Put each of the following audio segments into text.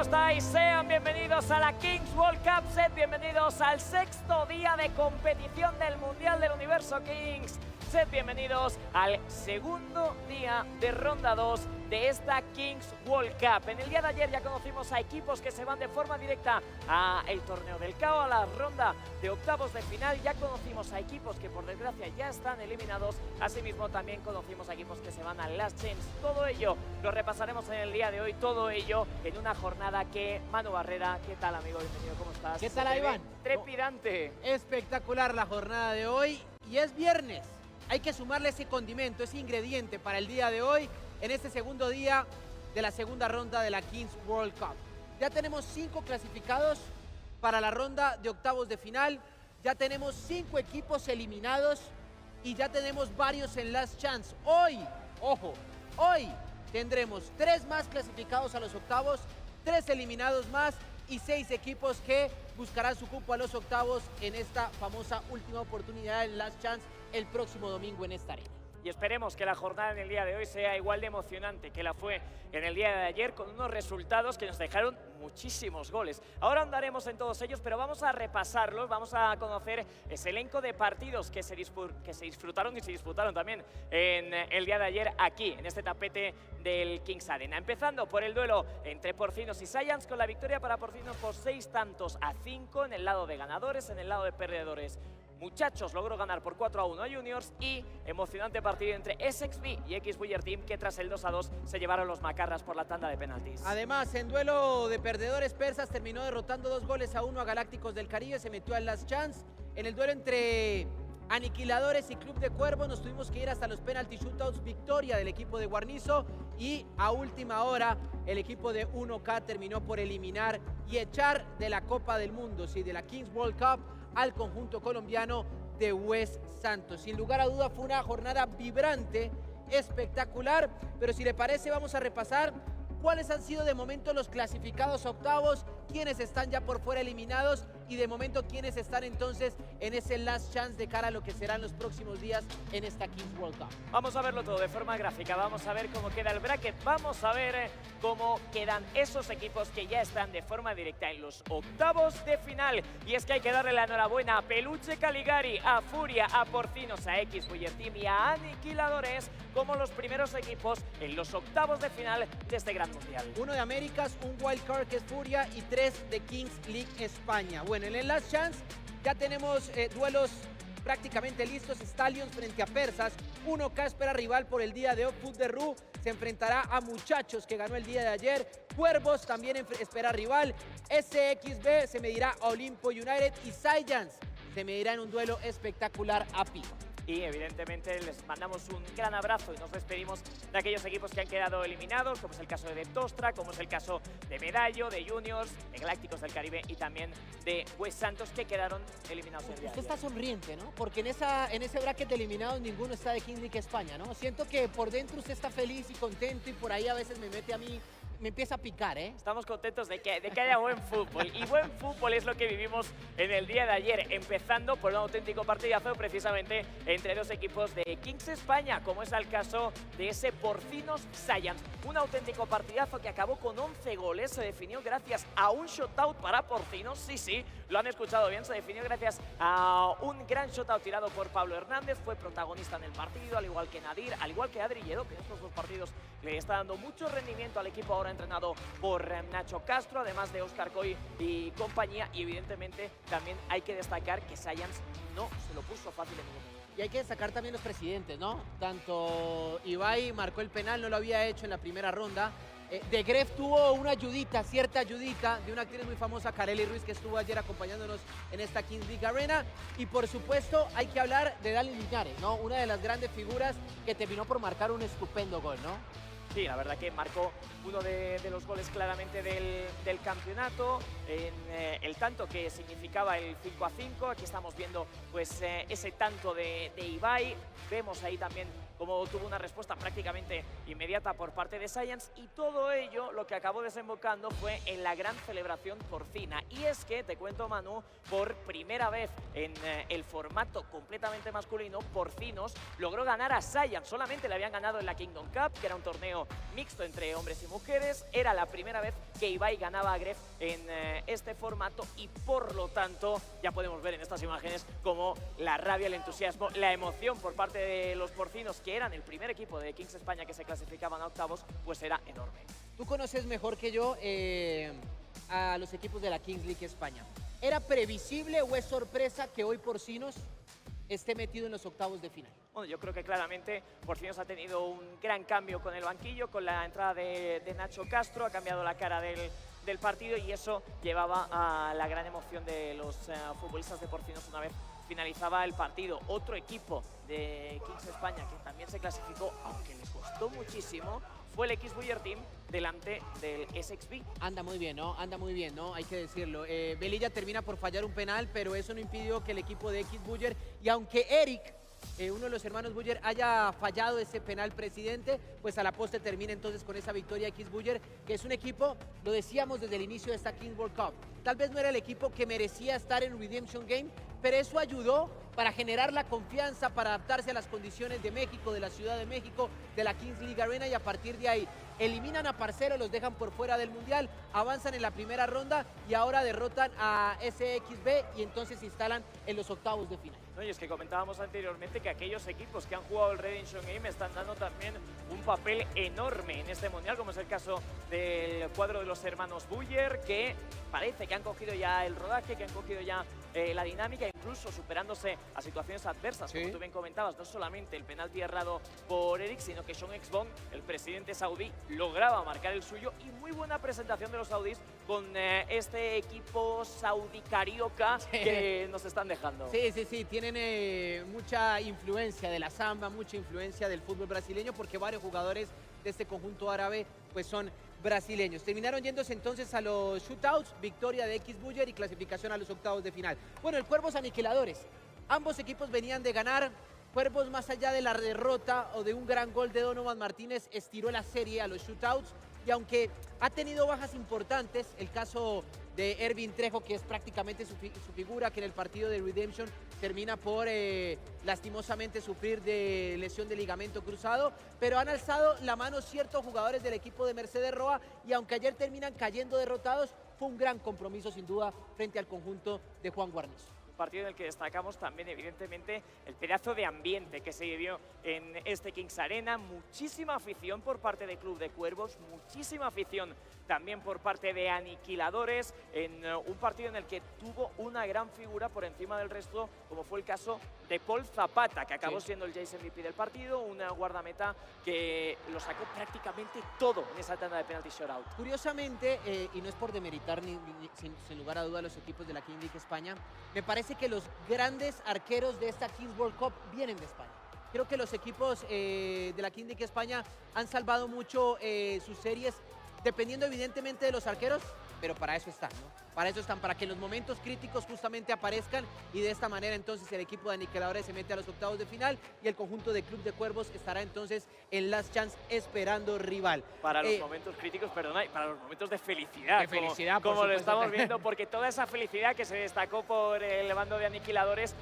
estáis? Sean bienvenidos a la Kings World Cup Set, bienvenidos al sexto día de competición del Mundial del Universo Kings. Sed bienvenidos al segundo día de ronda 2 de esta Kings World Cup. En el día de ayer ya conocimos a equipos que se van de forma directa al torneo del KO, a la ronda de octavos de final. Ya conocimos a equipos que por desgracia ya están eliminados. Asimismo también conocimos a equipos que se van al Last Chance. Todo ello lo repasaremos en el día de hoy, todo ello en una jornada que... Manu Barrera, ¿qué tal, amigo? Bienvenido, ¿cómo estás? ¿Qué tal, Iván? Trepidante. Espectacular la jornada de hoy y es viernes. Hay que sumarle ese condimento, ese ingrediente para el día de hoy, en este segundo día de la segunda ronda de la Kings World Cup. Ya tenemos 5 clasificados para la ronda de octavos de final, ya tenemos 5 equipos eliminados y ya tenemos varios en Last Chance. Hoy, ojo, hoy tendremos 3 más clasificados a los octavos, 3 eliminados más y 6 equipos que buscarán su cupo a los octavos en esta famosa última oportunidad en Last Chance el próximo domingo en esta arena. Y esperemos que la jornada en el día de hoy sea igual de emocionante que la fue en el día de ayer, con unos resultados que nos dejaron muchísimos goles. Ahora andaremos en todos ellos, pero vamos a repasarlos, vamos a conocer ese elenco de partidos que se disfrutaron y se disputaron también en el día de ayer aquí, en este tapete del Kings Arena. Empezando por el duelo entre Porcinos y Science, con la victoria para Porcinos por 6-5 en el lado de ganadores, en el lado de perdedores. Muchachos logró ganar por 4-1 a Juniors y emocionante partido entre SXB y X-Buyer Team, que tras el 2-2 se llevaron los macarras por la tanda de penaltis. Además, en duelo de perdedores, Persas terminó derrotando 2-1 a Galácticos del Caribe, se metió al Last Chance. En el duelo entre Aniquiladores y Club de Cuervos nos tuvimos que ir hasta los penalty shootouts, victoria del equipo de Guarnizo, y a última hora el equipo de 1K terminó por eliminar y echar de la Copa del Mundo, sí, de la Kings World Cup, al conjunto colombiano de Wes Santos. Sin lugar a duda fue una jornada vibrante, espectacular, pero si le parece vamos a repasar cuáles han sido de momento los clasificados a octavos, quiénes están ya por fuera eliminados y de momento quiénes están entonces en ese Last Chance de cara a lo que serán los próximos días en esta Kings World Cup. Vamos a verlo todo de forma gráfica, vamos a ver cómo queda el bracket, vamos a ver cómo quedan esos equipos que ya están de forma directa en los octavos de final. Y es que hay que darle la enhorabuena a Peluche Caligari, a Furia, a Porcinos, a X-Buyer Team y a Aniquiladores como los primeros equipos en los octavos de final de este gran mundial. 1 de Américas, un wildcard que es Furia y 3 de Kings League España. Bueno, en el Last Chance ya tenemos duelos prácticamente listos. Stallions frente a Persas, 1K espera rival por el día de hoy. Foot de Ru se enfrentará a Muchachos, que ganó el día de ayer. Cuervos también espera rival. SXB se medirá a Olimpo United y Science se medirá en un duelo espectacular a Pico. Y evidentemente les mandamos un gran abrazo y nos despedimos de aquellos equipos que han quedado eliminados, como es el caso de Tostra, como es el caso de Medallo, de Juniors, de Galácticos del Caribe y también de Wes Santos, que quedaron eliminados el día de Usted ayer. está sonriente, ¿no? Porque en ese bracket de eliminados ninguno está de Kings League España, ¿no? Siento que por dentro usted está feliz y contento y por ahí a veces me mete a mí, me empieza a picar, ¿eh? Estamos contentos de que haya buen fútbol, y buen fútbol es lo que vivimos en el día de ayer, empezando por un auténtico partidazo precisamente entre dos equipos de Kings España, como es el caso de ese Porcinos Science. Un auténtico partidazo que acabó con 11 goles, se definió gracias a un shutout para Porcinos, sí, lo han escuchado bien, se definió gracias a un gran shutout tirado por Pablo Hernández, fue protagonista en el partido, al igual que Nadir, al igual que Adri Lledó, que en estos dos partidos le está dando mucho rendimiento al equipo ahora entrenado por Nacho Castro, además de Óscar Coy y compañía, y evidentemente también hay que destacar que Science no se lo puso fácil en ningún momento. Y hay que destacar también los presidentes, ¿no? Tanto Ibai marcó el penal, no lo había hecho en la primera ronda. De Gref tuvo una ayudita, cierta ayudita de una actriz muy famosa, Kareli Ruiz, que estuvo ayer acompañándonos en esta Kings League Arena. Y por supuesto hay que hablar de Dani Linares, ¿no? Una de las grandes figuras que terminó por marcar un estupendo gol, ¿no? Sí, la verdad que marcó uno de los goles claramente del campeonato, en el tanto que significaba el 5-5. Aquí estamos viendo pues ese tanto de Ibai. Vemos ahí también como tuvo una respuesta prácticamente inmediata por parte de Science, y todo ello lo que acabó desembocando fue en la gran celebración porcina. Y es que, te cuento, Manu, por primera vez en el formato completamente masculino, Porcinos logró ganar a Science. Solamente le habían ganado en la Kingdom Cup, que era un torneo mixto entre hombres y mujeres. Era la primera vez que Ibai ganaba a Gref en este formato, y por lo tanto ya podemos ver en estas imágenes como la rabia, el entusiasmo, la emoción por parte de los porcinos, que eran el primer equipo de Kings España que se clasificaban a octavos, pues era enorme. Tú conoces mejor que yo a los equipos de la Kings League España. ¿Era previsible o es sorpresa que hoy Porcinos esté metido en los octavos de final? Bueno, yo creo que claramente Porcinos ha tenido un gran cambio con el banquillo, con la entrada de Nacho Castro, ha cambiado la cara del partido, y eso llevaba a la gran emoción de los futbolistas de Porcinos una vez finalizaba el partido. Otro equipo de Kings España que también se clasificó, aunque le costó muchísimo, fue el X-Buyer Team delante del SXB. Anda muy bien, ¿no? Anda muy bien, ¿no? Hay que decirlo. Velilla termina por fallar un penal, pero eso no impidió que el equipo de X-Buyer, y aunque Eric, uno de los hermanos Buyer, haya fallado ese penal presidente, pues a la postre termina entonces con esa victoria X-Buyer, que es un equipo, lo decíamos desde el inicio de esta Kings World Cup, tal vez no era el equipo que merecía estar en Redemption Game, pero eso ayudó para generar la confianza, para adaptarse a las condiciones de México, de la Ciudad de México, de la Kings League Arena, y a partir de ahí eliminan a Parcero, los dejan por fuera del Mundial, avanzan en la primera ronda y ahora derrotan a SXB y entonces se instalan en los octavos de final. No, y es que comentábamos anteriormente que aquellos equipos que han jugado el Redemption Game están dando también un papel enorme en este Mundial, como es el caso del cuadro de los hermanos Buyer, que parece que han cogido ya el rodaje, que han cogido ya la dinámica, incluso superándose a situaciones adversas, como tú bien comentabas, no solamente el penalti errado por Eric, sino que Sean Exbon, el presidente saudí, lograba marcar el suyo, y muy buena presentación de los saudíes con este equipo saudí carioca que nos están dejando. Sí, tienen mucha influencia de la samba, mucha influencia del fútbol brasileño, porque varios jugadores de este conjunto árabe pues son brasileños. Terminaron yéndose entonces a los shootouts, victoria de X-Buyer y clasificación a los octavos de final. Bueno, el Cuervos Aniquiladores. Ambos equipos venían de ganar. Cuervos, más allá de la derrota o de un gran gol de Donovan Martínez, estiró la serie a los shootouts, y aunque ha tenido bajas importantes, el caso de Ervin Trejo, que es prácticamente su figura, que en el partido de Redemption termina por lastimosamente sufrir de lesión de ligamento cruzado, pero han alzado la mano ciertos jugadores del equipo de Mercedes Roa, y aunque ayer terminan cayendo derrotados, fue un gran compromiso sin duda frente al conjunto de Juan Guarnizo. Partido en el que destacamos también evidentemente el pedazo de ambiente que se vivió en este Kings Arena, muchísima afición por parte del Club de Cuervos, muchísima afición también por parte de Aniquiladores, en un partido en el que tuvo una gran figura por encima del resto, como fue el caso de Paul Zapata, que acabó siendo el Jace MVP del partido, una guardameta que lo sacó prácticamente todo en esa tanda de penalty shootout. Curiosamente, y no es por demeritar sin lugar a duda a los equipos de la Kings League España, me parece que los grandes arqueros de esta Kings World Cup vienen de España. Creo que los equipos de la Kings League España han salvado mucho sus series, dependiendo evidentemente de los arqueros, pero para eso están, ¿no? Para eso están, para que en los momentos críticos justamente aparezcan, y de esta manera entonces el equipo de Aniquiladores se mete a los octavos de final, y el conjunto de Club de Cuervos estará entonces en Last Chance esperando rival. Para los momentos críticos, perdona, y para los momentos de felicidad. De felicidad, como lo estamos viendo, porque toda esa felicidad que se destacó por el bando de Aniquiladores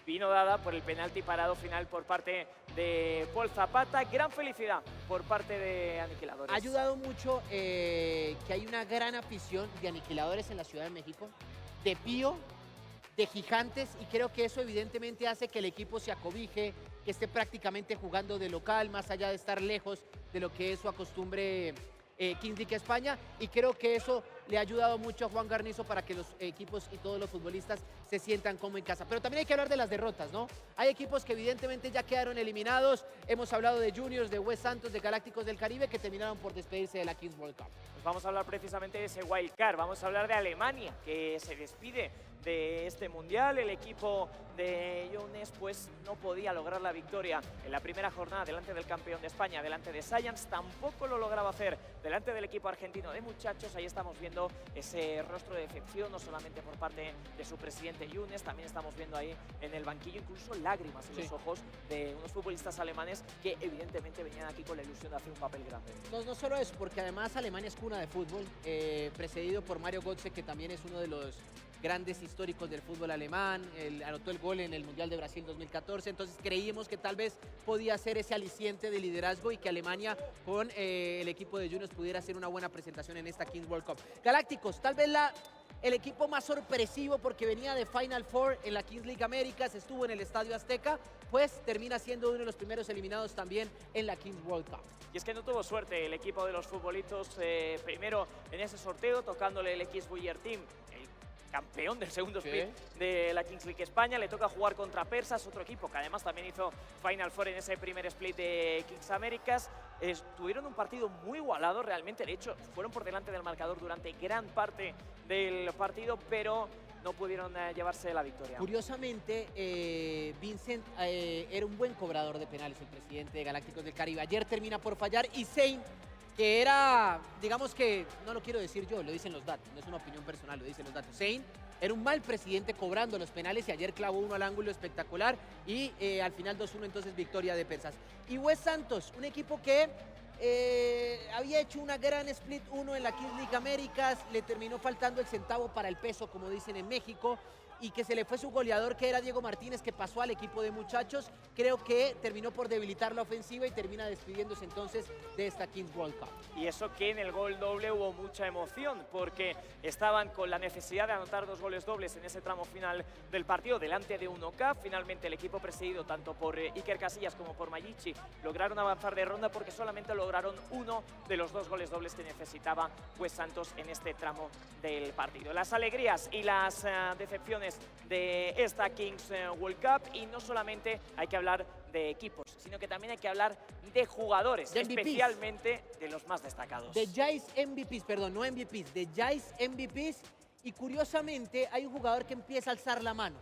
vino dada por el penalti parado final por parte de Paul Zapata. Gran felicidad por parte de Aniquiladores. Ha ayudado mucho que hay una gran afición de Aniquiladores en la Ciudad de México, de Pío, de Gigantes, y creo que eso evidentemente hace que el equipo se acobije, que esté prácticamente jugando de local, más allá de estar lejos de lo que es su acostumbre Kings League España, y creo que eso le ha ayudado mucho a Juan Guarnizo para que los equipos y todos los futbolistas se sientan como en casa. Pero también hay que hablar de las derrotas, ¿no? Hay equipos que evidentemente ya quedaron eliminados. Hemos hablado de Juniors, de West Santos, de Galácticos del Caribe, que terminaron por despedirse de la Kings World Cup. Pues vamos a hablar precisamente de ese wild card. Vamos a hablar de Alemania, que se despide de este mundial. El equipo de Younes pues no podía lograr la victoria en la primera jornada delante del campeón de España, delante de Science. Tampoco lo lograba hacer delante del equipo argentino de muchachos. Ahí estamos viendo ese rostro de decepción, no solamente por parte de su presidente Younes, también estamos viendo ahí en el banquillo incluso lágrimas en los ojos de unos futbolistas alemanes que evidentemente venían aquí con la ilusión de hacer un papel grande. No solo eso, porque además Alemania es cuna de fútbol, precedido por Mario Götze, que también es uno de los grandes históricos del fútbol alemán. Anotó el gol en el Mundial de Brasil 2014, entonces creímos que tal vez podía ser ese aliciente de liderazgo y que Alemania con el equipo de Juniors pudiera hacer una buena presentación en esta Kings World Cup. Galácticos, tal vez el equipo más sorpresivo porque venía de Final Four en la Kings League Américas, estuvo en el Estadio Azteca, pues termina siendo uno de los primeros eliminados también en la Kings World Cup. Y es que no tuvo suerte el equipo de los futbolitos, primero en ese sorteo, tocándole el X Buller Team, campeón del segundo split de la Kings League España. Le toca jugar contra Persas, otro equipo que además también hizo Final Four en ese primer split de Kings Américas. Tuvieron un partido muy igualado realmente, de hecho fueron por delante del marcador durante gran parte del partido, pero no pudieron llevarse la victoria. Curiosamente, Vincent era un buen cobrador de penales, el presidente de Galácticos del Caribe. Ayer termina por fallar y Zane, que era, digamos que, no lo quiero decir yo, lo dicen los datos, no es una opinión personal, lo dicen los datos. Zane era un mal presidente cobrando los penales y ayer clavó uno al ángulo espectacular y al final 2-1 entonces victoria de Persas. Y West Santos, un equipo que había hecho una gran split 1 en la Kings League Américas, le terminó faltando el centavo para el peso, como dicen en México, y que se le fue su goleador, que era Diego Martínez, que pasó al equipo de muchachos. Creo que terminó por debilitar la ofensiva y termina despidiéndose entonces de esta Kings World Cup. Y eso que en el gol doble hubo mucha emoción, porque estaban con la necesidad de anotar 2 goles dobles en ese tramo final del partido delante de 1K. Finalmente el equipo presidido tanto por Iker Casillas como por Mayichi lograron avanzar de ronda porque solamente lograron uno de los 2 goles dobles que necesitaba West Santos en este tramo del partido. Las alegrías y las decepciones de esta Kings World Cup, y no solamente hay que hablar de equipos, sino que también hay que hablar de jugadores, especialmente de los más destacados. De Jace MVPs, perdón, no MVPs, de Jace MVPs, y curiosamente hay un jugador que empieza a alzar la mano.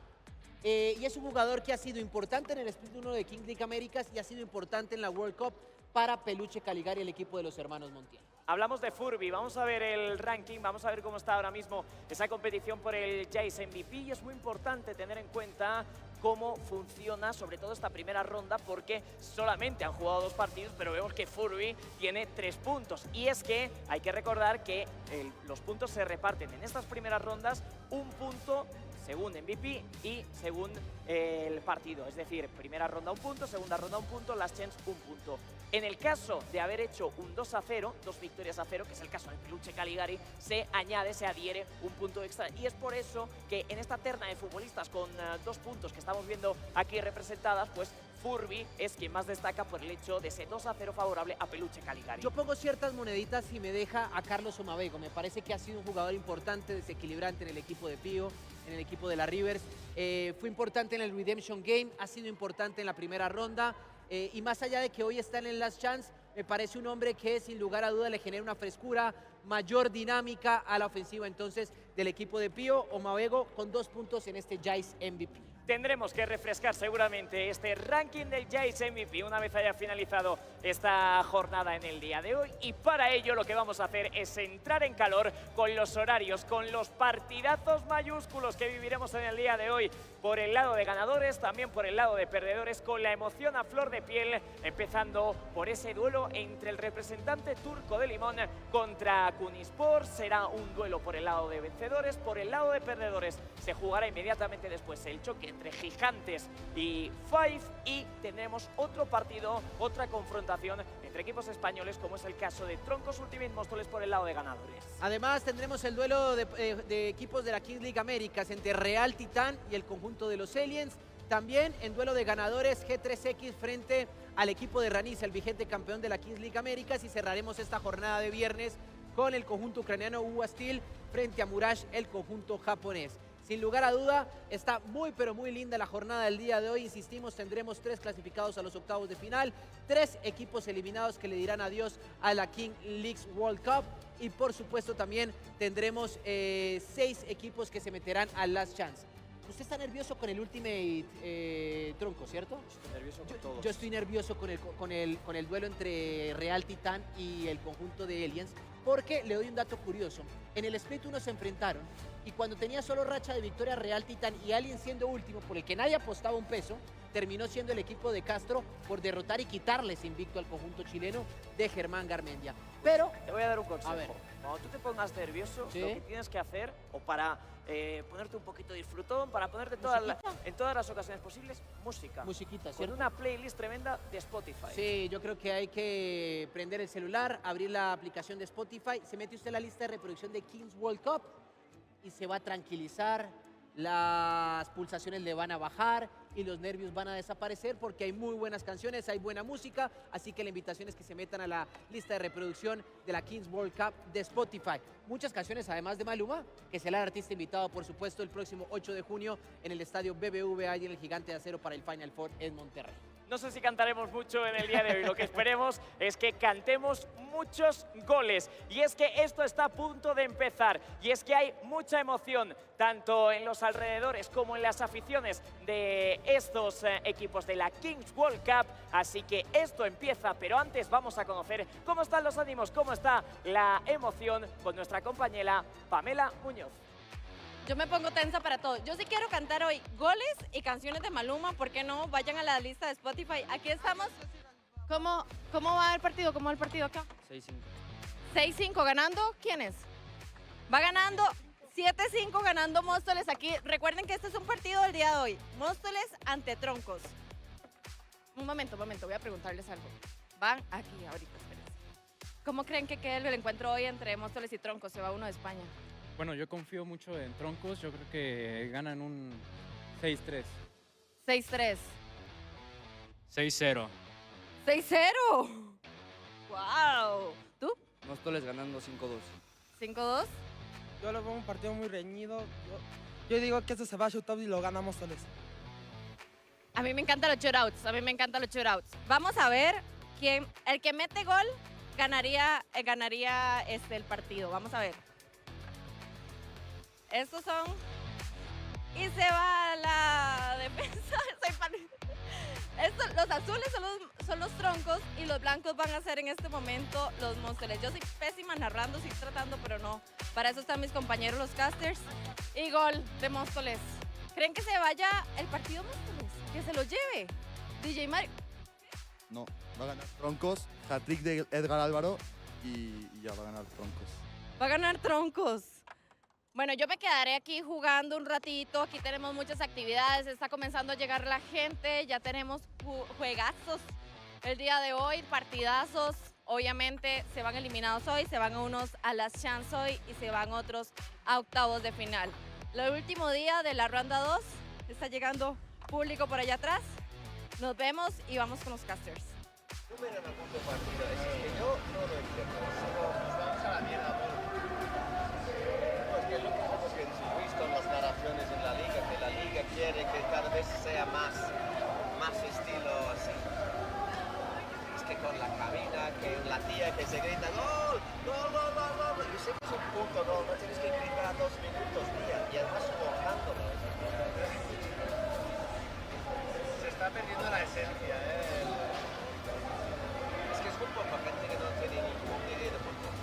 Y es un jugador que ha sido importante en el Split 1 de Kings League Américas y ha sido importante en la World Cup para Peluche Caligari, el equipo de los hermanos Montiel. Hablamos de Furby, vamos a ver el ranking, vamos a ver cómo está ahora mismo esa competición por el Jace MVP, y es muy importante tener en cuenta cómo funciona sobre todo esta primera ronda, porque solamente han jugado 2 partidos, pero vemos que Furby tiene 3 puntos. Y es que hay que recordar que los puntos se reparten en estas primeras rondas, 1 punto según MVP y según el partido. Es decir, primera ronda 1 punto, segunda ronda 1 punto, Last Chance 1 punto. En el caso de haber hecho un 2-0, 2 victorias a 0, que es el caso del Peluche Caligari, se añade, se adhiere 1 punto extra. Y es por eso que en esta terna de futbolistas con 2 puntos que estamos viendo aquí representadas, pues Furby es quien más destaca por el hecho de ese 2-0 favorable a Peluche Caligari. Yo pongo ciertas moneditas y me deja a Carlos Omavego. Me parece que ha sido un jugador importante, desequilibrante en el equipo de Pío, en el equipo de la Rivers. Fue importante en el Redemption Game, ha sido importante en la primera ronda. Y más allá de que hoy está en el Last Chance, me parece un hombre que sin lugar a duda le genera una frescura, mayor dinámica a la ofensiva entonces del equipo de Pío. Omavego con 2 puntos en este Jace MVP. Tendremos que refrescar seguramente este ranking del Jace MVP una vez haya finalizado esta jornada en el día de hoy, y para ello lo que vamos a hacer es entrar en calor con los horarios, con los partidazos mayúsculos que viviremos en el día de hoy por el lado de ganadores, también por el lado de perdedores, con la emoción a flor de piel, empezando por ese duelo entre el representante turco de Limón contra Kunispor. Será un duelo por el lado de vencedores, por el lado de perdedores se jugará inmediatamente después el choque entre Gigantes y Five, y tendremos otro partido, otra confrontación entre equipos españoles, como es el caso de Troncos Ultimate Móstoles por el lado de ganadores. Además tendremos el duelo de equipos de la Kings League Américas entre Real Titán y el conjunto de los Aliens. También en duelo de ganadores G3X frente al equipo de Raniza, el vigente campeón de la Kings League Américas, y cerraremos esta jornada de viernes con el conjunto ucraniano UA Steel frente a Murash, el conjunto japonés. Sin lugar a duda, está muy pero muy linda la jornada del día de hoy. Insistimos, tendremos 3 clasificados a los octavos de final, 3 equipos eliminados que le dirán adiós a la King Leagues World Cup. y por supuesto también tendremos 6 equipos que se meterán al Last Chance. Usted está nervioso con el Ultimate Tronco, ¿cierto? Estoy nervioso con todos. Yo estoy nervioso con el duelo entre Real Titán y el conjunto de Aliens, porque le doy un dato curioso. En el Split 1 se enfrentaron y cuando tenía solo racha de victoria Real Titán y Aliens siendo último, por el que nadie apostaba un peso, terminó siendo el equipo de Castro por derrotar y quitarles invicto al conjunto chileno de Germán Garmendia. Pero Te voy a dar un consejo. A ver. Cuando tú te pongas nervioso, ¿Sí? lo que tienes que hacer, o para ponerte un poquito disfrutón, para ponerte en todas las ocasiones posibles, música. musiquita, Con ¿cierto? una playlist tremenda de Spotify. Sí, yo creo que hay que prender el celular, abrir la aplicación de Spotify, se mete usted en la lista de reproducción de Kings World Cup y se va a tranquilizar, las pulsaciones le van a bajar y los nervios van a desaparecer porque hay muy buenas canciones, hay buena música, así que la invitación es que se metan a la lista de reproducción de la Kings World Cup de Spotify. Muchas canciones además de Maluma, que será el artista invitado por supuesto el próximo 8 de junio en el estadio BBVA y en el Gigante de Acero para el Final Four en Monterrey. No sé si cantaremos mucho en el día de hoy. Lo que esperemos es que cantemos muchos goles. Y es que esto está a punto de empezar. Y es que hay mucha emoción, tanto en los alrededores como en las aficiones de estos equipos de la Kings World Cup. Así que esto empieza, pero antes vamos a conocer cómo están los ánimos, cómo está la emoción con nuestra compañera Pamela Muñoz. Yo me pongo tensa para todo. Yo sí quiero cantar hoy goles y canciones de Maluma. ¿Por qué no? Vayan a la lista de Spotify. Aquí estamos. ¿Cómo va el partido? ¿Cómo va el partido acá? 6-5. 6-5. ¿Ganando? ¿Quién es? Va ganando 7-5 ganando Móstoles aquí. Recuerden que este es un partido del día de hoy. Móstoles ante Troncos. Un momento. Voy a preguntarles algo. Van aquí ahorita, espérense. ¿Cómo creen que quede el encuentro hoy entre Móstoles y Troncos? Se va uno de España. Bueno, yo confío mucho en Troncos. Yo creo que ganan un 6-3. 6-3. 6-0. 6-0. ¡Wow! ¿Tú? Móstoles ganando 5-2. 5-2. Yo lo veo un partido muy reñido. Yo digo que esto se va a shootout y lo gana Móstoles. A mí me encantan los shootouts. Vamos a ver quién, el que mete gol ganaría el partido. Vamos a ver. Estos son y se va la defensa. Los azules son los Troncos y los blancos van a ser en este momento los Móstoles. Yo soy pésima narrando, estoy tratando, pero no. Para eso están mis compañeros los casters. Y gol de Móstoles. ¿Creen que se vaya el partido Móstoles? Que se lo lleve. DJ Mario. No, va a ganar Troncos, hat-trick de Edgar Álvaro y ya va a ganar Troncos. Va a ganar Troncos. Bueno, yo me quedaré aquí jugando un ratito. Aquí tenemos muchas actividades. Está comenzando a llegar la gente. Ya tenemos juegazos el día de hoy, partidazos. Obviamente se van eliminados hoy, se van unos a las chance hoy y se van otros a octavos de final. El último día de la ronda 2. Está llegando público por allá atrás. Nos vemos y vamos con los casters. Número en el punto de partida. Es que yo no lo entiendo. Nos vamos a la mierda, que es lo que hemos visto en las narraciones en la liga, que la liga quiere que cada vez sea más estilo así. Es que con la cabina, que la tía que se grita ¡Gol! ¡Gol, gol, gol, gol! Yo sé que es un punto gol, no tienes que gritar 2 minutos, tía, y además forzándolo. Se está perdiendo la esencia, Es que es un poco gente que no tiene ningún idea de fútbol.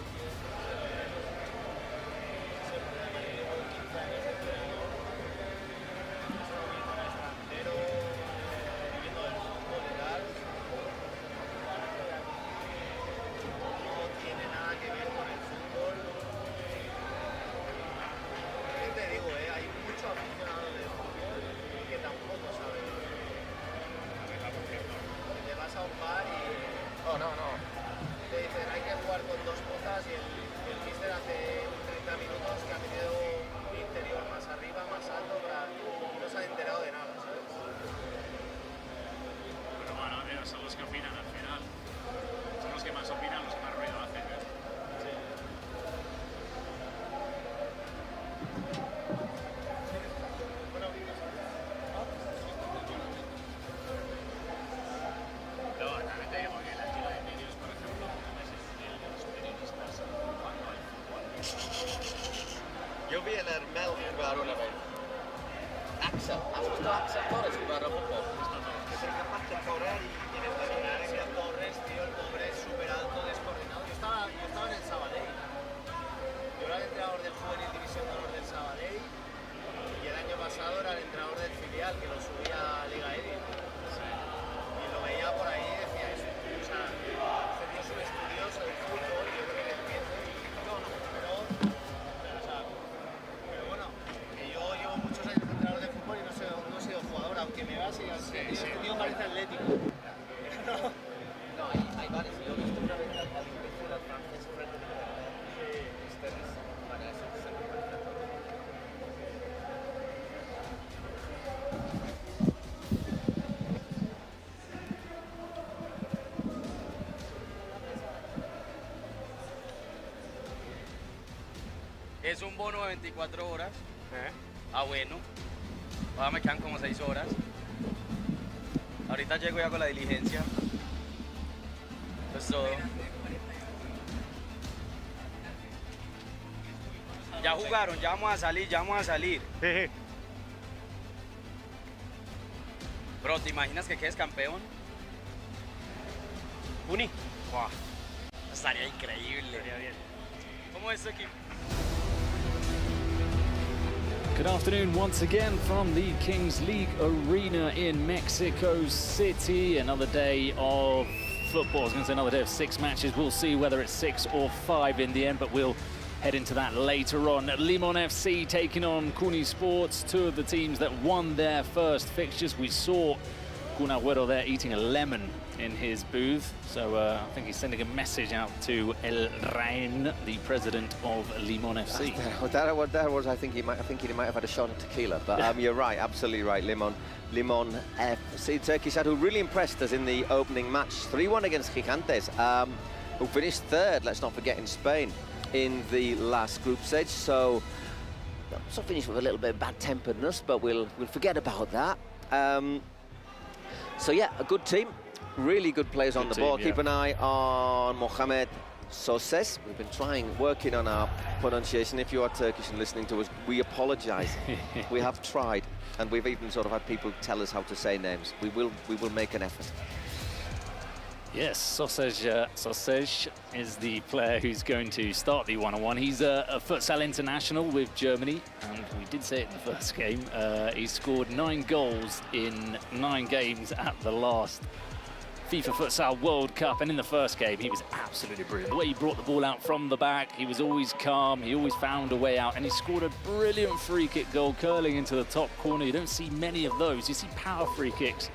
Hay mucho aficionado de Axel. ¿Has visto a Axel Torres jugar al fútbol? Es capaz de correr y tiene habilidad. Axel Torres, tío, el pobre es súper alto, descoordinado. Yo estaba en el Sabadell. Yo era el entrenador del Juvenil División de Honor del Sabadell y el año pasado era el entrenador del filial que lo subía a Liga Edil. Y lo veía por ahí y decía eso. O sea, este tío es un estudioso del fútbol, yo creo que le entiende. Pero bueno, que yo llevo muchos años de entrenador de fútbol y no he sido jugador, aunque me veas y este tío parece atlético. No, hay varios. Yo he visto una vez al imbécil al francés frente de ustedes. Para eso se me parece todo. Es un bono de 24 horas. Bueno. Ahora me quedan como 6 horas. Ahorita llego y hago la diligencia. Eso es todo. Ya jugaron, ya vamos a salir. Bro, ¿te imaginas que quedes campeón? Uni. Wow. Estaría increíble. ¿Cómo es tu equipo? Good afternoon once again from the Kings League Arena in Mexico City. Another day of football. I was going to say another day of 6 matches. We'll see whether it's 6 or 5 in the end, but we'll head into that later on. Limon FC taking on Cuni Sports, 2 of the teams that won their first fixtures. We saw Kun Agüero there eating a lemon in his booth. So I think he's sending a message out to El Rain, the president of Limon FC. That was. I think he might have had a shot of tequila. But you're right, absolutely right. Limon FC, Turkish side, who really impressed us in the opening match, 3-1 against Gigantes, who finished 3rd. Let's not forget, in Spain in the last group stage. So finished with a little bit of bad temperedness, but we'll forget about that. So yeah, a good team. Really good players on the ball. Keep an eye on Mohamed Soses. We've been working on our pronunciation. If you are Turkish and listening to us, we apologise. We have tried, and we've even sort of had people tell us how to say names. We will make an effort. Yes, Soses is the player who's going to start the one-on-one. He's a futsal international with Germany, and we did say it in the first game. He scored 9 goals in 9 games at the last FIFA Futsal World Cup, and in the first game he was absolutely brilliant. The way he brought the ball out from the back, he was always calm, he always found a way out, and he scored a brilliant free kick goal curling into the top corner. You don't see many of those. You see power free kicks,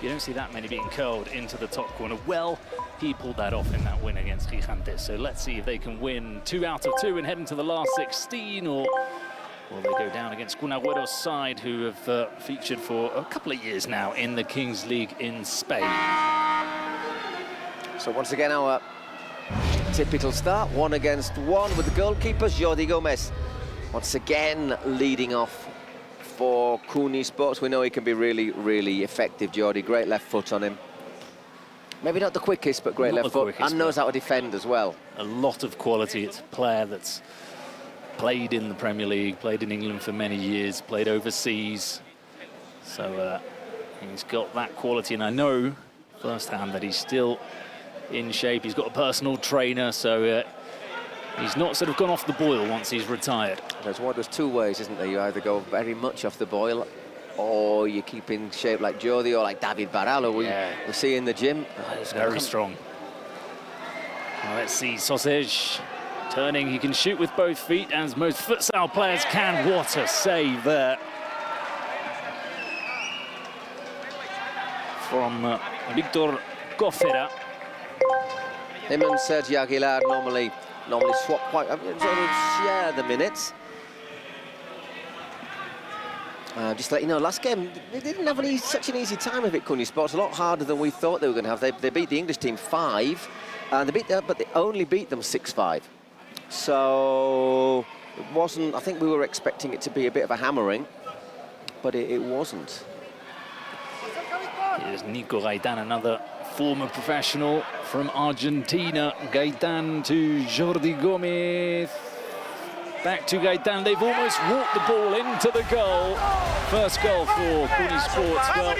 you don't see that many being curled into the top corner. Well, he pulled that off in that win against Gigantes, so let's see if they can win 2 out of 2 and head into the last 16, or will they go down against Kun Agüero's side, who have featured for a couple of years now in the Kings League in Spain. So once again, our typical start, 1 against 1 with the goalkeepers. Jordi Gomez once again leading off for Cuni Sports. We know he can be really, really effective, Jordi. Great left foot on him. Maybe not the quickest, but great left foot, and knows how to defend as well. A lot of quality. It's a player that's played in the Premier League, played in England for many years, played overseas. So he's got that quality, and I know firsthand that he's still in shape. He's got a personal trainer, so he's not sort of gone off the boil once he's retired. There's 2 ways, isn't there? You either go very much off the boil, or you keep in shape like Jordi or like David Barral, we see in the gym. He's very strong. Well, let's see, Soses turning. He can shoot with both feet, as most futsal players can. What a save there from Victor Cofera. Him and Sergio Aguilar normally swap quite, sort of share the minutes. Just to let you know, last game they didn't have such an easy time of it. Cuni Sports, a lot harder than we thought they were going to have. They beat the English team 5, and but they only beat them 6-5. So it wasn't. I think we were expecting it to be a bit of a hammering, but it wasn't. Here's Nico Gaitan, another former professional from Argentina. Gaitan to Jordi Gomez. Back to Gaetan. They've almost walked the ball into the goal. First goal for Cuny Sports. Well,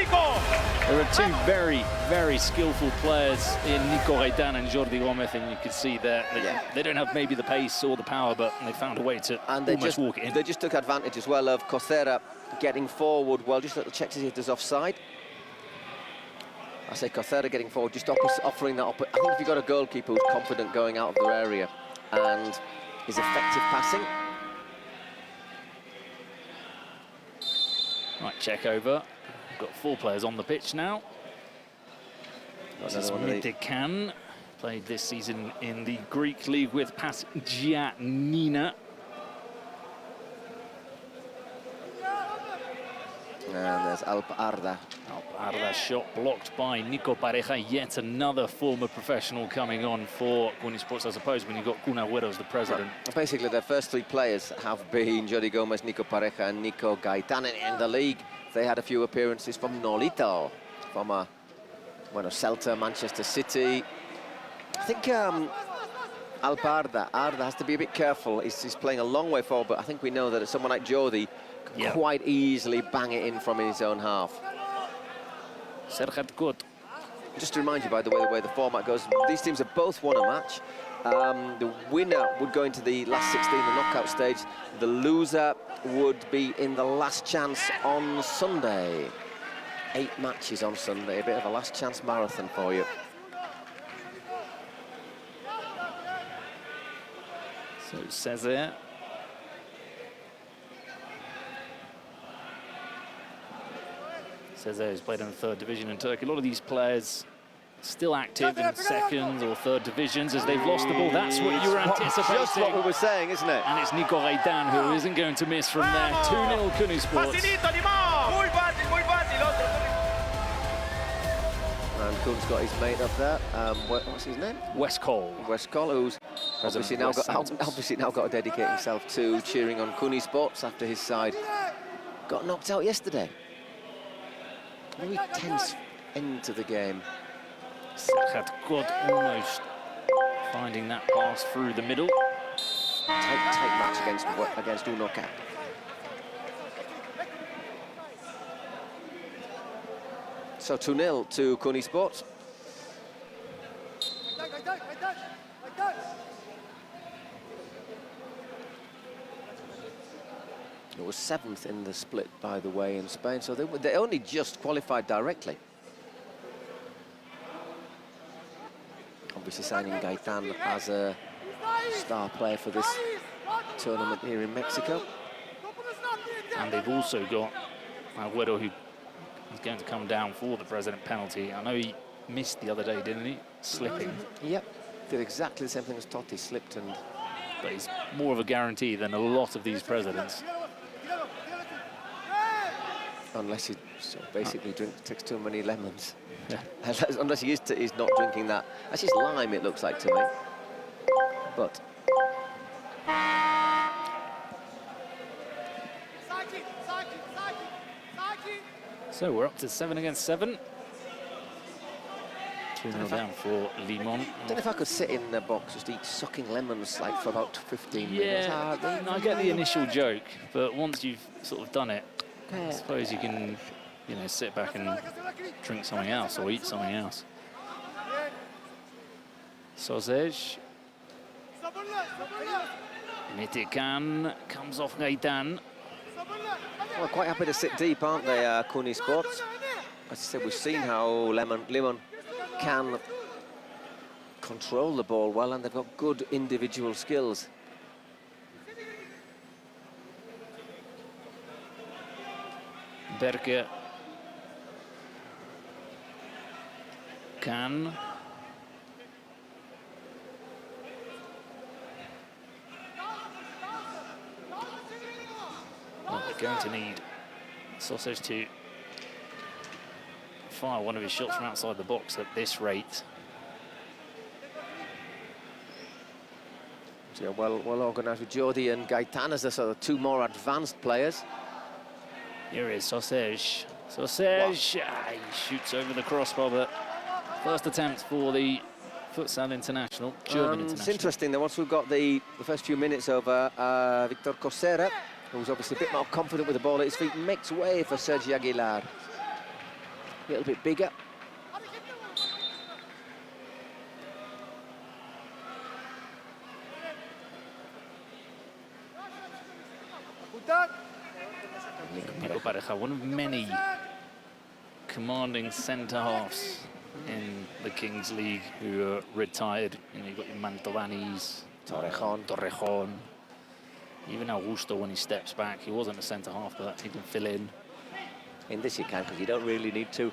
there are two very, very skillful players in Nico Gaetan and Jordi Gomez, and you can see that they don't have maybe the pace or the power, but they found a way to almost walk it in. They just took advantage as well of Cocera getting forward. Well, just little check to see if there's offside. I say Cocera getting forward, just offering that. I think if you've got a goalkeeper who's confident going out of their area and is effective passing. Right, check over. Got 4 players on the pitch now. This is Mitekan, played this season in the Greek league with PAS Giannina. And there's Alp Arda. Alp Arda shot blocked by Nico Pareja, yet another former professional coming on for Cuny Sports, I suppose, when you've got Kun Agüero as the president. Well, basically, their first 3 players have been Jordi Gomez, Nico Pareja and Nico Gaetan. In the league, they had a few appearances from Nolito, from Celta, Manchester City. I think Alp Arda has to be a bit careful. He's playing a long way forward, but I think we know that someone like Jordi can quite easily bang it in from his own half. Serhat Kot. Just to remind you, by the way the format goes, these teams have both won a match. The winner would go into the last 16, the knockout stage. The loser would be in the last chance on Sunday. 8 matches on Sunday, a bit of a last chance marathon for you. So Cesar. Cesar has played in the 3rd division in Turkey. A lot of these players still active in 2nd or 3rd divisions as they've lost the ball. That's what you were anticipating. Just what we were saying, isn't it? And it's Nico Gaetan who isn't going to miss from there. 2-0 Cuny Sports. And Kun's got his mate up there. What's his name? Wes Cole. Wes Cole, who's obviously now got to dedicate himself to cheering on Cuny Sports after his side got knocked out yesterday. Very tense end to the game. Serhat Kot almost finding that pass through the middle. Tight match against Unoca. So 2-0 to Cuny Sports. It was 7th in the split, by the way, in Spain, so they only just qualified directly. Obviously signing Gaetan as a star player for this tournament here in Mexico. And they've also got Agüero, who is going to come down for the president penalty. I know he missed the other day, didn't he? Slipping. Yep, did exactly the same thing as Totti, slipped and... But he's more of a guarantee than a lot of these presidents. Unless he basically takes too many lemons. Yeah. Unless he's not drinking that. That's just lime, it looks like to me. But... So we're up to 7 against 7. 2-0 down for Limon. I don't know if I could sit in the box, just eat sucking lemons like for about 15 minutes. Yeah, I get the initial joke, but once you've sort of done it, I suppose you can, sit back and drink something else or eat something else. Sosej. Mitekan comes off Gaetan. Well, quite happy to sit deep, aren't they, Cuny Sports? As I said, we've seen how Limon can control the ball well, and they've got good individual skills. Berke. Can. Well, they're going to need Sosej to fire one of his shots from outside the box at this rate. So well organised with Jordi and Gaetan as the sort of 2 more advanced players. Here is Sosej. Sosej, he shoots over the crossbar, but first attempt for the futsal international, German It's international. interesting that once we've got the first few minutes over, Victor Cosera, who's obviously a bit more confident with the ball at his feet, makes way for Sergi Aguilar. A little bit bigger. Nico Pareja, one of many commanding centre-halves in the Kings League who are retired. You know, you've got your Mantovanis, Torrejon. Even Augusto, when he steps back, he wasn't a centre-half, but he can fill in. In this you can, because you don't really need to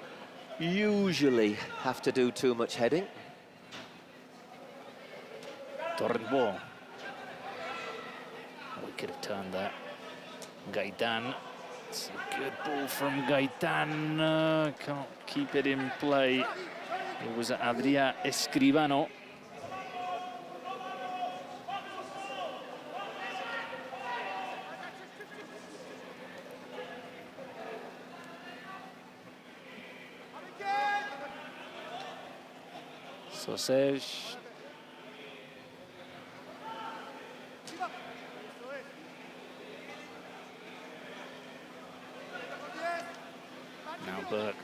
usually have to do too much heading. Torrent-Ball. We could have turned that. Gaitan. It's a good ball from Gaitan. Can't keep it in play. It was Adrià Escribano. Sosej. Now Burke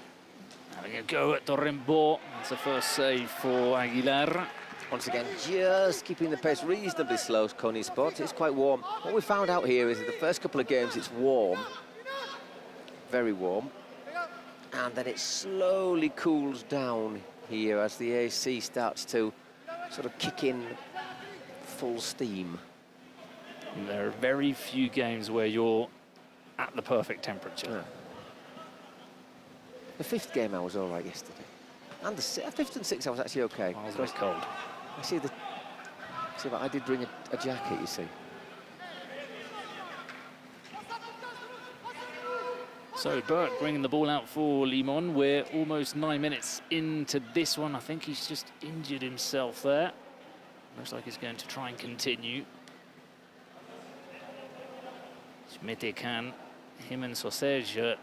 having a go at Torrent-Ball. That's the first save for Aguilar. Once again, just keeping the pace reasonably slow, Coney Sport. It's quite warm. What we found out here is that the first couple of games it's warm, very warm, and then it slowly cools down here as the AC starts to sort of kick in full steam. And there are very few games where you're at the perfect temperature. Yeah. The fifth game I was all right yesterday, and the fifth and sixth I was actually okay. I was a bit cold. I see but I did bring a jacket, you see. So Burke bringing the ball out for Limon. We're almost 9 minutes into this one. I think he's just injured himself there. Looks like he's going to try and continue. Schmidt can, him and Sosej,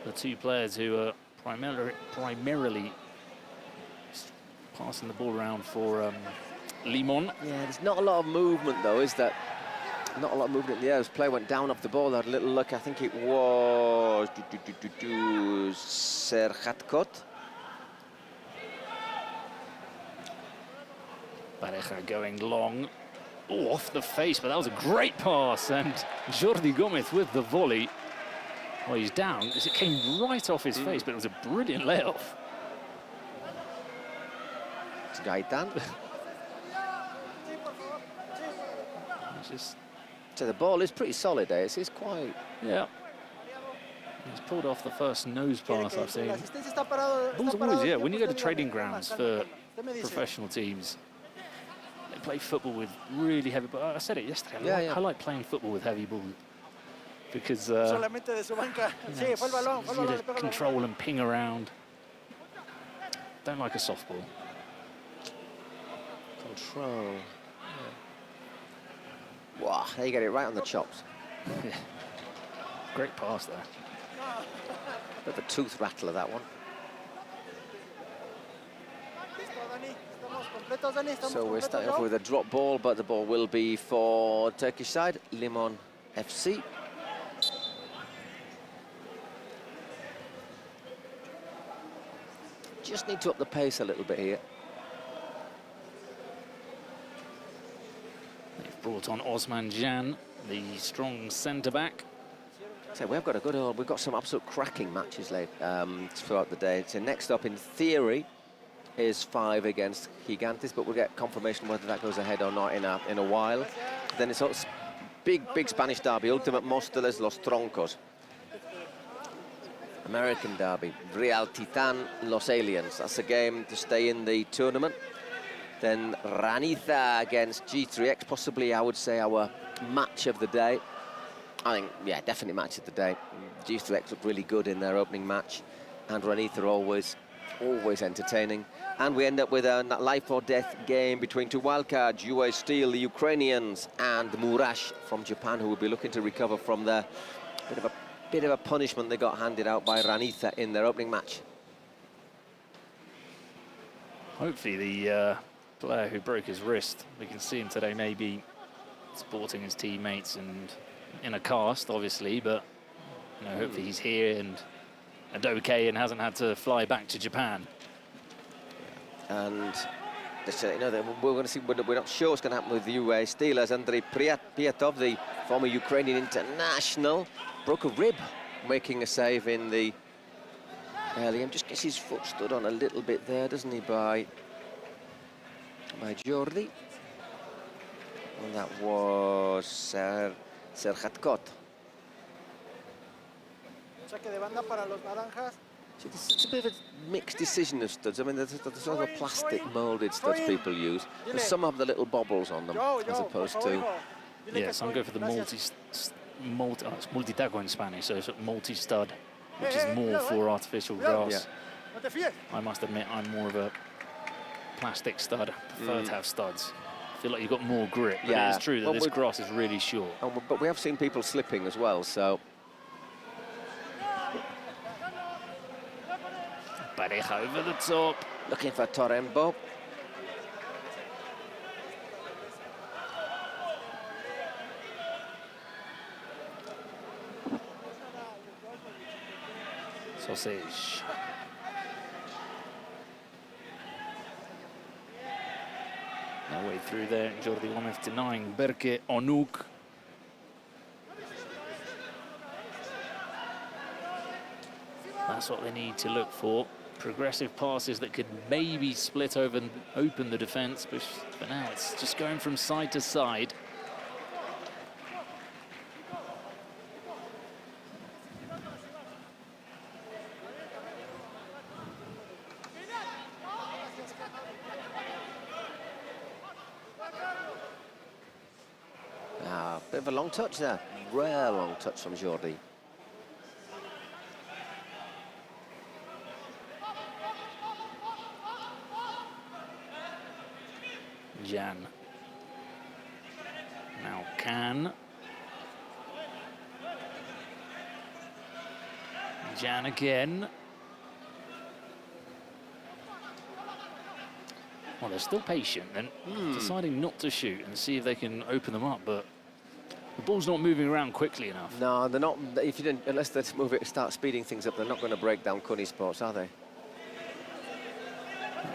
the two players who are primarily passing the ball around for Limon. Yeah, there's not a lot of movement though, is there? Not a lot of movement in the air. His player went down off the ball. Had a little look. I think it was Serhatkot. Pareja going long. Oh, off the face, but that was a great pass. And Jordi Gomez with the volley. Well, he's down. It came right off his face, but it was a brilliant layoff. It's Gaitan. So the ball is pretty solid there. It's quite... Yeah. He's pulled off the first nose pass I've seen. Ball's always, yeah, when you go to training grounds for professional teams, they play football with really heavy ball. I said it yesterday, I like playing football with heavy ball because you to control and ping around. Don't like a softball. Control. Wow, there you get it right on the chops. Yeah. Great pass there. Bit of a tooth rattler, that one. So we're starting off with a drop ball, but the ball will be for Turkish side, Limon FC. Just need to up the pace a little bit here. They've brought on Osman Jan, the strong centre-back. So we've got we've got some absolute cracking matches throughout the day. So next up, in theory, is 5 against Gigantes, but we'll get confirmation whether that goes ahead or not in a while. Then it's big Spanish derby, Ultimate Móstoles Los Troncos. American derby, Real Titan Los Aliens. That's a game to stay in the tournament. Then Raniza against G3X, possibly I would say our match of the day. I think, yeah, definitely match of the day. G3X looked really good in their opening match, and Raniza always entertaining. And we end up with a life or death game between two wildcards, UA Steel, the Ukrainians, and Murash from Japan, who will be looking to recover from the bit of a punishment they got handed out by Raniza in their opening match. Hopefully the player who broke his wrist, we can see him today maybe supporting his teammates and in a cast, obviously, but you know, hopefully he's here and okay and hasn't had to fly back to Japan. And you know, we're going to see. We're not sure what's going to happen with the UA Steelers. Andrei Piatov, the former Ukrainian international, broke a rib making a save in the early. Just gets his foot stood on a little bit there, doesn't he, by Jordi? And that was Serhatkot. Saque de banda para los naranjas. It's a bit of a mixed decision of studs. I mean, there's sort of plastic moulded studs people use, but some have the little bobbles on them, as opposed to... Yeah, some go for the multi-taco in Spanish, so it's multi-stud, which is more for artificial grass. Yeah. I must admit, I'm more of a plastic stud. I prefer to have studs. I feel like you've got more grip, but it is true that this grass is really short. But we have seen people slipping as well, so... Pareja over the top. Looking for Torembo. Sausage. No way through there. Jordi Gomez denying Berke Onuk. That's what they need to look for. Progressive passes that could maybe split over and open the defence, but for now it's just going from side to side. Bit of a long touch there. Rare long touch from Jordi. Jan. Now Can. Jan again. Well, they're still patient and deciding not to shoot and see if they can open them up, but the ball's not moving around quickly enough. No, they're not. If you didn't, unless they move it, start speeding things up, they're not going to break down Kunisports, are they?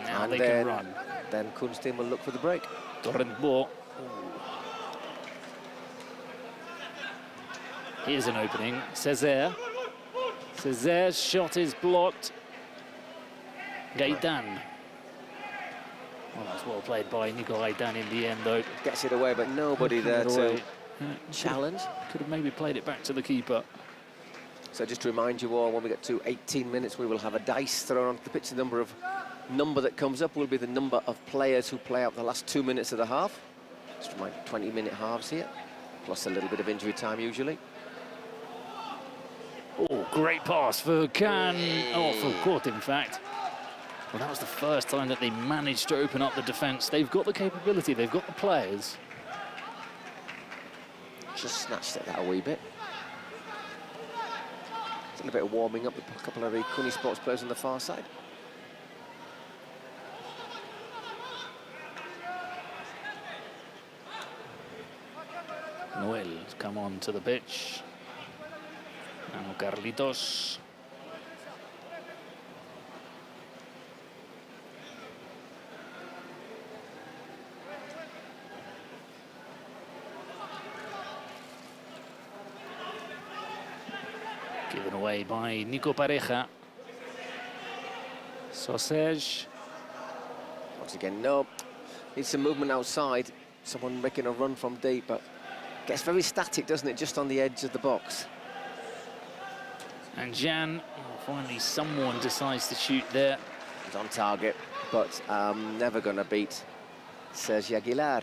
Now and they then, can run. Then Kunstein will look for the break. Torrentbo. Here's an opening. Césaire. Césaire's shot is blocked. Gaetan. Well, that's well played by Nico Gaetan in the end, though. Gets it away, but nobody there to challenge. Could have maybe played it back to the keeper. So just to remind you all, when we get to 18 minutes, we will have a dice thrown onto the pitch. The number that comes up will be the number of players who play out the last 2 minutes of the half. Just remind 20-minute halves here, plus a little bit of injury time usually. Oh, great pass for Can. Oh, for Court, in fact. Well, that was the first time that they managed to open up the defence. They've got the capability, they've got the players. Just snatched at that a wee bit. A little bit of warming up with a couple of the Kunisports players on the far side. Noel's come on to the pitch. Now Carlitos. Given away by Nico Pareja. Sausage. Once again, no. Needs some movement outside. Someone making a run from deep, but gets very static, doesn't it, just on the edge of the box. And Jan, finally someone decides to shoot there. He's on target, but never going to beat Sergi Aguilar.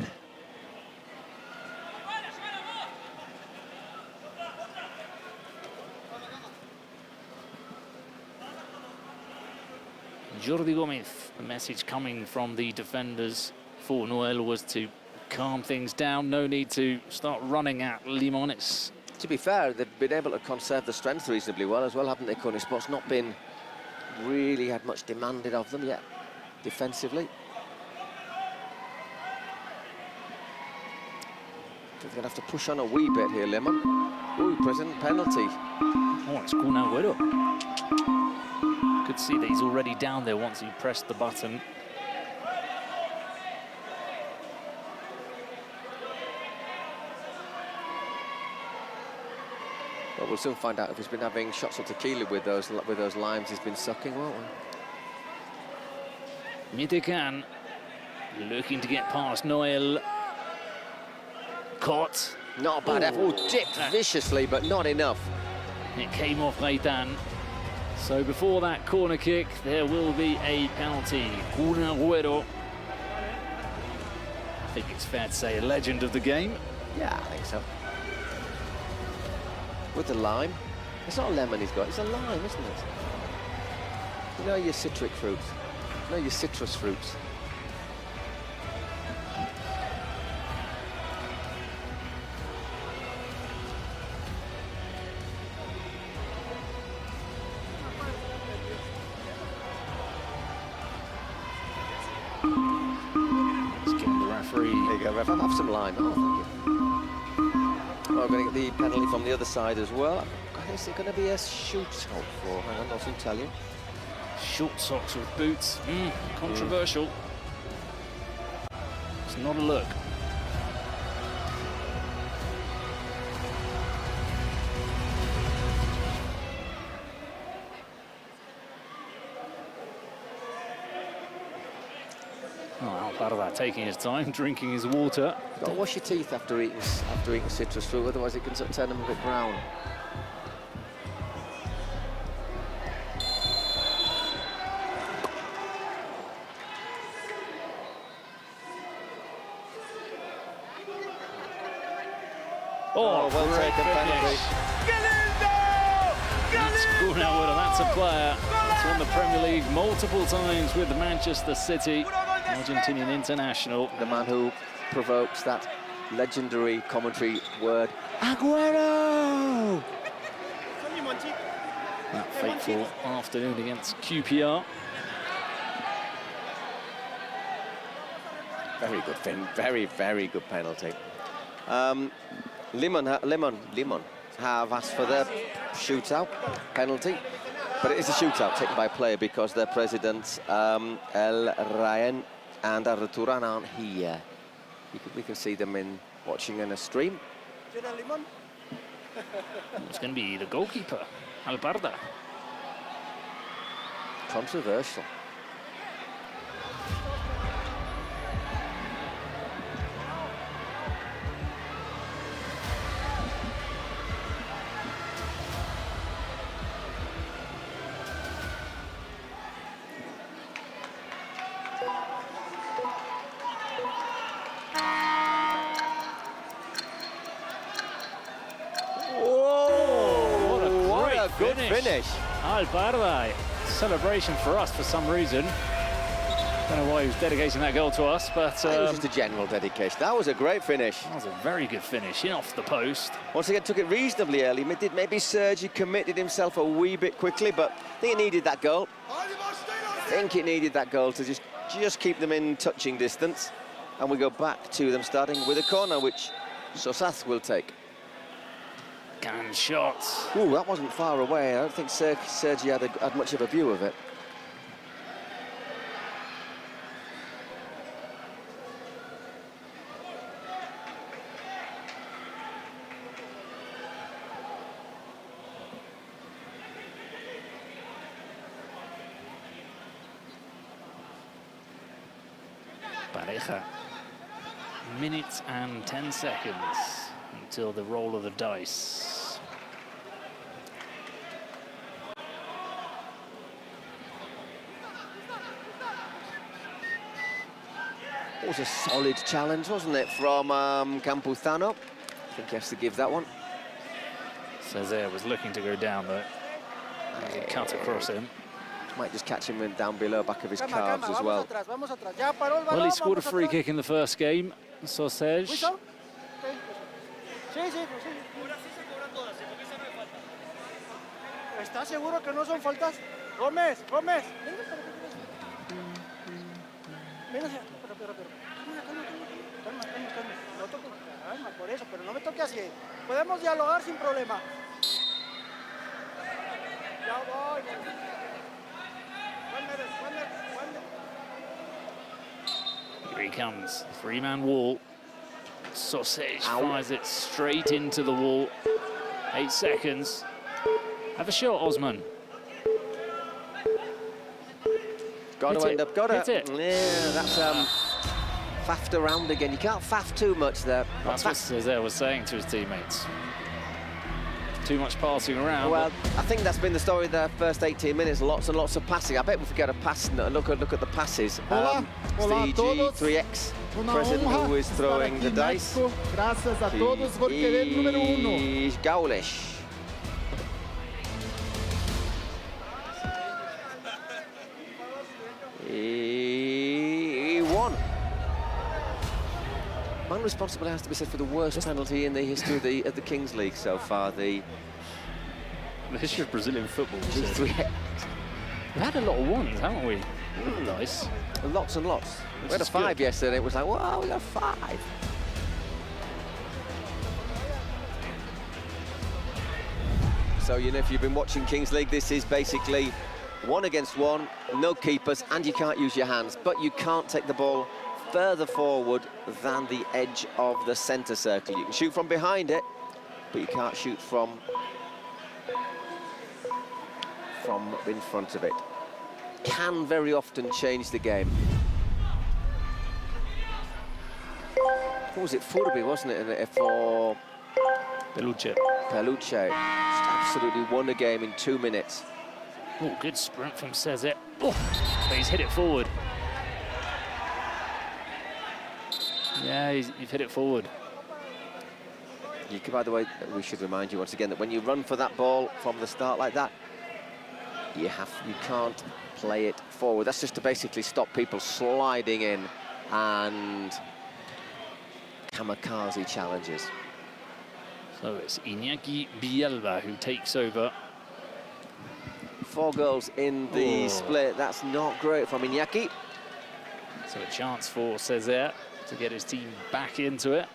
Jordi Gomez, the message coming from the defenders for Noel was to calm things down. No need to start running at Limones. To be fair, they've been able to conserve the strength reasonably well as well, haven't they, Kunisports? Not been really had much demanded of them yet. defensively. They're going to have to push on a wee bit here, Lemon. Ooh, prison penalty. Oh, it's Kun Agüero. Could see that he's already down there once he pressed the button. Well, we'll soon find out if he's been having shots of tequila with those limes he's been sucking, won't we? Mitekan looking to get past Noel. Caught. Not a bad effort. Oh, dipped viciously, but not enough. It came off Reitan. So before that corner kick, there will be a penalty. Kun Agüero. I think it's fair to say a legend of the game. Yeah, I think so. With the lime. It's not a lemon he's got, it's a lime, isn't it? You know your citric fruits. You know your citrus fruits. Let's give the referee. There you go, ref. Have some lime. Oh, thank you. Oh, we're going to get the penalty from the other side as well. Is it going to be a shootout for? Hang on, I'll soon tell you. Short socks with boots. Controversial. It's not a look. Oh, Alparda taking his time, drinking his water. You've got to wash your teeth after eating citrus fruit, otherwise it can sort of turn them a bit brown. Oh, well taken penalty. That's a player that's won the Premier League multiple times with Manchester City, Argentinian international. The man who provokes that legendary commentary word, Agüero! That fateful afternoon against QPR. Very good, Finn. Very, very good penalty. Limon have asked for their shootout penalty, but it is a shootout taken by a player because their presidents, El Ryan and Arturan, aren't here. We can see them watching in a stream. It's going to be the goalkeeper, Alparda. Controversial. Good finish. Alparda, celebration for us for some reason. Don't know why he was dedicating that goal to us, but it was just a general dedication. That was a great finish. That was a very good finish, in off the post. Once again, took it reasonably early. Maybe Sergi committed himself a wee bit quickly, but I think he needed that goal. I think he needed that goal to just keep them in touching distance. And we go back to them starting with a corner, which Sosas will take. Can shot. Ooh, that wasn't far away. I don't think Sergi had much of a view of it. Pareja. Minutes and 10 seconds until the roll of the dice. It was a solid challenge, wasn't it, from Campuzano? I think he has to give that one. Cesar was looking to go down, but he cut across him. Might just catch him down below, back of his calves as well. Well, he scored a free kick in the first game, Sausage. ¿Estás seguro que no son faltas? Gómez, Gómez. Ven hacia... Rápido. Calma. No toco... Calma, por eso, pero no me toque así. Podemos dialogar sin problema. Ya voy. 1 minute. Here he comes, three-man wall. Sausage fires it straight into the wall. 8 seconds. Have a shot, Osman. Got to end up, got Hit to. it. Yeah, that's faffed around again. You can't faff too much there. That's what Césaire was saying to his teammates. Too much passing around. Well, I think that's been the story of the first 18 minutes. Lots and lots of passing. I bet we forget a pass. Look at the passes. Hola a todos. CG3X Una president honra who is estar throwing aquí the en dice. México. Gracias a todos por querer número 1. Is Gaulish. He won. Man responsible has to be said for the worst penalty in the history of the Kings League so far. The history of Brazilian football. G3X. We've had a lot of ones, haven't we? Nice. Lots and lots. We had a 5 yesterday. It was like, wow, we got 5. So, you know, if you've been watching Kings League, this is basically 1 against 1, no keepers, and you can't use your hands. But you can't take the ball further forward than the edge of the centre circle. You can shoot from behind it, but you can't shoot from in front of it. Can very often change the game. What was it, Furby, wasn't it, for Peluche. Peluche. Just absolutely won the game in 2 minutes. Oh, good sprint from Césaire. Oh, but he's hit it forward. Yeah, you've hit it forward. You can, by the way, we should remind you once again that when you run for that ball from the start like that, you can't play it forward. That's just to basically stop people sliding in and kamikaze challenges. So it's Iñaki Villalba who takes over. 4 goals in the split. That's not great from Iñaki. So a chance for Césaire to get his team back into it.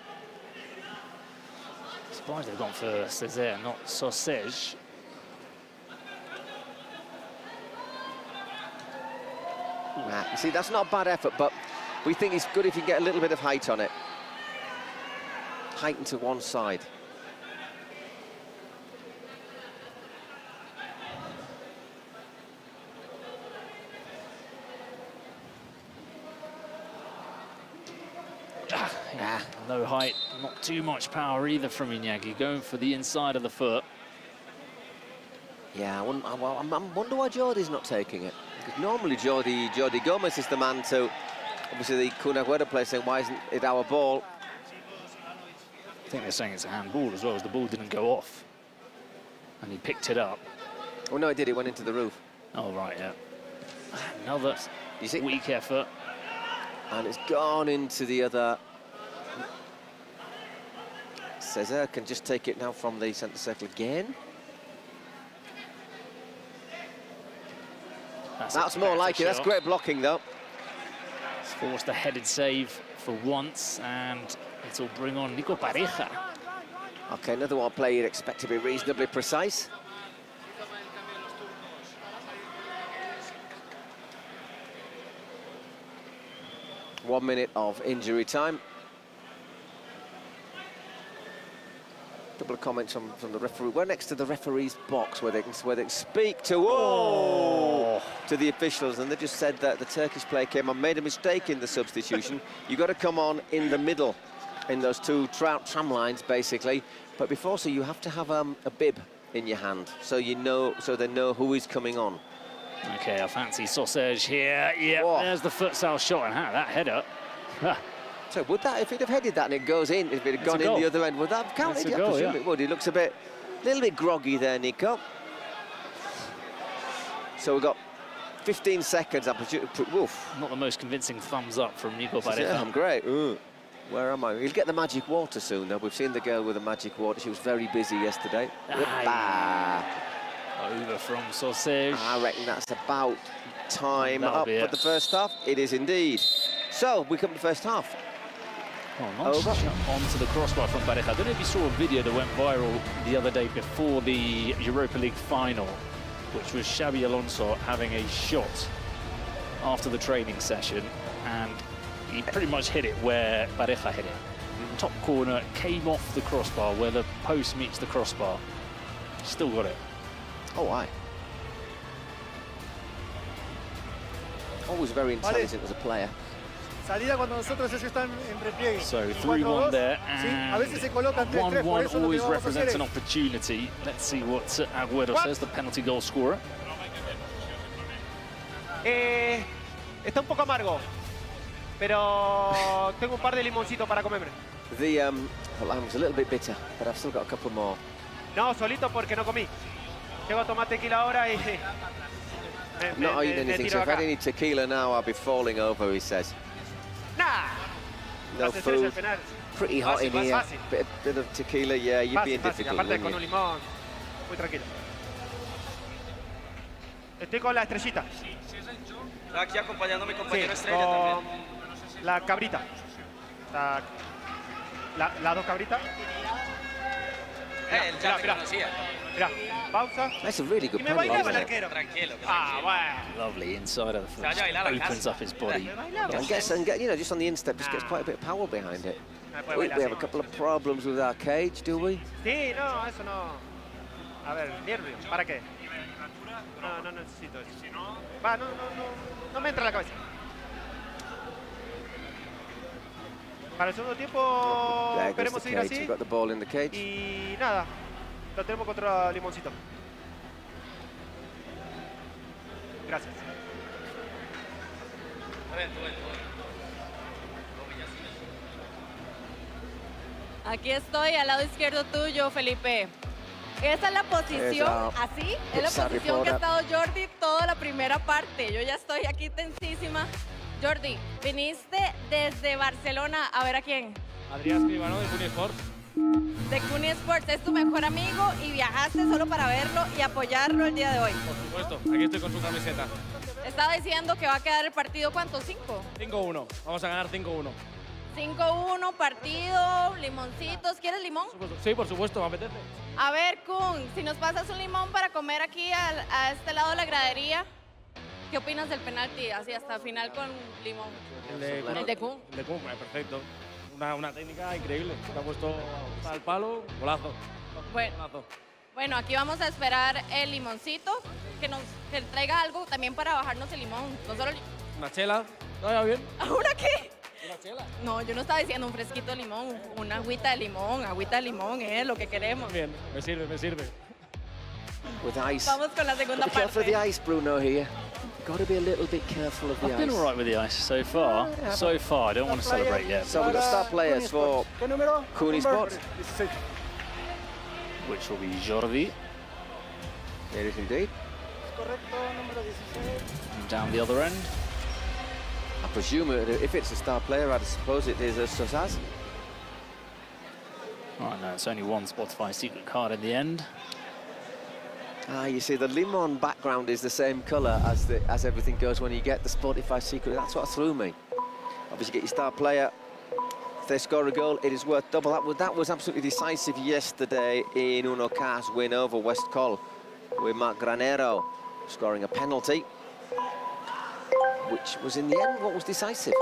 Surprised they've gone for Césaire, not Sausage. You see, that's not a bad effort, but we think it's good if you get a little bit of height on it. Height into one side. No height, not too much power either from Iñaki, going for the inside of the foot. Yeah, I wonder why Jordi's not taking it. Because normally Jordi Gomez is the man to, obviously the Kun Agüero player saying, why isn't it our ball? I think they're saying it's a handball as well, as the ball didn't go off. And he picked it up. Oh no, it did, it went into the roof. Oh right, yeah. Another weak effort. And it's gone into the other. Césaire can just take it now from the centre circle again. That's more like it. That's great blocking, though. It's forced a headed save for once, and it'll bring on Nico Pareja. Okay, another one play you'd expect to be reasonably precise. One minute of injury time. Couple of comments from the referee. We're next to the referee's box where they can speak to to the officials, and they just said that the Turkish player came on, made a mistake in the substitution. You got to come on in the middle, in those 2 tram lines basically. But before so, you have to have a bib in your hand, so you know, so they know who is coming on. Okay, I fancy Sausage here. Yeah, there's the futsal shot, and that header. So would that, if he'd have headed that and it goes in, if it had gone in the other end, would that have counted? Yeah, I presume it would. He looks a little bit groggy there, Nico. So we've got 15 seconds. Not the most convincing thumbs up from Nico Pareja. Yeah, I'm great. Where am I? He'll get the magic water soon, though. We've seen the girl with the magic water. She was very busy yesterday. Over from Sausage. I reckon that's about time up for the first half. It is indeed. So, we come to the first half. Oh, nice shot onto the crossbar from Pareja. I don't know if you saw a video that went viral the other day before the Europa League final, which was Xabi Alonso having a shot after the training session, and he pretty much hit it where Pareja hit it. Top corner, came off the crossbar where the post meets the crossbar. Still got it. Oh, aye. Always very intelligent as a player. Salida cuando nosotros ellos están en repliegue. So 3-1 there, A veces se colocan and 3-3, por 1-1 eso lo que always vamos a represents hacer an es... opportunity. Let's see what Agüero says, the penalty goal scorer. Está un poco amargo, pero tengo un par de limoncitos para comerme. The lime's a little bit bitter, but I've still got a couple more. No, solito porque no comí. Llego a tomar tequila ahora y... Not eating anything, so if I had any tequila now, I'll be falling over, he says. Nah. No Las estrellas food. del penal. Pretty hot Fácil, in más here. fácil. Bit of tequila, yeah, you'd be in Fácil, difficult, aparte con wouldn't un you? limón. Muy tranquilo. Estoy con la estrellita. Aquí acompañando a mi compañero Sí, Estrella con también. la cabrita. Las dos cabritas. Él ya me conocía. Mira, pausa. That's a really good Y me penalty, bailaba el isn't it? arquero. Tranquilo. Ah, bueno. Lovely inside of the foot, Se vaya a bailar a opens casa. up his body. You know, just on the instep, just gets quite a bit of power behind it. puede We bailar have a así. couple of problems with our cage, do we? Sí, no, eso no. A ver, nervio, ¿para qué? No necesito eso. Va, no me entra en la cabeza. Para el segundo tiempo There goes esperemos the seguir cage. así You've got the ball in the cage. y nada, lo tenemos contra Limoncito. Gracias. Aquí estoy al lado izquierdo tuyo, Felipe. Esa es la posición, así, es la Pizza posición que ha reporter. estado Jordi toda la primera parte. Yo ya estoy aquí tensísima. Jordi, viniste desde Barcelona a ver a quién. Adrián Escribano de Cuni Sports. De Cuni Sports, es tu mejor amigo y viajaste solo para verlo y apoyarlo el día de hoy. Por supuesto, aquí estoy con su camiseta. Estaba diciendo que va a quedar el partido, ¿cuánto? ¿5? 5-1, vamos a ganar 5-1. 5-1, partido, limoncitos. ¿Quieres limón? Sí, por supuesto, me apetece. A ver, Kun, si nos pasas un limón para comer aquí a este lado de la gradería, ¿qué opinas del penalti? Así hasta el final con limón. El de Kun. El de Kun, perfecto. Una técnica increíble. Se ha puesto al palo, golazo. Bueno. Golazo. Bueno, aquí vamos a esperar el limoncito, que traiga algo también para bajarnos el limón. No solo Una chela, ¿está bien? ¿Ahora qué? Una chela. No, yo no estaba diciendo un fresquito de limón, una agüita de limón, es lo que queremos. Bien, me sirve, me sirve. With ice. Vamos con la segunda Be careful of parte. the ice, Bruno, here. Got to be a little bit careful of the I've been ice. all right with the ice so far. So far, I don't want to celebrate yet. So we've got star players for Cooney Sports. Which will be Jordi. It is indeed. And down the other end. I presume if it's a star player, I suppose it is a Sosaz. Right, no, it's only one Spotify secret card in the end. Ah, you see, the limon background is the same colour as everything goes when you get the Spotify secret. That's what threw me. Obviously, get your star player. If they score a goal, it is worth double. That was absolutely decisive yesterday in Uno Cas win over West Col, with Marc Granero scoring a penalty, which was in the end what was decisive.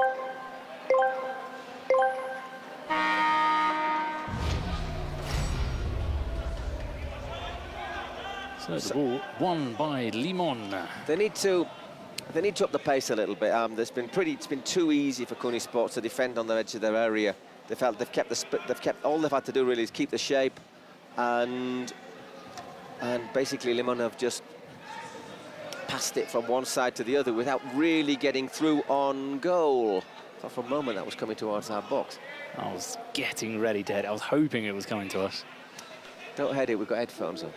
So the ball won by Limon. They need to up the pace a little bit. It's been too easy for Cooney Sports to defend on the edge of their area. They've kept all they've had to do really is keep the shape, and basically Limon have just passed it from one side to the other without really getting through on goal. Thought for a moment that was coming towards our box. I was getting ready to head. I was hoping it was coming to us. Don't head it, we've got headphones on.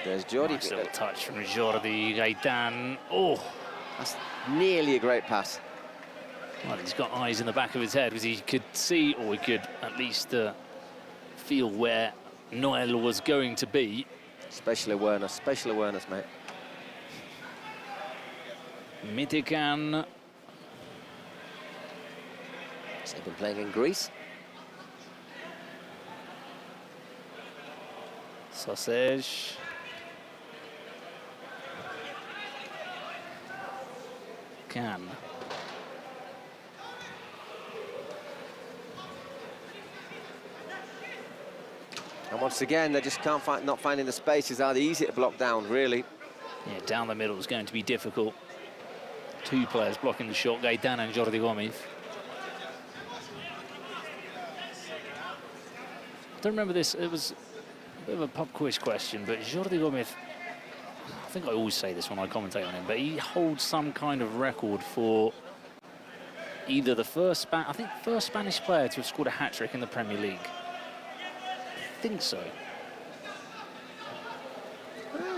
There's Jordi. Nice little touch from Jordi Gaitan. Oh, that's nearly a great pass. Well, he's got eyes in the back of his head because he could see, or he could at least feel where Noel was going to be. Special awareness, mate. Mitikan. So they've been playing in Greece. Sausage. Can. And once again, they just can't find, not finding the spaces. Are they easy to block down, really? Yeah, down the middle is going to be difficult. Two players blocking the shot, Gaetan and Jordi Gomez. I don't remember this, it was a bit of a pub quiz question, but Jordi Gomez, I think I always say this when I commentate on him, but he holds some kind of record for either the first Spanish player to have scored a hat-trick in the Premier League. I think so.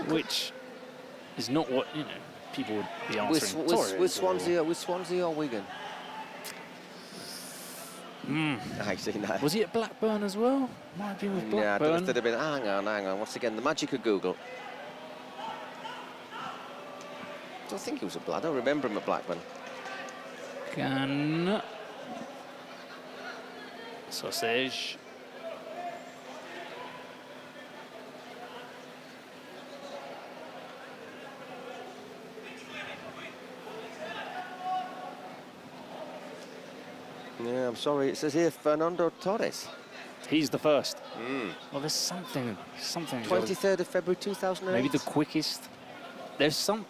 Which is not what, you know, people would be answering. With Swansea or Wigan? I see that. Was he at Blackburn as well? Might have been with Blackburn. Yeah, that would have been. Hang on. Once again, the magic of Google. I don't think he was at Blackburn. I don't remember him at Blackburn. Can. Sausage. Yeah, I'm sorry. It says here Fernando Torres. He's the first. Well, there's something. 23rd of February 2008. Maybe the quickest. There's some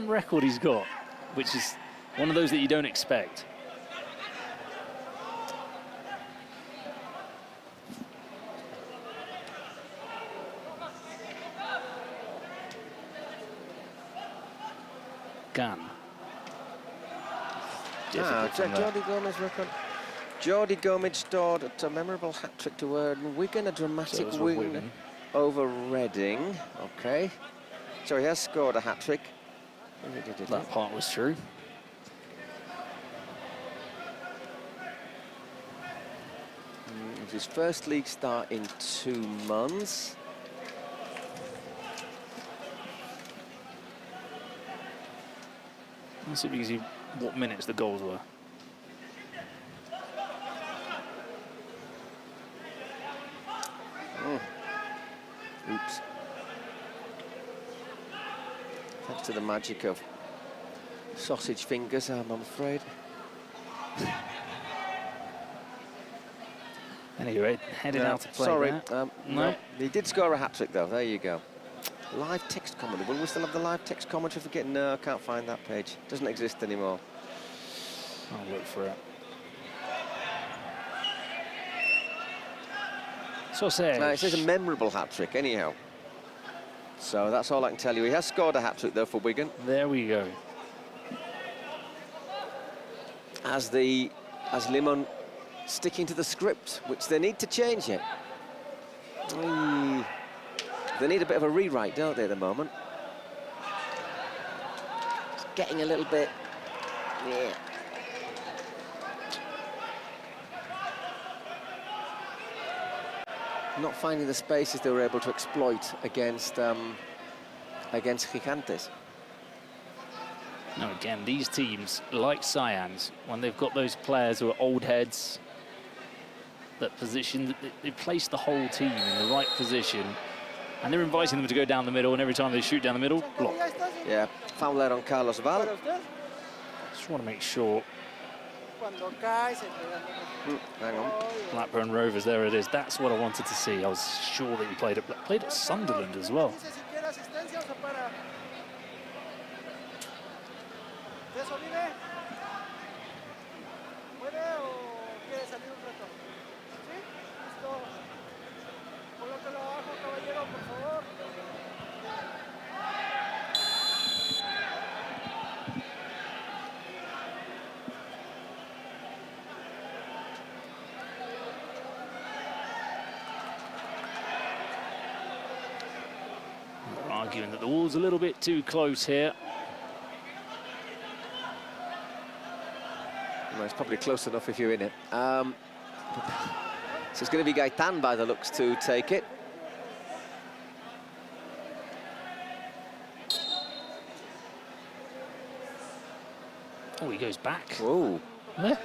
record he's got, which is one of those that you don't expect. Gun. Jordi Gomez record. Jordi Gomez scored a memorable hat-trick to earn Wigan a dramatic win over Reading. Okay. So he has scored a hat-trick. That part was true. It was his first league start in 2 months. Let's see if you can see what minutes the goals were. Oops. Thanks to the magic of sausage fingers, I'm afraid. Anyway, headed out to play. Sorry, no. No. He did score a hat-trick, though. There you go. Live text commentary. Will we still have the live text commentary for getting? No, I can't find that page. Doesn't exist anymore. I'll look for it. Sausage. It says a memorable hat-trick, anyhow. So that's all I can tell you. He has scored a hat-trick, though, for Wigan. There we go. As Limon sticking to the script, which they need to change it. They need a bit of a rewrite, don't they, at the moment? It's getting a little bit... Yeah. Not finding the spaces they were able to exploit against Gigantes. Now again, these teams, like Cyan's, when they've got those players who are old heads, that position, they place the whole team in the right position, and they're inviting them to go down the middle, and every time they shoot down the middle, block. Yeah, foul there on Carlos Val. Just want to make sure. Hang on. Blackburn Rovers, there it is. That's what I wanted to see. I was sure that he played at Sunderland as well. Arguing that the wall's a little bit too close here. Well, it's probably close enough if you're in it. So it's going to be Gaetan by the looks to take it. Oh, he goes back. Oh. No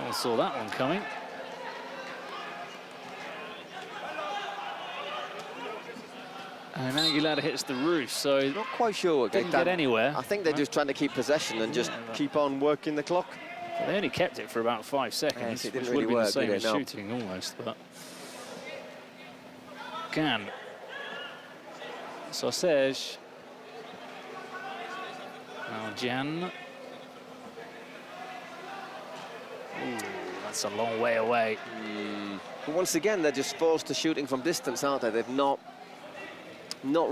one saw that one coming. And Aguilar hits the roof, so not quite sure what didn't get anywhere. I think they're just trying to keep possession and just keep on working the clock. Well, they only kept it for about 5 seconds, Yes, it which didn't would really have been work, the same did as it? No. shooting almost, but Can. Sausage. Now Jan. Ooh, that's a long way away. But once again, they're just forced to shooting from distance, aren't they? They've not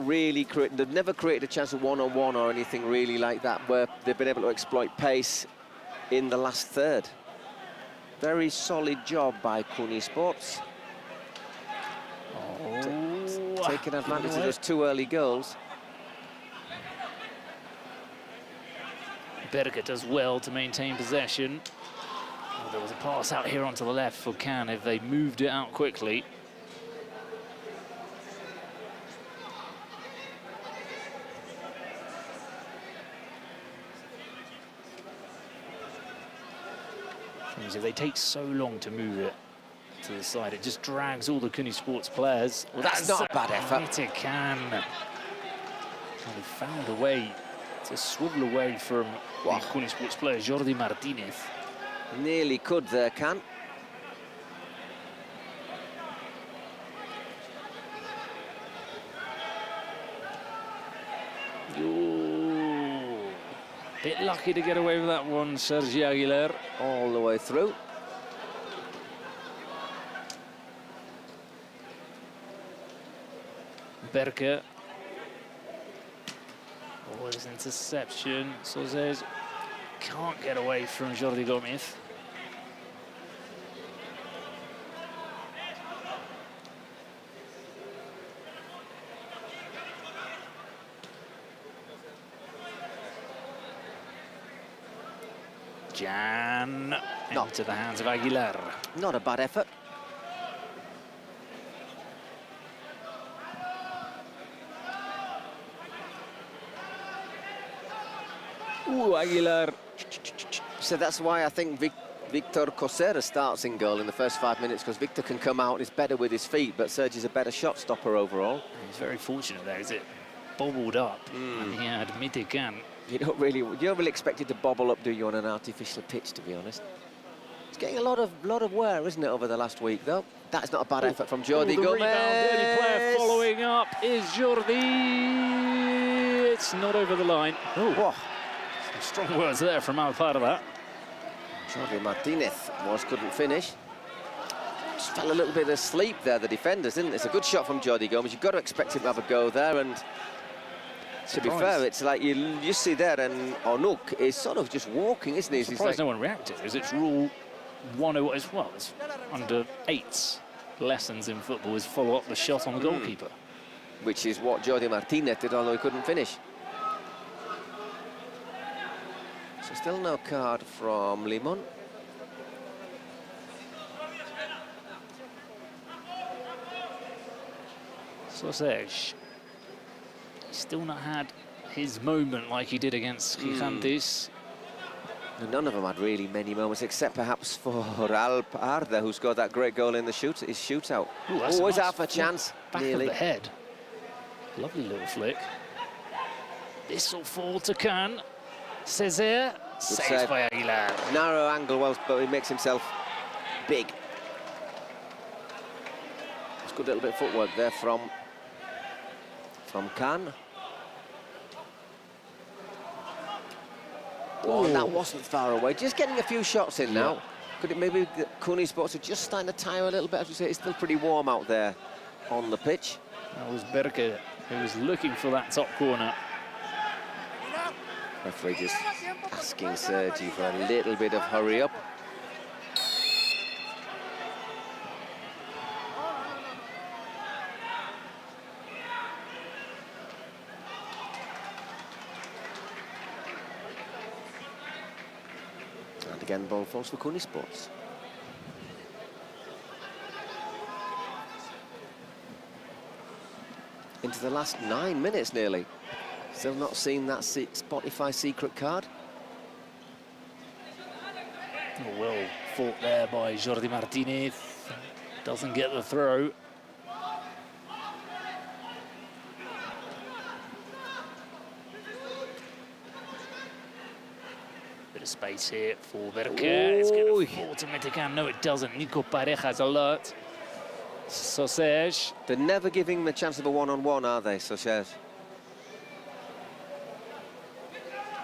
really created, they've never created a chance of one-on-one or anything really like that where they've been able to exploit pace in the last third. Very solid job by Kuni Sports. Taking advantage of those 2 early goals. Berger does well to maintain possession. Oh, there was a pass out here onto the left for Can if they moved it out quickly. If they take so long to move it to the side, it just drags all the Kuni Sports players. Well, that's not a bad effort. Can. And he found a way to swivel away from the Kuni Sports player, Jordi Martinez. Nearly could there, Can. Bit lucky to get away with that one, Sergi Aguilar. All the way through. Berger. Oh, his interception. Sausage can't get away from Jordi Gomez. Jan into the hands of Aguilar. Not a bad effort. Ooh, Aguilar. So that's why I think Victor Cosera starts in goal in the first 5 minutes, because Victor can come out and is better with his feet, but Sergi's a better shot stopper overall. He's very fortunate there, is it? Bobbled up, and he had Mitecan. You don't really expect it to bobble up, do you, on an artificial pitch, to be honest? It's getting a lot of wear, isn't it, over the last week, though? That's not a bad effort from Jordi Gomez. Rebound, early player following up is Jordi. It's not over the line. Oh. Some strong words there from our part of that. Jordi Martinez couldn't finish. Just fell a little bit asleep there, the defenders, didn't it? It's a good shot from Jordi Gomez. You've got to expect him to have a go there, and to be fair, it's like you see there, and Onuk is sort of just walking, isn't he? I'm surprised no one reacted, because it's rule 101 as well. It's under 8's lessons in football is follow up the shot on the goalkeeper. Which is what Jordi Martinez did, although he couldn't finish. So still no card from Limon. Sausage. He's still not had his moment like he did against Gigantes. None of them had really many moments, except perhaps for Alp Arda, who scored that great goal in the his shootout. Always out for a chance. Back nearly. of the head. Lovely little flick. This will fall to Can. Césaire. Saved by Aguilar. Narrow angle, well, but he makes himself big. It's a good little bit of footwork there from Can. Oh, that wasn't far away. Just getting a few shots in now. Could it maybe Kuni Sports are just starting to tire a little bit? As we say, it's still pretty warm out there on the pitch. That was Berger who was looking for that top corner. Referee just asking Sergi for a little bit of hurry up. And again, ball falls for Kuni Sports. Into the last 9 minutes nearly. Still not seen that Spotify secret card. Oh, well fought there by Jordi Martinez. Doesn't get the throw. Bit of space here for Berke. It's going to fall to Metecan. No, it doesn't. Nico Parejas alert. Socege. They're never giving him a chance of a one-on-one, are they, Socege?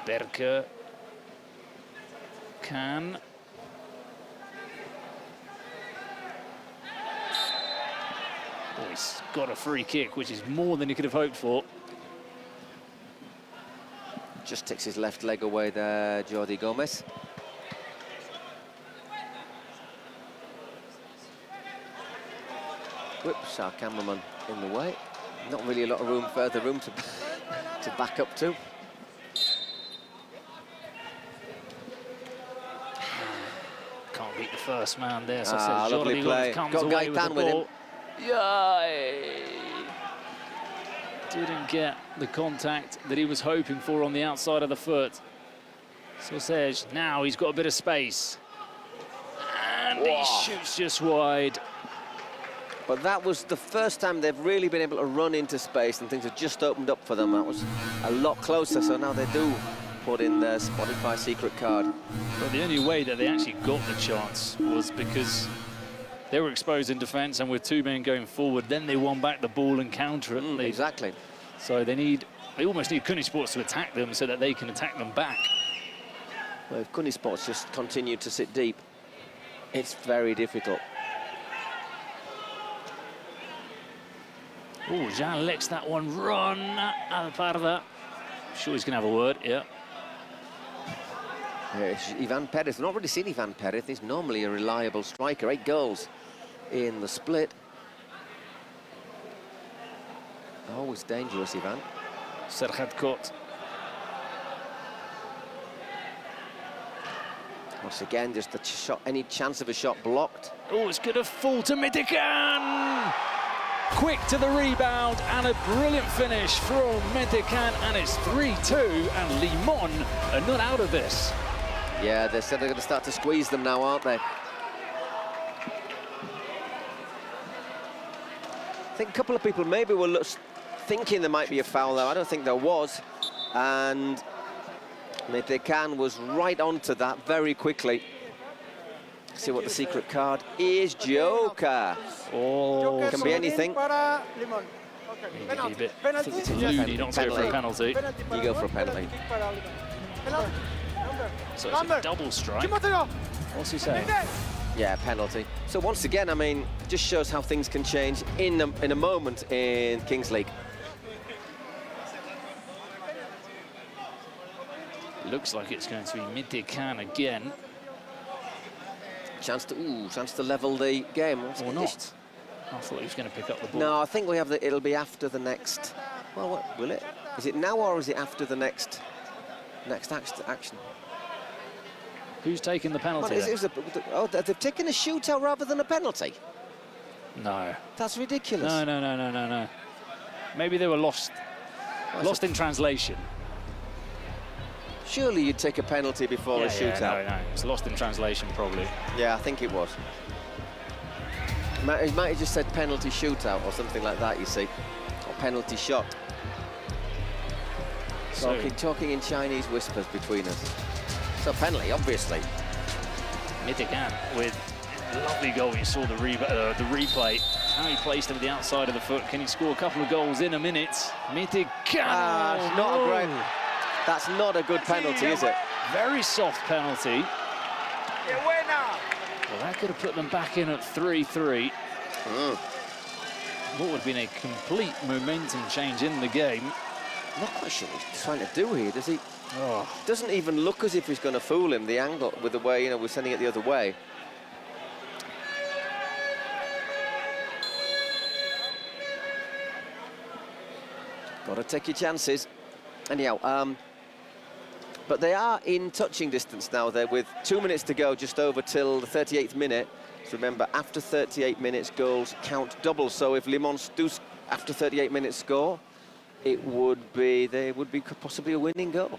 Berke. Can. Oh, he's got a free kick, which is more than he could have hoped for. Just takes his left leg away there, Jordi Gomez. Whoops, our cameraman in the way. Not really a lot of further room to, to back up to. Can't beat the first man there. So lovely Jordi play. comes Got away Gaetan with the with ball. Yay! Didn't get the contact that he was hoping for on the outside of the foot. Socege, now he's got a bit of space. And he shoots just wide. But that was the first time they've really been able to run into space and things have just opened up for them. That was a lot closer, so now they do put in their Spotify secret card. Well, the only way that they actually got the chance was because they were exposed in defence, and with two men going forward, then they won back the ball and counter it. Exactly. So they almost need Kunisports to attack them so that they can attack them back. Well, if Kunisports just continue to sit deep, it's very difficult. Oh, Jean lets that one run. Alparda. Sure he's going to have a word, yeah. Ivan Perez. I've not really seen Ivan Perez. He's normally a reliable striker. 8 goals in the split. Always dangerous, Ivan. Serhat Kot. Once again, just a shot, any chance of a shot blocked. Oh, it's going to fall to Metecan. Quick to the rebound and a brilliant finish from Metecan, and it's 3-2, and Limon are not out of this. Yeah, they said they're going to start to squeeze them now, aren't they? I think a couple of people maybe were thinking there might be a foul there. I don't think there was. And Metecan was right onto that very quickly. See what the secret card is. Joker. Oh, can be anything. I think it's Ludi not to go for a penalty. You go for a penalty. So it's a double strike. What's he saying? Yeah, penalty. So once again, I mean, just shows how things can change in a moment in Kings League. Looks like it's going to be Metecan again. Chance to level the game. Or not. I thought he was going to pick up the ball. No, I think we have it'll be after the next. Well, what will it? Is it now or is it after the next action? Who's taking the penalty? They've taken a shootout rather than a penalty. No. That's ridiculous. No. Maybe they were lost in translation. Surely you'd take a penalty before a shootout. No. It's lost in translation, probably. Yeah, I think it was. He might have just said penalty shootout or something like that, you see. Or penalty shot. So, talking in Chinese whispers between us. So penalty, obviously. Metecan with a lovely goal. You saw the replay. How he placed it with the outside of the foot. Can he score a couple of goals in a minute? Metecan. That's not a good penalty, is it? Very soft penalty. Well, that could have put them back in at 3-3. What would have been a complete momentum change in the game. Not quite sure what he's trying to do here, does he? Doesn't even look as if he's going to fool him, the angle, with the way, we're sending it the other way. Got to take your chances. Anyhow, but they are in touching distance now. They're with 2 minutes to go, just over till the 38th minute. So remember, after 38 minutes, goals count double. So if Le Mans do, after 38 minutes, score, they would be possibly a winning goal.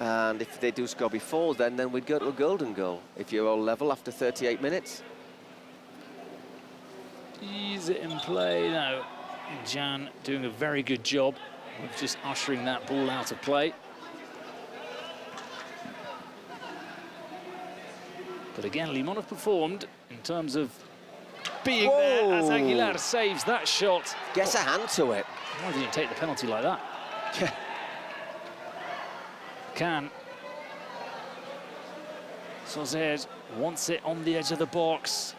And if they do score before then we'd go to a golden goal if you're all level after 38 minutes. Is it in play? No. Jan doing a very good job of just ushering that ball out of play. But again, Limon have performed in terms of being there as Aguilar saves that shot. Gets a hand to it. Why didn't you take the penalty like that? Can. Sozer wants it on the edge of the box.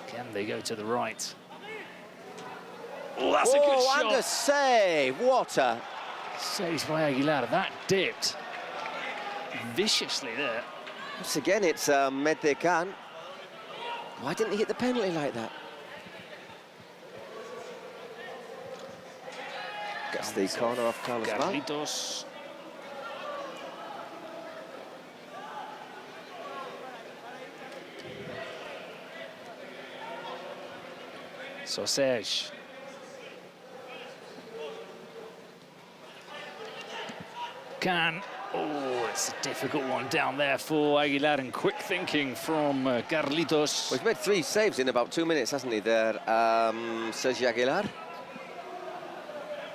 Can they go to the right? Oh, that's a good shot. And a save. What a... Saves by Aguilar. That dipped viciously there. Once again, it's Mehdi Khan. Why didn't he hit the penalty like that? Gets the corner off Carlos Val. Garridos. Sozer. Can. Oh, it's a difficult one down there for Aguilar, and quick thinking from Carlitos. Well, he's made 3 saves in about 2 minutes, hasn't he, there, Sergio Aguilar?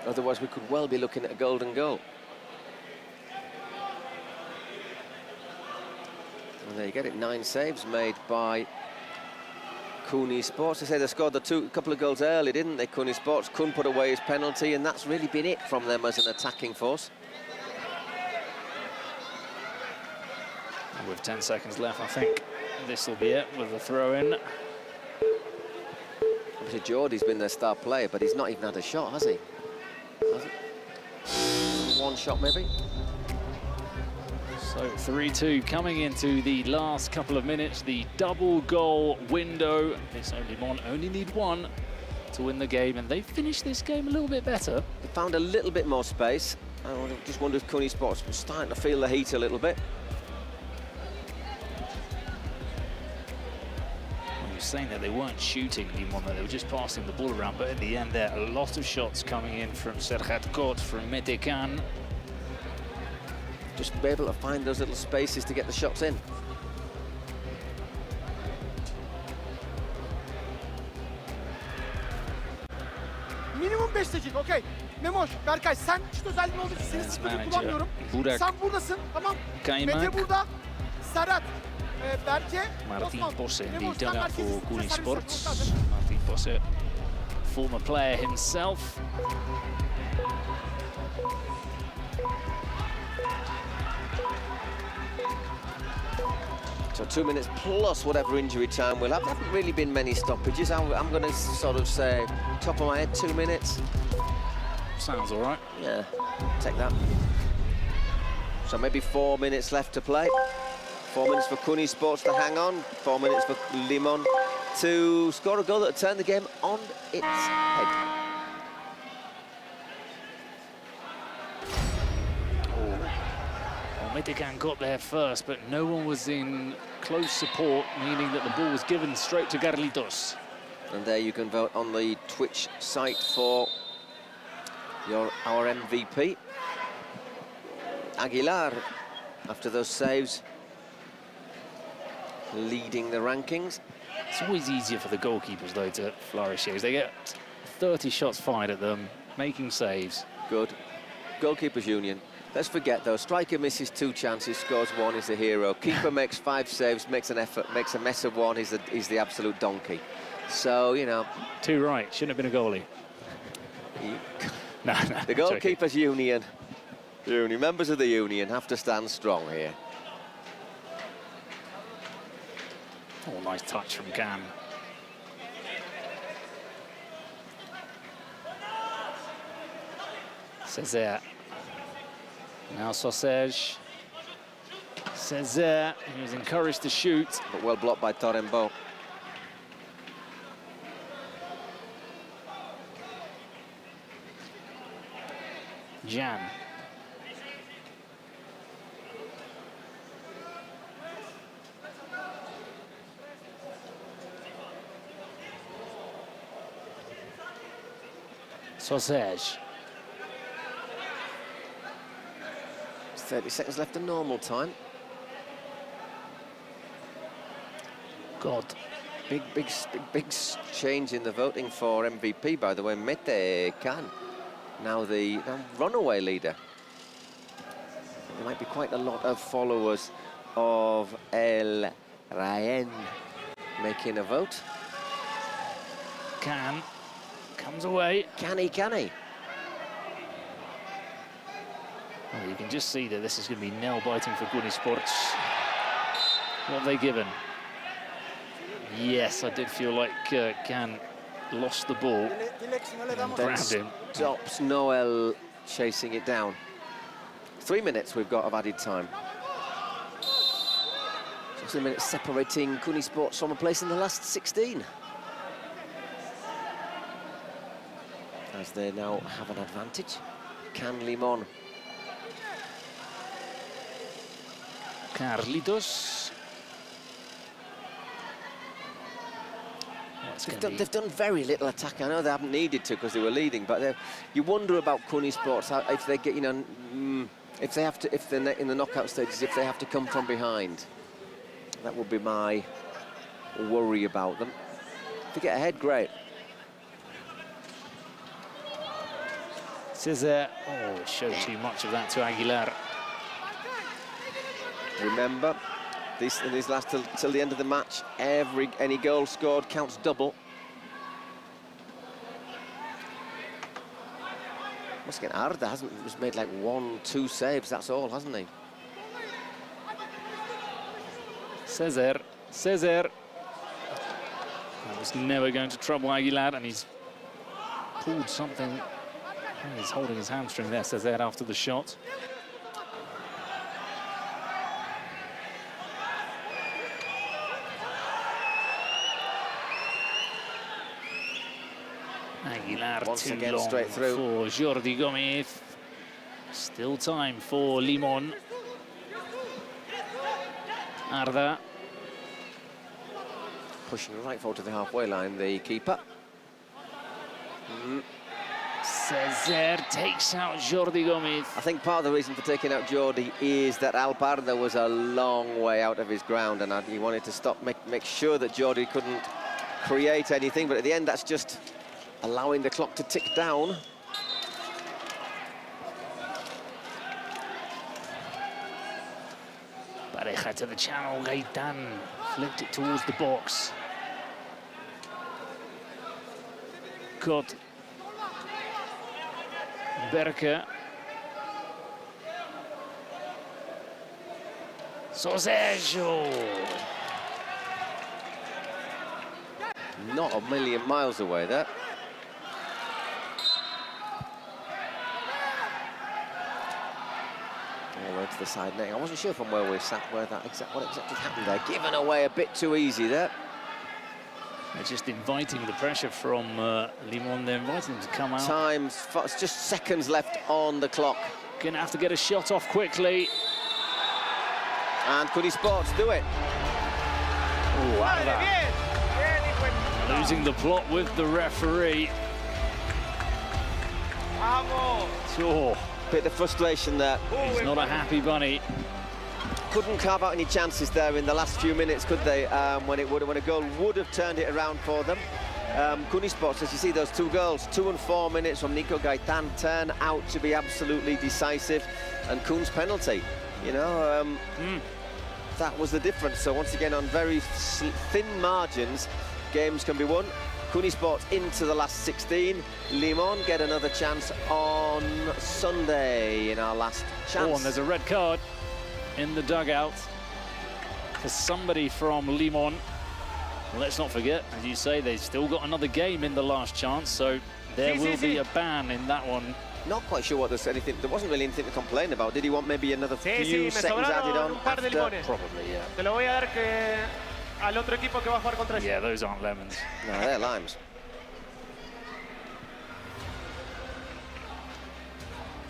Otherwise, we could well be looking at a golden goal. And there you get it, 9 saves made by Cooney Sports. They say they scored a couple of goals early, didn't they? Cooney Sports couldn't put away his penalty, and that's really been it from them as an attacking force. With 10 seconds left, I think this will be it with the throw-in. Obviously, Jordi's been their star player, but he's not even had a shot, has he? One shot, maybe? So 3-2 coming into the last couple of minutes. The double goal window. This Limon only need 1 to win the game, and they finished this game a little bit better. They found a little bit more space. I just wonder if Cooney Sports was starting to feel the heat a little bit. Saying that they weren't shooting Limon, they were just passing the ball around, but in the end there a lot of shots coming in from Serhat Kot, from Mehdi Khan. Just be able to find those little spaces to get the shots in. Minimum 5 dakika, okey. Memoş, Berkay sen şut özelliğin olduğu için seni sıkıntı kullanmıyorum. Burak Sen buradasın, tamam. Kaymak. Mete burada, Serhat, Berke, Martin Osman. Posse in the Memoş, sen dugout merkezi for Cooney servis Sports. yapıyorsun. Martin Posse, former player himself. So 2 minutes plus whatever injury time we'll have. There haven't really been many stoppages. I'm going to sort of say, top of my head, 2 minutes. Sounds all right. Yeah, take that. So maybe 4 minutes left to play. 4 minutes for Cooney Sports to hang on. 4 minutes for Limon to score a goal that turned the game on its head. Mehdi Khan got there first, but no one was in close support, meaning that the ball was given straight to Garlitos. And there you can vote on the Twitch site for our MVP. Aguilar, after those saves, leading the rankings. It's always easier for the goalkeepers, though, to flourish here. They get 30 shots fired at them, making saves. Good. Goalkeepers union. Let's forget, though, striker misses 2 chances, scores 1, is the hero. Keeper makes 5 saves, makes an effort, makes a mess of 1, is the absolute donkey. So, you know... 2 right, shouldn't have been a goalie. No, the goalkeepers union, members of the union have to stand strong here. Oh, nice touch from Khan. Césaire. Now Sozer. Césaire, he was encouraged to shoot. But well blocked by Torembo. Jan. Sausage. 30 seconds left of normal time. God. Big change in the voting for MVP, by the way. Mete Khan, now the runaway leader. There might be quite a lot of followers of El Rayen making a vote. Khan comes away. Can he? Well, you can just see that this is going to be nail-biting for Unisports. What have they given? Yes, I did feel like Khan lost the ball and grabbed him. Stops Noel chasing it down. 3 minutes we've got of added time. 3 minutes separating Unisports from a place in the last 16. As they now have an advantage. Can Limon. Carlitos. They've done very little attack. I know they haven't needed to because they were leading, but you wonder about Unisports if they get, if they're in the knockout stages, if they have to come from behind. That would be my worry about them. If they get ahead, great. Cesar, showed too much of that to Aguilar. Remember, these last till the end of the match. Any goal scored counts double. Once again, Arda has made like 1-2 saves. That's all, hasn't he? Cesar. That was never going to trouble Aguilar, and he's pulled something. He's holding his hamstring there, Cesar, after the shot. Aguilar once too again long straight through for Jordi Gomez. Still time for Limon. Arda. Pushing right forward to the halfway line, the keeper. Cesar takes out Jordi Gomez. I think part of the reason for taking out Jordi is that Alparda was a long way out of his ground, and he wanted to stop, make sure that Jordi couldn't create anything, but at the end that's just allowing the clock to tick down. Pareja to the channel, Gaitán flipped it towards the box. Got Berke. Sosejo. Not a million miles away there. All the way to the side net. I wasn't sure from where we sat what exactly happened there. Given away a bit too easy there. They're just inviting the pressure from Limon. They're inviting them to come out. It's just seconds left on the clock. Gonna have to get a shot off quickly. And Unisports do it. Losing the plot with the referee. Sure. Bit of frustration there. He's not a happy bunny. Couldn't carve out any chances there in the last few minutes, could they? When a goal would have turned it around for them. Unisports, as you see, those two goals, 2 and 4 minutes from Nico Gaitán, turn out to be absolutely decisive. And Koen's penalty, that was the difference. So once again, on very thin margins, games can be won. Unisports into the last 16. Limon get another chance on Sunday in our last chance. And there's a red card in the dugout for somebody from Limon. Well, let's not forget, as you say, they've still got another game in the last chance, so there will be a ban in that one. Not quite sure what there's anything. There wasn't really anything to complain about. Did he want maybe another few seconds added on? After? Probably, yeah. Te lo voy a dar que al otro equipo que va a jugar contra Yeah, those aren't lemons. No, they're limes.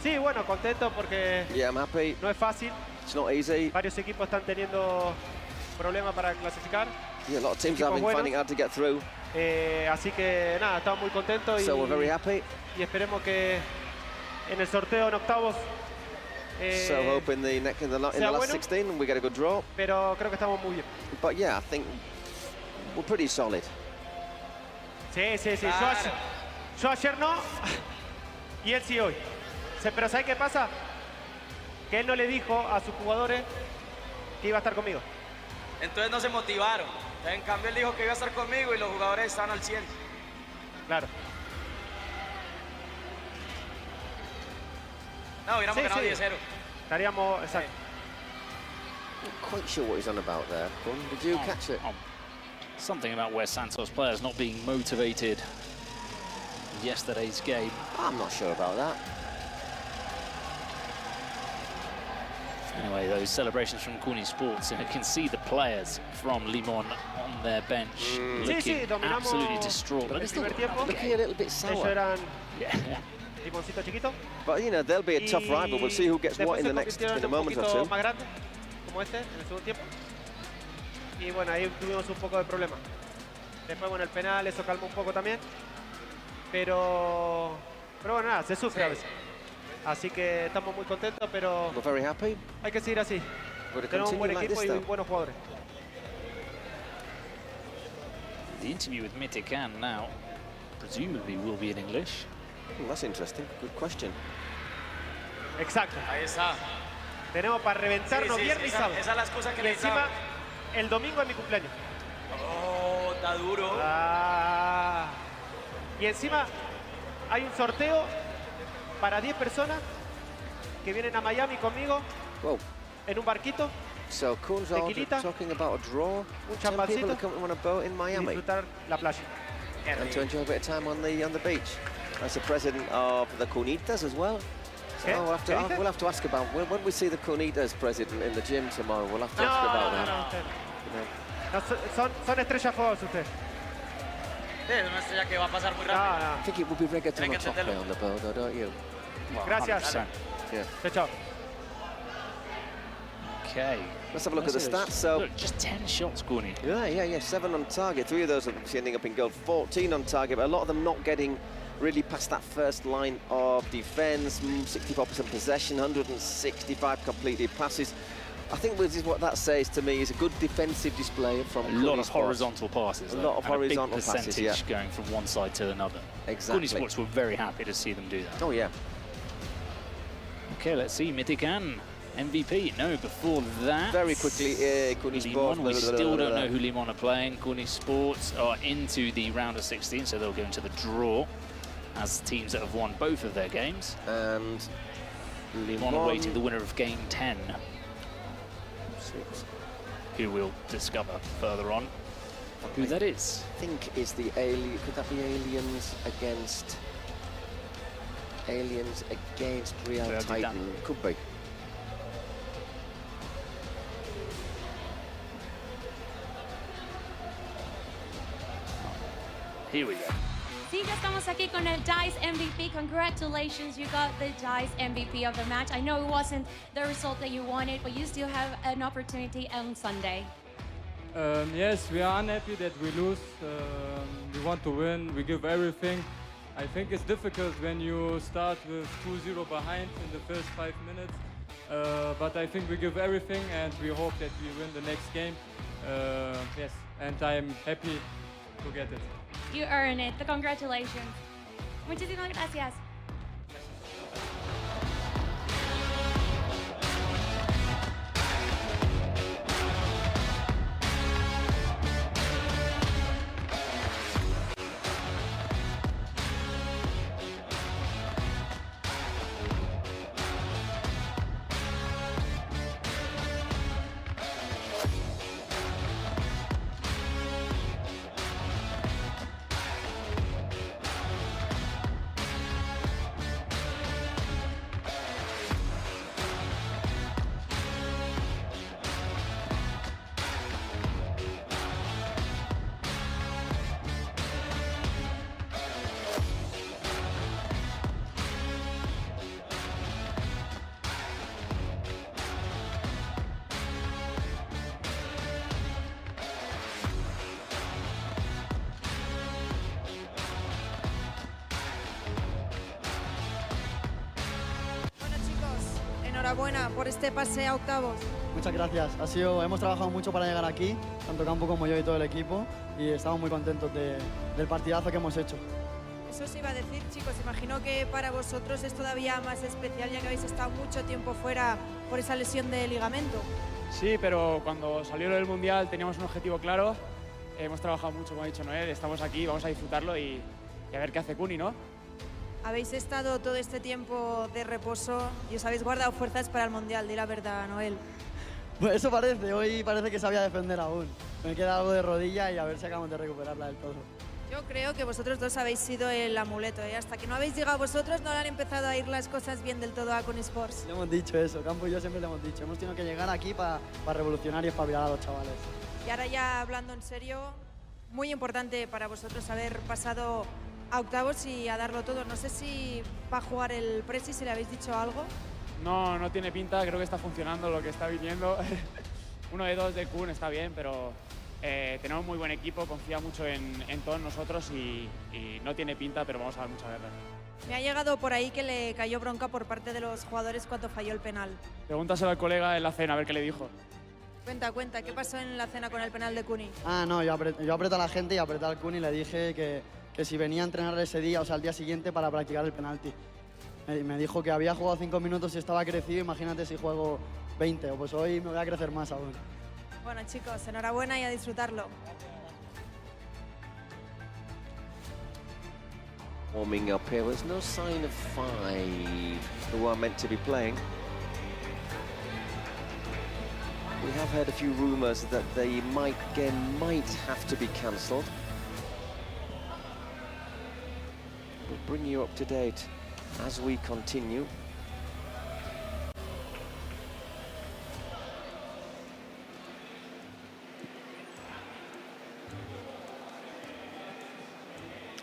Sí, bueno, contento porque yeah, I'm happy. No es fácil. It's not easy. Varios equipos están teniendo problema para clasificar. Yeah, a lot of teams Equipos have been buenos. finding it hard to get through. Así que nada, estamos muy contentos So we're very happy. y esperemos que en el sorteo en octavos So hope in the last bueno. 16 we get a good draw. pero creo que estamos muy bien. But yeah, I think we're pretty solid. Sí, sí, sí. Yo ayer no y él sí hoy. Pero ¿sabe qué pasa? Que él no le dijo a sus jugadores que iba a estar conmigo. Entonces no se motivaron. En cambio, él dijo que iba a estar conmigo y los jugadores estaban al 100. Claro. No, hubiéramos ganado 10-0. Estaríamos, exacto. Not quite sure what he's on about there. Kun, did you catch it? Something about West Santos players not being motivated in yesterday's game. I'm not sure about that. Anyway, those celebrations from Cuni Sports, and I can see the players from Limon on their bench looking absolutely distraught. But el primer tiempo. Looking a little bit Ellos sour. eran limoncito chiquito. But you know, they'll be a tough rival. We'll see who gets what in a moment or two. Más grande, como este, en el segundo tiempo. Y bueno, ahí tuvimos un poco de problema. Después, bueno, el penal, eso calma un poco también. Pero bueno, nada, se sufre a veces. Así que estamos muy contentos, pero We're very happy. hay que seguir así. We're Tenemos un buen continue like equipo this, y though. buenos jugadores. The interview with Mitikan now presumably will be in English. That's interesting. Good question. Exacto. Ahí está. Tenemos para reventarnos Sí, sí, viernes y esa- sábado. esa es la excusa que y le encima, daba. el domingo es mi cumpleaños. Oh, está duro. Y encima hay un sorteo para 10 personas que vienen a Miami conmigo Whoa. en un barquito So Kun's Tequilita. talking about a draw. 10 people champancito. are coming on a boat in y Miami disfrutar la playa. and to enjoy a bit of time on the beach. That's the president of the Cunitas as well. So ¿Qué? we'll ¿Qué dice? have to ask about when we see the Cunitas president in the gym tomorrow. We'll have to ask about that. usted. You know. No, son estrellas fuegos ustedes. Es una estrella que va a pasar muy No, rápido. no. I think it would be reggaeton Hay que on top entenderlo. on the boat, though, don't you? Gracias. 100%. Yeah. Chao, chao. Okay. Let's have a look at the So, stats. So look, just 10 shots, Cuni. yeah. 7 on target. 3 of those are ending up in goal. 14 on target, but a lot of them not getting really past that first line of defence. 64% possession, 165 completed passes. I think this is what that says to me is a good defensive display from A lot Cuni of Sports. horizontal passes. A though, lot of and horizontal a big passes, percentage yeah. going from one side to another. Exactly. Cuni Sports were very happy to see them do that. Oh yeah. Okay, let's see. Mitikan, MVP. No, before that. Very quickly, Cuni Sports. Limon, we still don't know who Limon are playing. Cuni Sports are into the round of 16, so they'll go into the draw as teams that have won both of their games. And Limon awaiting the winner of game 10, who we'll discover further on who that is. I think is the alien. Could that be aliens against Real Real Titan? Titan. Could be. Here we go. Sí, ya estamos aquí con el DICE MVP. Congratulations, you got the DICE MVP of the match. I know it wasn't the result that you wanted, but you still have an opportunity on Sunday. Yes, we are unhappy that we lose. We want to win. We give everything. I think it's difficult when you start with 2-0 behind in the first 5 minutes. But I think we give everything and we hope that we win the next game. Yes, and I'm happy to get it. You earn it. Congratulations. Muchísimas gracias. enhorabuena por este pase a octavos. Muchas gracias. Hemos trabajado mucho para llegar aquí, tanto Campo como yo y todo el equipo, y estamos muy contentos del partidazo que hemos hecho. Eso os iba a decir, chicos, imagino que para vosotros es todavía más especial ya que habéis estado mucho tiempo fuera por esa lesión de ligamento. Sí, pero cuando salió lo del Mundial teníamos un objetivo claro, hemos trabajado mucho, como ha dicho Noel, estamos aquí, vamos a disfrutarlo y a ver qué hace Cuni, ¿no? Habéis estado todo este tiempo de reposo y os habéis guardado fuerzas para el Mundial, di la verdad, Noel. Pues eso parece, hoy parece que sabía defender aún. Me queda algo de rodilla y a ver si acabamos de recuperarla del todo. Yo creo que vosotros dos habéis sido el amuleto, ¿eh? Hasta que no habéis llegado vosotros no le han empezado a ir las cosas bien del todo a Cuni Sports. Le hemos dicho eso, Campo y yo siempre le hemos dicho. Hemos tenido que llegar aquí para revolucionar y espabilar a los chavales. Y ahora ya hablando en serio, muy importante para vosotros haber pasado a octavos y a darlo todo. No sé si va a jugar el Presi, si le habéis dicho algo. No, no tiene pinta, creo que está funcionando lo que está viniendo. 1 de 2 de Kun está bien, pero tenemos muy buen equipo, confía mucho en todos nosotros y no tiene pinta, pero vamos a dar mucha guerra. Me ha llegado por ahí que le cayó bronca por parte de los jugadores cuando falló el penal. Pregúntaselo al colega en la cena, a ver qué le dijo. Cuenta, ¿qué pasó en la cena con el penal de Cuni? No, yo apreté a la gente y apreté al Cuni y le dije que si venía a entrenar ese día, o sea, al día siguiente para practicar el penalti. Me dijo que había jugado 5 minutos y estaba crecido, imagínate si juego 20, pues hoy me voy a crecer más aún. Bueno, chicos, enhorabuena y a disfrutarlo. Warming up here, there's no sign of 5 who are meant to be playing. We have heard a few rumours that the game might have to be cancelled. We'll bring you up to date as we continue.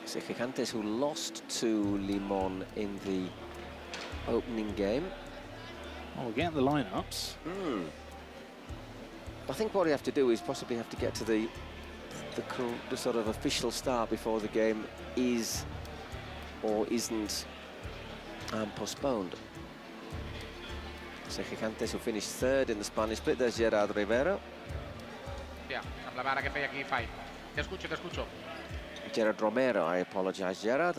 Gigantes, who lost to Limón in the opening game. Oh, we're getting the lineups. I think what we have to do is possibly have to get to the sort of official start before the game is or isn't postponed. Gigantes, who finished 3rd in the Spanish split. There's Gerard Rivero. Yeah, semblava ara que feia aquí 5. Te escucho. Gerard Romero, I apologize, Gerard.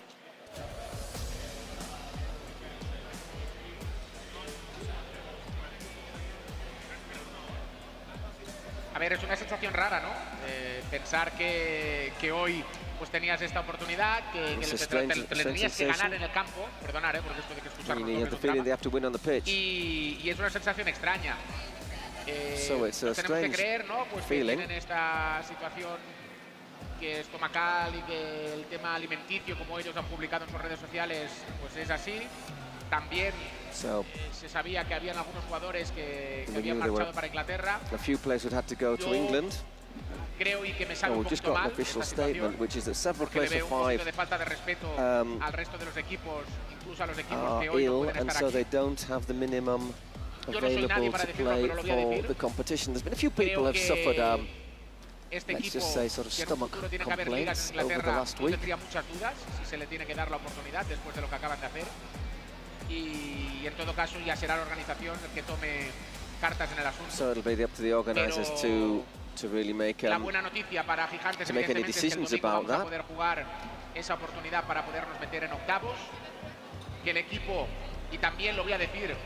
A ver, es una sensación rara, ¿no? Pensar que hoy pues tenías esta oportunidad, que te tenías que ganar en el campo. Perdonar, porque esto de que escucharnos y es una sensación extraña. Nos tenemos que creer, ¿no? Pues que tienen esta situación que estomacal y que el tema alimenticio, como ellos han publicado en sus redes sociales, pues es así. También se sabía que habían algunos jugadores que habían marchado para Inglaterra. A few players would have to go to England. Creo y que me sabe un poquito mal esta situación, porque le veo un poquito de falta de respeto al resto de los equipos, incluso a los equipos que hoy no pueden estar aquí. Yo no soy nadie para decirlo, pero lo voy a decir. Creo que este equipo, que en un futuro tiene que haber ligas en Inglaterra, yo tendría muchas dudas si se le tiene que dar la oportunidad después de lo que acaban de hacer. Y en todo caso ya será la organización el que tome cartas en el asunto. So it'll be up to the organizers to really make la buena noticia para Gigantes, evidentemente, es que el domingo vamos a poder jugar esa oportunidad para podernos meter en octavos. Que el equipo, y también lo voy a decir,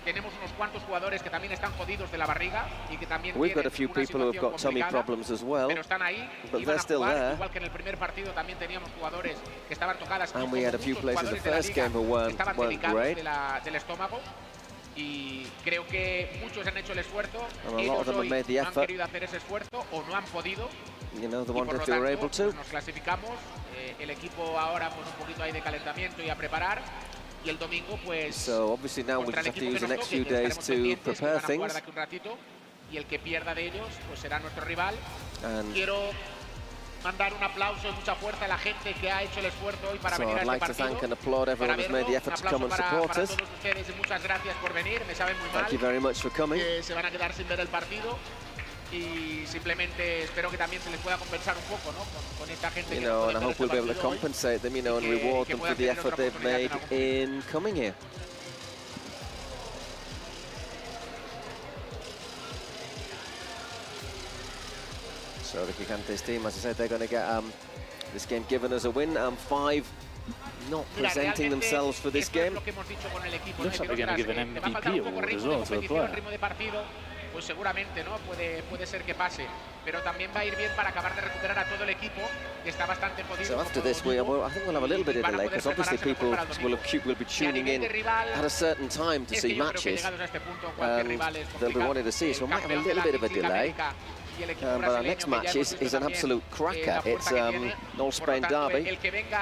tenemos unos cuantos jugadores que también están jodidos de la barriga y que también tienen una situación complicada, pero están ahí y van a jugar, igual que en el primer partido también teníamos jugadores que estaban tocadas, muchos jugadores de la liga que estaban delicados del estómago, y creo que muchos han hecho el esfuerzo, ellos hoy no han querido hacer ese esfuerzo o no han podido, y por lo tanto pues nos clasificamos, el equipo ahora pues un poquito ahí de calentamiento y a preparar. Y el domingo, pues, obviously now we just have to use the next few days to prepare things. Un ratito, y el que pierda de ellos, pues será nuestro rival. Quiero mandar un aplauso y mucha fuerza a la gente que ha hecho el esfuerzo hoy para venir a este partido. Thank and applaud everyone who's made the effort to come and support us. Para todos ustedes y muchas gracias por venir. Me saben muy mal. Thank you very much for coming. Que se van a quedar sin ver el partido. Y simplemente espero que también se les pueda compensar un poco, ¿no? Con esta gente que and I hope we'll be able to compensate them, and reward them for the effort they've made in coming here. So the Gigantes team, as I said, they're going to get this game given as a win. 5 not presenting themselves for this game. Looks like they're going to give an MVP award as well to a player. Pues seguramente no puede ser que pase, pero también va a ir bien para acabar de recuperar a todo el equipo que está bastante jodido. So after this, I think we'll have a little bit of delay because obviously people will be tuning in at a certain time to see matches. They'll be wanting to see, so we might have a little bit of a delay. But our next match is an absolute cracker. It's an All-Spain derby.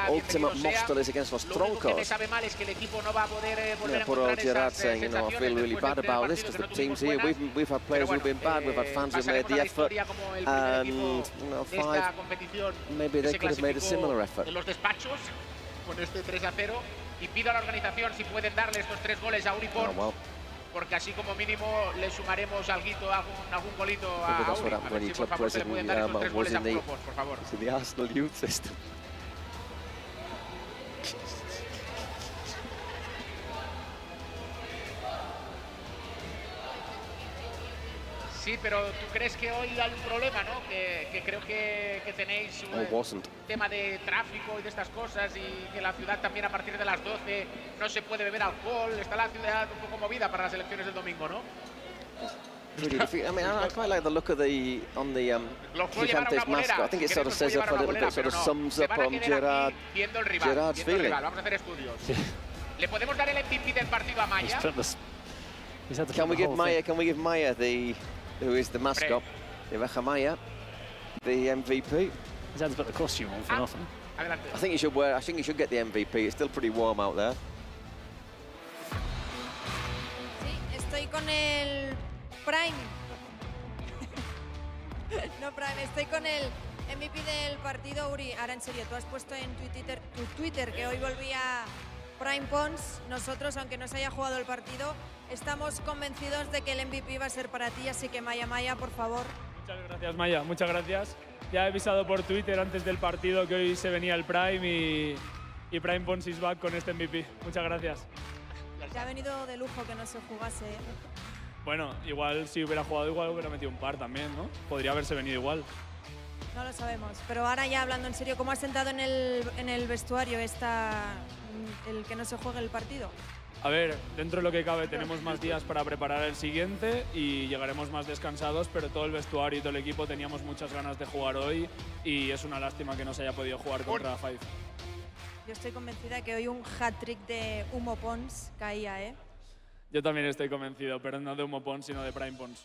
Ultimate Móstoles against Los Troncos. Poor Gerard saying, you know, I feel really bad about this because the teams here, we've had players who've been bad, we've had fans who've made the effort, and you know, 5, maybe they could have made a similar effort. Con este 3-0 y pido a la organización si pueden darle estos 3 goles a Uripor. Porque así como mínimo le sumaremos algún golito a Auri. A ver si por favor se le pueden dar esos 3 goles a Europos, por favor. In the Arsenal youth system. Sí, pero tú crees que hoy hay un problema, ¿no? Que creo que tenéis un tema de tráfico y de estas cosas y que la ciudad también a partir de las 12 no se puede beber alcohol. Está la ciudad un poco movida para las elecciones del domingo, ¿no? I mean, I quite like the look of the Gigantes mascot. I think it sort of says up a little bit, sort of sums up Gerard's feeling. Vamos a hacer estudios. ¿Le podemos dar el MVP del partido a Maya? Can we give Maya who is the mascot, Iveja Maya, the MVP? He's had to put the costume on for nothing. I think he should get the MVP. It's still pretty warm out there. Sí, estoy con el Prime. No, Prime, estoy con el MVP del partido. Uri, ahora en serio, tú has puesto en tu Twitter que hoy volvía Prime Pons. Nosotros, aunque no se haya jugado el partido, estamos convencidos de que el MVP va a ser para ti, así que Maya, por favor. Muchas gracias, Maya, muchas gracias. Ya he avisado por Twitter antes del partido que hoy se venía el Prime y Prime Pons is back con este MVP. Muchas gracias. Te ha venido de lujo que no se jugase. Bueno, igual si hubiera jugado igual hubiera metido un par también, ¿no? Podría haberse venido igual. No lo sabemos, pero ahora ya hablando en serio, ¿cómo ha sentado en el vestuario el que no se juegue el partido? A ver, dentro de lo que cabe tenemos más días para preparar el siguiente y llegaremos más descansados, pero todo el vestuario y todo el equipo teníamos muchas ganas de jugar hoy y es una lástima que no se haya podido jugar contra Five. Yo estoy convencida que hoy un hat-trick de Humo Pons caía, ¿eh? Yo también estoy convencido, pero no de Humo Pons, sino de Prime Pons.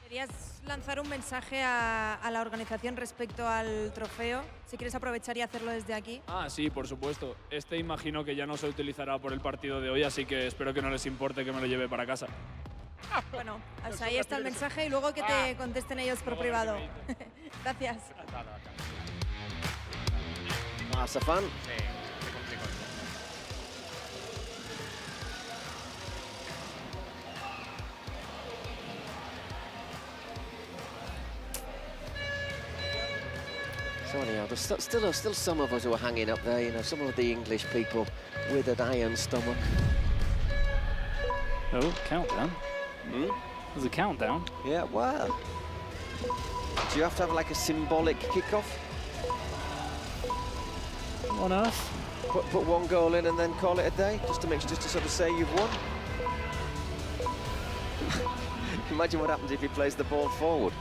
¿Querías lanzar un mensaje a la organización respecto al trofeo? Si quieres aprovechar y hacerlo desde aquí. Ah, sí, por supuesto. Este imagino que ya no se utilizará por el partido de hoy, así que espero que no les importe que me lo lleve para casa. Bueno, pues ahí está el mensaje y luego que te contesten ellos por privado. Gracias. Safan. So anyhow, there's still some of us who are hanging up there, you know, some of the English people with an iron stomach. Oh, countdown. There's a countdown. Yeah, well. Do you have to have like a symbolic kickoff? On earth? Put one goal in and then call it a day, just to sort of say you've won. Imagine what happens if he plays the ball forward.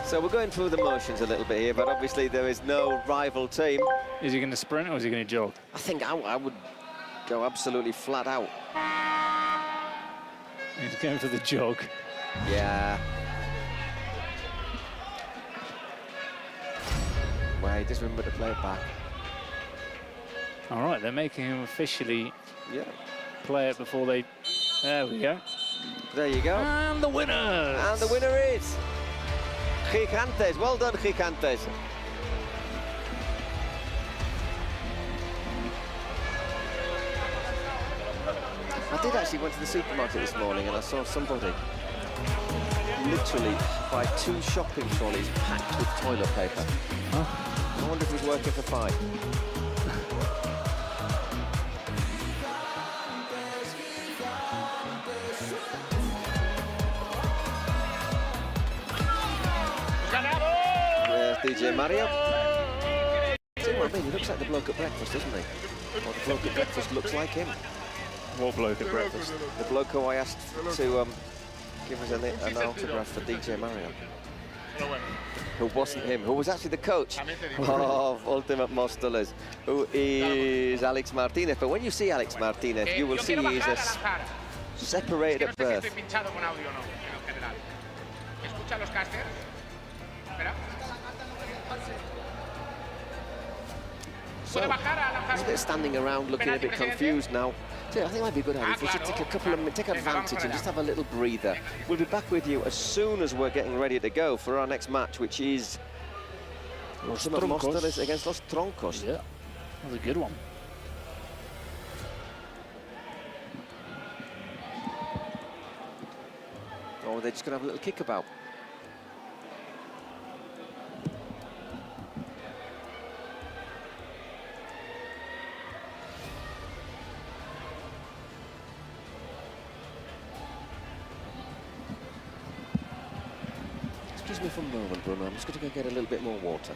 So we're going through the motions a little bit here, but obviously there is no rival team. Is he going to sprint or is he going to jog? I think I would go absolutely flat out. He's going for the jog. Yeah. Wait, just remember to play it back. All right, they're making him officially play it before they... There we go. There you go. And the winner! And the winner is... Gigantes. Well done, Gigantes. I did actually went to the supermarket this morning and I saw somebody literally buy 2 shopping trolleys packed with toilet paper. I wonder if he's working for Five. DJ Mario. See what I mean? He looks like the bloke at breakfast, doesn't he? Or the bloke at breakfast looks like him. What bloke at breakfast? The bloke who I asked to give us an autograph for DJ Mario. Who wasn't him, who was actually the coach of Ultimate Mostoles, who is Alex Martinez. But when you see Alex Martinez, you will see he's a separated at birth. Estoy pinchado con audio, no, en general. Escucha los casters. Espera. Puede bajar a la He's a bit standing around looking a bit confused now. So I think it might be a good idea if we should take a couple of take advantage and just have a little breather. We'll be back with you as soon as we're getting ready to go for our next match, which is Ultimate Mostoles against Los Troncos. Yeah, that was a good one. Oh, they're just going to have a little kickabout. Excuse me for a moment, Bruno. I'm just going to go get a little bit more water.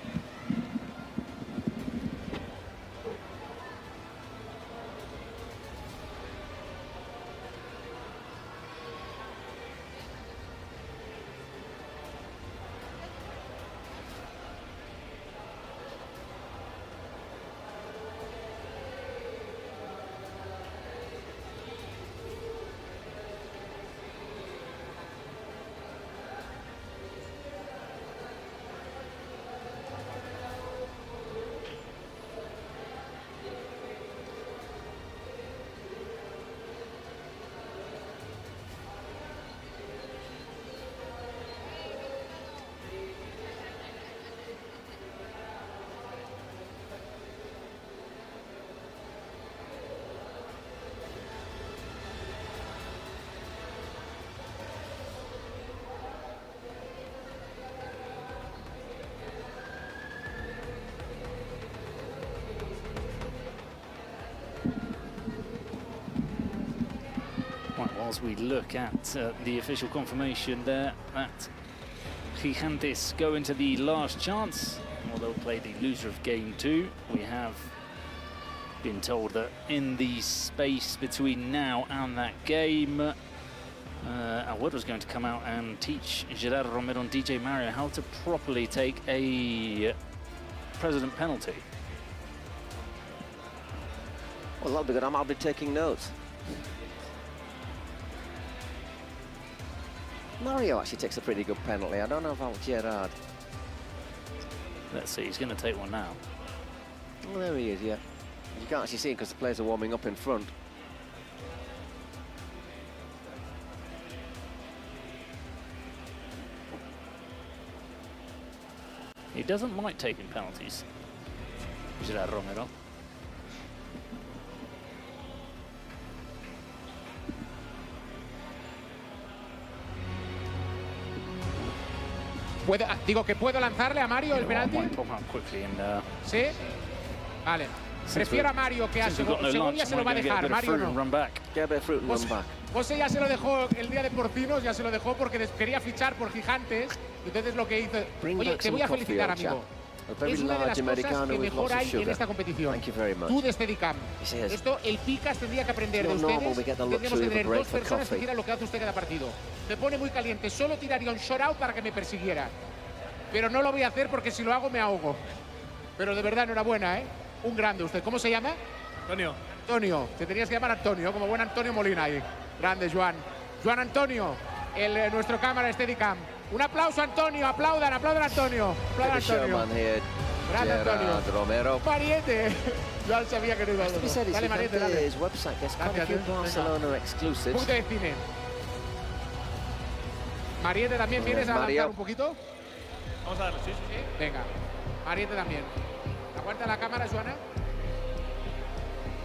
As we look at the official confirmation there that Gigantes go into the last chance, or they'll play the loser of game 2. We have been told that in the space between now and that game, Alwed was going to come out and teach Gerardo Romero and DJ Mario how to properly take a president penalty. Well, that'll be good. I'll be taking notes. Mario actually takes a pretty good penalty. I don't know about Gerard. Let's see, he's going to take one now. Oh, there he is, yeah. You can't actually see him because the players are warming up in front. He doesn't like taking penalties, Gerard Romero. Digo que puedo lanzarle a Mario el penalti. ¿Sí? Vale. Prefiero a Mario que a Segovia se lo va a dejar. Mario no. José ya se lo dejó el día de Porcinos, ya se lo dejó porque quería fichar por Gigantes. Entonces lo que hizo... Oye, te voy a felicitar, amigo. Es una de las cosas que mejor hay en esta competición. Tú de Steadicam. Esto, el Picas tendría que aprender de ustedes. Tendríamos que tener 2 personas que hicieran lo que hace usted cada partido. Me pone muy caliente. Solo tiraría un short out para que me persiguiera. Pero no lo voy a hacer porque si lo hago me ahogo. Pero de verdad, enhorabuena, ¿eh? Un grande usted. ¿Cómo se llama? Antonio. Antonio. Te tenías que llamar Antonio, como buen Antonio Molina ahí. Grande, Joan. Joan Antonio, nuestro cámara Steadicam. Un aplauso, Antonio. Aplaudan a Antonio. Aplaudan a Antonio. Grande, Antonio. Romero. Mariette. Yo sabía que no iba a decir. Dale, Mariette, dale. Website gets quite a few Barcelona exclusives. Punto de cine. Mariette, ¿también vienes a lanzar un poquito? Vamos a darle, sí. Venga. Mariette también. Aguanta la cámara, Joana.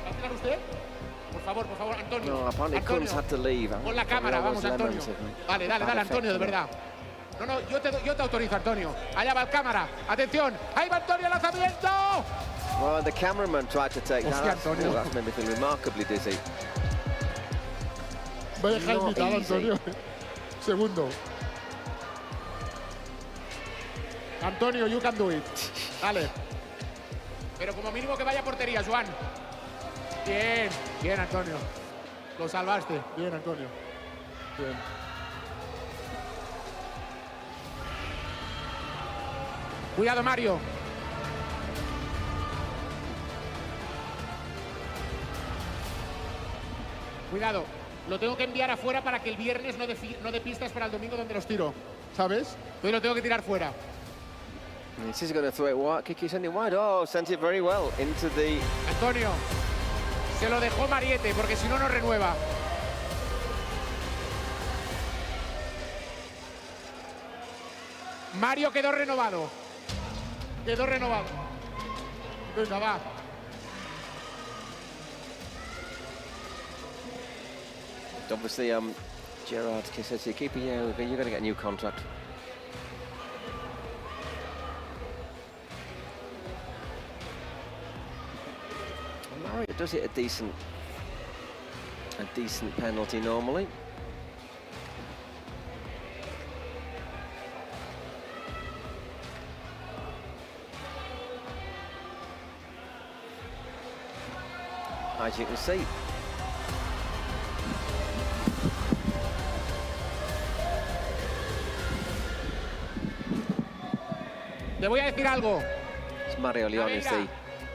¿Va a tirar usted? Por favor, Antonio. No, apparently Kunz had to leave. Con la cámara, vamos, Antonio. Dale, Antonio, de verdad. No, yo te autorizo, Antonio. Allá va el cámara. Atención. Ahí va Antonio, el lanzamiento. Well, the cameraman tried to take that. Antonio. That's made me feel remarkably dizzy. Voy a dejar invitado, Antonio. Segundo. Antonio, you can do it. Dale. Pero como mínimo que vaya a portería, Joan. Bien, bien, Antonio. Lo salvaste. Bien, Antonio. Bien. Cuidado, Mario. Cuidado. Lo tengo que enviar afuera para que el viernes no dé pistas para el domingo donde los tiro. ¿Sabes? Entonces lo tengo que tirar fuera. This is going to throw it wide. Kiki sending wide. Oh, sent it very well into the... Antonio, se lo dejó Mariette, porque si no, no renueva. Mario quedó renovado. Quedó renovado. Venga, va. Obviously, Gerard says to keep you're going to get a new contract. Mario does it a decent penalty normally. As you can see. Te voy a decir algo. It's Mario León is the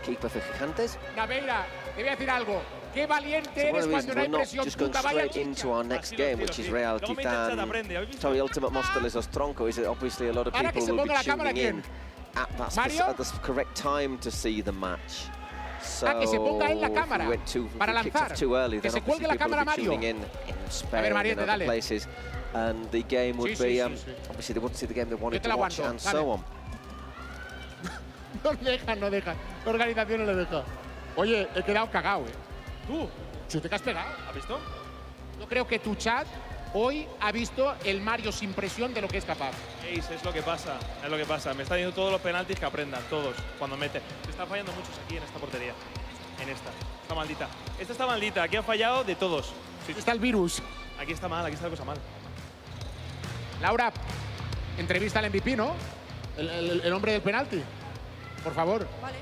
keeper for Gigantes. Naveira, te voy a decir algo. Qué valiente So one eres of the cuando reasons no hay we're not presión. just going Puta, vaya straight into our next game, which is Real Titan, Ultimate Móstoles Tronco, is that obviously a lot of Ahora que people se will be ponga la cámara, tuning in ¿quién? at the correct time to see the match. So que se ponga él la cámara if we went too, para if we kicked off lanzar. too early, Que then se obviously cuelgue la people will cámara, be tuning in Spain Mariette, and other dale. places, and the game would Sí, be sí, sí. obviously they wouldn't see the game they wanted te to la watch aguanto, and dale. so on. No dejan, no dejan. La organización no le deja. Oye, he quedado cagado, Tú, si te has pegado. ¿Has visto? Yo creo que tu chat hoy ha visto el Mario sin presión de lo que es capaz. Ace, es lo que pasa, es lo que pasa. Me está diciendo todos los penaltis que aprendan, todos, cuando mete. Se están fallando muchos aquí en esta portería. En esta. Está maldita. Esta está maldita. Aquí han fallado de todos. Sí. Está el virus. Aquí está mal, aquí está la cosa mal. Laura, entrevista al MVP, ¿no? El hombre del penalti. Por favor. Vale.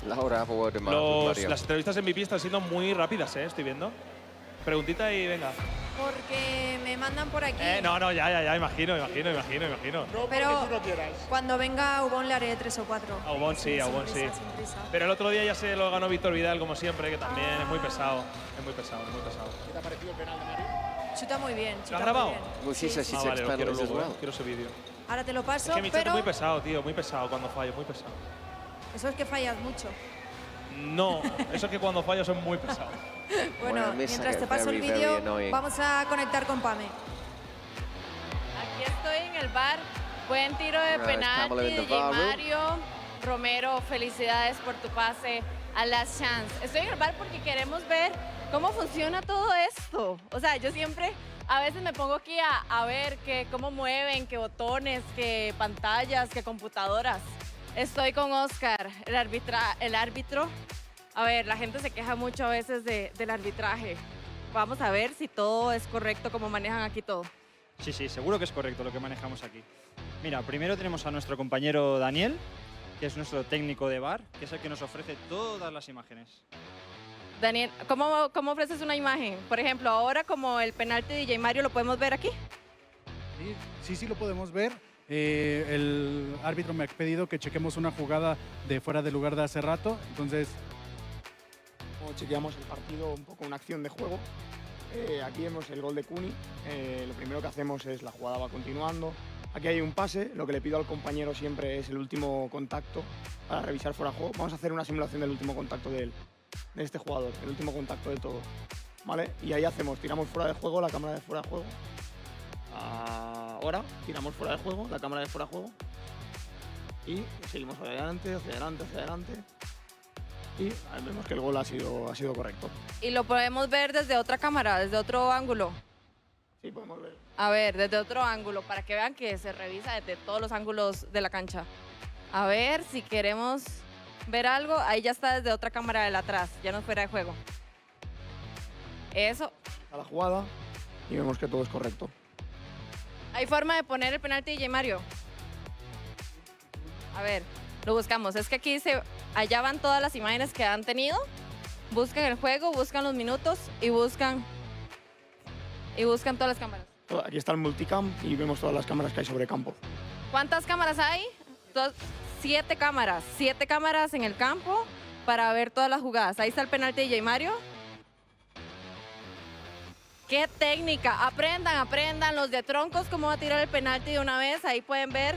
Laura, have a word with Mario. Las entrevistas en MVP están siendo muy rápidas, estoy viendo. Preguntita y venga. Porque me mandan por aquí. No, ya, imagino. No Pero porque tú no quieras. cuando venga Ubon le haré 3 o 4. A Ubon sí, a Ubon sí. Sin prisa. Pero el otro día ya se lo ganó Víctor Vidal, como siempre, que también es muy pesado. Es muy pesado. ¿Qué te ha parecido el penal de Mario? Chuta muy bien. ¿Lo has grabado? Well, she says she takes Vale, lo quiero penalties as luego, well. quiero ese vídeo. Ahora te lo paso, Es que mi chat es pero muy pesado, tío, muy pesado cuando fallo, muy pesado. eso es que fallas mucho. No, eso es que cuando fallo son muy pesados. Bueno, mientras te paso el very vídeo, annoying. vamos a conectar con Pame. Aquí estoy en el bar. Buen tiro de Right, penalti Pamela in the DJ bar room. Mario. Romero, felicidades por tu pase a Last Chance. Estoy en el bar porque queremos ver cómo funciona todo esto. O sea, yo siempre, a veces me pongo aquí a ver cómo mueven, qué botones, qué pantallas, qué computadoras. Estoy con Oscar, el árbitro. A ver, la gente se queja mucho a veces del arbitraje. Vamos a ver si todo es correcto, como manejan aquí todo. Sí, seguro que es correcto lo que manejamos aquí. Mira, primero tenemos a nuestro compañero Daniel, que es nuestro técnico de VAR, que es el que nos ofrece todas las imágenes. Daniel, ¿cómo ofreces una imagen? Por ejemplo, ahora como el penalti de DJ Mario, ¿lo podemos ver aquí? Sí, lo podemos ver. El árbitro me ha pedido que chequemos una jugada de fuera de lugar de hace rato, entonces... Chequeamos el partido, un poco una acción de juego. Aquí vemos el gol de Cuni. Lo primero que hacemos es la jugada va continuando. Aquí hay un pase, lo que le pido al compañero siempre es el último contacto para revisar fuera de juego. Vamos a hacer una simulación del último contacto de este jugador, el último contacto de todo. ¿Vale? Y ahí tiramos fuera de juego, la cámara de fuera de juego. Ahora tiramos fuera de juego, la cámara de fuera de juego. Y seguimos hacia adelante, hacia adelante, hacia adelante. Y ahí vemos que el gol ha sido correcto. Y lo podemos ver desde otra cámara, desde otro ángulo. Sí, podemos ver. A ver, desde otro ángulo, para que vean que se revisa desde todos los ángulos de la cancha. A ver, si queremos ver algo, ahí ya está desde otra cámara del atrás, ya no es fuera de juego. Eso. A la jugada y vemos que todo es correcto. ¿Hay forma de poner el penalti de DJ Mario? A ver, lo buscamos. Es que aquí allá van todas las imágenes que han tenido. Buscan el juego, buscan los minutos y buscan todas las cámaras. Aquí está el multicam y vemos todas las cámaras que hay sobre campo. ¿Cuántas cámaras hay? 7 cámaras. 7 cámaras en el campo para ver todas las jugadas. Ahí está el penalti de J. Mario. ¡Qué técnica! Aprendan los de troncos cómo va a tirar el penalti de una vez. Ahí pueden ver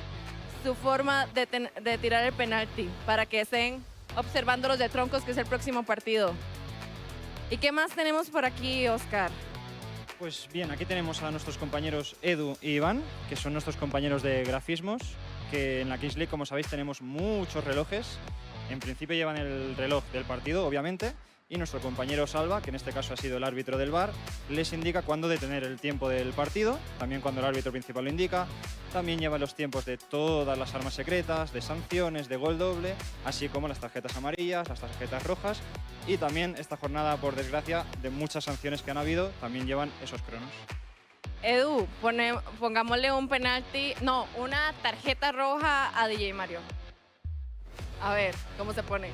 su forma de tirar el penalti para que estén observando los de troncos, que es el próximo partido. ¿Y qué más tenemos por aquí, Oscar? Pues bien, aquí tenemos a nuestros compañeros Edu y Iván, que son nuestros compañeros de grafismos, que en la Kings League, como sabéis, tenemos muchos relojes. En principio llevan el reloj del partido, obviamente, y nuestro compañero Salva, que en este caso ha sido el árbitro del VAR, les indica cuándo detener el tiempo del partido, también cuando el árbitro principal lo indica. También lleva los tiempos de todas las armas secretas, de sanciones, de gol doble, así como las tarjetas amarillas, las tarjetas rojas, y también esta jornada, por desgracia, de muchas sanciones que han habido, también llevan esos cronos. Edu, pongámosle un penalti, no, una tarjeta roja a DJ Mario. A ver, ¿cómo se pone?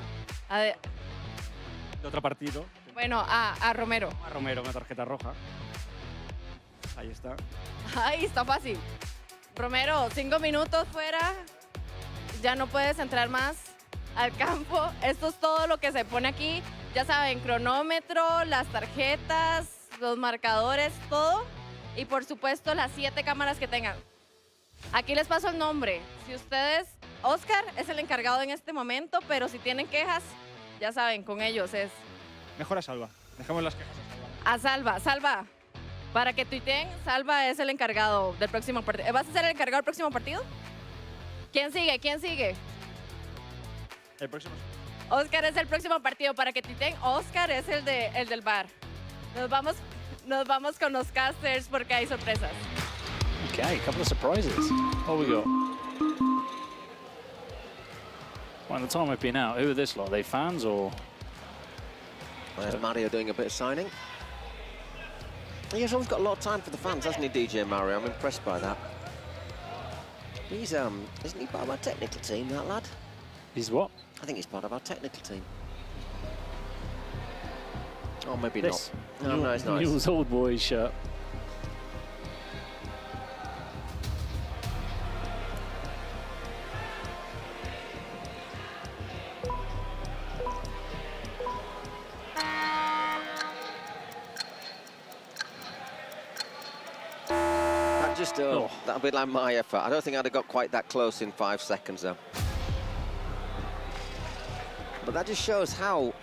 De otro partido. Bueno, a Romero. A Romero, una tarjeta roja. Ahí está. Ay, está fácil. Romero, 5 minutos fuera, ya no puedes entrar más al campo. Esto es todo lo que se pone aquí. Ya saben, cronómetro, las tarjetas, los marcadores, todo. Y por supuesto, las 7 cámaras que tengan. Aquí les paso el nombre. Si ustedes, Oscar es el encargado en este momento, pero si tienen quejas, ya saben, con ellos es. Mejor a Salva. Dejemos las quejas a Salva. A Salva. Para que tuiteen, Salva es el encargado del próximo partido. ¿Vas a ser el encargado del próximo partido? ¿Quién sigue? El próximo. Oscar es el próximo partido. Para que tuiteen, Oscar es el del VAR. Nos vamos con los casters porque hay sorpresas. Okay, a couple of surprises. What we got? Well, the time I've been out, who are this lot? Are they fans or? There's Mario doing a bit of signing. He's always got a lot of time for the fans, hasn't he, DJ Mario? I'm impressed by that. He's, isn't he part of our technical team, that lad? He's what? I think he's part of our technical team. Oh, maybe This. not. No, he's not. Newell's old boy shirt. Just that'll be like my effort. I don't think I'd have got quite that close in 5 seconds though. But that just shows how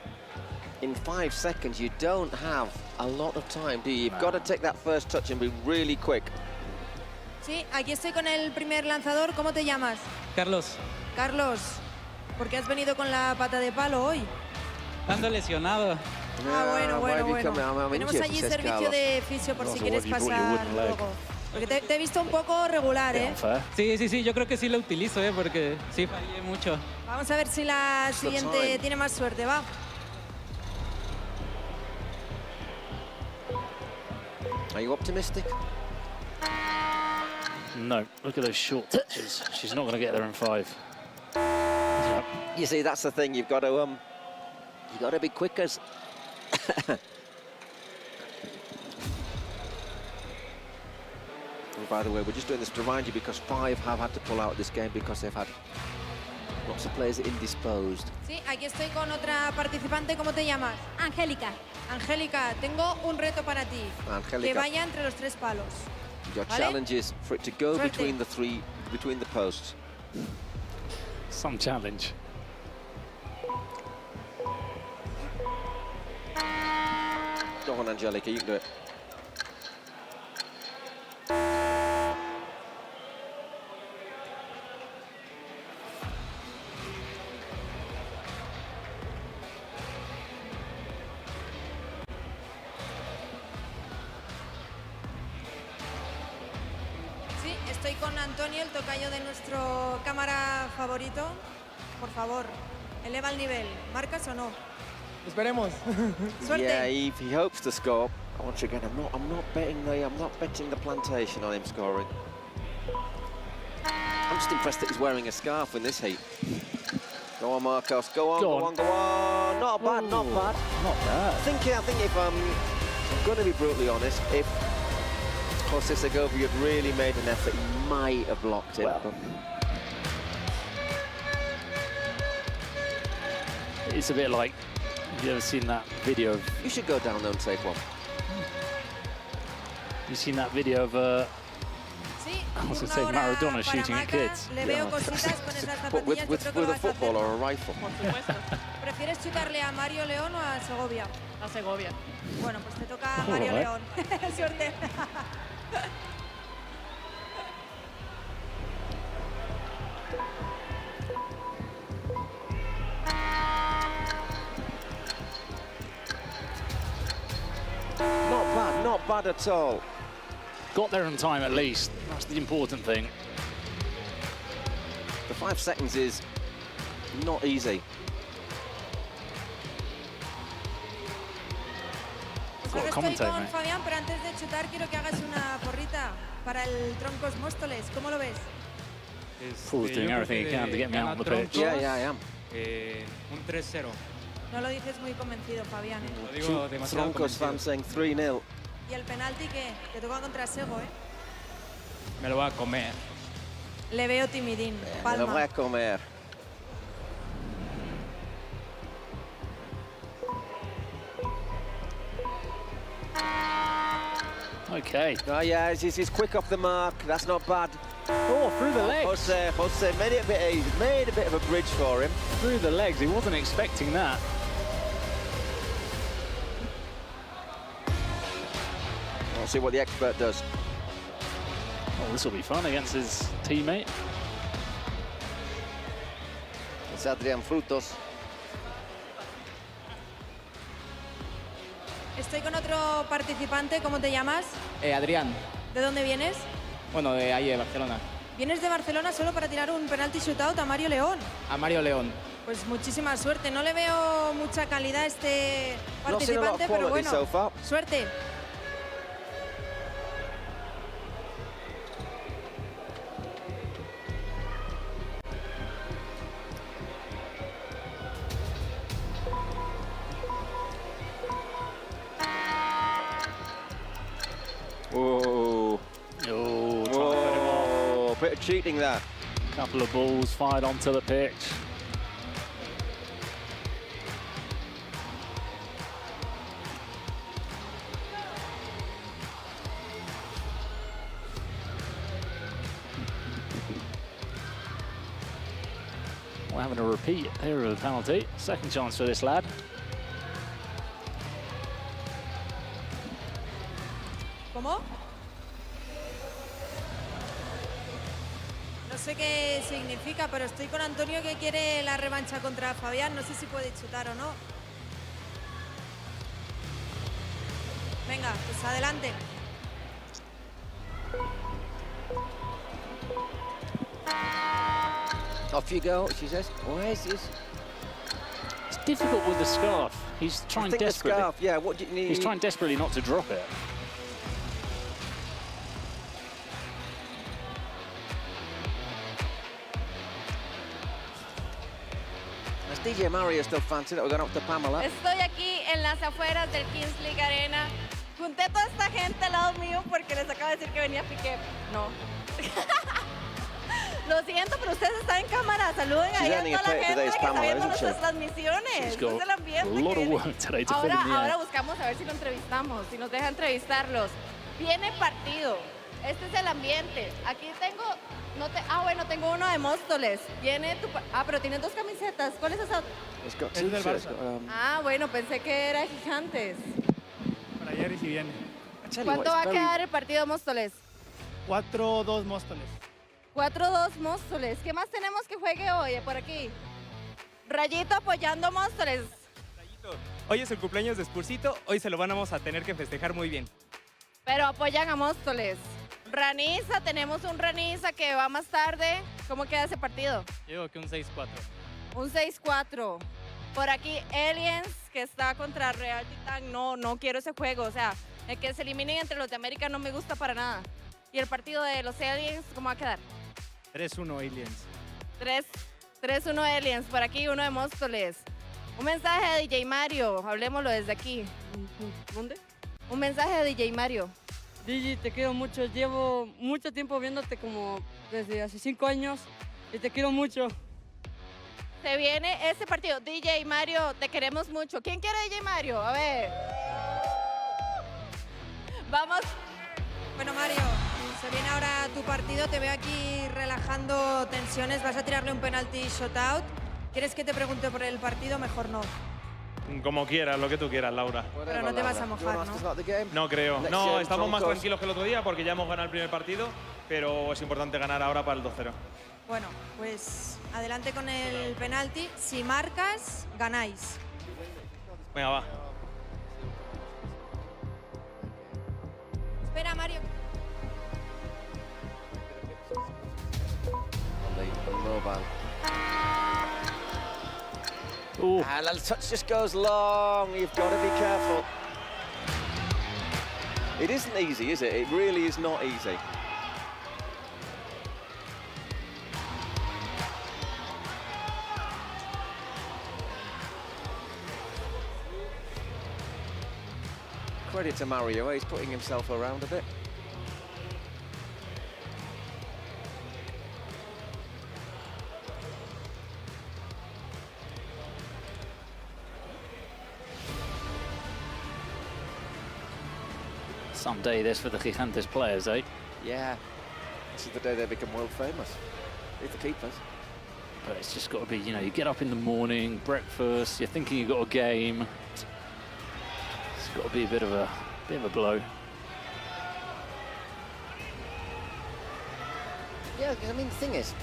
in 5 seconds you don't have a lot of time, do you? You've got to take that first touch and be really quick. Sí, aquí estoy con el primer lanzador. ¿Cómo te llamas? Carlos, Carlos. ¿Por qué has venido con la pata de palo hoy? ando lesionado. Bueno. Tenemos allí servicio de fisio por si quieres pasar luego. Porque te he visto un poco regular, ¿eh? Sí, yo creo que sí lo utilizo, porque sí fallé mucho. Vamos a ver si la siguiente tiene más suerte, va. Are you optimistic? No, look at those short touches. She's not going to get there in 5. You see, that's the thing. You've got to be quick as. By the way, we're just doing this to remind you because 5 have had to pull out of this game because they've had lots of players indisposed. Sí, aquí estoy con otra participante. ¿Cómo te llamas? Angélica. Angélica, tengo un reto para ti. Angélica. Que vaya entre los 3 palos. Your ¿Vale? challenge is for it to go Suerte. between the posts. Some challenge. Go on, Angelica, you can do it. Sí, estoy con Antonio, el tocayo de nuestro cámara favorito. Por favor, eleva el nivel. ¿Marcas o no? Esperemos. Suerte. Yeah, he hopes to score. Once again, I'm not betting the plantation on him scoring. just impressed that he's wearing a scarf in this heat. Go on, Marcos. Go on, go on, go on. Not bad, not bad. Not bad. I think if I'm going to be brutally honest, if Jose Segovia had really made an effort, he might have blocked it. Well, it's a bit like, have you ever seen that video of... You should go down there and take one. You seen that video of, I was going to say, Maradona shooting at kids? Le veo cositas con esas But with zapatillas. a football or a rifle. ¿Prefieres chutarle a Mario León o a Segovia? A Segovia. Bueno, pues te toca a Mario Alright. León. Suerte. Not bad at all. Got there on time at least. That's the important thing. The 5 seconds is not easy. Pues ahora estoy con Fabián, pero antes de chutar quiero que hagas una porrita para el Troncos Móstoles. ¿Cómo lo ves? Paul's doing everything he can to get me out on the pitch. Yeah, I am. Un 3-0. No lo dices muy convencido, Fabián. Lo digo demasiado Troncos convencido. fans saying 3-0. ¿Y el penalti qué? Te toca contra Sego, ¿eh? Me lo va a comer. Le veo timidín. Me lo voy Palma. a comer. Okay. Oh yeah, he's quick off the mark. That's not bad. Oh, through the legs. Jose made it a bit easy. Made a bit of a bridge for him. Through the legs. He wasn't expecting that. We'll see what the expert does. Oh, this will be fun against his teammate. It's Adrián Frutos. Estoy con otro participante. ¿Cómo te llamas? Adrián, ¿De dónde vienes? bueno, de ahí, de Barcelona. Vienes de Barcelona solo para tirar un penalti shootout a Mario León. A Mario León. Pues muchísima suerte. No le veo mucha calidad a este Not seen a lot participante, of pero quality bueno, so far. suerte. Whoa. Oh, Whoa. Bit of cheating there. couple of balls fired onto the pitch. We're having a repeat here of the penalty. Second chance for this lad. ¿Cómo? No sé qué significa, pero estoy con Antonio que quiere la revancha contra Fabián. No sé si puede chutar o no. Venga, pues adelante. Off you go, she says. Why is this? It's difficult with the scarf. He's I trying think the desperately. scarf, yeah, what do you need? He's trying desperately not to drop it. Does DJ Mario still fancy that we're going up to Pamela? Estoy aquí en las afueras del Kings League Arena. Junté toda esta gente al lado mío porque les acabo de decir que venía Piqué. No. Lo siento, pero ustedes están en cámara. Saluden ahí a earning a toda la pay gente today, que is está Pamela, viendo isn't she? nuestras transmisiones. She's Es got el ambiente a lot que of viene. work today to fill in the Ahora air. buscamos a ver si lo entrevistamos, si nos deja entrevistarlos. Viene partido. Este es el ambiente. Aquí tengo, bueno, tengo uno de Móstoles. Viene pero tienes dos camisetas. ¿Cuál es esa? It's got Es two del shirts. Barça. Bueno, pensé que era Gigantes. Para ayer y si viene. ¿Cuánto va a quedar el partido Móstoles? 4-2 Móstoles. 4-2 Móstoles. ¿Qué más tenemos que juegue hoy por aquí? Rayito apoyando a Móstoles. Hoy es el cumpleaños de Spursito, hoy se lo vamos a tener que festejar muy bien. Pero apoyan a Móstoles. Raniza, tenemos un Raniza que va más tarde. ¿Cómo queda ese partido? Yo digo que un 6-4. Un 6-4. Por aquí Aliens, que está contra Real Titán. No quiero ese juego. O sea, el que se eliminen entre los de América no me gusta para nada. ¿Y el partido de los Aliens, cómo va a quedar? 3-1 Aliens. 3-1 Aliens, por aquí uno de Móstoles. Un mensaje de DJ Mario, hablemoslo desde aquí. ¿Dónde? Un mensaje de DJ Mario. DJ, te quiero mucho. Llevo mucho tiempo viéndote como desde hace 5 años y te quiero mucho. Se viene este partido. DJ Mario, te queremos mucho. ¿Quién quiere DJ Mario? A ver. Vamos. Bueno, Mario, se viene ahora tu partido. Te veo aquí relajando tensiones. Vas a tirarle un penalti shootout. ¿Quieres que te pregunte por el partido? Mejor no. Como quieras, lo que tú quieras, Laura. Pero no te vas a mojar, ¿no? No creo. No, estamos más tranquilos que el otro día porque ya hemos ganado el primer partido, pero es importante ganar ahora para el 2-0. Bueno, pues adelante con el penalti. Si marcas, ganáis. Venga, va. Espera, Mario. And that touch just goes long. You've got to be careful. It isn't easy, is it? It really is not easy. Credit to Mario, he's putting himself around a bit. Some day this for the Gigantes players, eh? Yeah, this is the day they become world famous. It's the keepers. But it's just got to be, you know, you get up in the morning, breakfast, you're thinking you've got a game. It's got to be a bit of a blow. Yeah, I mean, the thing is,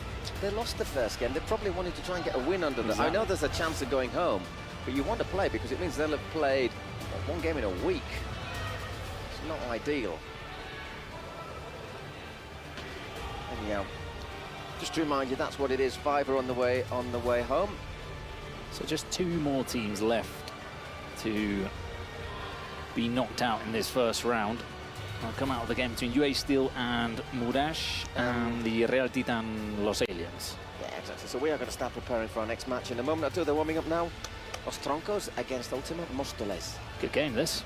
they lost the first game. They probably wanted to try and get a win under them. I know there's a chance of going home, but you want to play because it means they'll have played one game in a week. It's not ideal. Anyhow, just to remind you, that's what it is. 5 are on the way home. So just 2 more teams left to be knocked out in this first round. I'll come out of the game between UA Steel and Murash and the Real Titan Los Aliens. Yeah, exactly. So we are going to start preparing for our next match in a moment or two. They're warming up now. Los Troncos against Ultima Móstoles. Good game, this.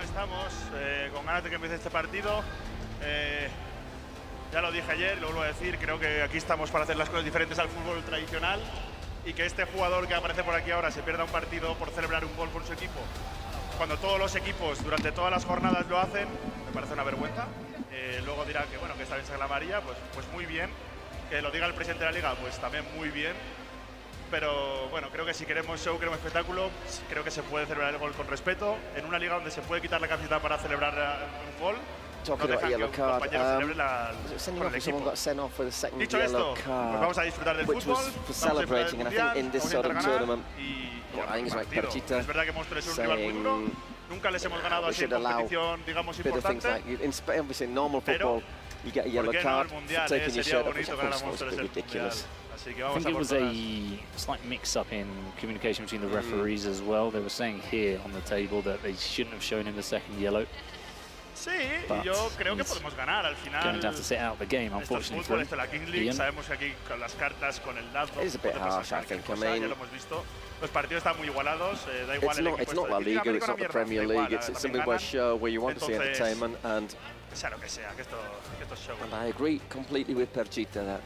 Estamos con ganas de que empiece este partido. Ya lo dije ayer, lo vuelvo a decir, creo que aquí estamos para hacer las cosas diferentes al fútbol tradicional y que este jugador que aparece por aquí ahora se pierda un partido por celebrar un gol por su equipo, cuando todos los equipos durante todas las jornadas lo hacen, me parece una vergüenza. Luego dirá que bueno, que esta vez se la amarilla, pues muy bien. Que lo diga el presidente de la liga, pues también muy bien. pero bueno, creo que si queremos show, queremos espectáculo, creo que se puede celebrar el gol con respeto. En una liga donde se puede quitar la camiseta para celebrar un gol, no Talking about dejan que yellow un card, compañero celebre sending con off el if someone equipo. got sent off with a second Dicho yellow esto, card, pues vamos a disfrutar del which fútbol, was for vamos a disfrutar celebrating, del and I think in mundial, this vamos a sort of intentar ganar tournament, y what I think is like partido. Perchita Es verdad que Monster es un rival muy saying duro, nunca les hemos ganado we así en should allow competición, digamos, a bit of things importante. like, obviously in normal football, you get a ¿Por yellow qué no card el for mundial? taking your Sería shirt off, which I bonito ganar a think was Monster a es bit el mundial. ridiculous. Así que I vamos think a it por was todas. a slight mix-up in communication between the referees as well. They were saying here on the table that they shouldn't have shown him the second yellow. Sí, But y yo creo que podemos ganar al final. Going to have to sit out the game, Esto es unfortunately fútbol, for esto es la Kings League, Ian. sabemos que aquí con las cartas, con el dazo, It is a bit puede pasar harsh, I cualquier think. I cosa, mean, ya lo hemos visto. Los partidos están muy igualados, da igual It's el not, equipo it's not este La de Liga, Liga, it's not the América, Premier da igual, League, it's también something where ganan. show where you want to see Entonces, entertainment, and sea lo que sea, que esto es show. And I agree completely with Perchita that.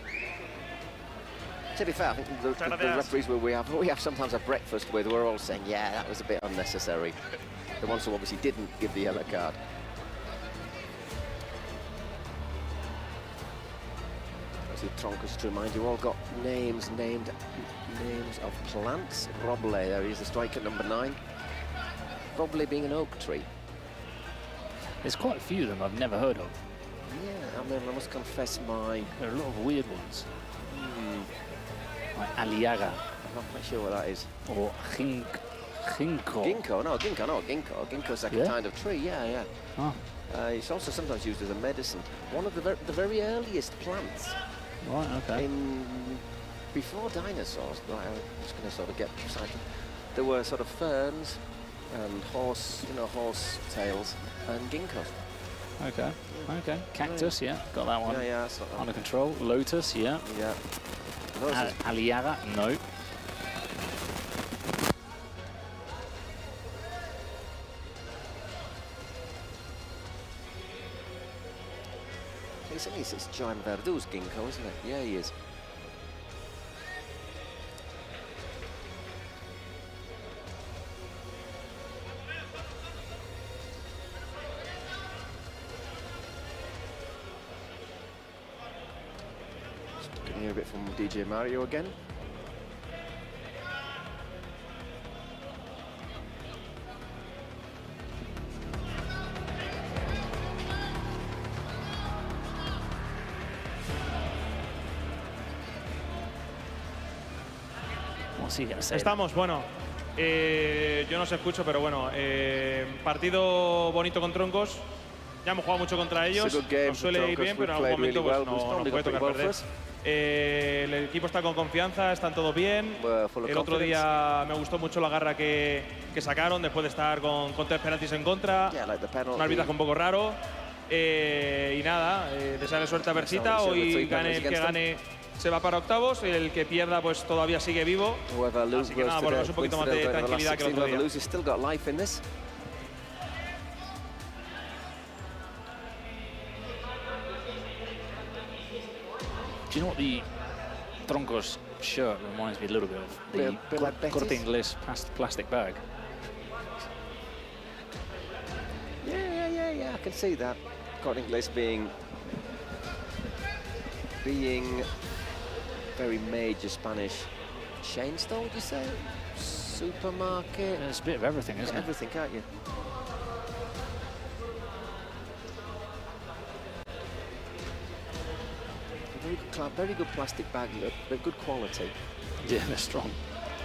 To be fair, I think the referees we have sometimes a breakfast with, we're all saying, yeah, that was a bit unnecessary. The ones who obviously didn't give the yellow card. See, Troncos, to remind you, all got names of plants. Roble, there he is, the striker number 9. Roble being an oak tree. There's quite a few of them I've never heard of. Yeah, I mean, I must confess my... There are a lot of weird ones. Like Aliaga. I'm not quite sure what that is. Or Ginkgo. Ginkgo. Ginkgo's like a kind of tree, yeah. Oh. It's also sometimes used as a medicine. One of the very earliest plants. Right, okay. Before dinosaurs, right, I'm just going to sort of get precise. There were sort of ferns and horse tails and ginkgos. Okay. Cactus, yeah, got that one. Yeah, that's not under control. Lotus, yeah. Yeah. Aliaga, no. It's Joan Verdu's ginkgo, isn't it? Yeah, he is. Can hear a bit from DJ Mario again. Estamos, bueno, yo no os escucho, pero bueno, partido bonito con Troncos. Ya hemos jugado mucho contra ellos, nos suele ir bien, pero en algún momento pues, no puede tocar perder. El equipo está con confianza, están todos bien. El otro día me gustó mucho la garra que sacaron después de estar con 3 penaltis en contra. Un arbitraje un poco raro. Y nada, desearle suerte a Perchita. Hoy gane el que gane, se va para octavos. El que pierda, pues todavía sigue vivo. Así que nada, volvemos un poquito más de tranquilidad que el otro día. Do you know what the Troncos shirt reminds me a little bit of? The Corte Inglés plastic bag. Yeah, I can see that. Corte Inglés being very major Spanish chain store, would you say? Supermarket? There's a bit of everything, isn't it? Everything, can't you? Very good plastic bag, look. They're good quality. Yeah, they're strong.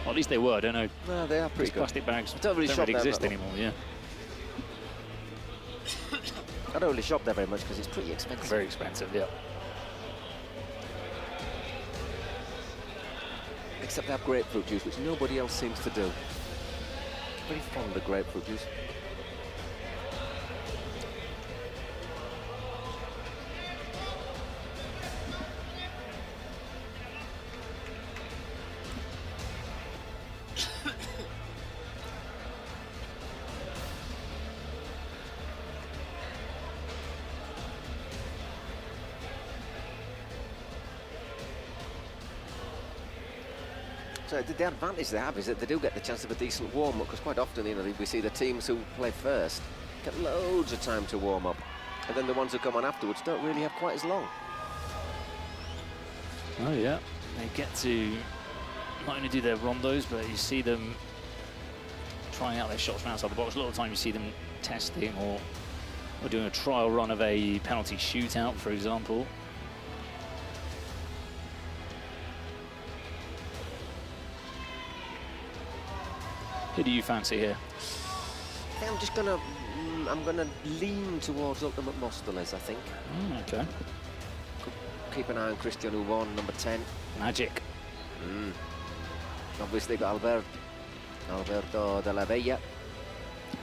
Well, at least they were, I don't know. No, they are pretty These good. plastic bags don't really exist anymore, yeah. I don't really shop there very much because it's pretty expensive. Very expensive, yeah. Except they have grapefruit juice, which nobody else seems to do. Very fond of grapefruit juice. So the advantage they have is that they do get the chance of a decent warm-up, because quite often, we see the teams who play first get loads of time to warm up, and then the ones who come on afterwards don't really have quite as long. Oh yeah, they get to not only do their rondos, but you see them trying out their shots from outside the box. A lot of the time you see them testing or doing a trial run of a penalty shootout, for example. Who do you fancy here? I think I'm just gonna, I'm gonna lean towards Ultimate Mostoles, I think. Okay. Keep an eye on Christian Ubon, number 10. Magic. Obviously got Alberto de la Bella,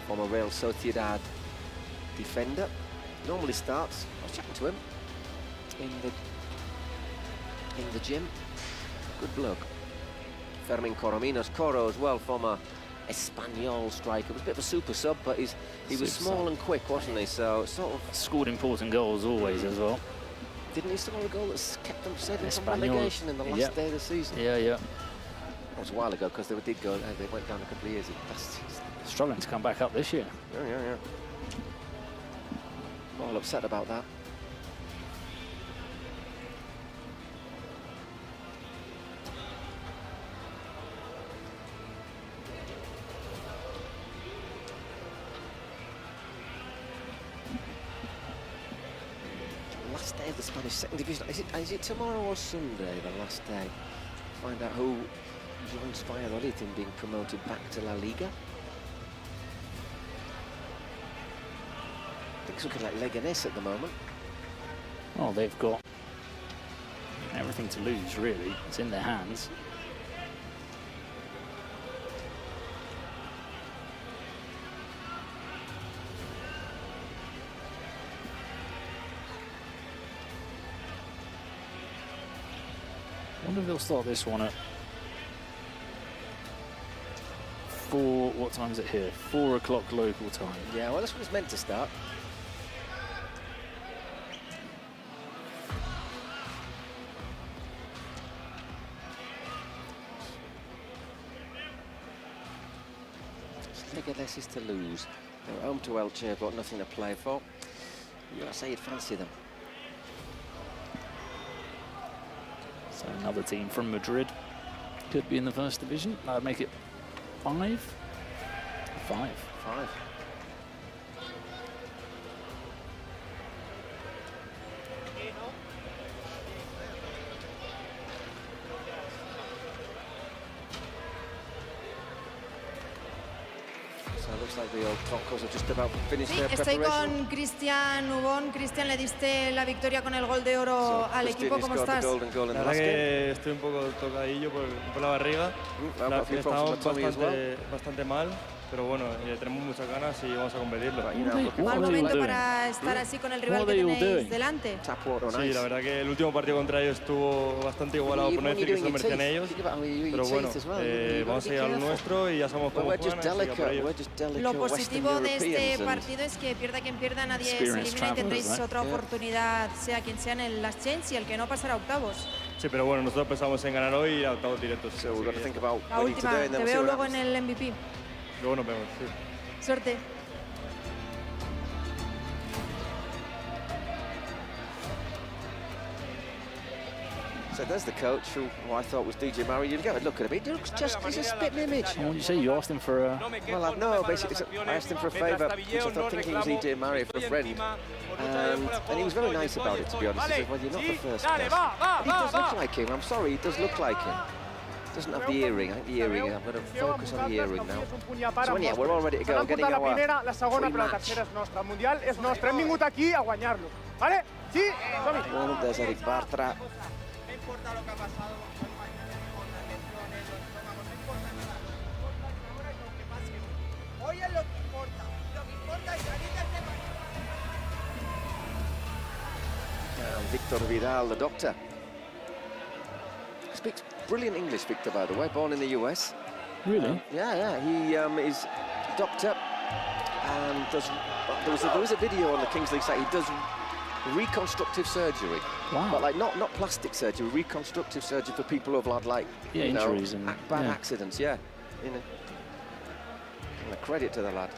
former Real Sociedad defender. Normally starts, I was chatting to him in the gym. Good bloke. Fermin Corominas, Coro as well, former Espanyol striker. Was a bit of a super sub, but he was small and quick, wasn't he? So sort of scored important goals always as well. Didn't he score a goal that's kept them saving from Espanyol. relegation in the last day of the season? Yeah, yeah. That was a while ago because they did go. They went down a couple of years. Struggling to come back up this year. Yeah. All upset about that. Last day of the Spanish second division. Is it tomorrow or Sunday, the last day? Find out who joins Valladolid in being promoted back to La Liga. I think it's looking like Leganés at the moment. Well, they've got everything to lose, really. It's in their hands. I wonder if they'll start this one at 4, what time is it here? 4 o'clock local time. Yeah, well, that's when it's meant to start. Leganés is to lose. They're home to Elche, but nothing to play for. You gotta say you'd fancy them. So another team from Madrid could be in the first division. That would make it 5. 5. So it looks like the old Troncos are just about to finish their Estoy preparation. con Cristian Ubón. Cristian, le diste la victoria con el gol de oro al equipo. ¿Cómo estás? La verdad que estoy un poco tocadillo por la barriga. Estamos bastante mal, pero bueno, tenemos muchas ganas y vamos a competirlo. Mal momento para estar así con el rival que tenéis delante. Sí, la verdad que el último partido contra ellos estuvo bastante igualado, por no decir que se lo merecían ellos. Pero bueno, vamos a ir a lo nuestro y ya sabemos cómo juegan, así que por ello. Lo positivo de este partido es que pierda quien pierda, nadie se elimina y tendréis otra oportunidad, sea quien sea en las Chains, y el que no pasará a octavos. Sí, pero bueno, nosotros pensamos en ganar hoy y ir a octavos directos. La última, te veo luego en el MVP. Luego nos vemos, sí. Suerte. So there's the coach who I thought was DJ Murray. You get a look at him. He looks just, he's a spitting image. What did you say? You asked him for a... Well, no, basically, I asked him for a favour, which I thought thinking he was DJ Murray for a friend. And he was very nice about it, to be honest. He said, well, you're not the first person. He does look like him. I'm sorry, he does look like him. Doesn't have the earring. I think the earring. I'm going to focus on the earring now. So yeah, we're all ready to go. Getting our la segona, però la tercera és nostra. El Mundial és nostre. Hem vingut aquí a guanyar-lo. Vale? Sí? Som-hi. Well, there's Eric Bartra. Hoy es lo que importa. Lo que importa es salir de este país. And Victor Vidal, the doctor. Speaks brilliant English, Victor, by the way, born in the US. Really? Yeah. He is doctor and does. There was a video on the Kings League site. He does reconstructive surgery. Wow. But like not plastic surgery, reconstructive surgery for people who've had like injuries and bad accidents. Yeah. You know. And a credit to the lad.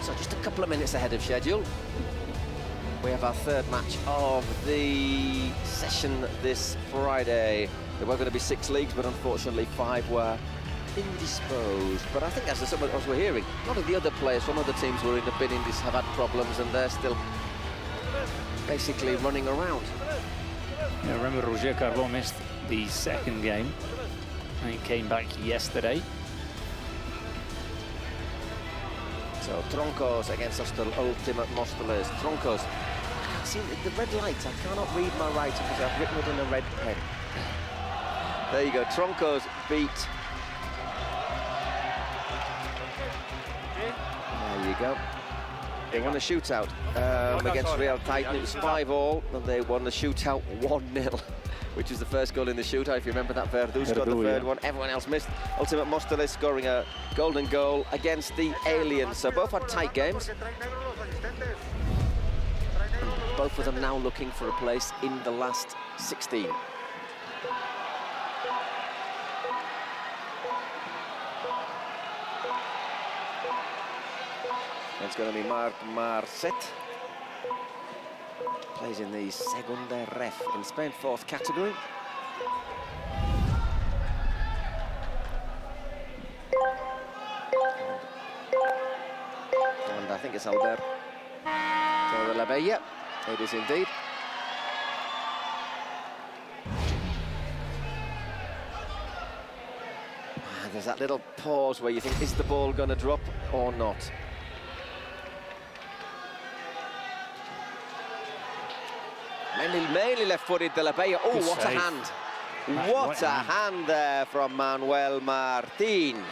So just a couple of minutes ahead of schedule. We have our third match of the session this Friday. There were going to be 6 leagues, but unfortunately 5 were indisposed. But I think, as we're hearing, a lot of the other players from other teams who are in the bidding this have had problems, and they're still basically running around. Yeah, remember Roger Carbon missed the second game, and he came back yesterday. So Troncos against Ultimate Mostoles. Troncos, I can't see the red light. I cannot read my writing because I've written it in a red pen. There you go. Troncos beat. There you go. They won a shootout against Real Titan. It was 5-all, and they won the shootout 1-0, which was the first goal in the shootout. If you remember that, Verdú scored the third one. Everyone else missed. Ultimate Mostoles scoring a golden goal against the Aliens. So both had tight games. And both of them now looking for a place in the last 16. It's going to be Marc Marcet. Plays in the Segunda Ref in Spain, 4th category. And I think it's Albert Torrelavella. It is indeed. There's that little pause where you think, is the ball going to drop or not? Mainly left-footed, De La Bella. Oh, what a hand. What a hand there from Manuel Martin.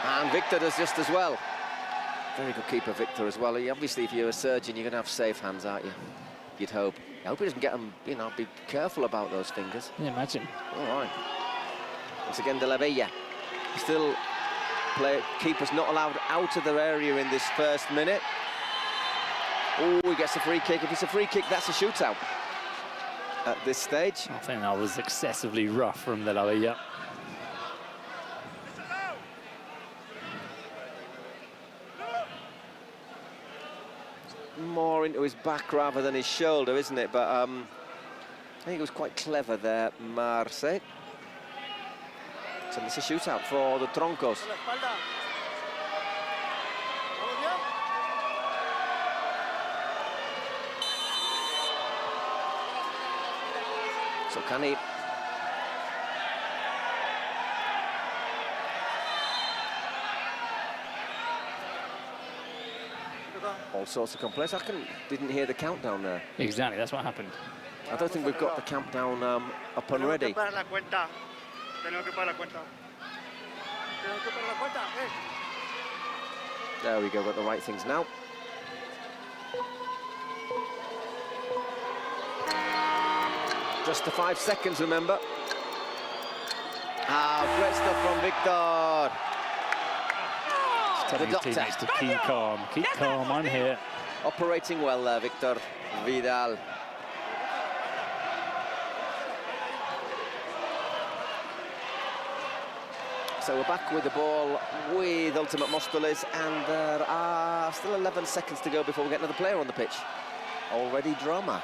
And Victor does just as well. Very good keeper, Victor, as well. Obviously, if you're a surgeon, you're going to have safe hands, aren't you? You'd hope. I hope he doesn't get them, you know, be careful about those fingers. Yeah, imagine. All right. Once again, De La Bella. Still, keepers not allowed out of their area in this first minute. Oh, he gets a free kick. If it's a free kick, that's a shootout at this stage. I think that was excessively rough from De La Bella. More into his back rather than his shoulder, isn't it? But I think it was quite clever there, Marcet. So it's a shootout for the Troncos. So can he? All sorts of complaints. Didn't hear the countdown there. Exactly, that's what happened. I don't think we've got the countdown up and ready. There we go, got the right things now. Just the 5 seconds, remember. Great stuff from Victor. Telling his teammates to keep calm. Keep calm, I'm here. Operating well there, Victor Vidal. So we're back with the ball with Ultimate Mostoles, and there are still 11 seconds to go before we get another player on the pitch. Already drama.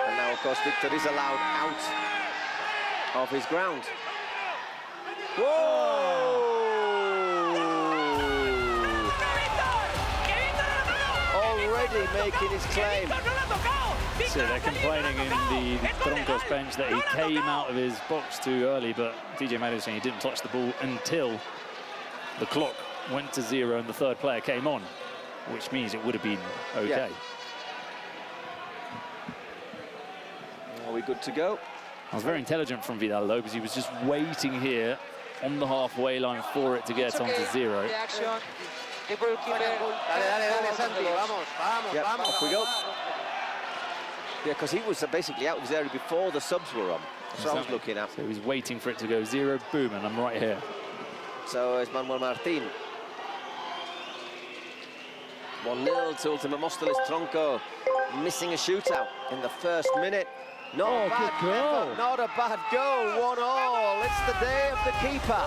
And now, of course, Victor is allowed out of his ground. Whoa! Already making his claim. So they're complaining in the Troncos bench that he came out of his box too early, but DJ Mario saying he didn't touch the ball until the clock went to 0 and the third player came on, which means it would have been okay. Are we good to go? I was very intelligent from Vidal, though, because he was just waiting here on the halfway line for it to get onto 0. Yep, off we go. Yeah, because he was basically out of his area before the subs were on. That's what I was looking at. So he was waiting for it to go 0, boom, and I'm right here. So it's Manuel Martin. 1-0 to Ultima Mostoles. Tronco missing a shootout in the first minute. Not a bad goal. Not a bad goal. 1-1. It's the day of the keeper.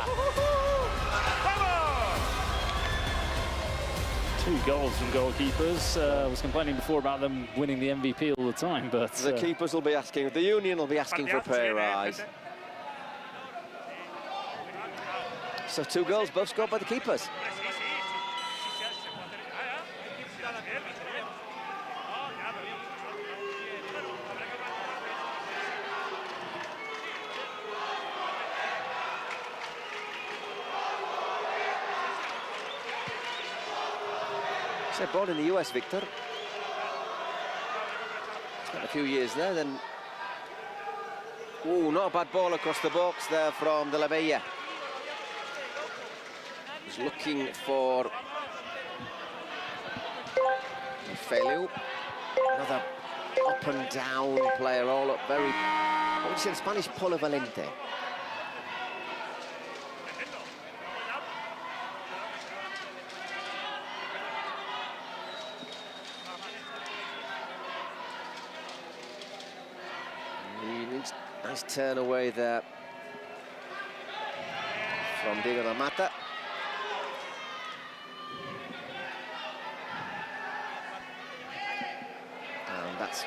2 goals from goalkeepers. I was complaining before about them winning the MVP all the time, but... The keepers will be asking, the Union will be asking for a pay rise. So 2 goals, both scored by the keepers. They're born in the US, Victor. Spent a few years there, then... Ooh, not a bad ball across the box there from De La Bella. He's looking for... Feliu. Another up and down player, all up very... What would you say in Spanish? Polivalente. Nice turn away there from Diego La Mata. And that's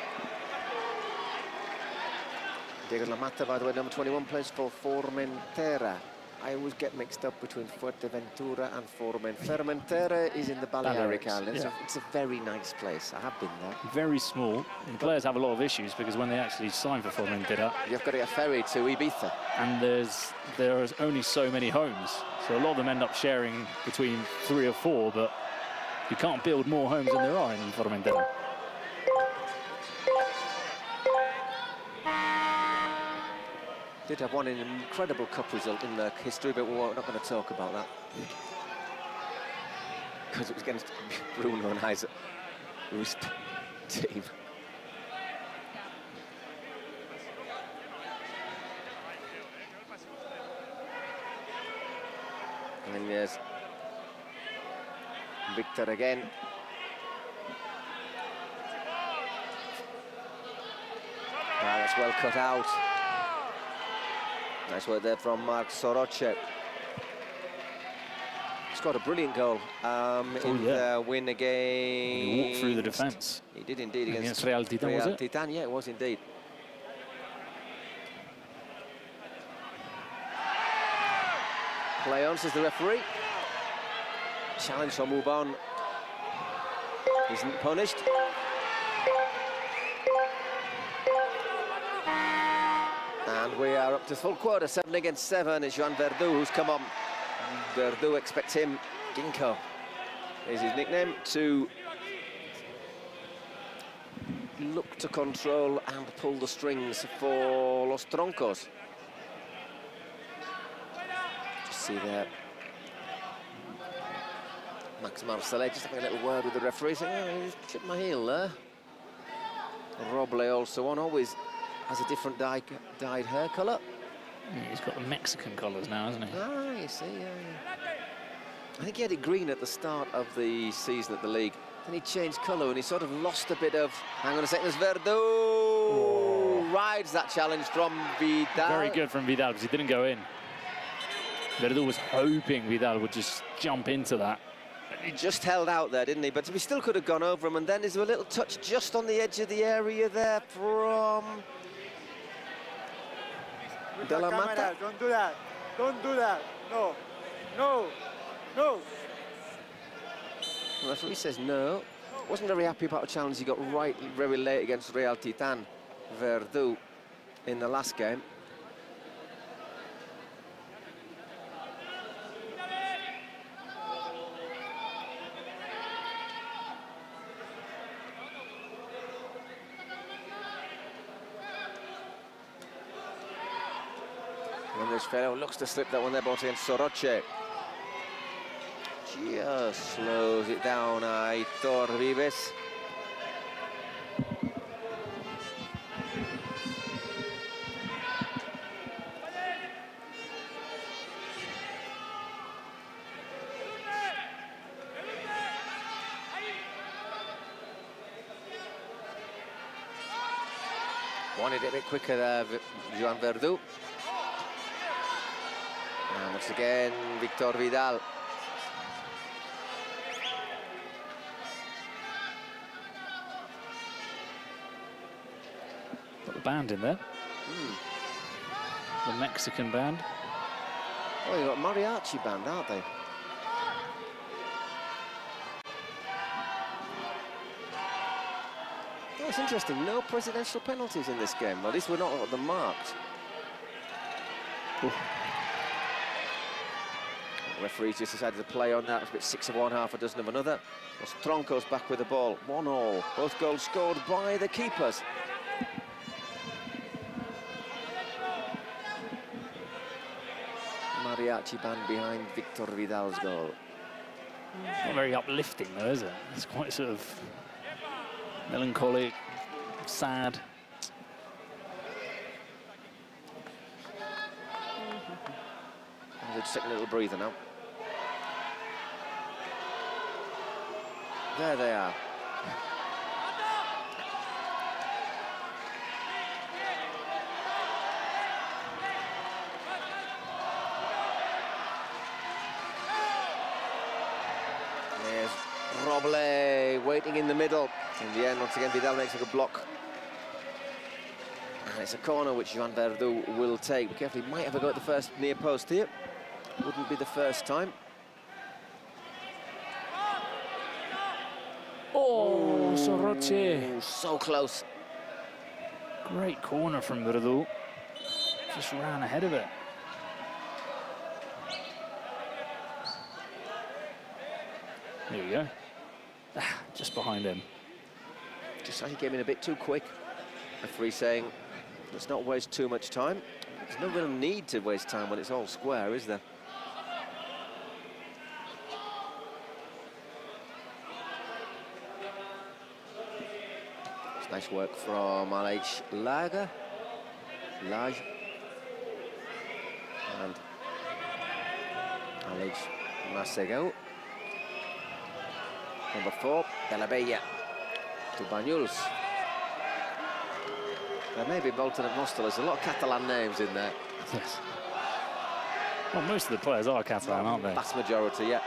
Diego La Mata, by the way, number 21, plays for Formentera. I always get mixed up between Fuerteventura and Formentera is in the Balearic Islands. Yeah. It's a very nice place. I have been there. Very small. And the players have a lot of issues because when they actually sign for Formentera, you've got to get a ferry to Ibiza. And there is only so many homes. So a lot of them end up sharing between 3 or 4, but you can't build more homes than there are in Formentera. Did have one incredible cup result in their history, but we're not going to talk about that. Because it was against Bruno and Isaac Ruiz team. And yes, Victor again. That's well cut out. Nice work there from Marc Soroche. Scored a brilliant goal in the win against... He walked through the defence. He did indeed against Real Titan, was it? Titan, yeah, it was indeed. Play on, says the referee. Challenge from Ubon isn't punished. And we are up to full quarter, 7 against 7. It's Joan Verdu who's come on. Verdu expects him, Ginkgo is his nickname, to look to control and pull the strings for Los Troncos. Just see there. Max Marcellet just having a little word with the referee, saying, oh, he's chipped my heel there. Roble also on, always has a different dyed hair colour. Yeah, he's got the Mexican colours now, hasn't he? Ah, you see, yeah. I think he had it green at the start of the season at the league. Then he changed colour and he sort of lost a bit of... Hang on a second, there's Verdu! Rides that challenge from Vidal. Very good from Vidal, because he didn't go in. Verdu was hoping Vidal would just jump into that. He just held out there, didn't he? But we still could have gone over him. And then there's a little touch just on the edge of the area there from... De La Mata. Don't do that. Don't do that. No. No. No. The referee says no. Wasn't very happy about a challenge he got right very late against Real Titan, Verdu, in the last game. And this fellow looks to slip that one there, but against Soroche. Just slows it down, Aitor Vives. Wanted it a bit quicker there, Joan Verdú. And once again, Victor Vidal. Got the band in there. The Mexican band. Oh, you've got mariachi band, aren't they? Oh, it's interesting. No presidential penalties in this game. Well, at least we're not at the marked. Ooh. The referees just decided to play on that. It's a bit 6 of one, half a dozen of another. Los Troncos back with the ball. 1-1. Both goals scored by the keepers. Mariachi band behind Victor Vidal's goal. It's not very uplifting though, is it? It's quite sort of melancholic, sad. They're just taking a little breather now. There they are. There's Roble waiting in the middle. In the end, once again, Vidal makes a good block. And it's a corner which Joan Verdú will take. Be careful, he might have a go at the first near post here. Wouldn't be the first time. Oh, Soroche. So close. Great corner from Verdú. Just ran ahead of it. There we go. Just behind him. Just like he came in a bit too quick. Referee saying, let's not waste too much time. There's no real need to waste time when it's all square, is there? It's nice work from Aleix Lage. And Aleix Masegau. Number 4, De La Bella to Banyuls. There may be Bolton and Mostel. There's a lot of Catalan names in there. Yes. Well, most of the players are Catalan, aren't they? Vast majority, yeah.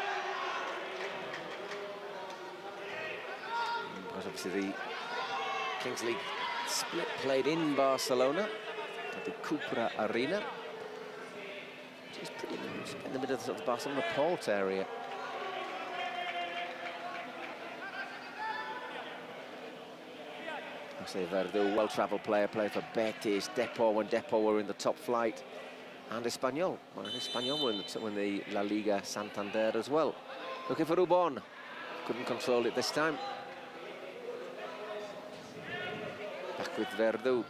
But obviously the Kings League split played in Barcelona at the Cupra Arena, which is pretty much in the middle of the sort of Barcelona port area. Say Verdú, well-travelled player, played for Betis, Depor when Depor were in the top flight, and Espanyol. Well, Espanyol were in the La Liga Santander as well. Looking for Ubon, couldn't control it this time. Back with Verdú.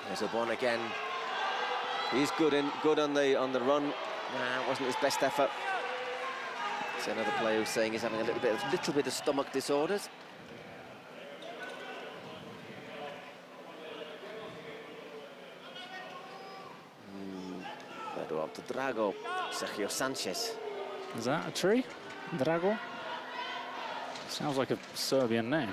There's Ubon again. He's good on the run. Nah, wasn't his best effort. It's another player who's saying he's having a little bit of stomach disorders. Eduardo Drago, Sergio Sanchez. Is that a tree? Drago? Sounds like a Serbian name.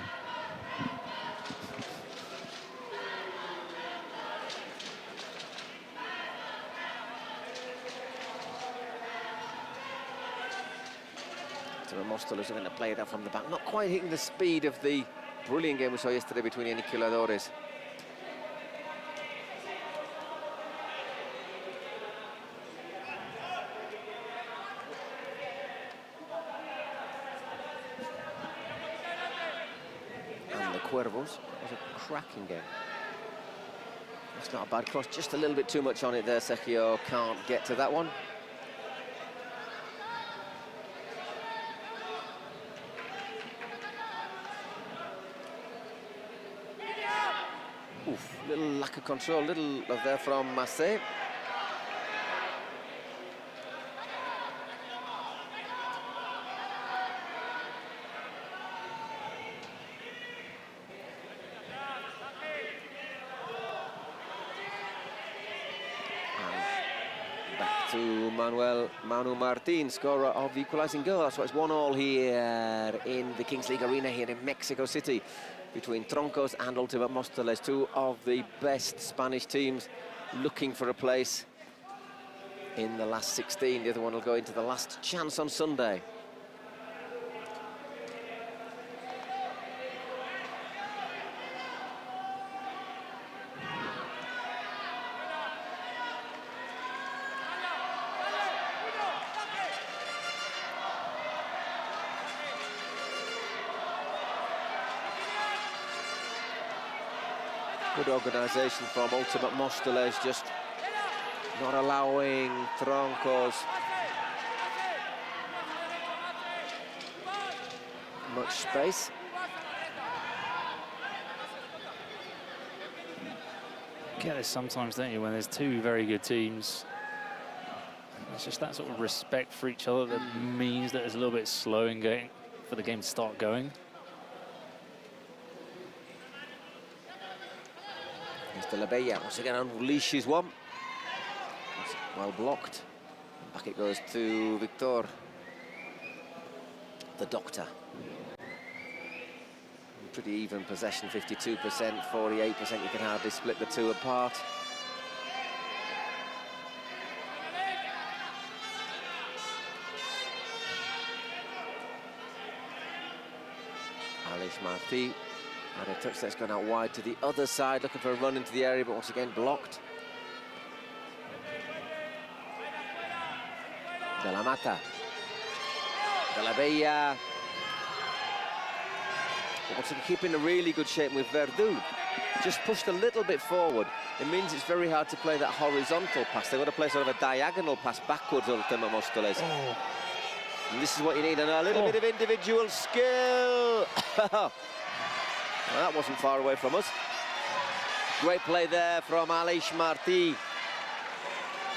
Mostel is going to play that from the back. Not quite hitting the speed of the brilliant game we saw yesterday between Aniquiladores. And the Cuervos was a cracking game. It's not a bad cross, just a little bit too much on it there. Sergio can't get to that one. Little lack of control, little of there from Massé. to Manu Martin, scorer of the equalising goal. That's why it's 1-1 here in the Kings League Arena here in Mexico City between Troncos and Ultima Móstoles, two of the best Spanish teams looking for a place in the last 16. The other one will go into the last chance on Sunday. Good organisation from Ultima Móstoles, just not allowing Troncos much space. Get this sometimes, don't you, when there's two very good teams. It's just that sort of respect for each other that means that it's a little bit slow in going for the game to start going. Mr. Labella once again unleashes one. It's well blocked. Back it goes to Victor, the Doctor. Pretty even possession, 52%, 48%. You can hardly split the two apart. Aleix Martí had a touch that's gone out wide to the other side, looking for a run into the area, but once again blocked. De la Mata. De la Bella. Once again, keeping a really good shape with Verdú. Just pushed a little bit forward. It means it's very hard to play that horizontal pass. They've got to play sort of a diagonal pass backwards, Ultima Móstoles. And this is what you need, and a little bit of individual skill. Well, that wasn't far away from us. Great play there from Aleix Martí.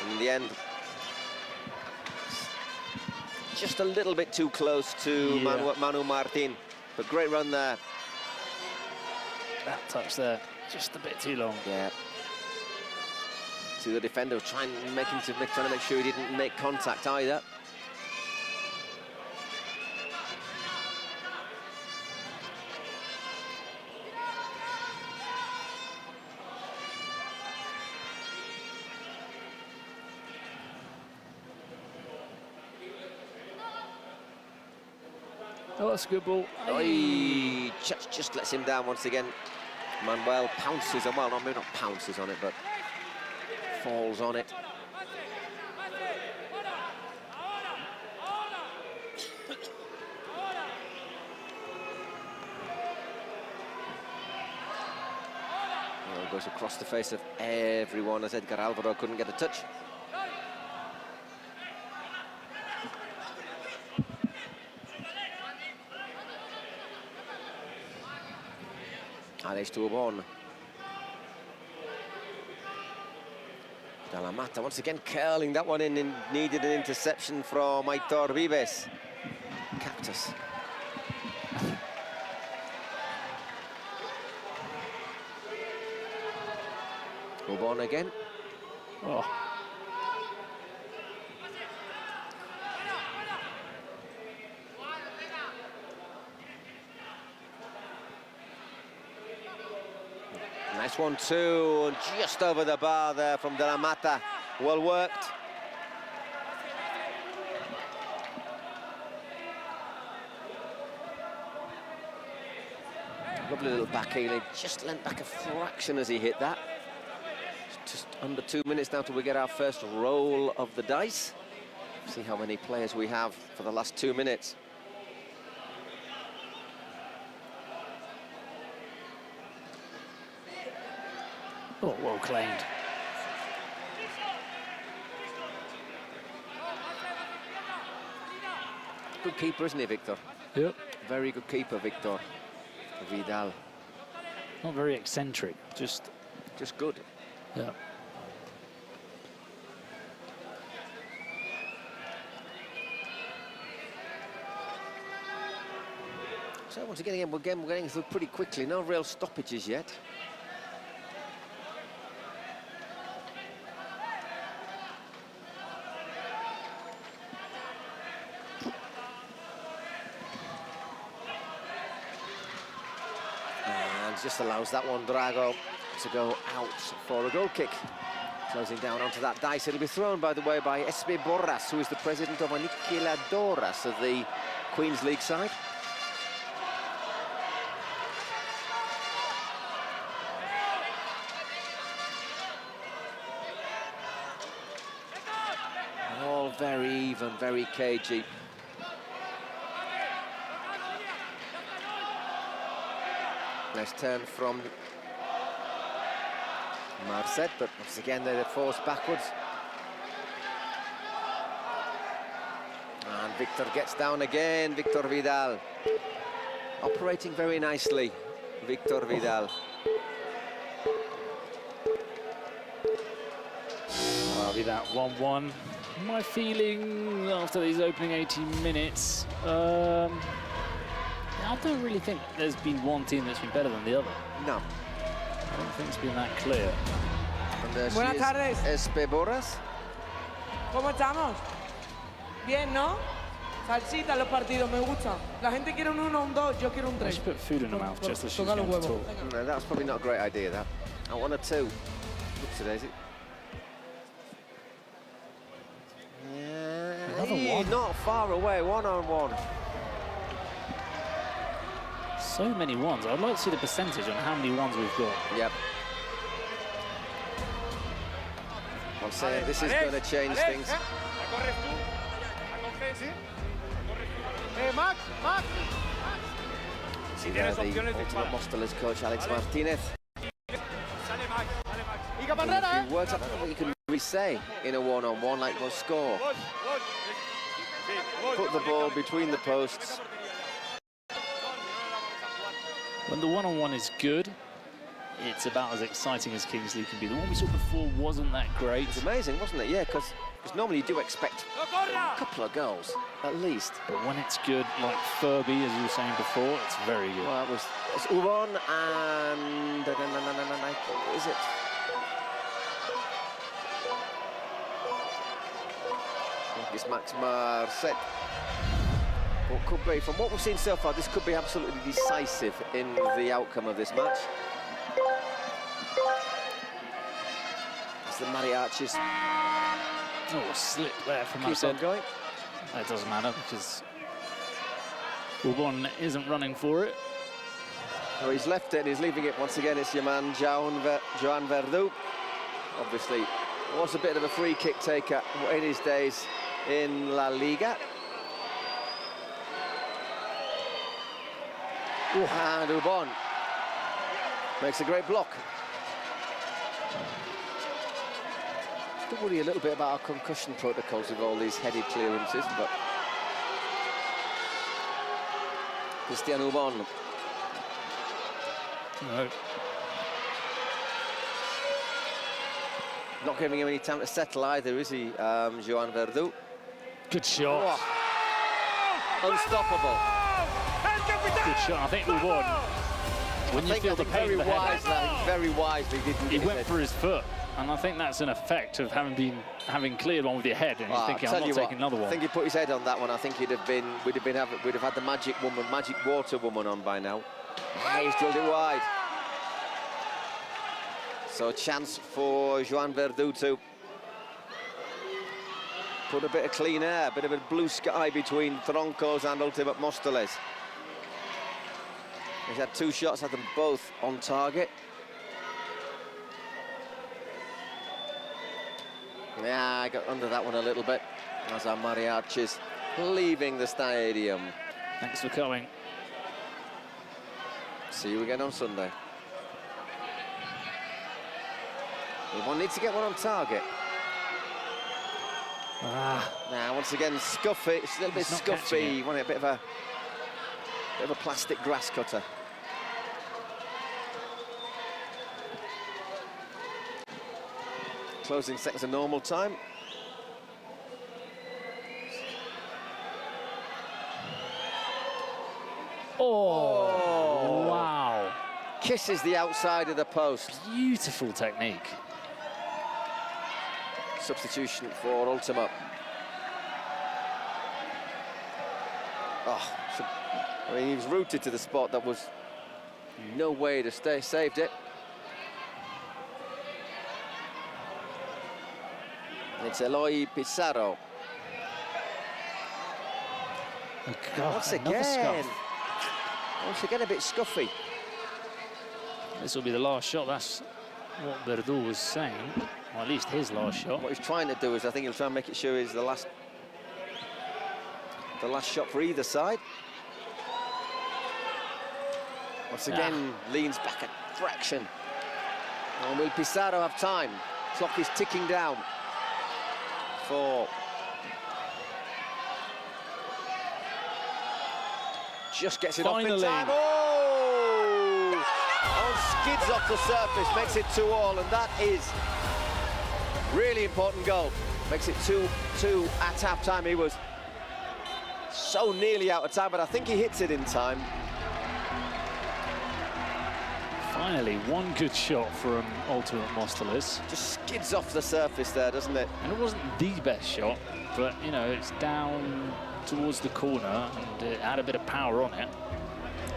In the end, just a little bit too close to Manu Martin, but great run there. That touch there, just a bit too long. Yeah. To the defender, trying to make sure he didn't make contact either. Oh, that's a good ball. Oy, just lets him down once again. Manuel pounces on, well, maybe not pounces on it, but falls on it. Well, goes across the face of everyone as Edgar Alvaro couldn't get a touch. Aleix Turbon. De la Mata once again curling that one in and needed an interception from Aitor Vives. Cactus. Turbon again. Oh. Nice one too, just over the bar there from De La Mata. Well worked. Lovely little back heel, just leant back a fraction as he hit that. Just under 2 minutes now till we get our first roll of the dice. See how many players we have for the last 2 minutes. Oh, well claimed. Good keeper, isn't he, Victor? Yep. Very good keeper, Victor Vidal. Not very eccentric, just good. Yeah. So once again, we're getting through pretty quickly. No real stoppages yet. just allows that one, Drago, to go out for a goal kick. Closing down onto that dice. It'll be thrown, by the way, by Espe Borras, who is the president of Aniquiladoras of the Queen's League side. All very even, very cagey. Nice turn from Marcet, but once again they're forced backwards. And Victor gets down again, Victor Vidal. Operating very nicely, Victor Vidal. That'll be that 1-1. My feeling after these opening 18 minutes, I don't really think there's been one team that's been better than the other. No. I don't think it's been that clear. Buenas tardes. Espe Borras. ¿Cómo estamos? Bien, ¿no? Salsita los partidos, me gusta. La gente quiere un 1, un 2, yo quiero un 3. She put food in her mouth just as she's Toca los going to huevos. talk. No, that's probably not a great idea, that. I want a 2. Looks it, is it? Another one. Not far away, 1-on-1. So many ones. I'd like to see the percentage on how many ones we've got. Yep. I'm saying this is going to change things. Max, Max. Si tienes The opciones de Ultimate Móstoles coach Alex Martinez. Sale Max, sale Max. If you worked, I don't know what you can really say in a 1-on-1, like go score. Put the ball between the posts. When the one-on-one is good, it's about as exciting as Kings League can be. The one we saw before wasn't that great. It's amazing, wasn't it? Yeah, because normally you do expect a couple of goals, at least. But when it's good, like Furby, as you were saying before, it's very good. Well, it's Ubon and... What is it? I think it's Max Marcet. What could be, from what we've seen so far, this could be absolutely decisive in the outcome of this match. As the mariachis slip there from keep on going. That doesn't matter because Ubon isn't running for it. Oh, he's left it and he's leaving it once again. It's your man, Joan Verdu. Obviously, was a bit of a free kick taker in his days in La Liga. And Ubon makes a great block. I worry a little bit about our concussion protocols with all these headed clearances, but Christian Ubon. No. Not giving him any time to settle either, is he, Joan Verdu? Good shot. Oh. Unstoppable. Good shot. I think Ubon, when you feel the pain of the head, very wisely didn't he went for his foot. And I think that's an effect of having cleared one with your head, and he's thinking, I'm not taking another one. I think he put his head on that one. I think we'd have had the magic water woman on by now. He's drilled it wide. So a chance for Joan Verdu to put a bit of clean air, a bit of a blue sky between Troncos and Ultimate Móstoles. He's had 2 shots, had them both on target. Yeah, I got under that one a little bit as our mariachis leaving the stadium. Thanks for coming. See you again on Sunday. One needs to get one on target. Now, once again, scuffy. It's a little bit scuffy. You want a bit of a plastic grass cutter. Closing seconds of normal time. Oh, wow. Kisses the outside of the post. Beautiful technique. Substitution for Ultima. Oh, I mean, he was rooted to the spot. That was No way to stay, saved it. It's Eloy Pizarro. Oh God, Once another again. scuff. Once again, a bit scuffy. This will be the last shot. That's what Verdú was saying. Or at least his last shot. What he's trying to do is, I think he'll try and make it sure he's the last shot for either side. Once again, leans back a fraction. And will Pizarro have time? Clock is ticking down for just gets it off in time. Oh! Skids off the surface, makes it 2-2, and that is really important goal. Makes it 2-2 at half-time. He was so nearly out of time, but I think he hits it in time. Finally, one good shot from Ultimate Mostoles. Just skids off the surface there, doesn't it? And it wasn't the best shot, but, you know, it's down towards the corner, and it had a bit of power on it.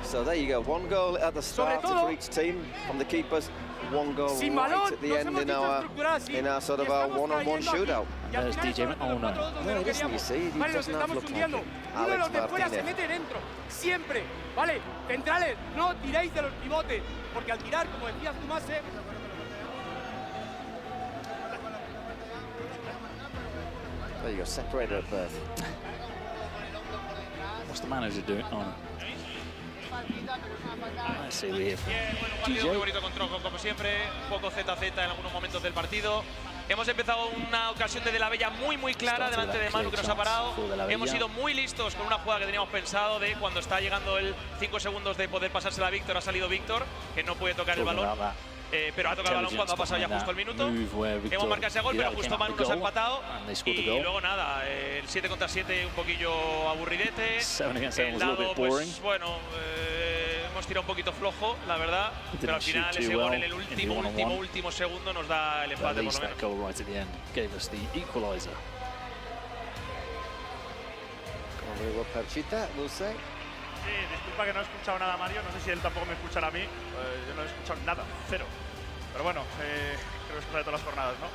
So there you go, one goal at the start for each team from the keepers, one goal right at the end in our sort of our one-on-one shootout. And there's DJ No, it isn't, you see, he doesn't have look like it. Alex Martinez. Siempre, ¿vale? Centrales, no tiréis de los pivotes, porque al tirar, como decías tú, Mase... There you go, separated at birth. What's the manager doing? Oh, no. Let's see, we hear from Un partido muy bonito con Tronco, como siempre, un poco ZZ en algunos momentos del partido. Hemos empezado una ocasión de la Bella muy clara delante de Manu, que nos ha parado. Hemos sido muy listos con una jugada que teníamos pensado de cuando está llegando el 5 segundos de poder pasársela a Víctor. Ha salido Víctor, que no puede tocar el balón. Pero ha tocado el balón cuando ha pasado ya justo el minuto. Hemos marcado ese gol, pero justo Manu nos ha empatado. Y luego nada, el 7 contra 7 un poquillo aburridete. El dado, pues bueno, hemos tirado un poquito flojo, la verdad. Pero al final ese gol en el último segundo nos da el empate por lo menos. Perchita, no sé. Sí, disculpa que no he escuchado nada, Mario. No sé si él tampoco me escuchará a mí. Yo no he escuchado nada, cero. Pero bueno, creo que es cosa de todas las jornadas, ¿no?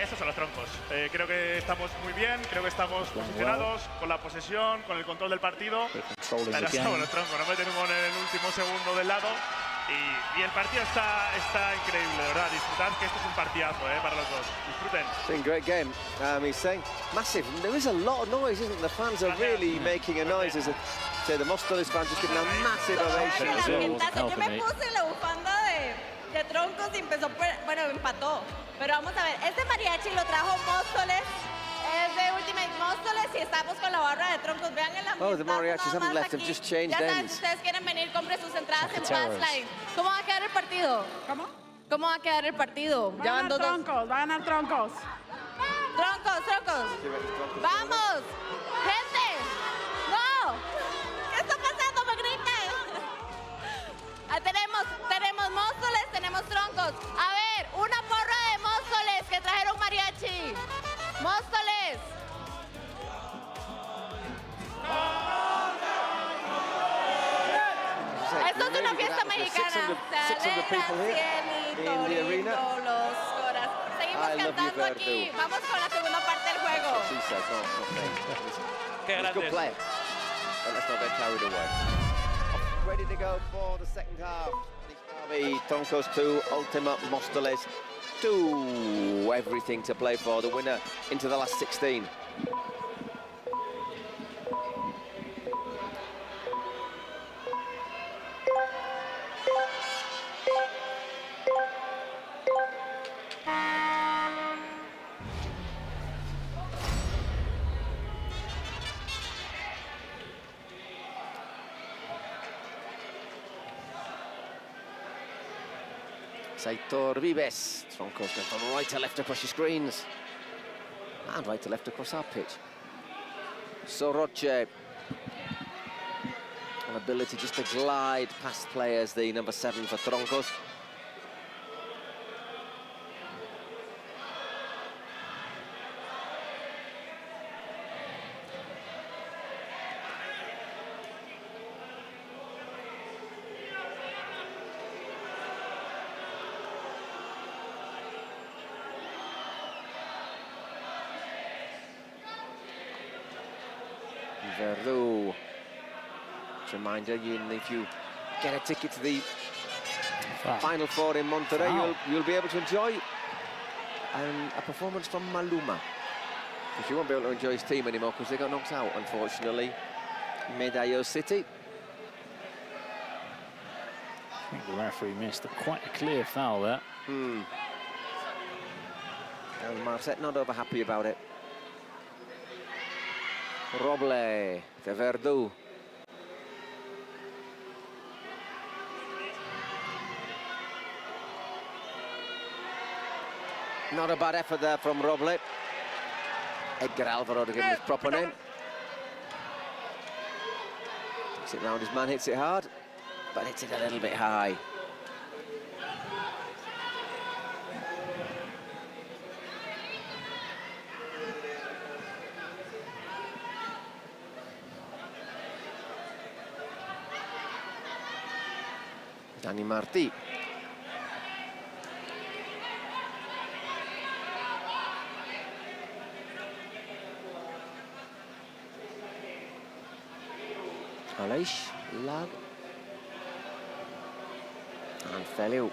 Estos son los troncos. Creo que estamos muy bien, creo que estamos posicionados con la posesión, con el control del partido. Pero somos los troncos, nos meten un gol en el último segundo del lado. Y el partido está increíble, de verdad. Disfrutad que esto es un partidazo para los dos. Disfruten. It's been a great game. He's saying massive. There is a lot of noise, isn't there? The fans are really making a noise. As the Mostoles fans just giving a massive ovation. Yo me puse la bufanda de Troncos y empezó, bueno, empató. Pero vamos a ver, este mariachi lo trajo Móstoles. Es de Ultimate Móstoles y estamos con la barra de Troncos. Vean el ambiente. Oh, the mariachis haven't left, they've just changed Ya saben, ends. si ustedes quieren venir, compren sus entradas en Passline. ¿Cómo va a quedar el partido? ¿Cómo va a quedar el partido? Va a ganar Troncos, va a ganar Troncos. Troncos. ¡Vamos! ¡Gente! ¡No! ¿Qué está pasando? ¡Me griten! Tenemos Móstoles, tenemos Troncos. A ver, una porra de Móstoles que trajeron mariachi. ¡Móstoles! Esto es una fiesta mexicana. 600 people here in the arena. Los coras. Seguimos cantando aquí. Vamos con la segunda parte del juego. She said, Qué It's a good play. But let's not get carried away. Ready to go for the second half. The Troncos 2, Ultima Mostoles 2. Everything to play for. The winner into the last 16. Aitor Vives. Troncos going from right to left across your screens. And right to left across our pitch. Soroche. An ability just to glide past players, the number 7 for Troncos. Verdú. Reminder, if you get a ticket to the Final Four in Monterrey, you'll be able to enjoy a performance from Maluma. Because you won't be able to enjoy his team anymore because they got knocked out, unfortunately. Medallo City. I think the referee missed quite a clear foul there. And Marcet not over happy about it. Roble de Verdú. Not a bad effort there from Roble. Edgar Alvaro to give him his proper name. Takes it round his man, hits it hard, but hits it a little bit high. Dani Martí. Aleix, Lag, and Feliu.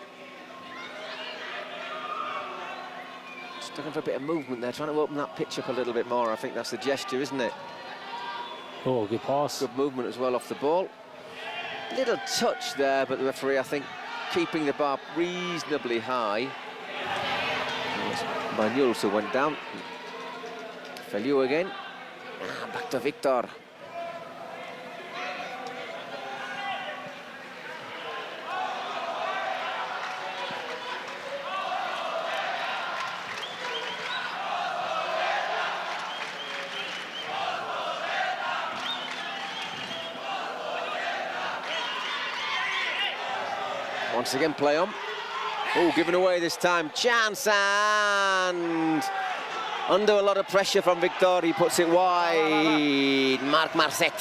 Just looking for a bit of movement there, trying to open that pitch up a little bit more. I think that's the gesture, isn't it? Oh, good pass. Good movement as well off the ball. Little touch there, but the referee, I think, keeping the bar reasonably high. Banyulso went down. Feliu again. And back to Victor. Once again, play on. Oh, given away this time. Chance, and under a lot of pressure from Victor, he puts it wide. Marc Marcet.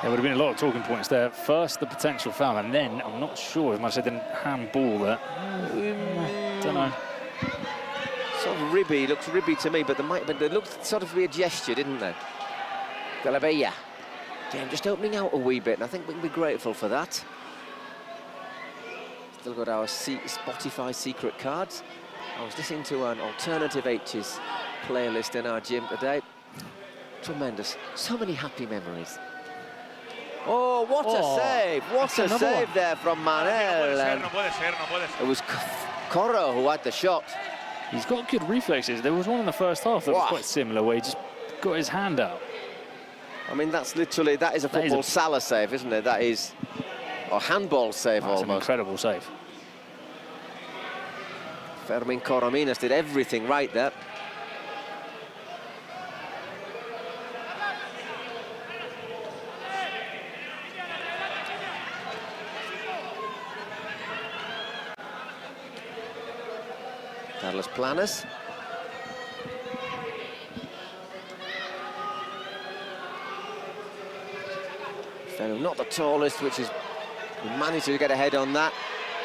There would have been a lot of talking points there. First, the potential foul, and then I'm not sure if Marcet didn't handball there. Don't know. Sort of ribby, looks ribby to me, but there might have been, it looked sort of be a gesture, didn't they? Galabella. Damn, just opening out a wee bit, and I think we can be grateful for that. Still got our Spotify secret cards. I was listening to an Alternative H's playlist in our gym today. Tremendous. So many happy memories. Oh, what a save! What a save there from Manel. No puede ser. It was Corro who had the shot. He's got good reflexes. There was one in the first half that was quite similar, where he just got his hand out. I mean, that's literally, that is a football Salah save, isn't it? That is... or handball save almost. An incredible save. Fermin Corominas did everything right there. Carlos Planas. Fermin not the tallest, which is... we managed to get ahead on that.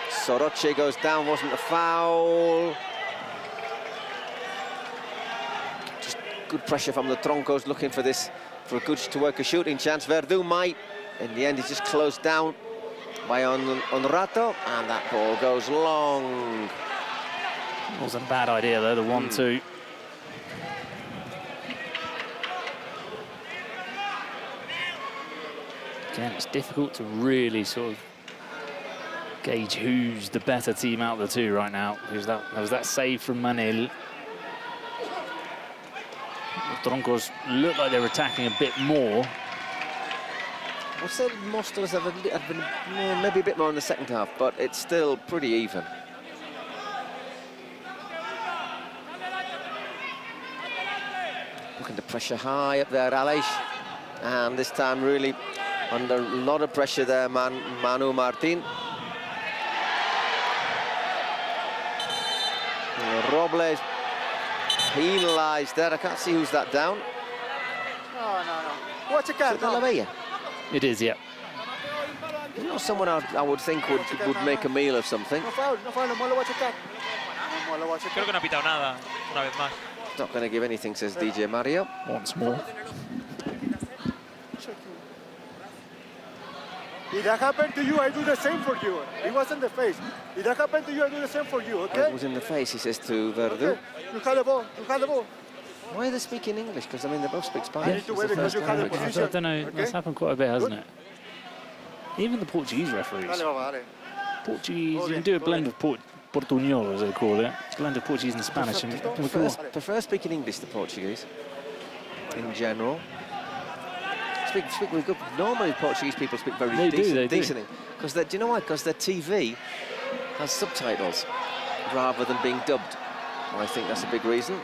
Soroche goes down, wasn't a foul. Just good pressure from the Troncos, looking for this, for a good to work a shooting chance. Verdú might. In the end, he's just closed down by Honrato, and that ball goes long. Wasn't a bad idea though, the 1-2. Again, it's difficult to really sort of gauge who's the better team out of the two right now, because that was that save from Manel. The Troncos look like they're attacking a bit more. I'd say Móstoles have been maybe a bit more in the second half, but it's still pretty even. Looking to pressure high up there, Aleix. And this time really under a lot of pressure there, Manu Martin. Robles penalised there. I can't see who's that down. No. Watch a card. It is, yeah. You know, someone I would think would make a meal of something. No foul, no Molo watch a card. Creo que no ha pitado nada, una vez más. Not going to give anything, says DJ Mario. Once more. If that happened to you, I do the same for you. It was in the face. If that happened to you, I do the same for you, okay? It was in the face, he says to Verdu. Okay. You had the ball. You had the ball. Why are they speaking English? Because, I mean, they both speak Spanish. need to wait because you had the I position. don't know, that's happened quite a bit, hasn't it? Even the Portuguese referees. Portuguese, you can do a blend of Portuñol, as they call it. Blend of Portuguese and Spanish. Prefer speaking English, the Portuguese, in general. Speak really good. Normally, Portuguese people speak very decently. Because do you know why? Because their TV has subtitles rather than being dubbed. I think that's a big reason.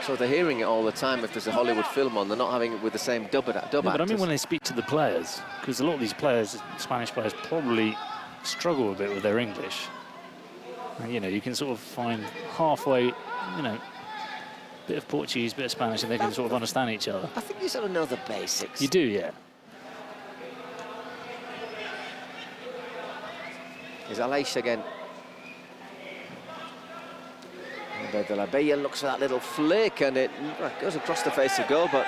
So they're hearing it all the time. If there's a Hollywood film on, they're not having it with the same dub actors. But I mean when they speak to the players, because a lot of these players, Spanish players, probably struggle a bit with their English. And, you know, you can sort of find halfway, you know, bit of Portuguese, bit of Spanish, and they can sort of understand each other. I think you sort of know the basics. You do, yeah. Here's Aleix again. De La Bella looks for that little flick, and it goes across the face of goal, but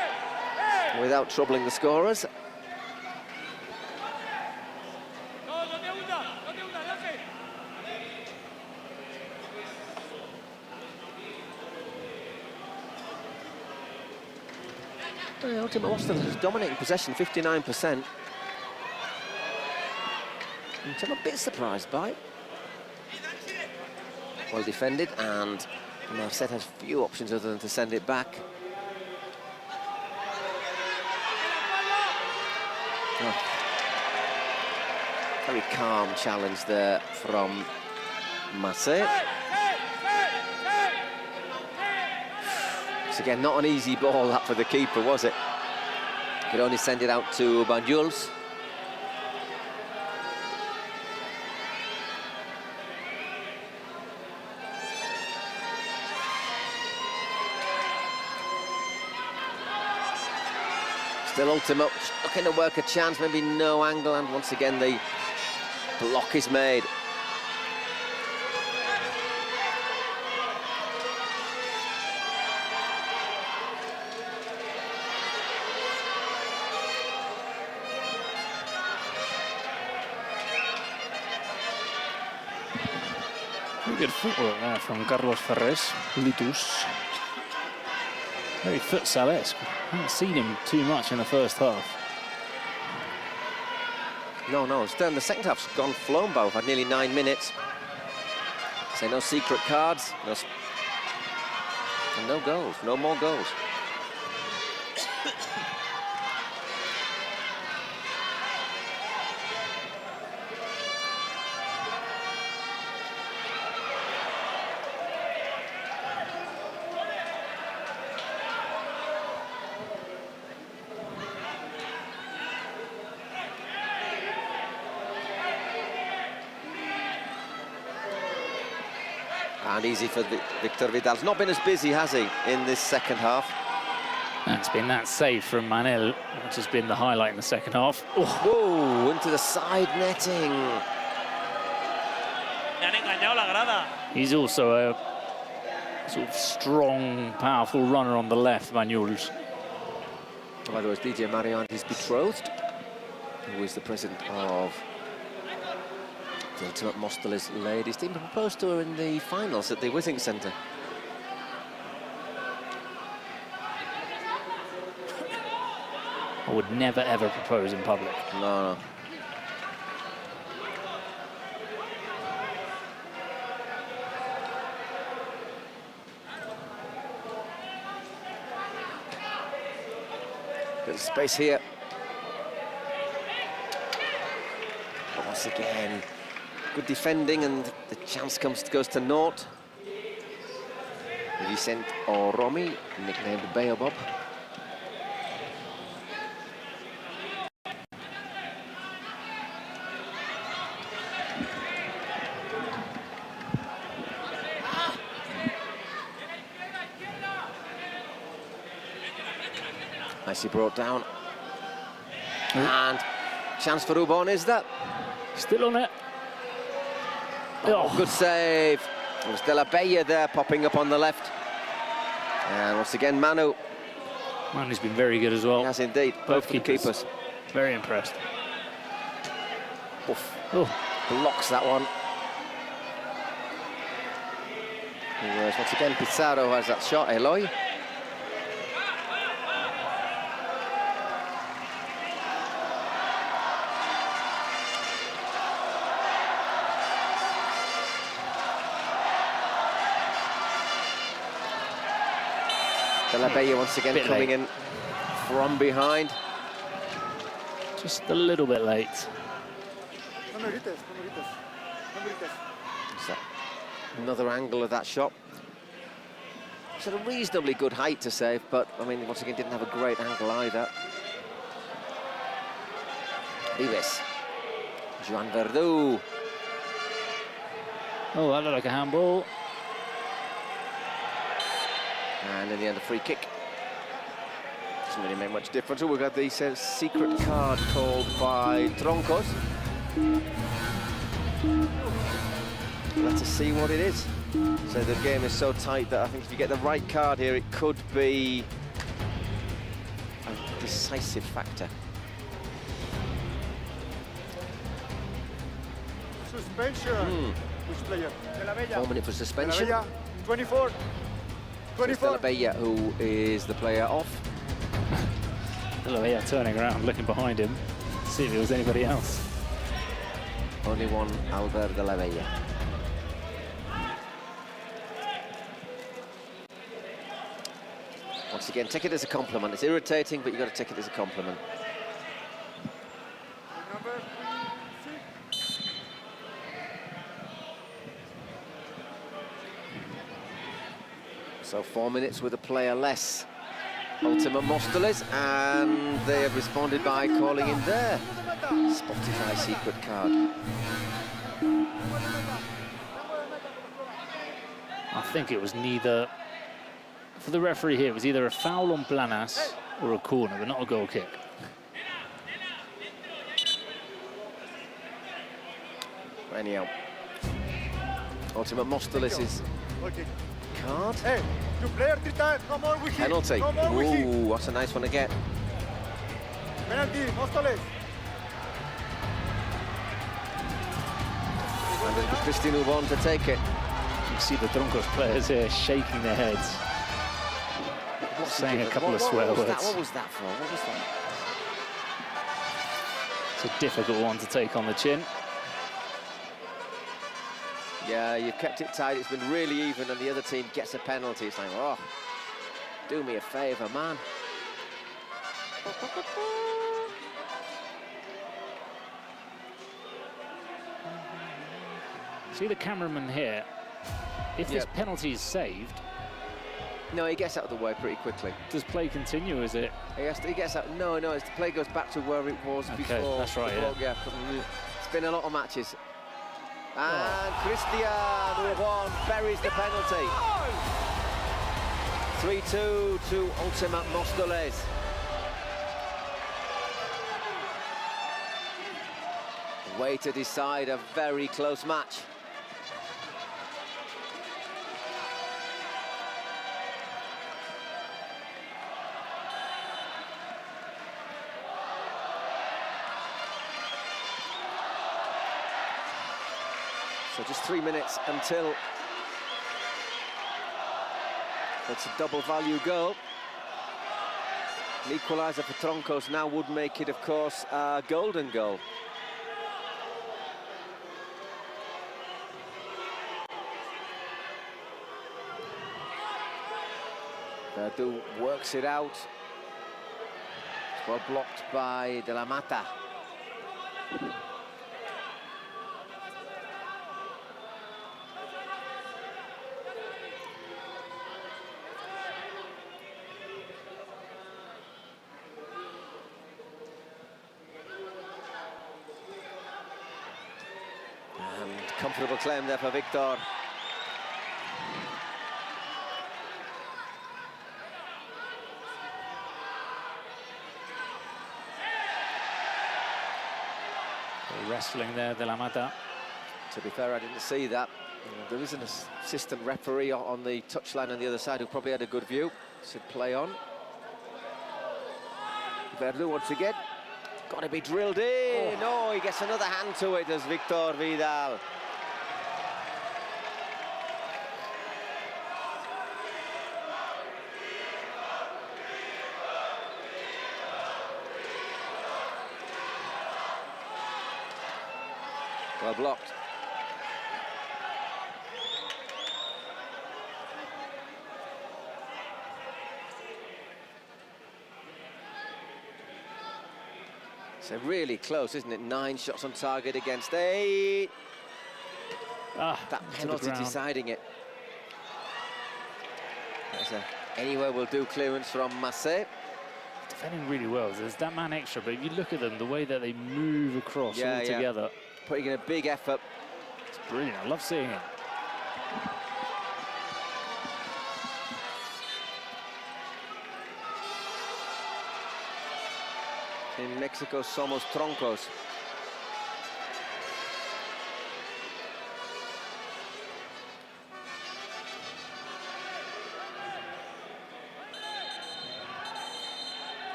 without troubling the scorers. Ultimate Mostel is dominating possession, 59%. Which I'm a bit surprised by. Well defended, and Merced has few options other than to send it back. Oh. Very calm challenge there from Merced. It's again not an easy ball that for the keeper, was it? Could only send it out to Banjuls. Still Ultimo looking to work a chance, maybe no angle, and once again the block is made. Very good footwork there from Carlos Ferres, Litus. Very futsal-esque. Haven't seen him too much in the first half. No, the second half's gone flown by. We've had nearly 9 minutes. So no secret cards, and no goals, no more goals. And easy for Victor Vidal. He's not been as busy, has he, in this second half? It's been that save from Manel, which has been the highlight in the second half. Oh. Whoa, into the side netting. He's also a sort of strong, powerful runner on the left, Banjuls. By the way, DJ Marion, his betrothed, who is the president of the Ultimate Mosteles ladies team, proposed to her in the finals at the Withing Centre. I would never, ever propose in public. No. Little space here. But once again, good defending, and the chance goes to naught. Vicent Oromi, nicknamed Bayobob. Nicely brought down. And chance for Ubon is that. Still on it. Oh, good save. It was De La Bella there popping up on the left. And once again, Manu. Manu's been very good as well. Yes, indeed. Both keepers. Very impressed. Oof. Oh. Blocks that one. Whereas once again, Pizarro has that shot. Eloy. De La Bella once again coming in from behind. Just a little bit late. So, another angle of that shot. It's at a reasonably good height to save, but I mean, once again, didn't have a great angle either. Vives. Joan Verdu. Oh, that looked like a handball. And in the end, a free kick. Doesn't really make much difference. Oh, we've got the secret card called by Troncos. Let's see what it is. So the game is so tight that I think if you get the right card here, it could be a decisive factor. Suspension. Which player? 4 minutes for suspension. 24. So it's De La Bella who is the player off. De La Bella turning around, looking behind him, to see if it was anybody else. Only one, Albert De La Bella. Once again, take it as a compliment. It's irritating, but you've got to take it as a compliment. So 4 minutes with a player less. Ultima Mostoles, and they have responded by calling in their Spotify secret card. I think it was neither, for the referee here, it was either a foul on Planas or a corner, but not a goal kick. Anyhow, Ultima Mostoles is card. Hey, you play 3 times, no more with Penalty. No more with Ooh, that's a nice one to get. Penalty, Mostoles. And it'll be Christian Ubon to take it. You see the Troncos players here shaking their heads, saying a couple of swear words. What was that for? What was that? It's a difficult one to take on the chin. Yeah, you've kept it tight. It's been really even, and the other team gets a penalty. It's like, oh, do me a favour, man. See the cameraman here. If this penalty is saved, no, he gets out of the way pretty quickly. Does play continue? Is it? He gets out. No, the play goes back to where it was before. That's right. Yeah. It's been a lot of matches. And Christian Ubon buries the penalty. 3-2 to Ultima Mostoles. Way to decide a very close match. So just 3 minutes until it's a double value goal. An equaliser for Troncos now would make it, of course, a golden goal. Verdu works it out. Well blocked by De La Mata. Comfortable claim there for Victor. Wrestling there, De La Mata. To be fair, I didn't see that. There is an assistant referee on the touchline on the other side who probably had a good view. Said play on. Verdú once again. Got to be drilled in. Oh, he gets another hand to it as Victor Vidal. Well blocked. So really close, isn't it? 9 shots on target against 8. That penalty deciding it. That's a anywhere will do clearance from Massé. Defending really well. There's that man extra, but if you look at them, the way that they move across all together. Putting in a big effort. It's brilliant. I love seeing it. In Mexico, somos troncos.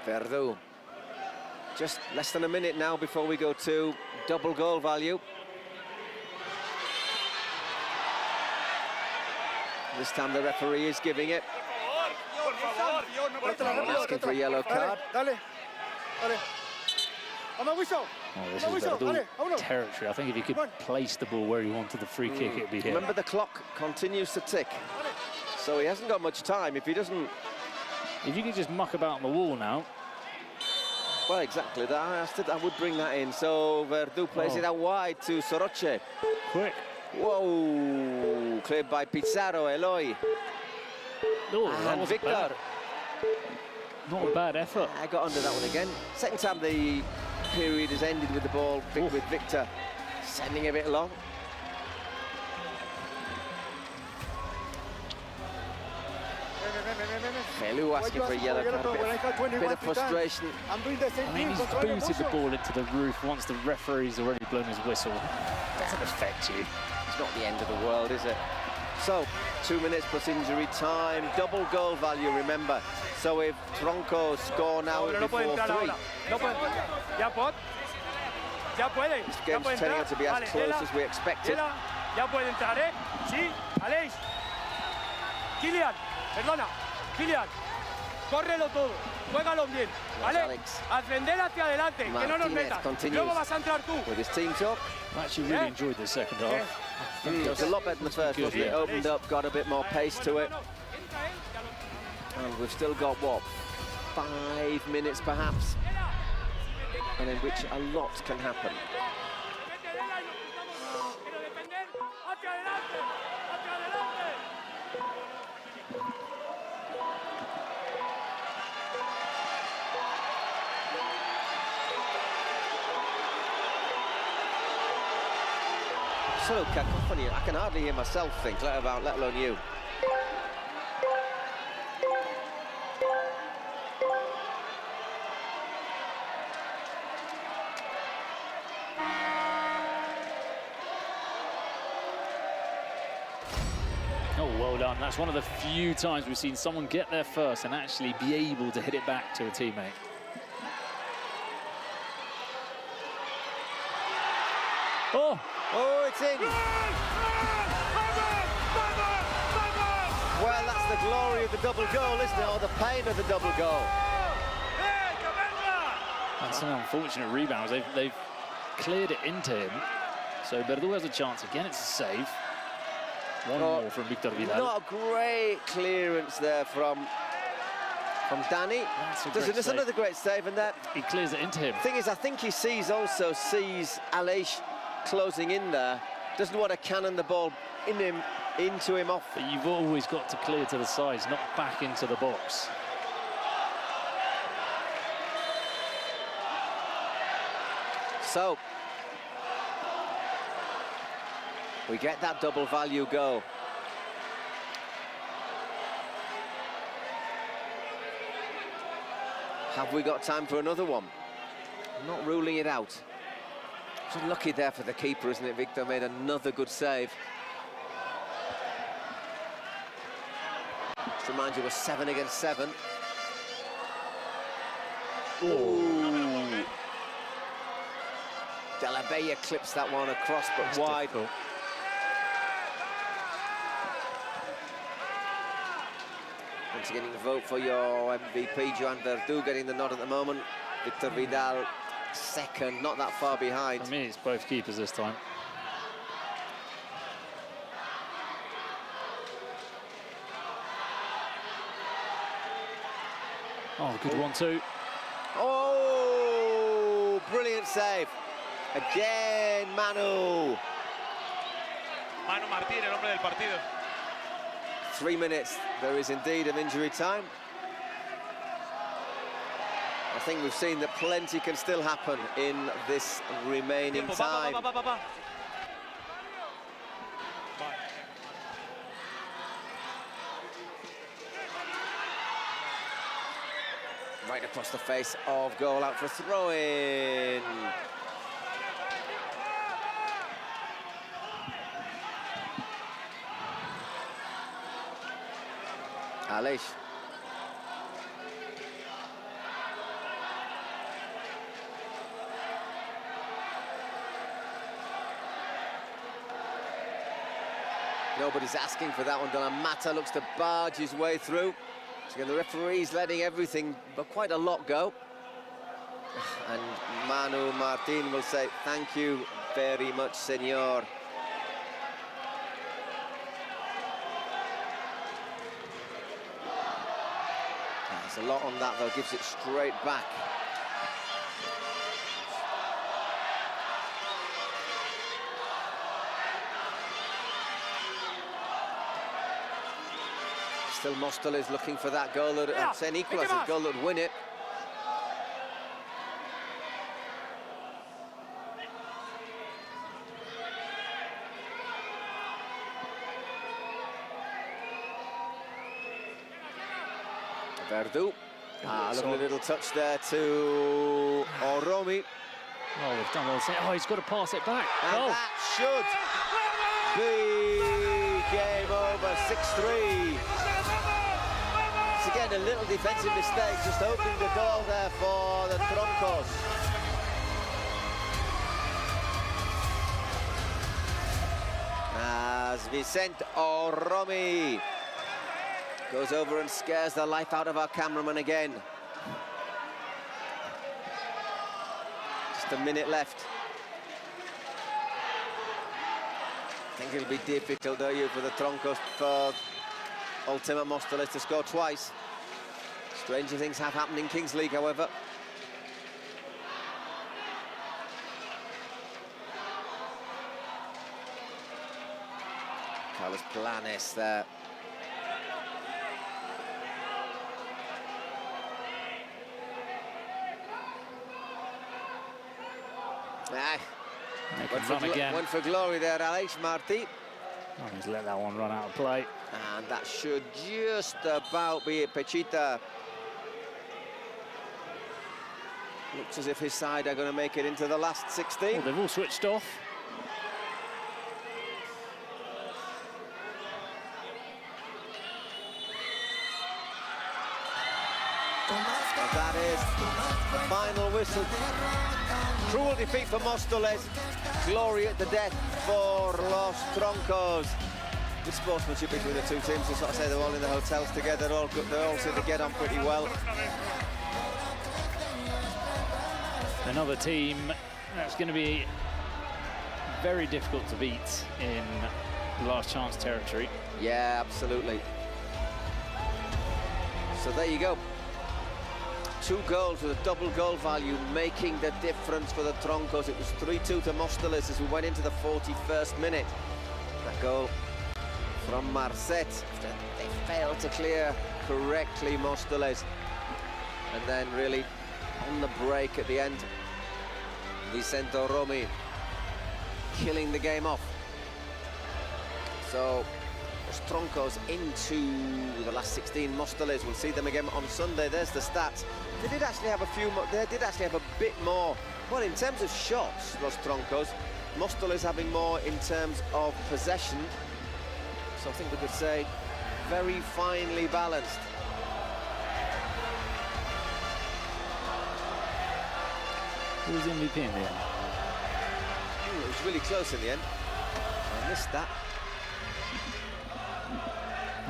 Verdú. Just less than a minute now before we go to double goal value. This time the referee is giving it. Asking for a yellow card. Oh, this is Verdú territory. I think if he could place the ball where he wanted the free kick, it'd be hit. Remember, the clock continues to tick, so he hasn't got much time. If he doesn't... If you could just muck about on the wall now. Well, exactly that. I would bring that in. So Verdú plays it out wide to Soroche. Quick. Whoa! Cleared by Pizarro, Eloy. And Victor. Not a bad effort. I got under that one again. Second time the period has ended with the ball with Victor sending a bit long. Felu asking for a yellow card. Bit of frustration. I mean, he's booted the ball into the roof once the referee's already blown his whistle. Doesn't affect you. It's not the end of the world, is it? So, 2 minutes plus injury time. Double goal value, remember. So if Tronco score now before 3. This game's turning out to be as close as we expected. Ya puede entrar, ¿eh? Sí, Aleix. Kylian, perdona. Kylian, córrelo todo, juégalo bien, ¿vale? Ascender hacia adelante, que no nos metas. Luego vas a entrar tú. With his team talk. I actually really enjoyed the second half. It was a lot better than the first, wasn't it? Opened up, got a bit more pace to it. And we've still got, what, 5 minutes perhaps? And in which a lot can happen. Absolute cacophony. I can hardly hear myself think, let alone you. Oh, well done. That's one of the few times we've seen someone get there first and actually be able to hit it back to a teammate. Oh, it's in. Well, that's the glory of the double goal, isn't it? Or the pain of the double goal. That's some unfortunate rebounds. They've cleared it into him. So Verdú has a chance again. It's a save. One more from Victor Vidal. Not a great clearance there from Danny. That's another great save, and that he clears it into him. Thing is, I think he sees Aleix closing in there. Doesn't want to cannon the ball into him off. But you've always got to clear to the sides, not back into the box. So we get that double value goal. Have we got time for another one? not ruling it out. So lucky there for the keeper, isn't it? Victor made another good save. Just remind you, we're 7 against 7. Ooh. Della Bella clips that one across, but That's wide. difficult. Once again, you can vote for your MVP. Joan Verdu getting the nod at the moment. Victor Vidal second, not that far behind. For me, it's both keepers this time. Oh, good one too. Oh, brilliant save. Again, Manu. Manu Martín, el hombre del partido. 3 minutes, there is indeed an injury time. I think we've seen that plenty can still happen in this remaining time. Right across the face of goal, out for a throw-in. Aleix. Nobody's asking for that one. Mata looks to barge his way through. So again, the referee's letting everything, but quite a lot go. And Manu Martin will say, thank you very much, senor. There's a lot on that, though, gives it straight back. Still Móstoles looking for that goal, that an equaliser, goal that would win it. Verdu. Lovely little touch there to Oromi. Oh, we've done well. Oh, he's got to pass it back. And that should be game over, 6-3. It's again a little defensive mistake, just opening the goal there for the Troncos. As Vicente Oromi goes over and scares the life out of our cameraman again. Just a minute left. I think it'll be difficult, don't you, for the Troncos, for Ultima Móstoles to score twice. Stranger things have happened in Kings League, however. Carlos Planes there. Went for glory there, Alex Martí. Oh, he's let that one run out of play. And that should just about be it. Pechita looks as if his side are going to make it into the last 16. Oh, they've all switched off. And that is the final whistle. Cruel defeat for Móstoles. Glory at the death for Los Troncos. Good sportsmanship between the two teams. As I say, they're all in the hotels together. They're all good. They all seem to get on pretty well. Another team that's going to be very difficult to beat in last chance territory. Yeah, absolutely. So there you go. 2 goals with a double goal value, making the difference for the Troncos. It was 3-2 to Móstoles as we went into the 41st minute. That goal from Marcet. They failed to clear correctly, Móstoles. And then really on the break at the end, Vicente Oromi killing the game off. So Los Troncos into the last 16. Móstoles, we'll see them again on Sunday. There's the stats. They did actually have a few more, they did actually have a bit more. Well, in terms of shots, Los Troncos, Móstoles having more in terms of possession. So I think we could say very finely balanced. Who was MVP in the end? It was really close in the end. I missed that.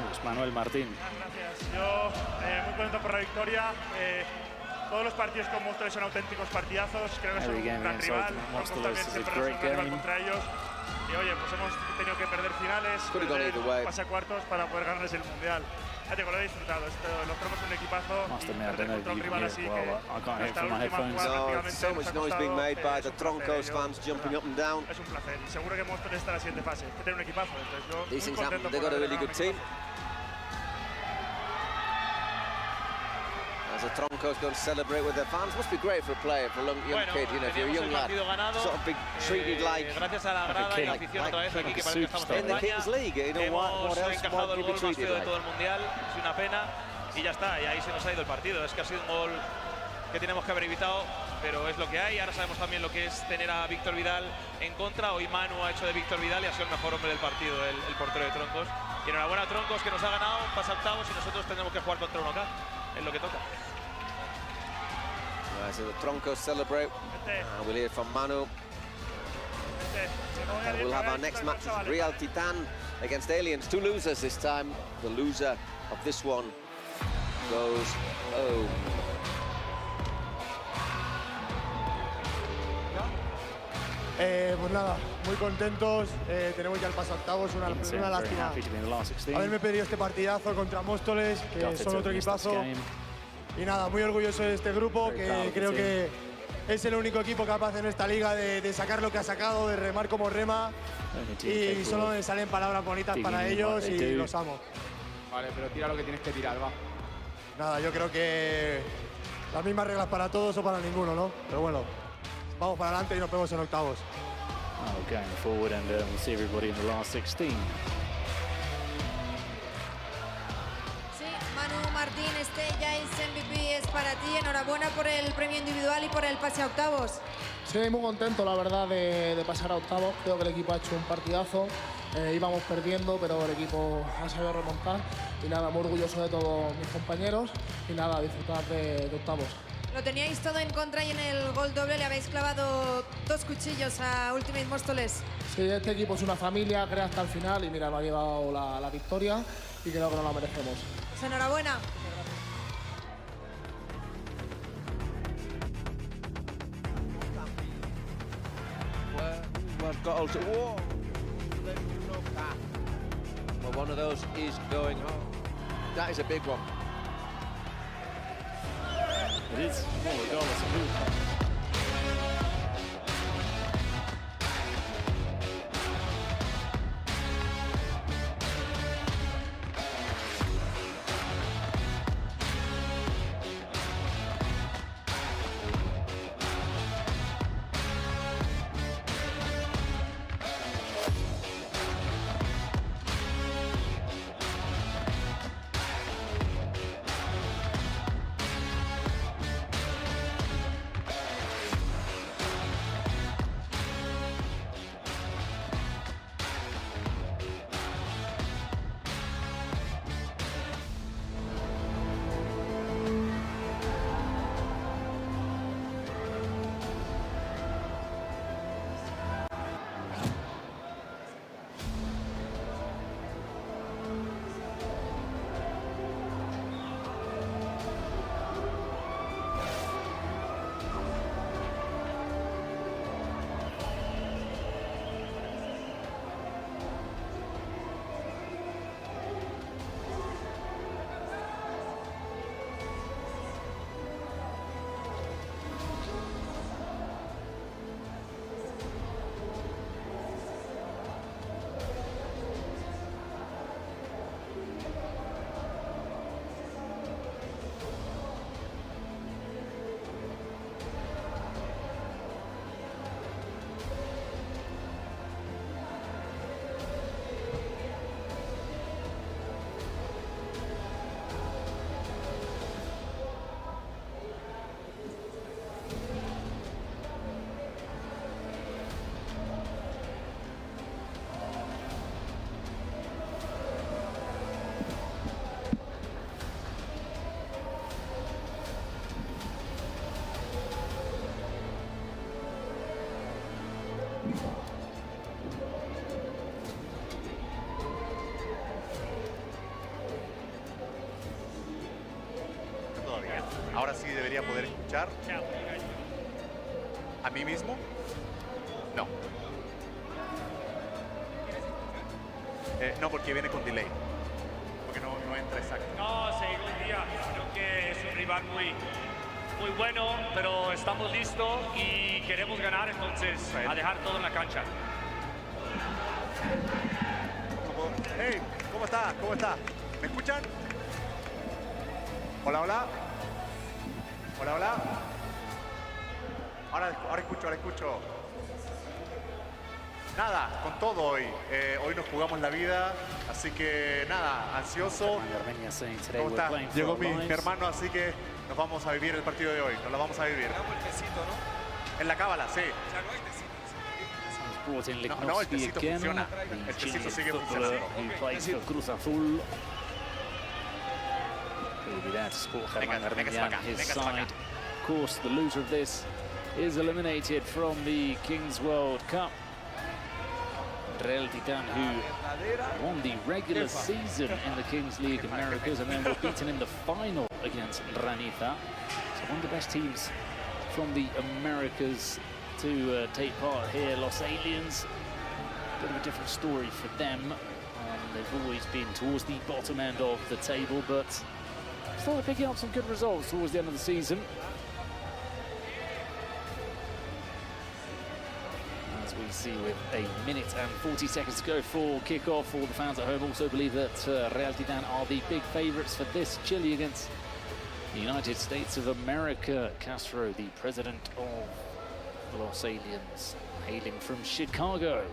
It was Manuel Martín. Gracias. Yo muy contento por la victoria. Todos los partidos con Móstoles son auténticos partidazos. Creo que son un gran rival. Nosotros también siempre es un rival contra ellos. Y oye, pues hemos tenido que perder finales, pasar cuartos para poder ganarles el Mundial. Ya te digo, lo he disfrutado. Los Troncos son un equipazo y perder contra un rival así que hasta la última jugada prácticamente so much noise being made by the Troncos fans jumping up and down. Es un placer y seguro que Móstoles está en la siguiente fase. Que tiene un equipazo. Entonces yo These muy things happen. contento They've got a por really good team. As the Troncos go and celebrate with their fans, must be great for a player, for a young kid, you know, if you're a young lad, sort of be treated like gracias a la grada y la afición otra vez aquí que parece que estamos en the Kings League. You know, what else encajado would el you be gol más treated feo de like? todo el mundial, es una pena y ya está, y ahí se nos ha ido el partido. Es que ha sido un gol que tenemos que haber evitado, pero es lo que hay. Ahora sabemos también lo que es tener a Víctor Vidal en contra. Hoy Manu ha hecho de Víctor Vidal y ha sido el mejor hombre del partido, el portero de Troncos. Y enhorabuena a Troncos que nos ha ganado, pasa octavos y nosotros tendremos que jugar contra uno acá, es lo que toca. So the Troncos celebrate. We'll hear from Manu. And we'll have our next match, Real Titan against Aliens. Two losers this time. The loser of this one goes home. Pues nada, muy contentos. Tenemos ya el paso a octavos, una lástima haberme perdido este partidazo contra Móstoles, que son otro equipazo. Y nada, muy orgulloso de este grupo, que creo que es el único equipo capaz en esta liga de sacar lo que ha sacado, de remar como rema. Y solo me salen palabras bonitas para ellos y los amo. Vale, pero tira lo que tienes que tirar, va. Nada, yo creo que las mismas reglas para todos o para ninguno, ¿no? Pero bueno, vamos para adelante y nos vemos en octavos. Going forward, and we'll see everybody in the last 16. Manu Martín, este ya es MVP, es para ti. Enhorabuena por el premio individual y por el pase a octavos. Sí, muy contento, la verdad, de pasar a octavos. Creo que el equipo ha hecho un partidazo. Íbamos perdiendo, pero el equipo ha sabido remontar. Y nada, muy orgulloso de todos mis compañeros. Y nada, disfrutar de octavos. Lo teníais todo en contra y en el gol doble le habéis clavado 2 cuchillos a Ultimate Móstoles. Sí, este equipo es una familia, crea hasta el final y mira, me ha llevado la victoria y creo que nos la merecemos. Pues enhorabuena. We've got also. Whoa! Well, one of those is going home. That is a big one. It is. Oh, regardless. Ahora sí debería poder escuchar. ¿A mí mismo? No. No, porque viene con delay. Porque no entra exacto. No, segundo día. Creo que es un rival muy bueno, pero estamos listos y queremos ganar, entonces a dejar todo en la cancha. Hey, ¿cómo está? ¿Cómo está? ¿Me escuchan? Hola, hola. Hola, hola. Ahora escucho. Nada, con todo hoy. Hoy nos jugamos la vida, así que nada, ansioso. ¿Cómo está? Llegó mi hermano, así que nos vamos a vivir el partido de hoy. Nos lo vamos a vivir. En la cábala, sí. Brought in No, el Lichnowsky tecito again, funciona. the El tecito Chilean sigue footballer funcionando. who plays for Cruz Azul. He'll be there to support Germán Garmendia and his side. Of course, the loser of this is eliminated from the Kings World Cup. Real Titan, who won the regular season in the Kings League Americas and then were beaten in the final against Ranita. So one of the best teams from the Americas to take part here. Los Aliens, a bit of a different story for them. They've always been towards the bottom end of the table, but started picking up some good results towards the end of the season. As we see, with a minute and 40 seconds to go for kickoff, all the fans at home also believe that Real Titan are the big favourites for this Chile against the United States of America. Castro, the president of Los Aliens, hailing from Chicago.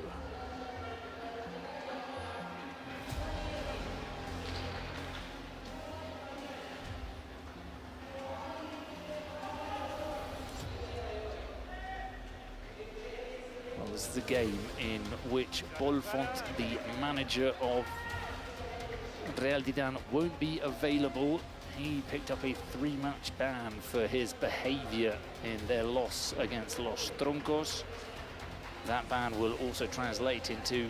Well, this is a game in which Bolfont, the manager of Real Titan, won't be available. He picked up a 3-match ban for his behaviour in their loss against Los Troncos. That ban will also translate into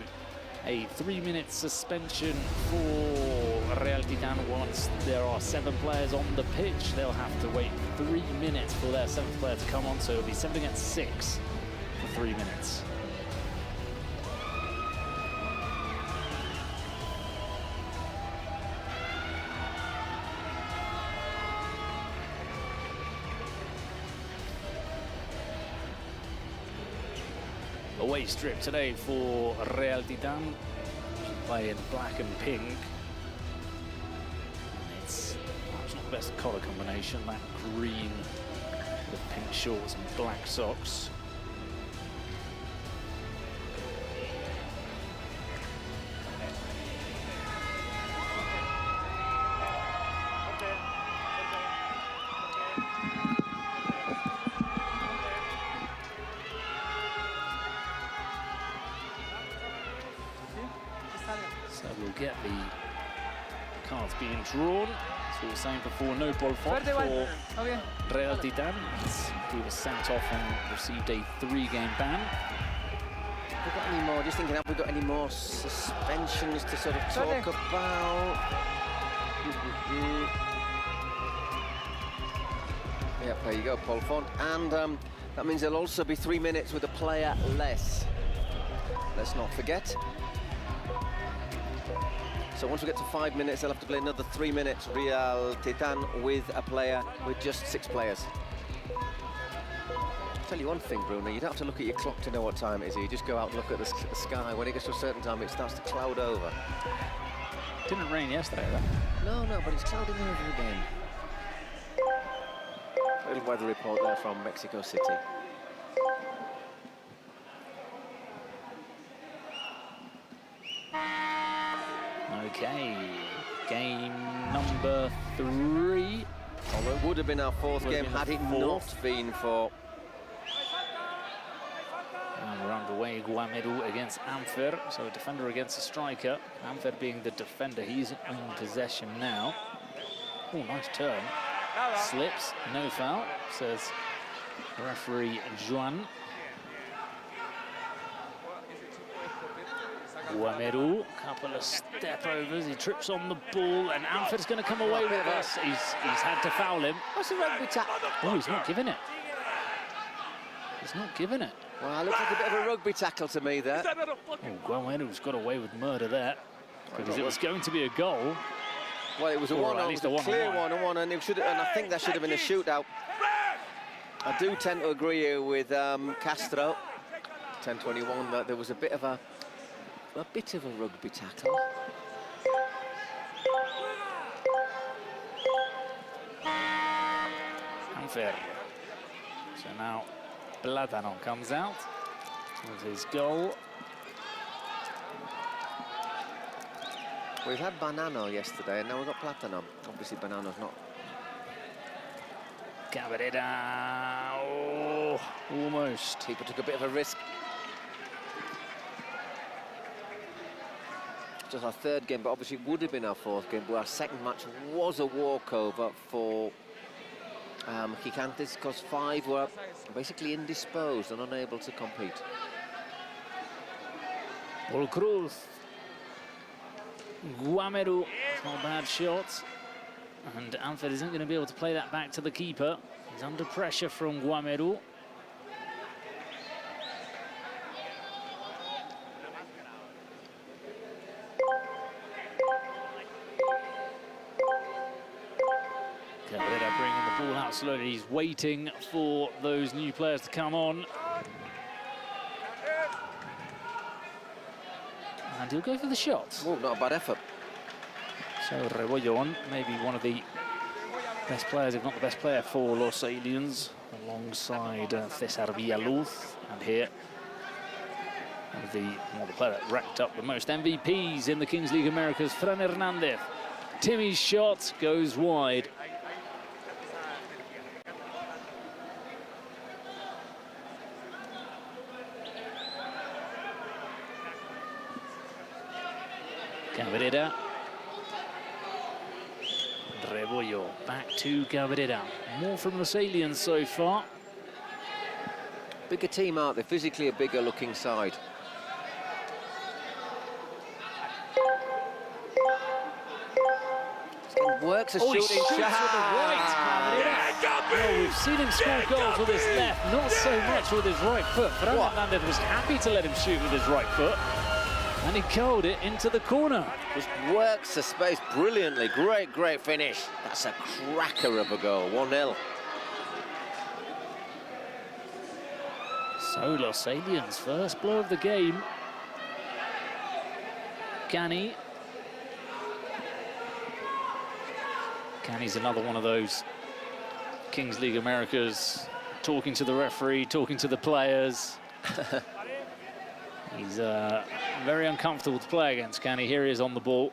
a 3-minute suspension for Real Titan. Once there are 7 players on the pitch, they'll have to wait 3 minutes for their 7th player to come on, so it'll be 7 against 6 for 3 minutes. Away strip today for Real Titan, play in black and pink. It's not the best colour combination, that green with pink shorts and black socks. So we'll get the cards being drawn. As we were saying before, no Bolfont for Real Titan. He was sent off and received a 3-game ban. Have we got any more? Just thinking, have we got any more suspensions to sort of talk about? Yep, there you go, Bolfont. And that means there'll also be 3 minutes with a player less. Let's not forget. So once we get to 5 minutes, they'll have to play another 3 minutes. Real Titan with a player, with just 6 players. I'll tell you one thing, Bruno, you don't have to look at your clock to know what time it is. You just go out and look at the sky. When it gets to a certain time, it starts to cloud over. Didn't rain yesterday, though. No, but it's clouding over again. A little weather report there from Mexico City. Okay, game number 3. Although it would have been our 4th game had it not been for... And we're underway, Guameru against Ampher, so a defender against a striker. Ampher being the defender, he's in possession now. Oh, nice turn. Slips, no foul, says referee Juan. Guameru, couple of step overs, he trips on the ball, and Anford's going to come away with this. He's had to foul him. What's the rugby tackle? Oh, he's not giving it. He's not giving it. Well, it looks like a bit of a rugby tackle to me there. Oh, Guameru's got away with murder there, because it was going to be a goal. Well, it was a Or one, at least a clear 1-on-1. 1-on-1, and and I think that should have been a shootout. I do tend to agree here with Castro. 10-21, that there was a bit of a rugby tackle. Unfair. So now Plátano comes out with his goal. We've had Banano yesterday, and now we've got Plátano. Obviously, Banano's not. Cabrera, oh, almost. Keeper took a bit of a risk. Just our third game, but obviously it would have been our fourth game, but our second match was a walkover for Gigantes, because 5 were basically indisposed and unable to compete. Paul Cruz. Guameru, not a bad shot. And Anford isn't going to be able to play that back to the keeper. He's under pressure from Guameru. Cabrera bringing the ball out slowly. He's waiting for those new players to come on. And he'll go for the shot. Oh, not a bad effort. So Rebollo on, maybe one of the best players, if not the best player for Los Aliens, alongside César Villaluz. And here, the player that racked up the most MVPs in the Kings League Americas, Fran Hernandez. Timmy's shot goes wide. Cabrera. Rebollo back to Cabrera. More from Los Aliens so far. Bigger team, aren't they? Physically a bigger looking side. Works a shooting shoots with the right, Cabrera. Well, we've seen him score goals with his left, not so much with his right foot. Fran Hernandez was happy to let him shoot with his right foot. And he curled it into the corner. Just works the space brilliantly. Great finish. That's a cracker of a goal. 1-0. So Los Aliens, first blow of the game. Cani. Cani's another one of those Kings League Americas, talking to the referee, talking to the players. He's very uncomfortable to play against, Cani. Here he is on the ball.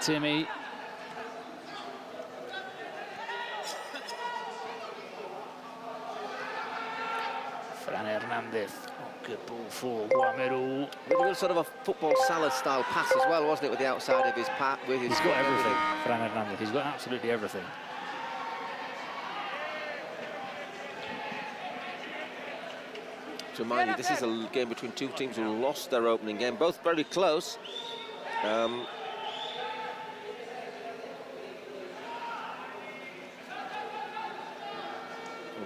Timmy. Fran Hernandez. Oh, good ball for Guameru. Really sort of a football salad style pass as well, wasn't it, with the outside of his pat? He's got everything, Fran Hernandez. He's got absolutely everything. To remind you, this is a game between two teams who lost their opening game, both very close.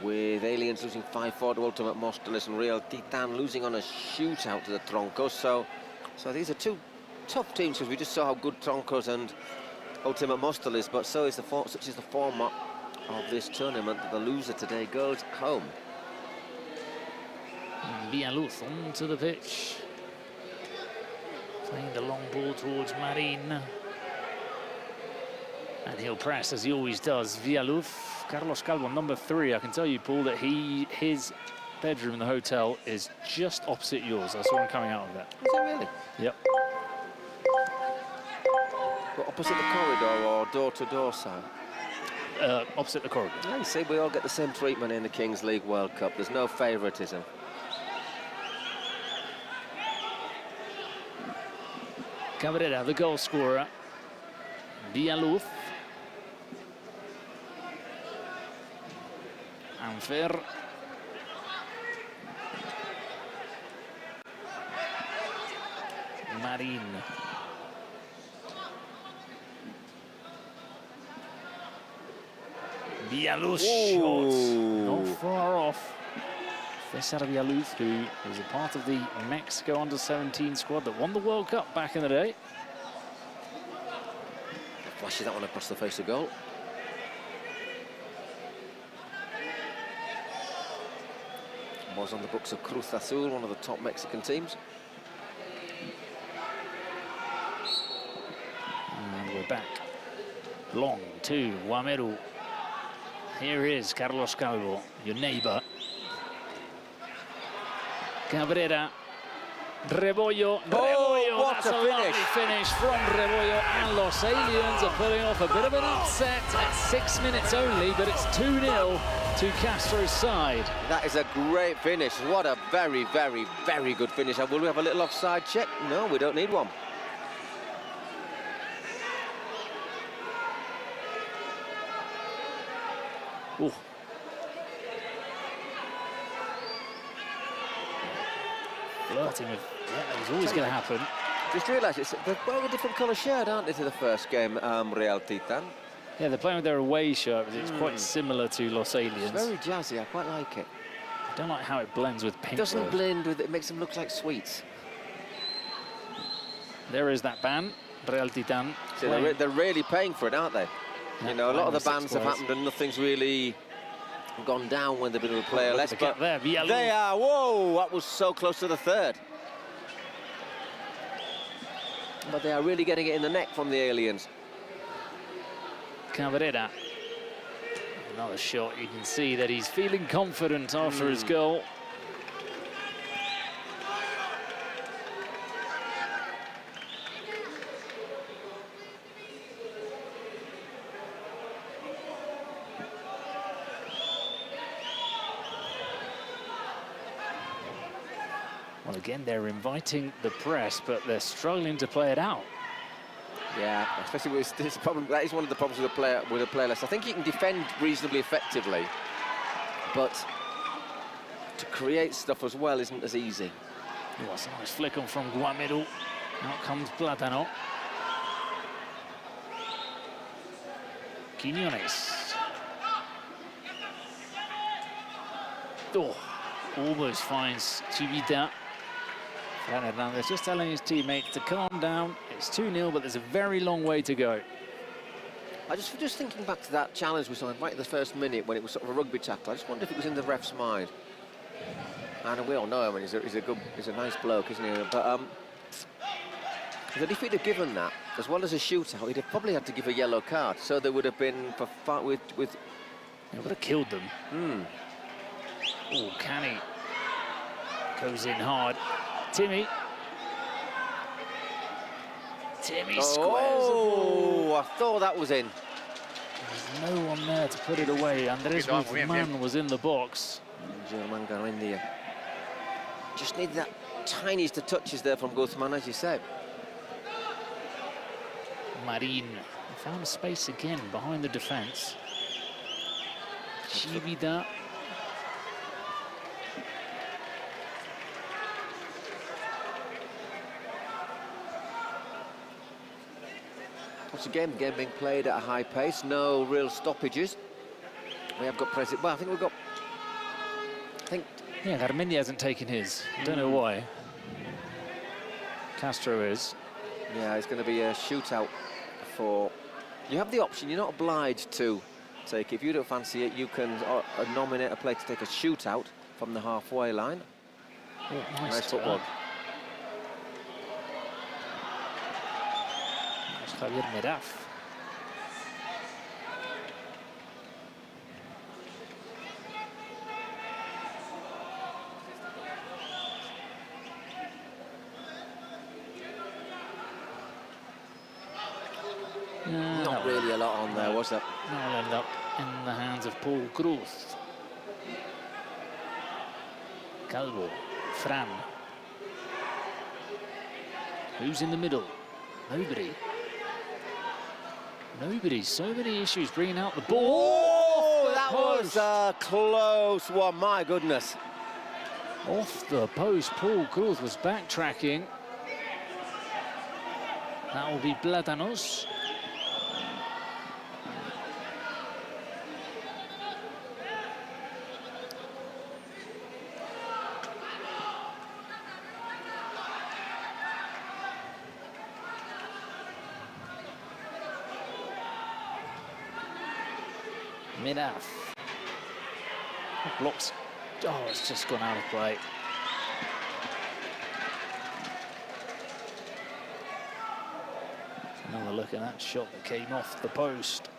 With Aliens losing 5-4 to Ultimate Móstoles and Real Titan losing on a shootout to the Troncos. So these are two tough teams, because we just saw how good Troncos and Ultimate Móstoles, but such is the format of this tournament that the loser today goes home. Villaluz onto the pitch. Playing the long ball towards Marin. And he'll press as he always does. Villaluz. Carlos Calvo, number 3. I can tell you, Paul, that his bedroom in the hotel is just opposite yours. I saw him coming out of that. Is it really? Yep. What, opposite the corridor or door-to-door side? Opposite the corridor. Yeah, you see, we all get the same treatment in the Kings League World Cup. There's no favouritism. Cabrera, the goal scorer. Villaluz. Anfer. Marin. Bialuz shot, not far off. Cesar Bialuz, who was a part of the Mexico under-17 squad that won the World Cup back in the day. Flashes that one across the face of goal. Was on the books of Cruz Azul, one of the top Mexican teams. And we're back. Long to Guameru. Here is Carlos Calvo, your neighbor. Cabrera. Rebollo. Rebollo. What That's a lovely finish. finish from Rebollo. And Los Aliens are pulling off a bit of an upset at 6 minutes only, but it's 2-0 to Castro's side. That is a great finish. What a very, very, very good finish. And will we have a little offside check? No, we don't need one. Ooh. Flirting with, yeah, that was always going to happen. Just realised they're wearing a different colour shirt, aren't they, to the first game, Real Titan? Yeah, they're playing with their away shirt, but it's quite similar to Los Aliens. It's very jazzy, I quite like it. I don't like how it blends with pink. It doesn't though. blend with it, makes them look like sweets. There is that ban, Real Titan. See, they're really paying for it, aren't they? Yeah, you know, a lot of the playing bans with have 6 happened and nothing's really gone down when they've been with a player less. But there, they are, whoa, that was so close to the third. But they are really getting it in the neck from the aliens. Cabrera. Another shot, you can see that he's feeling confident after his goal. Well, again, they're inviting the press, but they're struggling to play it out. Yeah, especially with this problem. That is one of the problems with a player less. I think he can defend reasonably effectively, but to create stuff as well isn't as easy. Oh, that's a nice flick on from Guameru. Out comes Plátano. Quiñones. Oh, almost finds Chivita. Fran Hernandez just telling his teammates to calm down. It's 2-0, but there's a very long way to go. I just thinking back to that challenge we saw right at the first minute when it was sort of a rugby tackle. I just wonder if it was in the ref's mind. And we all know him, and he's a nice bloke, isn't he? But that if he'd have given that, as well as a shootout, he'd have probably had to give a yellow card. So there would have been for fight with. It would have killed them. Oh, Canny goes in hard. Timmy squares the ball. I thought that was in. There's no one there to put it away. Andrés Guzmán was in the box. Germán Garmendia. Just need that tiniest of touches there from Guzmán, as you said. Marin found space again behind the defence. Chivita. Once again, the game being played at a high pace, no real stoppages. We have got President. Well, I think we've got. Yeah, Garmendia hasn't taken his. Don't know why. Castro is. Yeah, it's going to be a shootout for. You have the option. You're not obliged to take it. If you don't fancy it, you can nominate a player to take a shootout from the halfway line. Oh, nice football. Javier Meraf. Not really a lot on there, was there? That'll end up in the hands of Paul Cruz. Calvo, Fran. Who's in the middle? Nobody. Nobody. So many issues bringing out the ball. Oh, that was a close one. My goodness. Off the post. Paul Cruz was backtracking. That will be Platanos. Minaf. Blocks. Oh, it's just gone out of play. Another look at that shot that came off the post.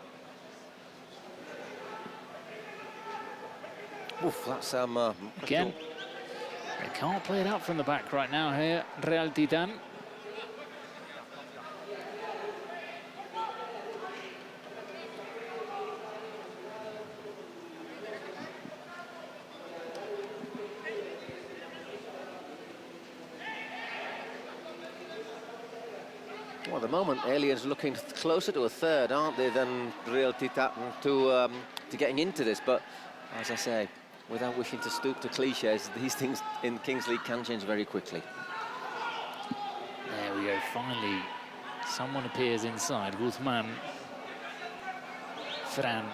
Oof, that's again. They can't play it out from the back right now here, Real Titan. Well, at the moment, Aliens are looking closer to a third, aren't they, than Real Titan to getting into this. But as I say, without wishing to stoop to cliches, these things in Kings League can change very quickly. There we go. Finally, someone appears inside. Guzman, Fran,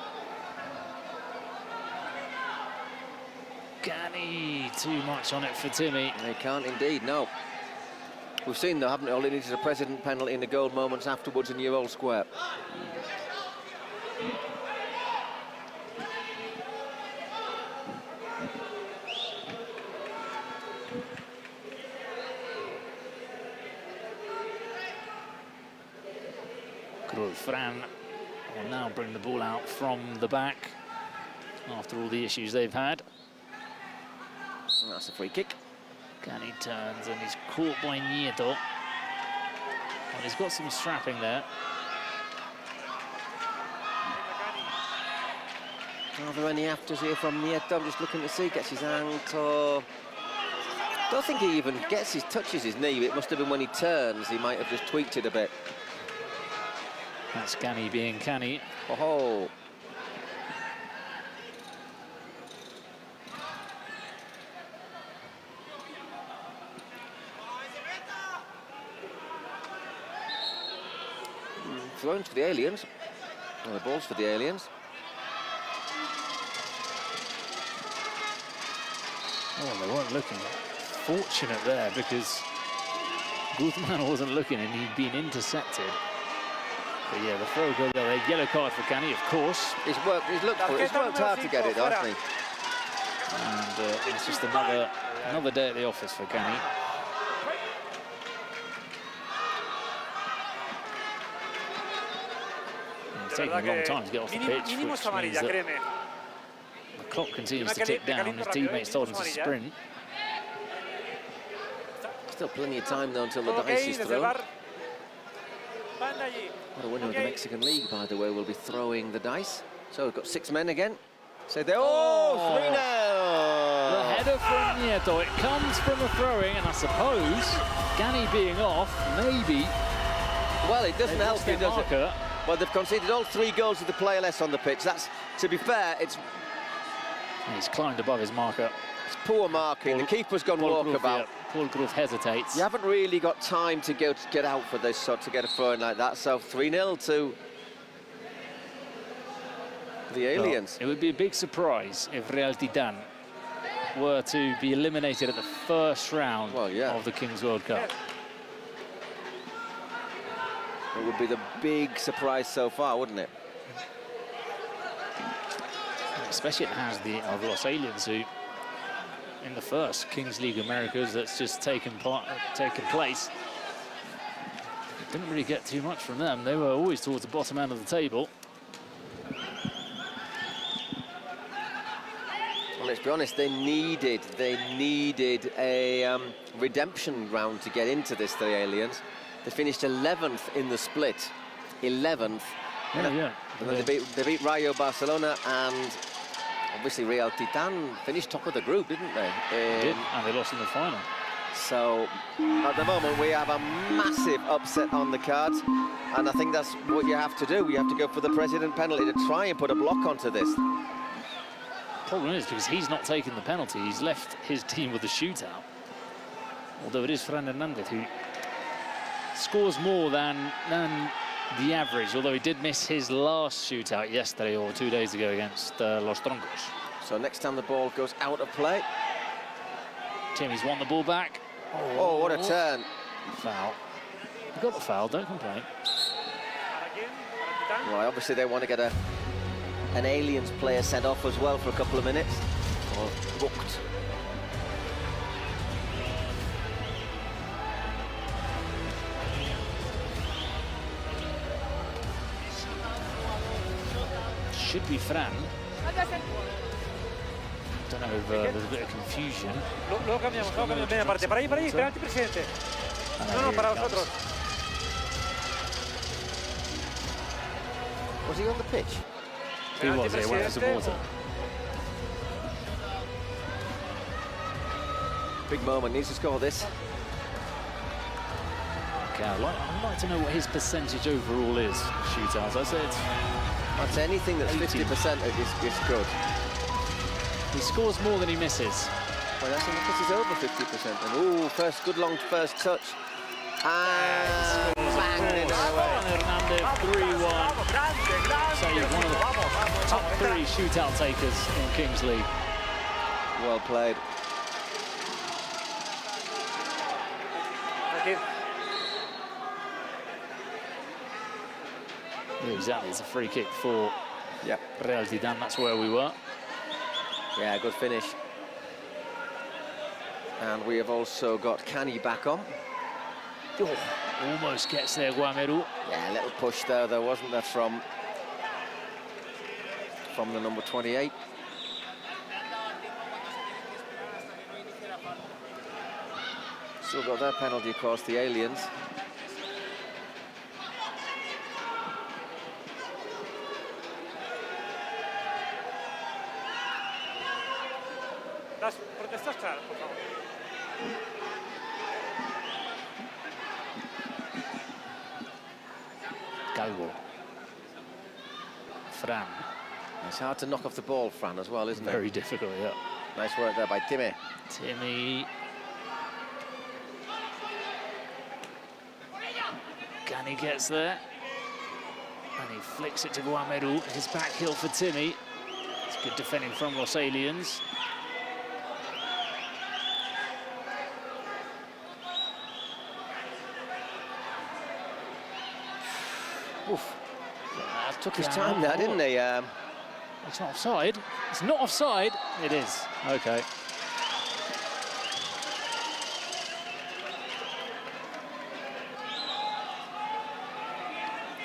Gani. Too much on it for Timmy. They can't indeed. No. We've seen, though, haven't we? All it needs is a President penalty in the goal moments afterwards in New Old Square. Cruz Fran will now bring the ball out from the back after all the issues they've had. And that's a free kick. Gani turns and he's caught by Nieto. Well, he's got some strapping there. Are there any afters here from Nieto? I'm just looking to see. Gets his ankle. Don't think he even touches his knee. It must have been when he turns. He might have just tweaked it a bit. That's Gani being canny. Oh. Throws for the Aliens. Well, the ball's for the Aliens. Oh, they weren't looking. Fortunate there because Guzman wasn't looking and he'd been intercepted. But yeah, the throw goal there, a yellow card for Gani, of course. He's worked hard to get it, hasn't he? And it's just another day at the office for Gani. It's taking a long time to get off the pitch, which means that the clock continues to tick down. His teammates told him to sprint. Still plenty of time, though, until the dice is thrown. What a winner of the Mexican League, by the way, will be throwing the dice. So we've got 6 men again. So they 3-0. The header from Nieto. It comes from a throwing, and I suppose Gani being off, maybe. Well, it doesn't help you, does it? Well, they've conceded all 3 goals with the player less on the pitch. That's, to be fair, it's... He's climbed above his marker. It's poor marking. The keeper's gone walkabout. Paul Groove hesitates. You haven't really got time to get out for this, so to get a throw in like that. So 3-0 to the Aliens. Well, it would be a big surprise if Real Titan were to be eliminated at the first round of the Kings World Cup. It would be the big surprise so far, wouldn't it? Especially it has the Los Aliens, who in the first Kings League Americas that's just taken place, didn't really get too much from them. They were always towards the bottom end of the table. Well, let's be honest, they needed a redemption round to get into this, the Aliens. They finished 11th in the split. 11th. Yeah. And then they beat Rayo Barcelona, and obviously Real Titan finished top of the group, didn't they? They did, and they lost in the final. So at the moment we have a massive upset on the cards, and I think that's what you have to do. You have to go for the President penalty to try and put a block onto this. Problem is, because he's not taken the penalty, he's left his team with a shootout. Although it is Fran Hernandez who scores more than the average, although he did miss his last shootout yesterday or 2 days ago against Los Troncos. So next time the ball goes out of play. Timmy's won the ball back. Oh, what a turn. Foul. You got the foul, don't complain. Well, obviously they want to get an Aliens player sent off as well for a couple of minutes. Or booked. Should be Fran. Don't know if there's a bit of confusion. Luego cambiamos media parte. Para ahí, penalti presidente. No, para vosotros. Was he on the pitch? He was, he went for some water. Big moment, needs to score this. Okay, I'd like to know what his percentage overall is, shootouts. I said that's anything that's 50% is good. He scores more than he misses. Well, that's because he's over 50%. And ooh, good long first touch. And bang it away. Hernandez 3-1. So he's one of the top 3 shootout takers in Kings League. Well played. Yeah, exactly, it's a free kick for Real Titan. That's where we were. Yeah, good finish. And we have also got Cani back on. Oh, almost gets there, Guameru. Yeah, a little push there, wasn't there, from the number 28. Still got their penalty, of course, the Aliens. Las protestas claras, por favor. Calvo. Fran. It's hard to knock off the ball, Fran, as well, isn't it? Very difficult, yeah. Nice work there by Timmy. Timmy. Gani gets there. And he flicks it to Guameru. His back heel for Timmy. It's good defending from Los Aliens. Oof. Took his time there, didn't he? It's not offside. It's not offside. It is. Okay.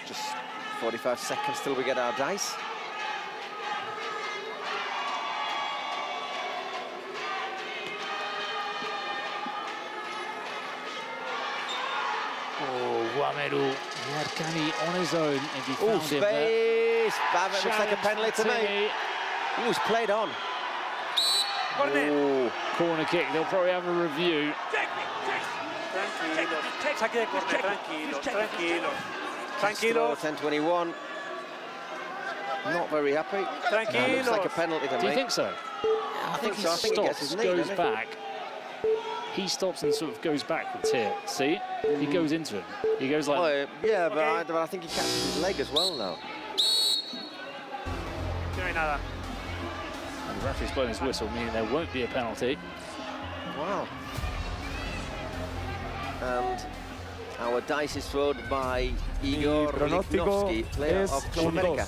Just 45 seconds till we get our dice. Oh, Guameru. He had Cani on his own if he found him there. Spavic looks like a penalty to me. He was played on. Oh, corner kick. They'll probably have a review. Tranquilos. 10-21. Not very happy. Looks like a penalty to me. Do you think so? I think he so. I think he gets stops, his knee, goes back. He stops and sort of goes backwards here. See? He goes into him. He goes like... Oh, yeah, but I think he catches his leg as well now. And the referee's blowing his whistle, meaning there won't be a penalty. Wow. And our dice is thrown by Igor Lichnowsky, player of Club America.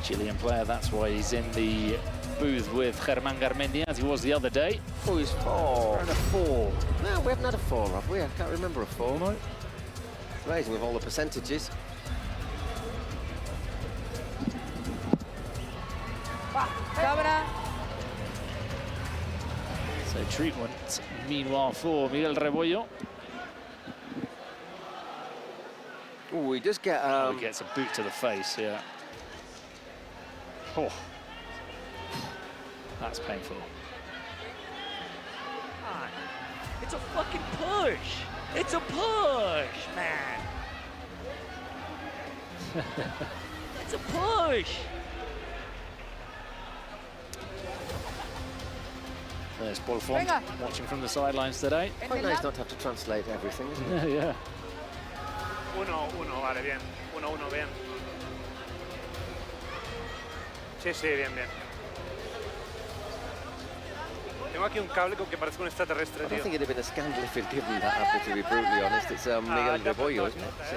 Chilean player, that's why he's in the booth with Germán Garmendia, as he was the other day. Oh, he's 4. And a 4. No, we haven't had a 4, have we? I can't remember a 4. No. It's amazing with all the percentages. Cabra. So treatment, meanwhile, for Miguel Rebollo. Oh, he does get... he gets a boot to the face, yeah. Oh. That's painful. It's a fucking push. It's a push, man. It's a push. There's Bolfont watching from the sidelines today. Quite nice not to have to translate everything, isn't it? Yeah. 1-1, vale, bien. 1-1, bien. Sí, sí, bien, bien. Tengo aquí un cable que parece un extraterrestre, I tío. don't think it'd have been a scandal if he'd given that, Abby, to be brutally honest. It's Miguel de Boyo, isn't it? Sí.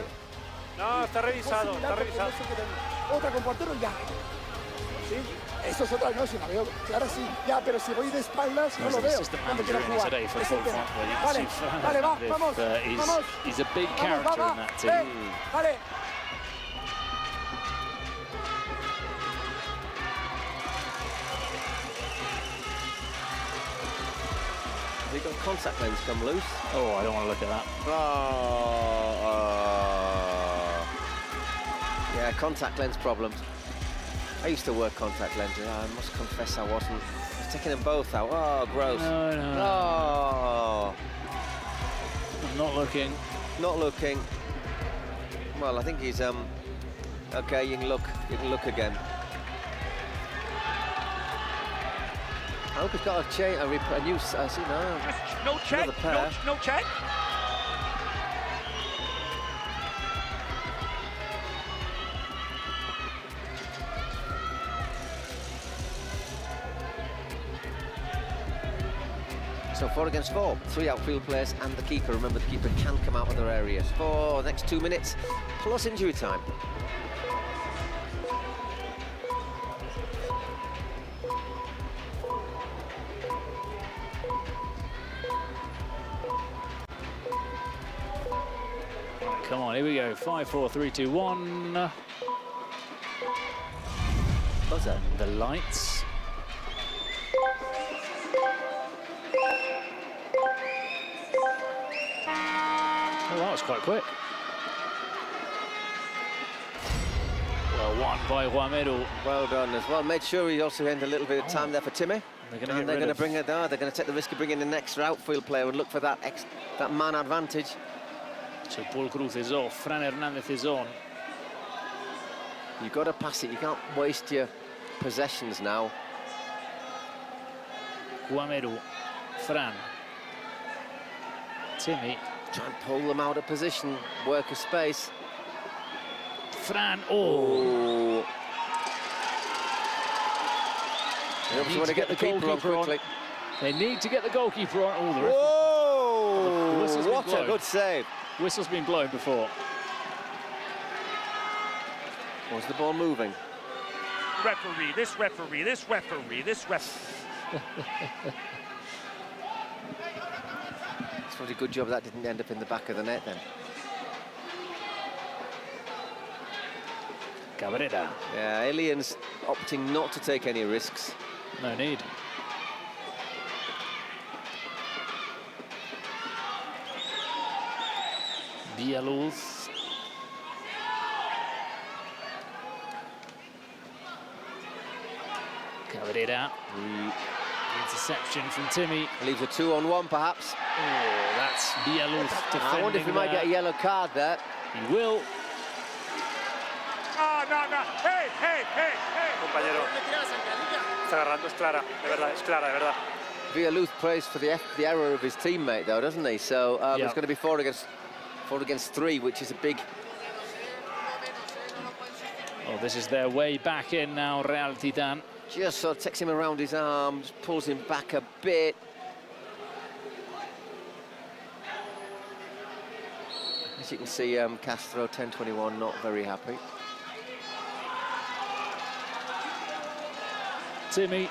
No, está revisado, está revisado. Otra con portero ya. ¿Sí? Eso es otra, no, si la veo clara sí. Ya, pero si voy de espaldas no lo veo. Cuando quiero jugar. Today for Es el tema. Bolfont, Vale, vale, va, vamos, vamos. He's a big character va, in that team. Vale. Have you got contact lens come loose? Oh, I don't want to look at that. Yeah, contact lens problems. I used to wear contact lenses. I must confess I wasn't. I was taking them both out. Oh, gross. No, no. Oh. I'm not looking. Not looking. Well, I think he's okay. You can look. You can look again. I hope he's got a new. I see no. No check. No check. So 4 against 4, 3 outfield players and the keeper. Remember, the keeper can come out of their areas for the next 2 minutes, plus injury time. Come on, here we go. 5, 4, 3, 2, 1. Buzzer. The lights. Oh, that was quite quick. Well, one by Guamero. Well done as well. Made sure he also had a little bit of time there for Timmy. They're And they're going to bring it down. They're going to take the risk of bringing in an extra outfield player and look for that man advantage. So Paul Cruz is off. Fran Hernandez is on. You've got to pass it. You can't waste your possessions now. Guamero. Fran. Timmy. Try and pull them out of position. Work a space. Fran. Oh. They obviously want to get the keeper on quickly. They need to get the goalkeeper on. Oh, Whoa! What a good save. Whistle's been blown before. Was the ball moving? Referee, this referee, this referee, this referee. It's a pretty good job that didn't end up in the back of the net then. Cabrera. Yeah, Aliens opting not to take any risks. No need. Bieluz. Cabrera. Interception from Timmy. Leaves a 2-on-1 perhaps. Oh, that's Bieluz defending. I wonder if he might get a yellow card there. He will. Ah, no, no. Hey, hey, hey, hey. Compañero. Está agarrando, es clara, de verdad, es clara, de verdad. Bieluz prays for the error of his teammate though, doesn't he? So it's going to be 4 against 3, which is a big... Oh, this is their way back in now, Real Titan. Just sort of takes him around his arm, just pulls him back a bit. As you can see, Castro, 10-21, not very happy. Timmy.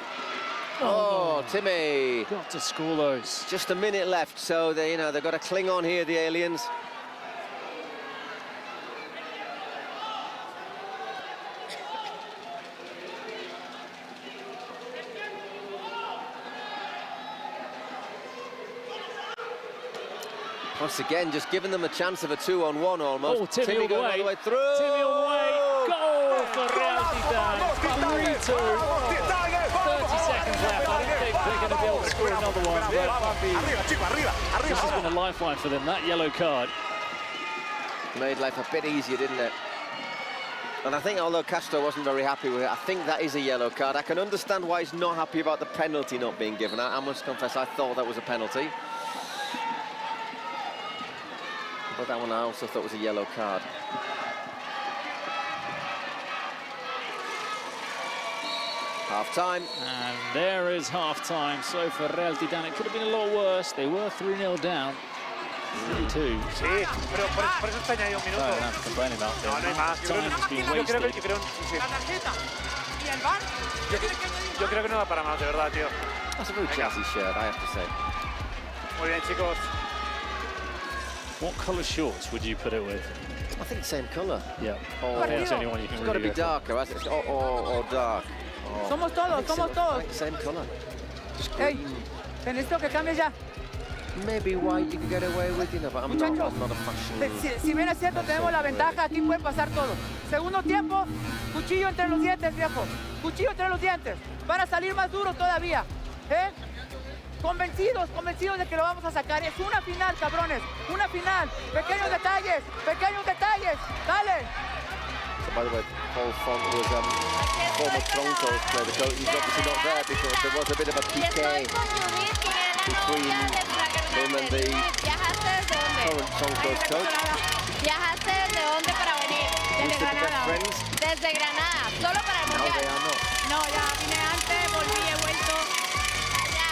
Oh, Timmy. Got to score those. Just a minute left, so they've got to cling on here, the Aliens. Once again, just giving them a chance of a 2-on-1 almost. Oh, Timmy all the way through. Timmy all the way. Goal for Real Titan. 3-2. 30 seconds left. I don't think they're going to be able to score another one. This has been a lifeline for them, that yellow card. Made life a bit easier, didn't it? And I think although Castro wasn't very happy with it, I think that is a yellow card. I can understand why he's not happy about the penalty not being given. I must confess, I thought that was a penalty. But that one I also thought was a yellow card. Half-time. And there is half-time. So for Real Titán, it could have been a lot worse. They were 3-0 down. 3-2. Sí, pero por eso está añadido un minuto. No, no, complaining about No, no hay más. Yo creo que no da para más, de verdad, tío. That's a very jazzy shirt, I have to say. Muy bien, chicos. What colour shorts would you put it with? I think same colour. Yeah. Or That's the only one you can it's got to really be go for. darker, hasn't it? Or dark. Oh. Somos todos, somos todos. Same colour. Hey, te necesito que cambies ya. Maybe white you could get away with, you know, but I'm not a fashion. Si bien es cierto, tenemos la ventaja, aquí puede pasar todo. Segundo tiempo, cuchillo entre los dientes, viejo. Cuchillo entre los dientes. Van a salir más duros todavía. ¿Eh? Convencidos de que lo vamos a sacar. Es una final, cabrones. Una final. Pequeños detalles. Dale. So, by the way, Paul Font was former Broncos player. The coach, he's obviously not there because there was a bit of a piqué between him and the current Broncos coach. ¿Viajaste desde dónde para venir? Desde Granada. Desde Granada, solo para el Mundial. No, they are not. No, ya vine antes, volví, he vuelto. Ya.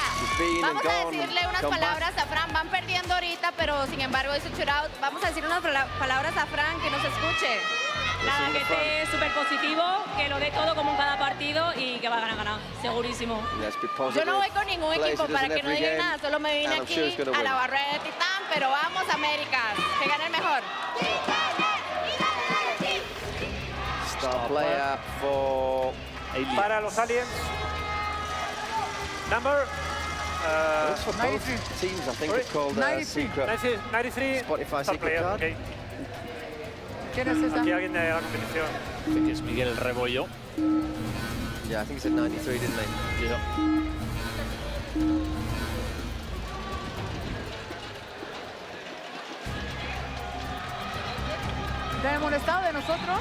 Vamos a decirle unas palabras a Fran. Van perdiendo ahorita, pero sin embargo hizo shootout. Vamos a decir unas palabras a Fran que nos escuche. Nada, que esté súper positivo, que lo dé todo como en cada partido y que va a ganar, segurísimo. Yo no voy con ningún equipo para que no digan nada, solo me vine aquí a la barrera de Titán, pero vamos Américas, que gane el mejor. Star player for para los Aliens. Number it's for both teams, I think it's called secret 93 Spotify star secret player, card. okay. ¿Quién es esa? Aquí alguien de la competición. I think it's Miguel Rebollo. Yeah, I think he said 93, didn't he? Yeah. ¿Te has molestado de nosotros?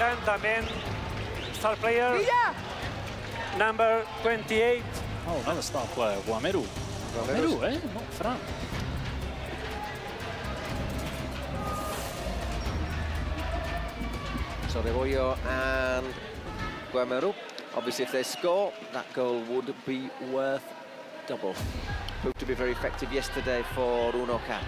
And también star player. ¡Villa! Number 28. Oh, another star player, Guameru. Guameru, eh? Not Fran. So Rebollo and Guameru. Obviously, if they score, that goal would be worth double. Proved to be very effective yesterday for Unoca.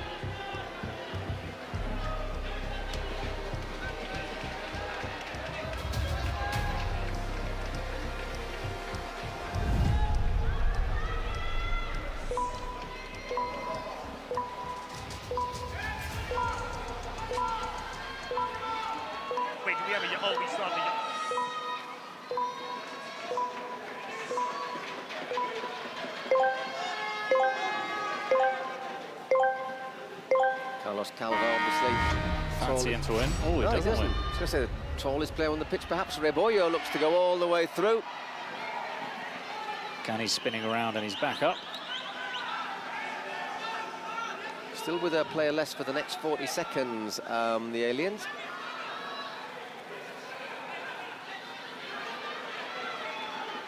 Wait, do we have a yellow? Oh, we still have a yellow. Carlos Calvo, obviously. Fancy him to win. Oh, he No, doesn't win. I was going to say the tallest player on the pitch, perhaps. Rebollo looks to go all the way through. Cani's spinning around and he's back up. Still with a player less for the next 40 seconds, the Aliens.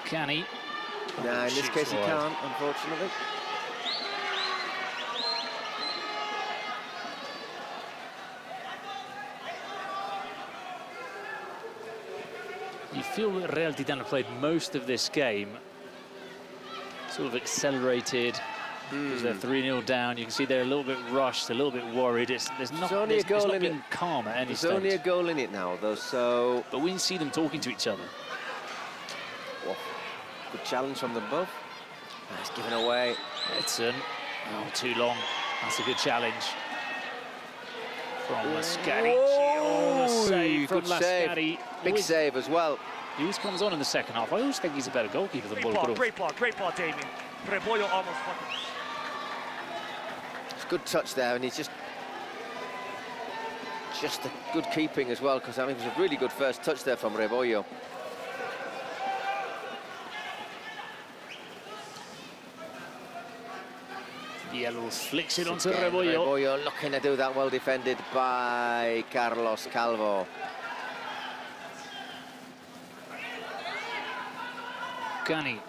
Cani. No, in this case he can't, unfortunately. You feel that Real Titán have played most of this game sort of accelerated because they're 3-0 down. You can see they're a little bit rushed, a little bit worried. There's not been calm at any stage. There's only a goal in it now, though, so... But we can see them talking to each other. Oh, good challenge from them both. It's given away. Edson. Oh, too long. That's a good challenge. From Lascari. Oh, the save from Lascari. Big save as well. He always comes on in the second half. I always think he's a better goalkeeper than Bolgrove. Great ball, Damien. Rebollo almost fucking... It's good touch there, and he's just a good keeping as well, because I mean, it was a really good first touch there from Rebollo. Yellows flicks it onto Again, Rebollo. Rebollo looking to do that, well defended by Carlos Calvo. Gani.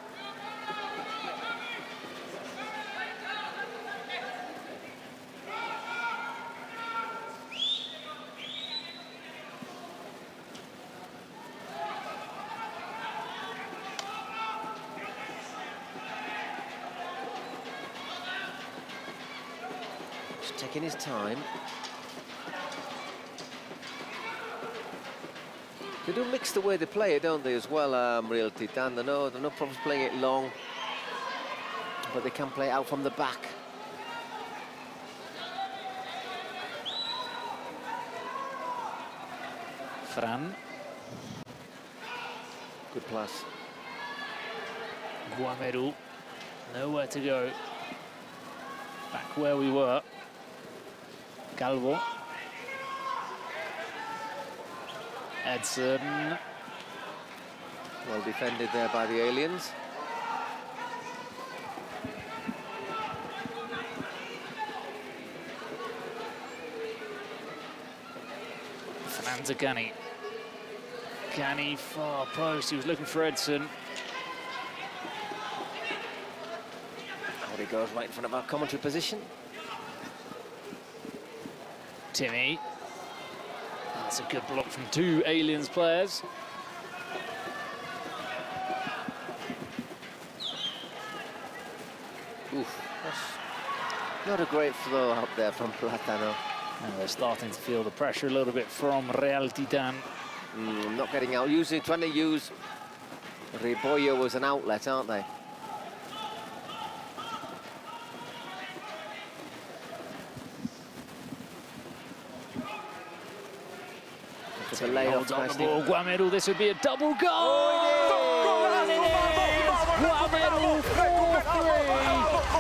Just taking his time. They do mix the way they play it, don't they, as well, Real Titan? They're no problems playing it long, but they can play it out from the back. Fran. Good pass. Guameru. Nowhere to go. Back where we were. Calvo. Edson. Well defended there by the aliens. Fernando Gani. Gani far post. He was looking for Edson. Out he goes right in front of our commentary position. Timmy. That's a good block from two aliens players. Oof, that's not a great flow out there from Plátano. And they're starting to feel the pressure a little bit from Real Titan. Not getting out, trying to use Rebollo as an outlet, aren't they? Holds on the ball, Guameru, this would be a double goal! Guameru, 4-3,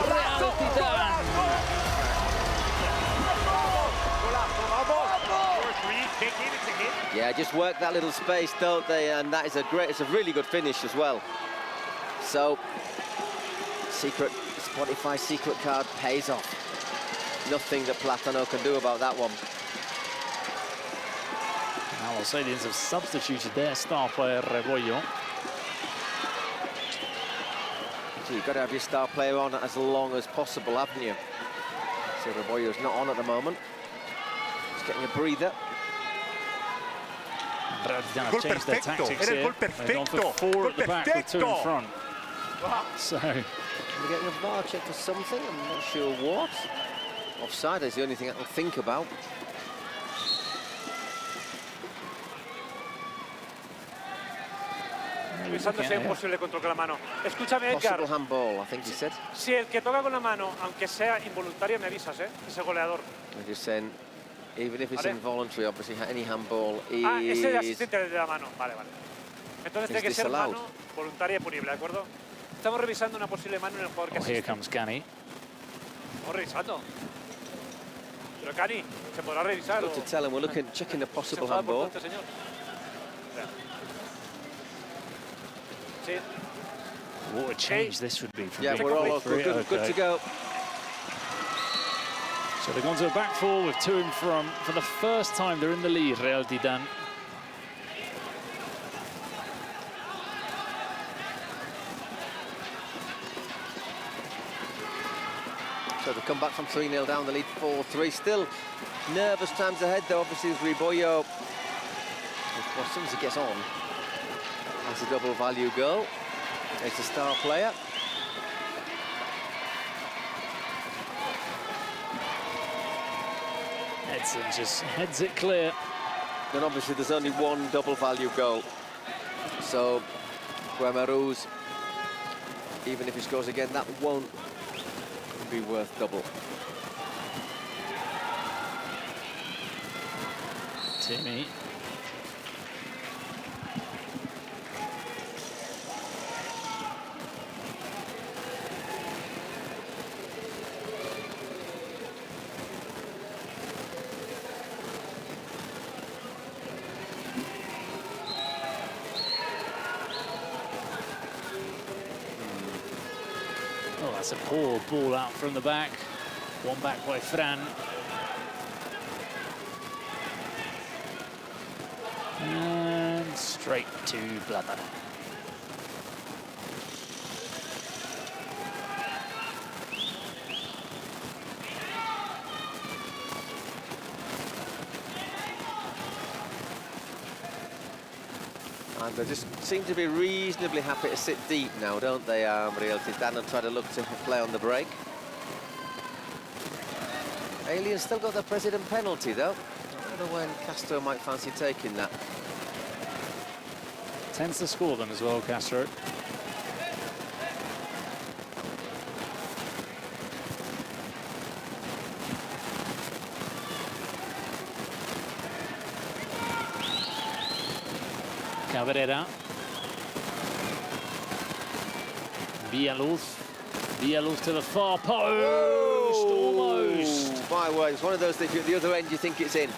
Real Titan. Yeah, just work that little space, don't they? And that is it's a really good finish as well. So, Spotify secret card pays off. Nothing that Plátano can do about that one. Now Los Aliens have substituted their star player, Rebollo. So you've got to have your star player on as long as possible, haven't you? So Rebollo's not on at the moment. He's getting a breather. Have changed their tactics here. They've gone for 4 at the back with 2 in front. So they're getting a VAR check for something. I'm not sure what. Offside is the only thing I can think about. Revisándose un posible control con la mano. Escúchame, Edgar. Possible handball, I think you said. Si el que toca con la mano, aunque sea involuntaria, me avisas, ese goleador. I'm just saying, even if it's involuntary, obviously any handball is... Ah, ese es asistente de la mano. Vale, vale. Entonces tiene que ser mano voluntaria y punible, ¿de acuerdo? Estamos revisando una posible mano en el jugador que asiste. Here comes Gani. Estamos revisando. Pero Gani, ¿se podrá revisar? Got to tell him we're checking a possible handball. Sí. What a change this would be from we're all good to go. So they've gone to a back four with 2 in front. For the first time, they're in the lead, Real Titan. So they come back from 3-0 down, the lead 4-3. Still nervous times ahead, though. Obviously, as Rebollo, as soon as he gets on, that's a double value goal. It's a star player. Edson just heads it clear. Then obviously there's only one double value goal. So Guameru's, even if he scores again, that won't be worth double. Timmy. Oh, that's a poor ball out from the back. One back by Fran. And straight to Blada. And they just seem to be reasonably happy to sit deep now, don't they, Real Titan, and try to look to play on the break. Aliens still got the president penalty, though. I wonder when Castro might fancy taking that. Tends to score them as well, Castro. Cabrera. Villaluz. Villaluz to the far post. Almost. My word, it's one of those that if you're at the other end, you think it's in.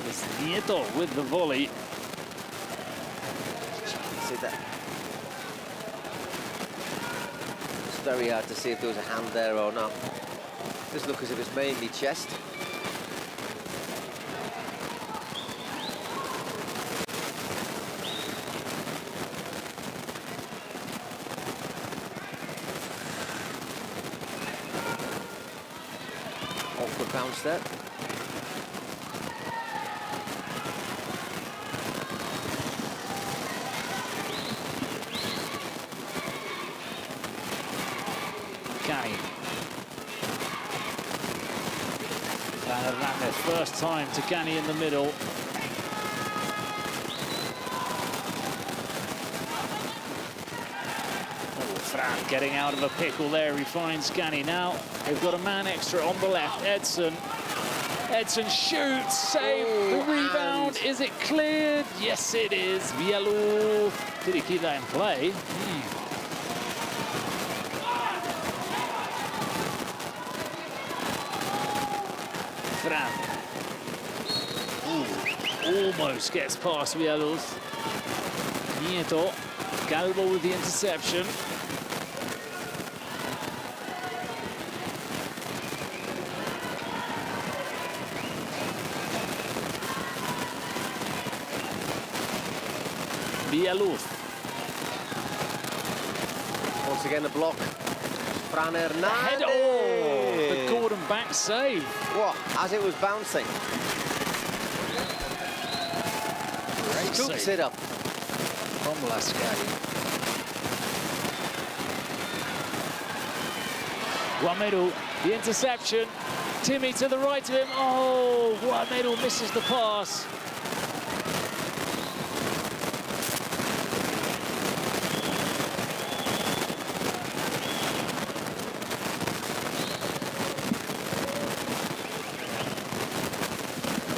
It's Nieto with the volley. See that? It's very hard to see if there was a hand there or not. Does look as if it's mainly chest. Awkward bounce there. Cani. Hernandez, first time to Cani in the middle. Fran getting out of a pickle there. He finds Cani now. They've got a man extra on the left. Edson. Edson shoots, save the rebound. Is it cleared? Yes, it is. Villaluz. Did he keep that in play? Fran. Almost gets past Villaluz. Nieto. Calvo with the interception. Villaluz. Once again, a block. Fran Hernandez. Oh, the Gordon back save. What? As it was bouncing. Great Scoops save it up. from Lascari. Guameru, the interception. Timmy to the right of him. Oh, Guameru misses the pass.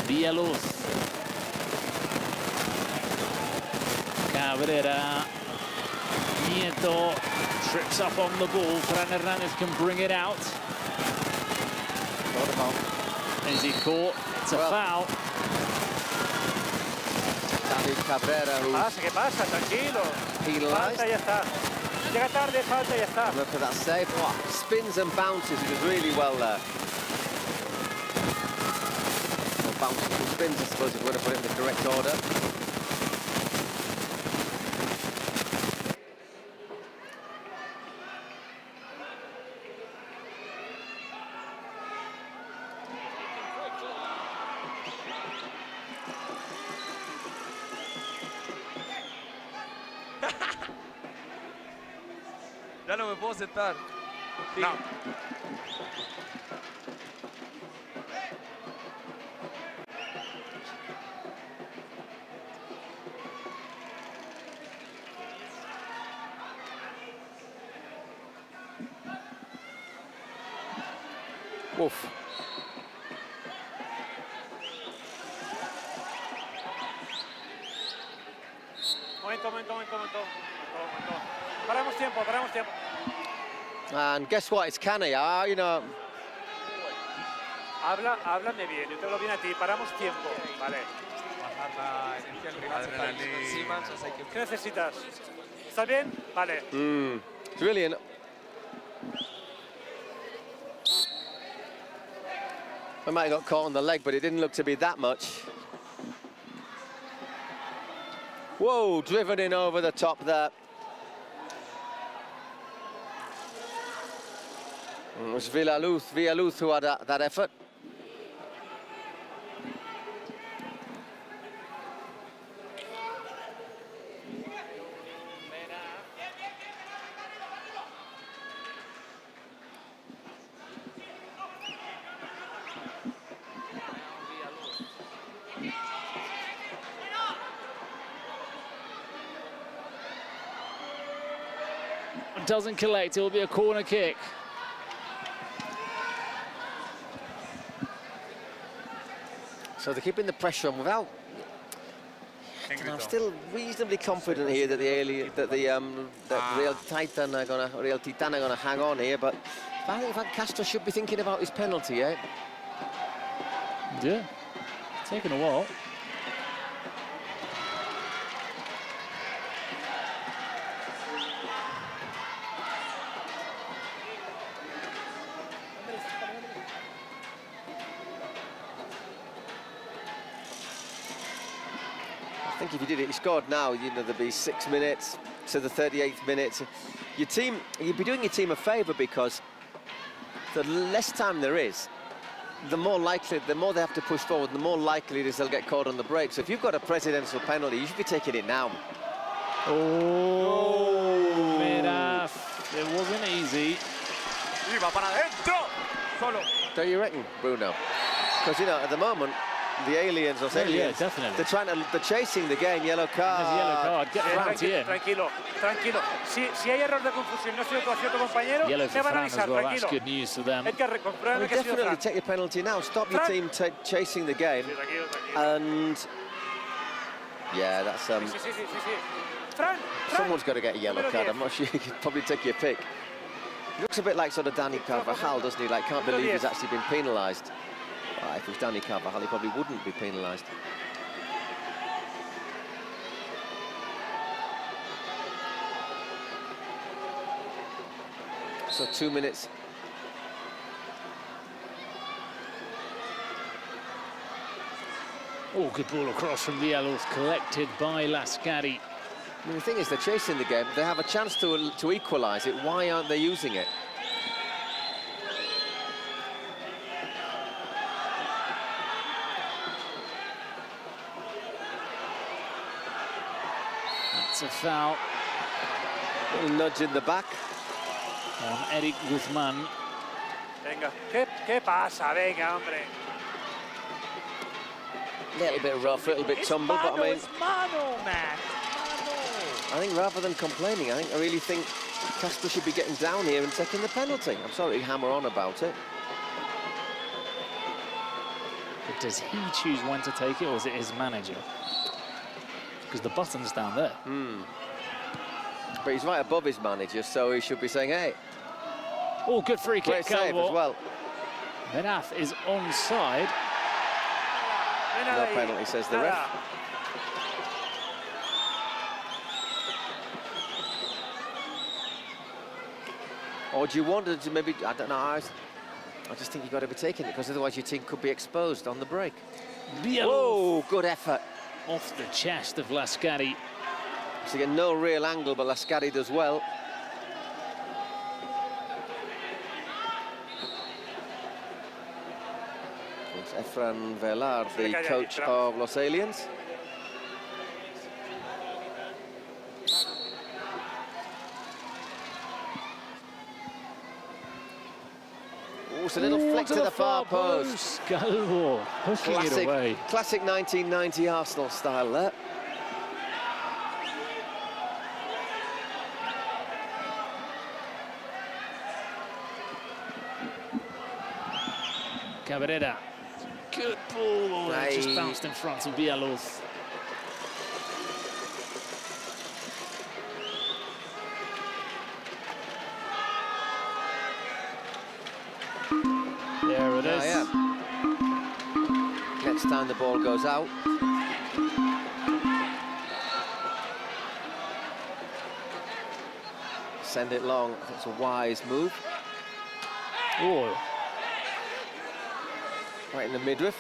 Villaluz. Cabrera. Nieto trips up on the ball. Fran Hernandez can bring it out. Is he caught? It's a foul. David Cabrera, ¿Qué pasa? Tranquilo. Falta, ya está. Llega tarde, falta, ya está. Look at that save. What? Spins and bounces. He was really well there. Well, bounces and spins, I suppose, if we're going to put it in the correct order. Ya no me puedo sentar. Sí. No. Uf. Momento. Paramos tiempo. And guess what? It's Cani, you know. Háblame bien, yo te hablo bien a ti. Paramos tiempo. Vale. Bajar la energía del rival. Adrenalina. ¿Qué necesitas? ¿Estás bien? Vale. It's really I might have got caught on the leg, but it didn't look to be that much. Whoa, driven in over the top there. It was Villaluz who had that effort. Doesn't collect, it will be a corner kick. So they're keeping the pressure on without. I'm still reasonably confident here that Real Titan are gonna hang on here, but I think Van Castro should be thinking about his penalty, eh? Yeah, taking a while. I think if you did it, you scored now, you know, there'd be 6 minutes to the 38th minute. Your team, you'd be doing your team a favour, because the less time there is, the more they have to push forward, the more likely it is they'll get caught on the break. So if you've got a presidential penalty, you should be taking it now. Oh, Medaf. It wasn't easy. Don't you reckon, Bruno? Because, you know, at the moment, the aliens, yeah, definitely. They're chasing the game. Yellow card. There's a yellow card. Get Franti in. Tranquilo. Si hay error de confusión, no ha sido tu compañero, Yellow te for van a Fran as avisar, well. tranquilo. That's good news for them. Edgar, compruébame que ha sido Definitely Fran. take your penalty now. Stop your team chasing the game. And yeah, that's Sí. Fran, someone's got to get a yellow card. I'm not sure. You could probably take your pick. He looks a bit like sort of Dani Carvajal, doesn't he? Like, can't believe he's actually been penalised. If it was Dani Carvajal, he probably wouldn't be penalised. So 2 minutes. Oh, good ball across from Villaluz, collected by Lascari. I mean, the thing is, they're chasing the game. They have a chance to equalise it. Why aren't they using it? That's a foul. A little nudge in the back. On Eric Guzman. Venga, ¿qué pasa? Venga, hombre. A little bit rough, a little bit tumble, but I mean, mano, man. I think rather than complaining, I really think Castro should be getting down here and taking the penalty. I'm sorry to hammer on about it. But does he choose when to take it, or is it his manager? Because the button's down there. But he's right above his manager, so he should be saying, hey. Oh, good free kick. Great save as well. Medaf is onside. No penalty, says the ref. Or do you want to maybe, I don't know, I just think you've got to be taking it, because otherwise your team could be exposed on the break. Whoa, good effort. Off the chest of Lascari. So you get no real angle, but Lascari does well. It's Efrain Velar, the coach of Los Aliens. Oh, it's a little flick to the far post. Calvo hooking it away. Classic 1990 Arsenal style there. Cabrera. Good ball. It just bounced in front of Villaluz. There it is. Yeah. Next time the ball goes out. Send it long. That's a wise move. Oh. Right in the midriff.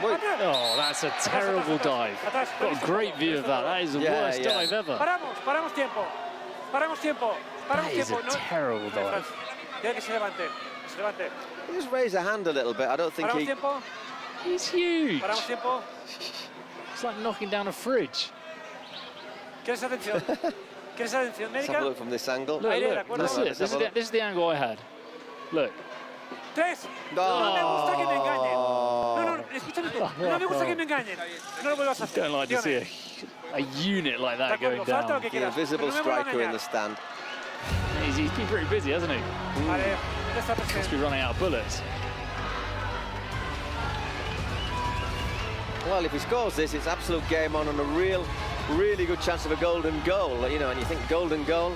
Oh, that's a terrible dive. Got a great view of that. That is the worst dive ever. Paramos tiempo. That is a terrible dive. He just raised a hand a little bit. I don't think he... He's huge. It's like knocking down a fridge. Let's have a look from this angle. Look, that's it. This is the angle I had. Look. Tres. No me gusta que me engañen. No, escúchame tú. No me gusta que me engañen. No lo vuelvas a hacer. Don't like to see a unit like that going down. The invisible striker in the stand. He's been pretty busy, hasn't he? Must be running out of bullets. Well, if he scores this, it's absolute game on and a really good chance of a golden goal. You know, and you think golden goal,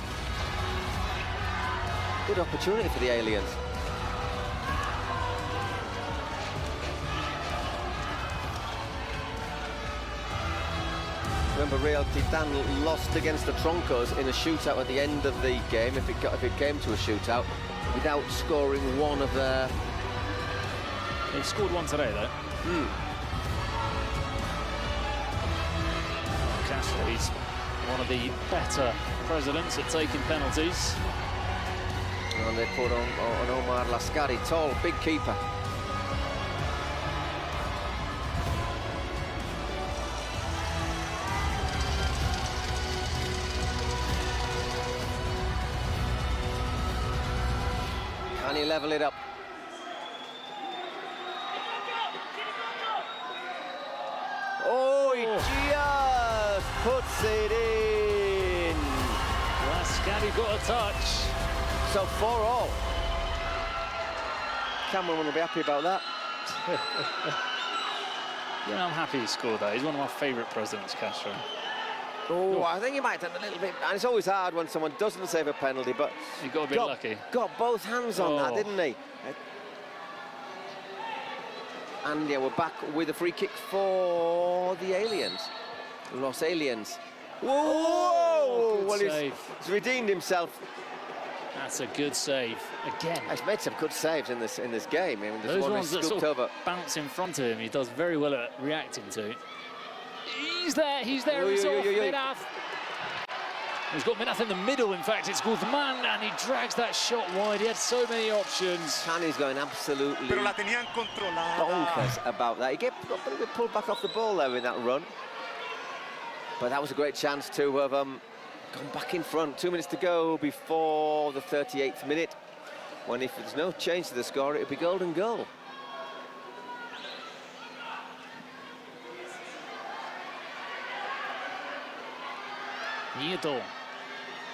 good opportunity for the aliens. Remember, Real Titan lost against the Troncos in a shootout at the end of the game, if it came to a shootout, without scoring one of their... They scored one today, though. Castro, he's one of the better presidents at taking penalties. And they put on Omar Lascari, tall, big keeper. Can he level it up? Oh, he just puts it in. Lascari got a touch. So 4-all. Cameron will be happy about that. Yeah, I'm happy he scored that. He's one of my favourite presidents, Castro. Oh, I think he might have done a little bit. And it's always hard when someone doesn't save a penalty, but he got a bit lucky. Got both hands on that, didn't he? And yeah, we're back with a free kick for the aliens. Los Aliens. Whoa! Well, he's redeemed himself. That's a good save again. He's made some good saves in this game. I mean, those ones that sort of bounce in front of him, he does very well at reacting to. He's there, he's off Minath. He's got Minath in the middle, in fact, it's Guzman, and he drags that shot wide. He had so many options. Cani's going absolutely bonkers about that. He got a little bit pulled back off the ball there in that run. But that was a great chance to have gone back in front. 2 minutes to go before the 38th minute, when if there's no change to the score, it'll be golden goal. Nieto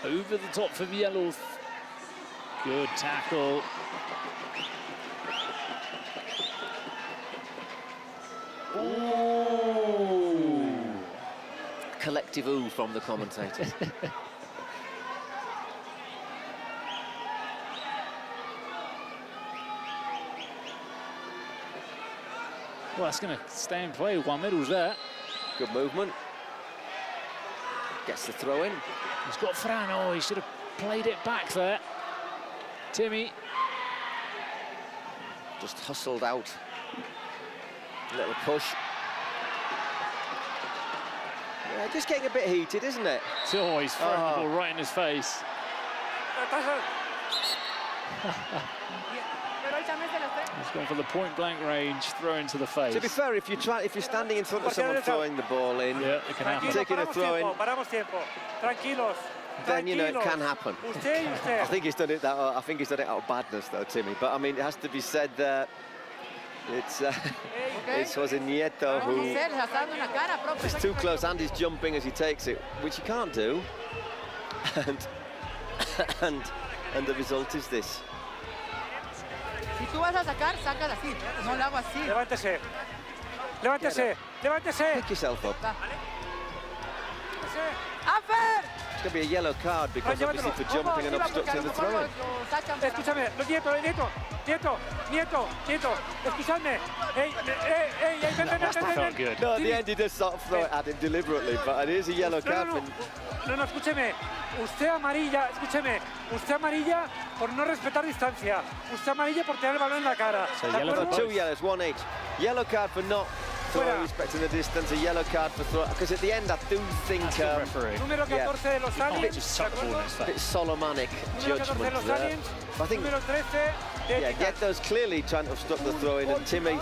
over the top for Villaluz. Good tackle. Ooh. Collective ooh from the commentators. Well, that's going to stay in play. Juan Middle's there. Good movement. Gets the throw in. He's got Fran. Oh, he should have played it back there. Timmy. Just hustled out. A little push. Yeah, just getting a bit heated, isn't it? Oh, he's throwing the ball right in his face. He's gone for the point-blank range, throw into the face. To be fair, if you're standing in front of someone throwing the ball in, yeah, it can happen. Taking a throw in, then you know it can happen. I think he's done it out of badness, though, Timmy. But I mean, it has to be said that it's Jose Nieto who is too close and he's jumping as he takes it, which he can't do. And the result is this. Si tú vas a sacar, sacas así. No lo hago así. Levántese. Levántese. Levántese. Pick yourself up. ¡Afer! It's going to be a yellow card because obviously for jumping and obstructing the throw-in. Escúchame, Nieto, escúchame. Felt good. No, at the end he does sort of throw it at him deliberately, but it is a yellow card. No, escúcheme. Usted amarilla por no respetar distancia. Usted amarilla por tener el balón en la cara. So yellow for 2 yellows, 1 each. Yellow card for not respecting the distance, a yellow card for throw. Because at the end I do think Número 14 de los aliens, a bit Solomonic judgment there. I think, get those clearly trying to obstruct the throw-in, and Timmy,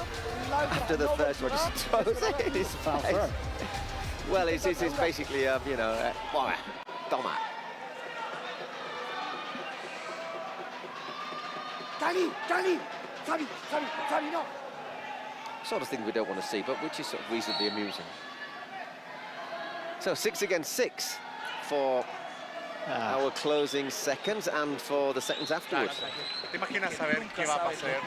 after the first one, just throws it in his face. Well, it's basically, toma. Cali, Xavi, no. Sort of thing we don't want to see, but which is sort of reasonably amusing. So 6 against 6 for our closing seconds and for the seconds afterwards. ¿Te imaginas saber qué va a pasar?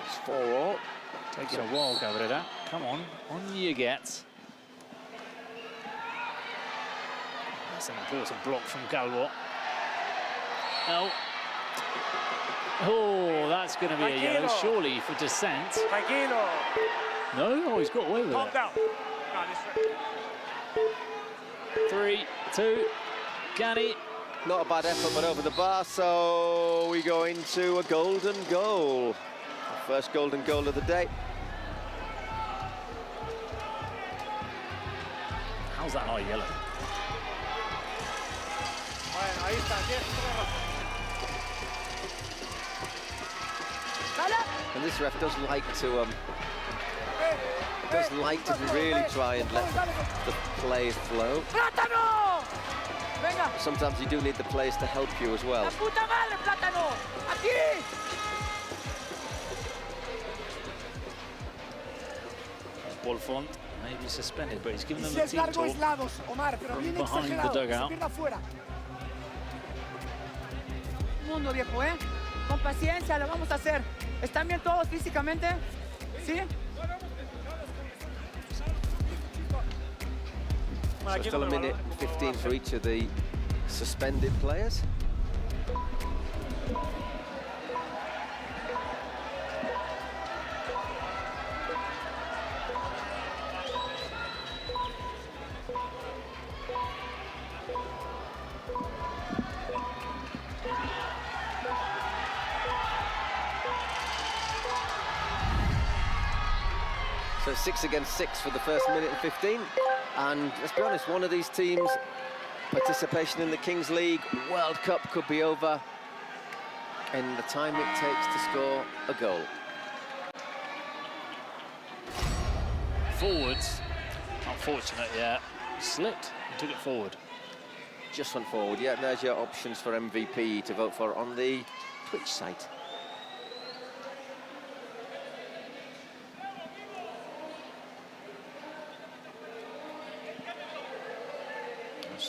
It's 4-4. Taking a while, Cabrera. Come on you get. That's an important block from Calvo. No. Oh, that's going to be a yellow, surely, for dissent. No? Oh, he's got away with it. 3, 2, Gani. Not a bad effort, but over the bar, so we go into a golden goal. Our first golden goal of the day. How's that not yellow? And this ref does like to really try and let the play flow. Sometimes you do need the players to help you as well. Buffon may be suspended, but he's given them Si the es team largo talk es lados, Omar, pero from bien behind the exagerado, se dugout. pierda afuera. Mundo, viejo, ¿eh? Con paciencia, lo vamos a hacer. ¿Están bien todos físicamente? ¿Sí? So still a minute 15 for each of the suspended players. So 6 against 6 for the first minute and 15. And let's be honest, one of these teams' participation in the Kings League World Cup could be over in the time it takes to score a goal. Forwards, unfortunate, yeah. Slipped and took it forward. Just went forward, yeah. There's your options for MVP to vote for on the Twitch site.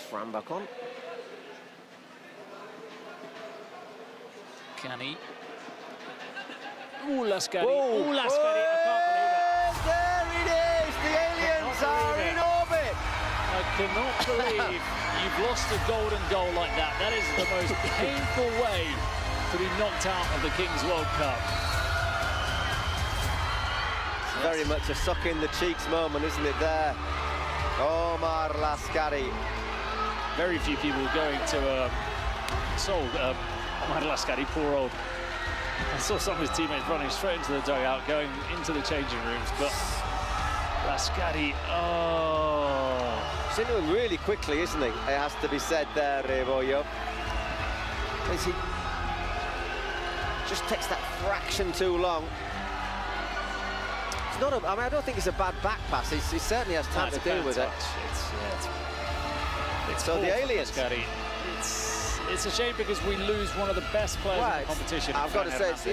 Fran back on. Cani. Ooh, Lascari. Ooh, Lascari. I can't believe it. There it is. The aliens are in orbit. I cannot believe you've lost a golden goal like that. That is the most painful way to be knocked out of the Kings World Cup. It's very much a suck in the cheeks moment, isn't it, there? Omar Lascari. Very few people going to Omar Lascari, poor old. I saw some of his teammates running straight into the dugout, going into the changing rooms, but Lascari, He's into him really quickly, isn't he? It has to be said there, Rebollo. He just takes that fraction too long. It's not I mean, I don't think it's a bad back pass. He certainly has time to deal with it. So the aliens. It's a shame because we lose one of the best players in the competition. I've got to say, it's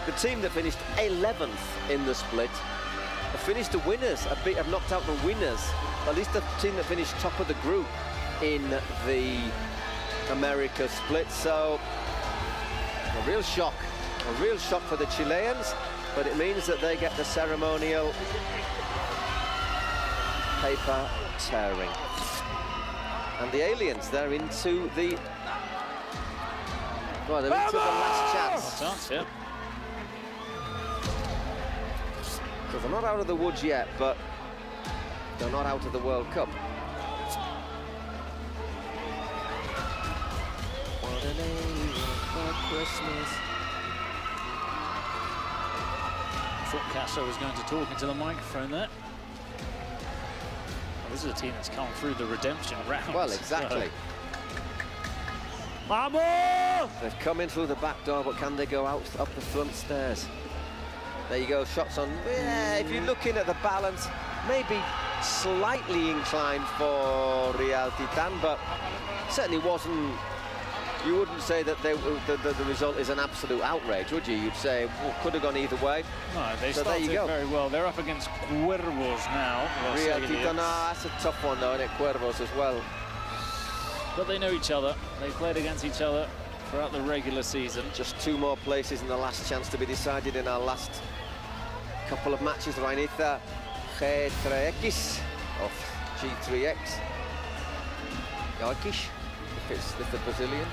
the team that finished 11th in the split have finished the winners, have knocked out the winners. At least the team that finished top of the group in the America split. So a real shock for the Chileans, but it means that they get the ceremonial paper tearing. And the aliens, they're into the... Well, they're into the last chance. Last chance, yeah. So they're not out of the woods yet, but they're not out of the World Cup. What an angel for Christmas. I thought Castro was going to talk into the microphone there. Well, this is a team that's come through the redemption round. Well, exactly. Vamos! They've come in through the back door, but can they go out up the front stairs? There you go, shots on. Yeah, if you're looking at the balance, maybe slightly inclined for Real Titan, but certainly wasn't. You wouldn't say that the result is an absolute outrage, would you? You'd say, well, could have gone either way. No, they so started very well. They're up against Cuervos now. Real Titan, that's a tough one though, isn't it? Cuervos as well. But they know each other. They played against each other throughout the regular season. Just 2 more places in the last chance to be decided in our last couple of matches. Rainita G3X of G3X. Jokic, if the Brazilian.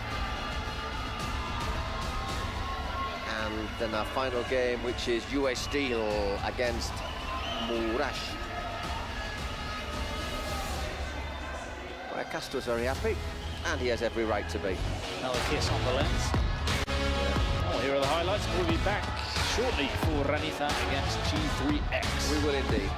And then our final game, which is US Steel against Murash. Well, Castro's very happy, and he has every right to be. Another kiss on the lens. Oh, here are the highlights. We'll be back shortly for Ranitha against G3X. We will indeed.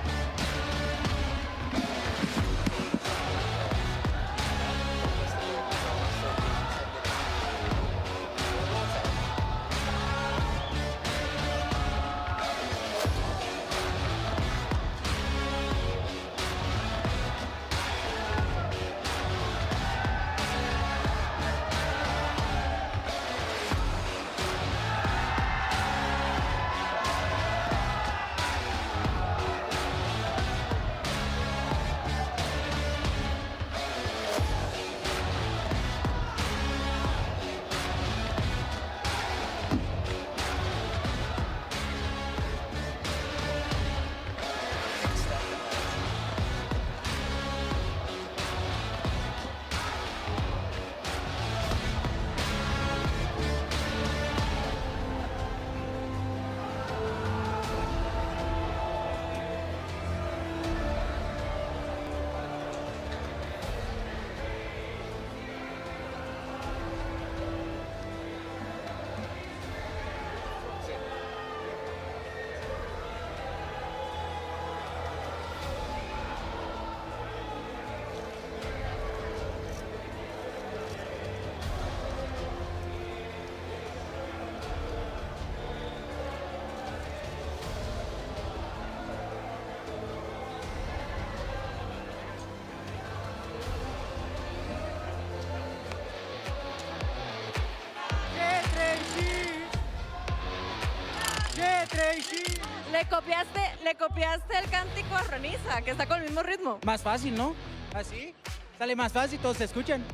Le copiaste el cántico a Ranitha, que está con el mismo ritmo. Más fácil, ¿no? Así sale más fácil, todos se escuchan.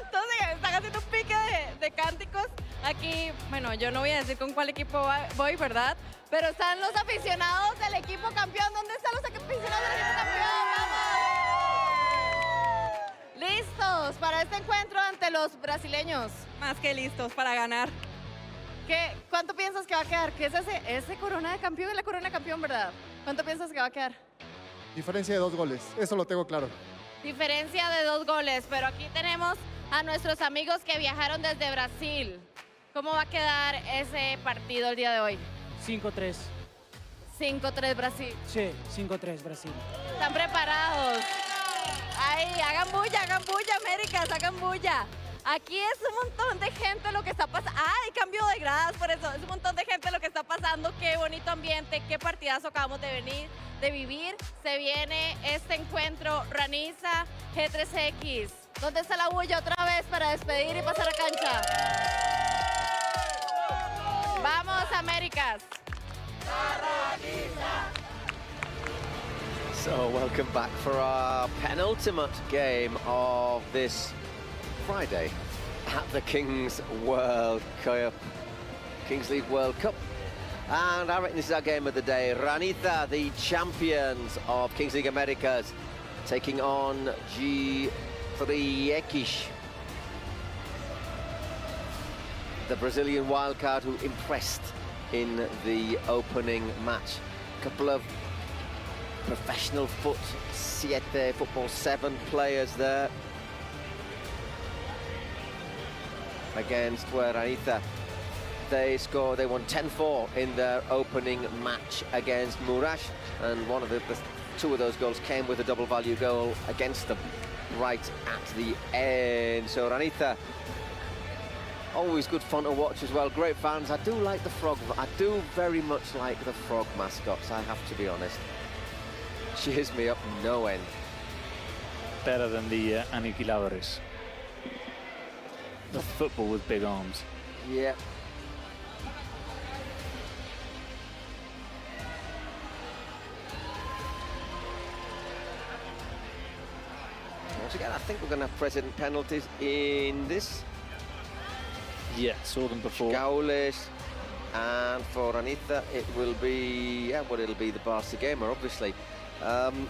Entonces están haciendo un pique de cánticos. Aquí, bueno, yo no voy a decir con cuál equipo voy, ¿verdad? Pero están los aficionados del equipo campeón. ¿Dónde están los aficionados del equipo campeón? ¡Vamos! Listos para este encuentro ante los brasileños. Más que listos para ganar. ¿Cuánto piensas que va a quedar? ¿Qué es ese corona de campeón? Es la corona de campeón, ¿verdad? ¿Cuánto piensas que va a quedar? Diferencia de 2 goles, eso lo tengo claro. Diferencia de 2 goles, pero aquí tenemos a nuestros amigos que viajaron desde Brasil. ¿Cómo va a quedar ese partido el día de hoy? 5-3. 5-3 Brasil. Sí, 5-3 Brasil. ¿Están preparados? Ahí, hagan bulla, Américas, hagan bulla. Aquí es un montón de gente lo que está pasando. ¡Ay, cambio de gradas! Por eso, es un montón de gente lo que está pasando. Qué bonito ambiente, qué partidazo acabamos de vivir. Se viene este encuentro Ranitha G3X. ¿Dónde está la bulla otra vez para despedir y pasar a cancha? ¡Vamos, Américas! So, welcome back for our penultimate game of this Friday at the Kings World Cup, Kings League World Cup. And I reckon this is our game of the day. Ranitha, the champions of Kings League Americas, taking on G3 Ekish, the Brazilian wildcard who impressed in the opening match. A couple of professional football 7 players there against Ranitha. They won 10-4 in their opening match against Murash, and one of the 2 of those goals came with a double value goal against them right at the end. So Ranitha, always good fun to watch as well. Great fans. I do like the frog. I do very much like the frog mascots, I have to be honest. Cheers me up no end. Better than the Aniquiladores. The football with big arms. Yeah. Once again, I think we're going to have president penalties in this. Yeah, saw them before. Gaules, and for Ranitha it will be, it'll be the Barca gamer, obviously. I'm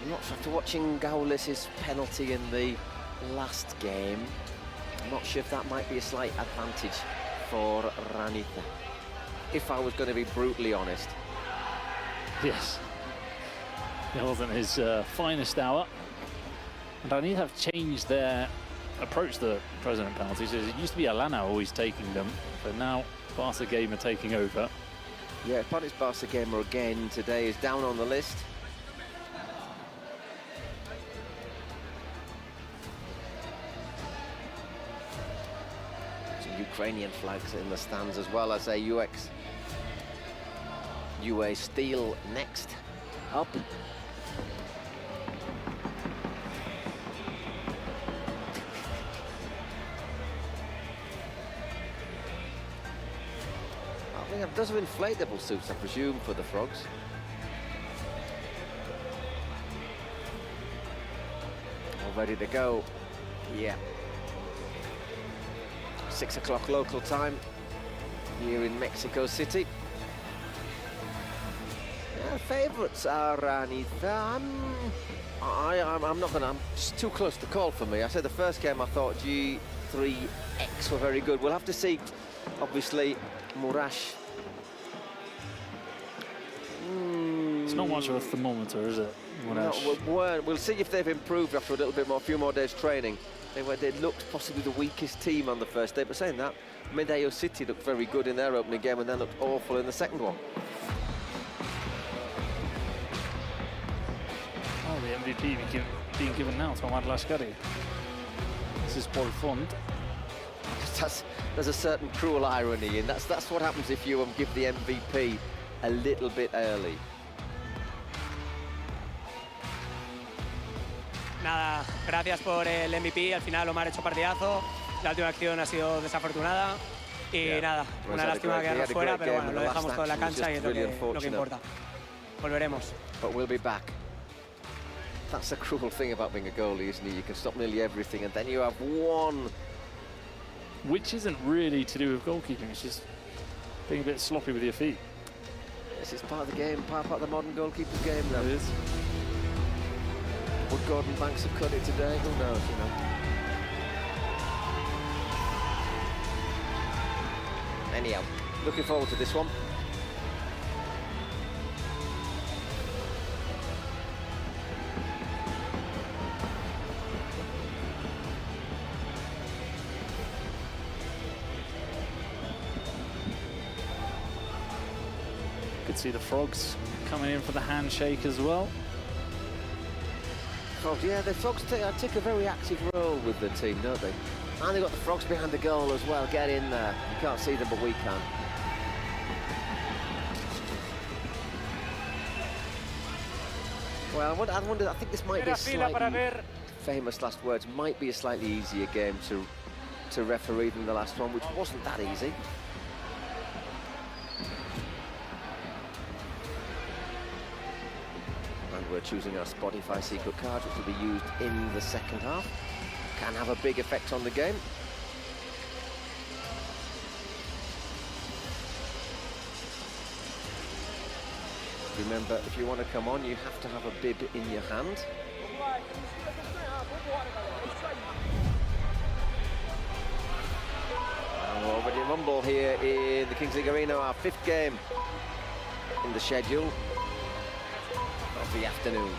not after watching Gaules' penalty in the last game. I'm not sure if that might be a slight advantage for Ranitha, if I was going to be brutally honest. Yes. It wasn't his finest hour. And Ranitha have changed their approach to the president penalties. It used to be Alana always taking them, but now Barca Gamer taking over. Yeah, Paris Barca Gamer again today is down on the list. Some Ukrainian flags in the stands, as well as a UA Steel next up. Those are inflatable suits, I presume, for the frogs. All ready to go. Yeah. 6 o'clock local time here in Mexico City. Yeah, favourites are Ranitha. I'm not gonna. It's too close to call for me. I said the first game I thought G3X were very good. We'll have to see. Obviously, Murash. It's not much of a thermometer, is it? No, we'll see if they've improved after a few more days training. They looked possibly the weakest team on the first day, but saying that, Medellín City looked very good in their opening game and then looked awful in the second one. Oh, the MVP being given now to Ahmad Lashkari. This is Paul Font. There's a certain cruel irony, and that's what happens if you give the MVP a little bit early. Nada, gracias por el MVP. Al final Omar ha hecho partidazo. La última acción ha sido desafortunada. Y nada, una lástima quedarnos fuera, pero bueno, lo dejamos todo en la cancha y es lo que importa. Volveremos. But we'll be back. That's the cruel thing about being a goalie, isn't it? You can stop nearly everything, and then you have one. Which isn't really to do with goalkeeping, it's just being a bit sloppy with your feet. This is part of the game, part of the modern goalkeeper's game, though. It is. Would Gordon Banks have cut it today? Who knows, you know. Anyhow, looking forward to this one. Could see the Frogs coming in for the handshake as well. Frogs, yeah, the Frogs take a very active role with the team, don't they? And they've got the Frogs behind the goal as well. Get in there. You can't see them, but we can. Well, I wonder, I think this might be a slightly, famous last words, might be a slightly easier game to referee than the last one, which wasn't that easy. And we're choosing our Spotify secret card, which will be used in the second half. can have a big effect on the game. Remember, if you want to come on, you have to have a bib in your hand. And we're already rumble here in the Kings League Arena, our 5th game in the schedule of the afternoon.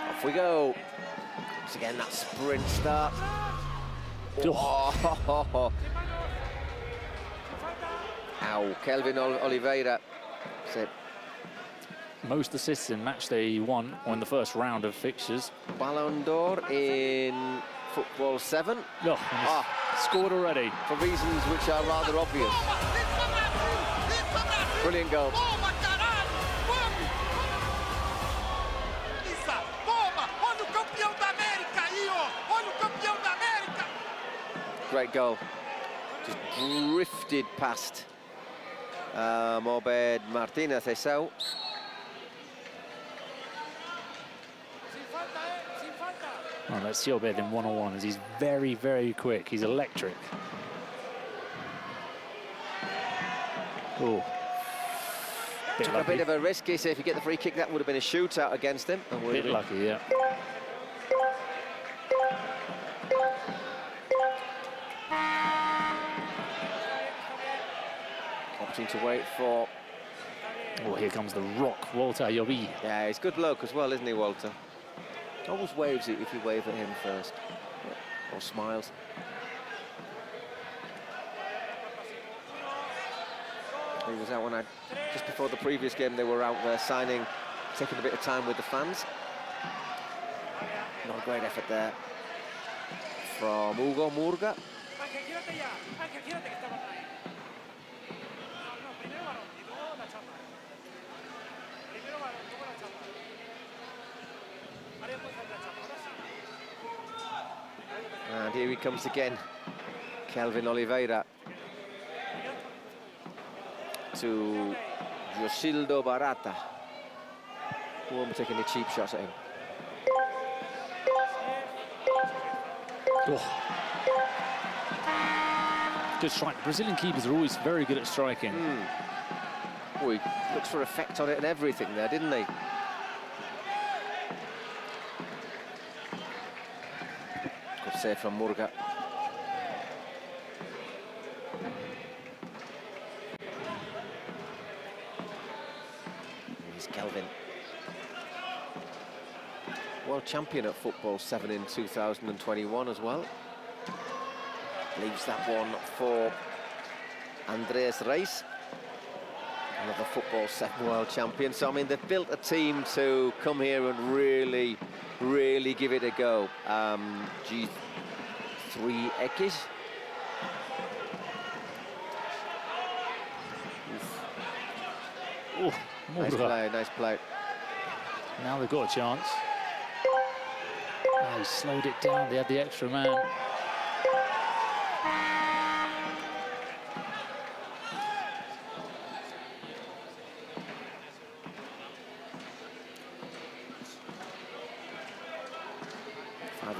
Off we go. Once again, that sprint start. Oh. Ow, Kelvin Oliveira. Most assists in match day 1 or in the first round of fixtures. Ballon d'Or in football 7. Scored already. For reasons which are rather obvious. Brilliant goal. Great goal. Just drifted past Mobed Martinez Esau. Oh, that's Siobed in one-on-one, as he's very, very quick. He's electric. Oh. Took a bit of a risk. He said if you get the free kick, that would have been a shootout against him. A bit lucky, yeah. Opting to wait for... Oh, here comes the rock, Walter Ayobi. Yeah, he's a good bloke as well, isn't he, Walter? Always waves it if you wave at him first. Or smiles. He was out when just before the previous game, they were out there signing, taking a bit of time with the fans. Not a great effort there from Hugo Murga. And here he comes again, Kelvin Oliveira to Josildo Barata, who won't be taking the cheap shots at him. Oh. Good strike. Brazilian keepers are always very good at striking. Oh, he looks for effect on it and everything there, didn't he? Good save from Murga. Here's Kelvin. World champion at football 7 in 2021 as well. Leaves that one for Andres Reis, another football 7 world champion. So I mean, they've built a team to come here and really, really give it a go. G3 Ekis. Oh, nice play, nice play. Now they've got a chance. Oh, he slowed it down. They had the extra man.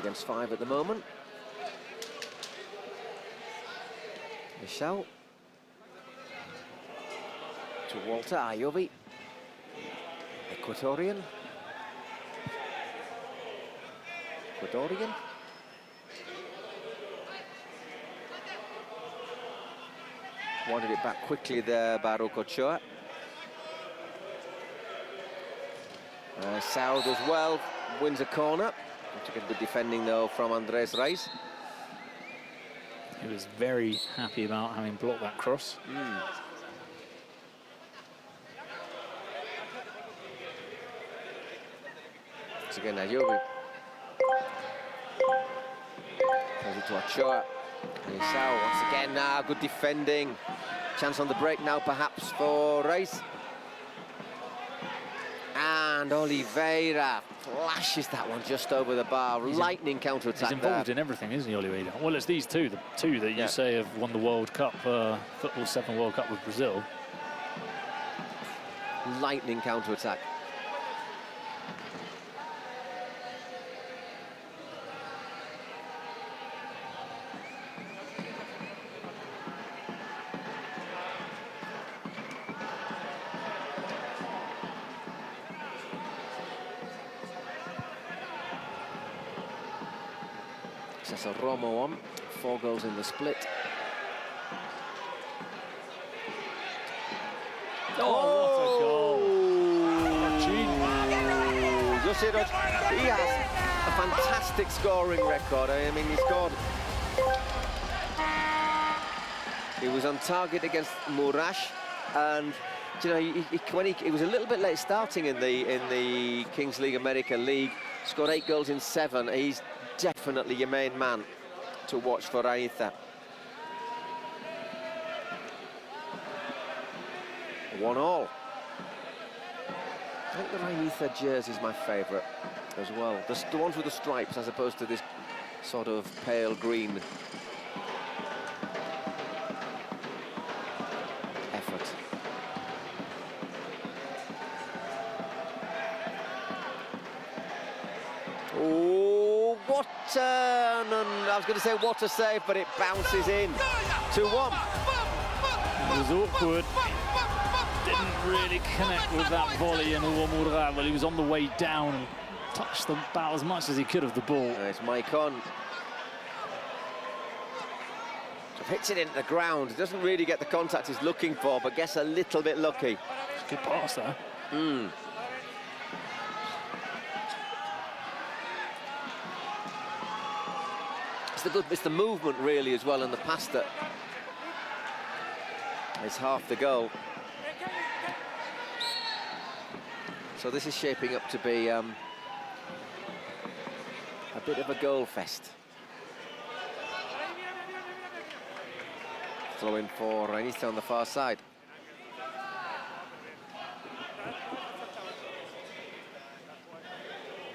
Against 5 at the moment. Michel to Walter Ayobi, Ecuadorian. Wanted it back quickly there, Baruch Ochoa. Saud as well, wins a corner. Took a good defending though from Andres Reis. He was very happy about having blocked that cross. Once again, Ayobi. Plays it to Ochoa. Esau once again, good defending. Chance on the break now perhaps for Reis. And Oliveira flashes that one just over the bar. Lightning counter-attack. He's involved in everything, isn't he, Oliveira? Well, it's these two, the two that you say have won the World Cup, Football 7 World Cup with Brazil. Lightning counter-attack. Cesar Romo on, 4 goals in the split. Oh, Jose Rodríguez, he has a fantastic scoring record. I mean, he scored. He was on target against Murash, and you know, he was a little bit late starting in the Kings League America League. Scored 8 goals in 7. He's definitely your main man to watch for Raiza. 1-1. I think the Raiza jersey is my favourite as well. The ones with the stripes as opposed to this sort of pale green effort. Oh, what I was going to say what a save, but it bounces in. 2-1. It was awkward. Didn't really connect with that volley, and Uwamura, well, he was on the way down and touched about as much as he could of the ball. It's Maicon. Hits it into the ground. He doesn't really get the contact he's looking for, but gets a little bit lucky. Good pass there. It's the movement really as well, and the pass that is half the goal. So this is shaping up to be a bit of a goal fest. Throw in for Raiza on the far side.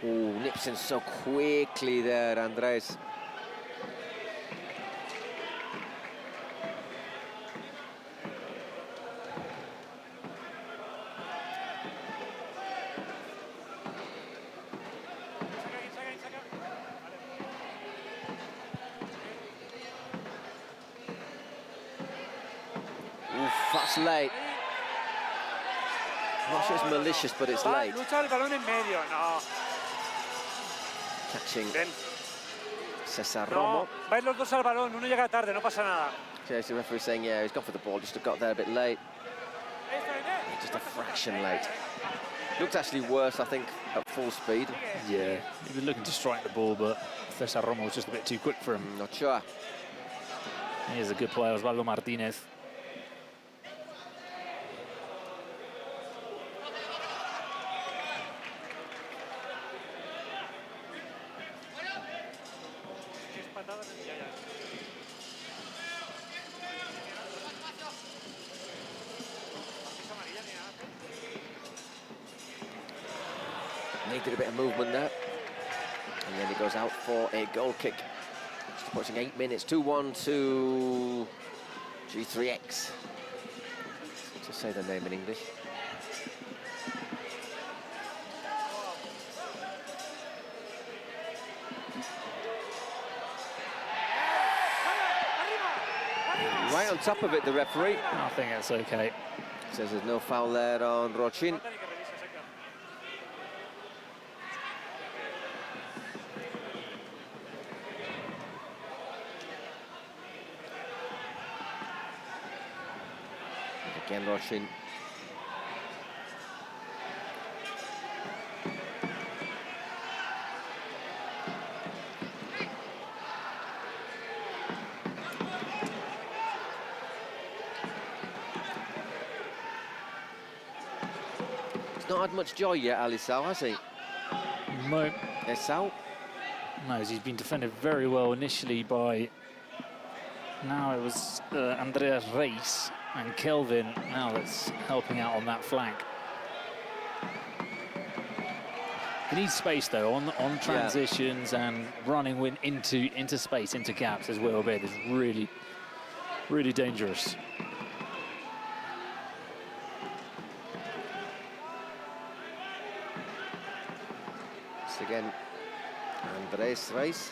Oh, nips in so quickly there, Andres. That's late. I'm not sure it's malicious, but it's late. Lucha el balón en medio, no. Catching Cesar No, Romo. vais los dos al balón, uno llega tarde, no pasa nada. Okay, so the referee saying, yeah, he's gone for the ball, just got there a bit late. Just a fraction late. Looked actually worse, I think, at full speed. Yeah, he was looking to strike the ball, but Cesar Romo was just a bit too quick for him. Not sure. He is a good player, Osvaldo Martinez. Needed a bit of movement there. And then he goes out for a goal kick. Just approaching 8 minutes. 2-1 to G3X. Just say the name in English. Right on top of it, the referee. I think that's okay. Says there's no foul there on Rochin. Again, Rochin. He's not had much joy yet, Alisal, has he? No. Esau? No, he's been defended very well initially by... Now it was Andreas Reis and Kelvin now that's helping out on that flank. He needs space though on transitions and running into space, into gaps as well. Is really dangerous. Once again, Andrés Reis.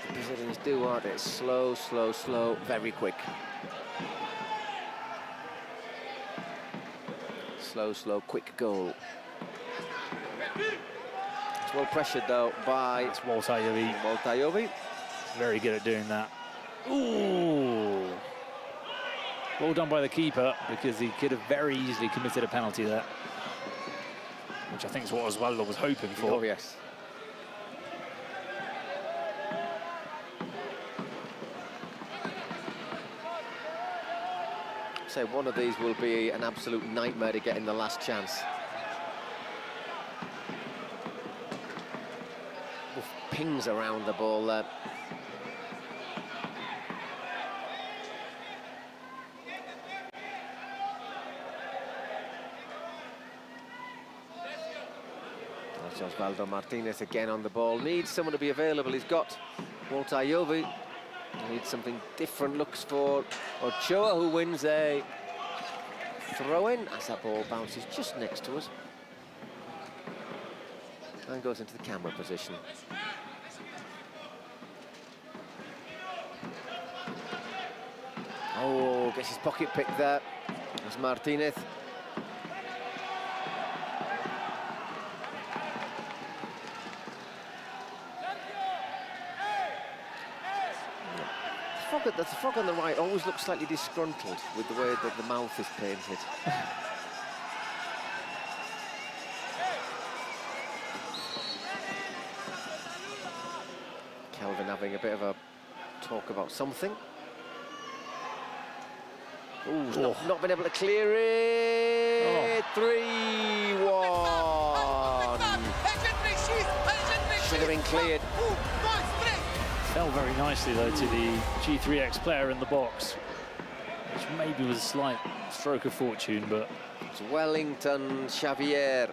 The Brazilians do want it slow, slow, slow, very quick. Slow, slow, quick goal. It's well pressured though by Woltayovi. Very good at doing that. Ooh. Well done by the keeper, because he could have very easily committed a penalty there, which I think is what Osvaldo was hoping for. Oh, yes. So one of these will be an absolute nightmare to get in the last chance. Oof, pings around the ball there. That's Osvaldo Martinez again on the ball. Needs someone to be available. He's got Woltayovi. Needs something different. Looks for Ochoa, who wins a throw-in as that ball bounces just next to us and goes into the camera position. Oh, gets his pocket pick there. That's Martinez. The frog on the right always looks slightly disgruntled with the way that the mouth is painted. Kelvin having a bit of a talk about something. Ooh, not been able to clear it. 3-1. Should have been cleared. Fell very nicely though to the G3X player in the box, which maybe was a slight stroke of fortune, but it's Wellington Xavier.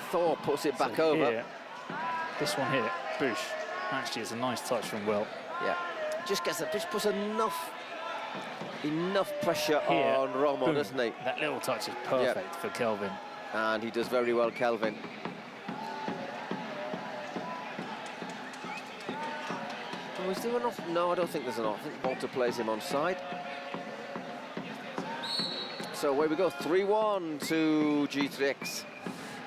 Thor puts it back over. Here, this one here, Bush. Actually, it's a nice touch from Well. Yeah, just puts enough pressure Here, on Romo, boom. doesn't he? That little touch is perfect for Kelvin. And he does very well, Kelvin. Oh, is there an off? No, I don't think there's an off. I think Walter plays him onside. So away we go, 3-1 to G3X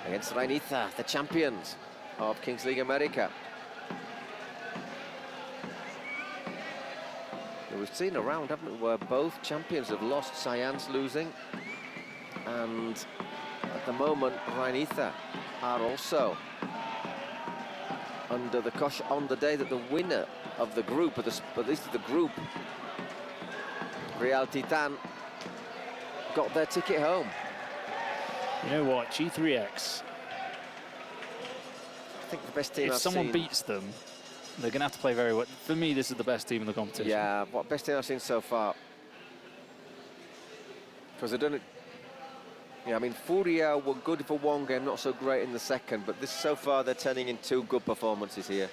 against Rhain-Itha, the champions of Kings League America. We've seen a round, haven't we, where both champions have lost, Science losing, and at the moment Rhain-Itha are also under the cosh on the day that the winner of the group, at least of the group, Real Titan, got their ticket home. You know what, G3X, I think the best team if I've someone seen. beats them, they're going to have to play very well. For me, this is the best team in the competition. Yeah, best team I've seen so far. Because they've done it. Yeah, I mean, Furia were good for one game, not so great in the second, but this so far they're turning in two good performances here.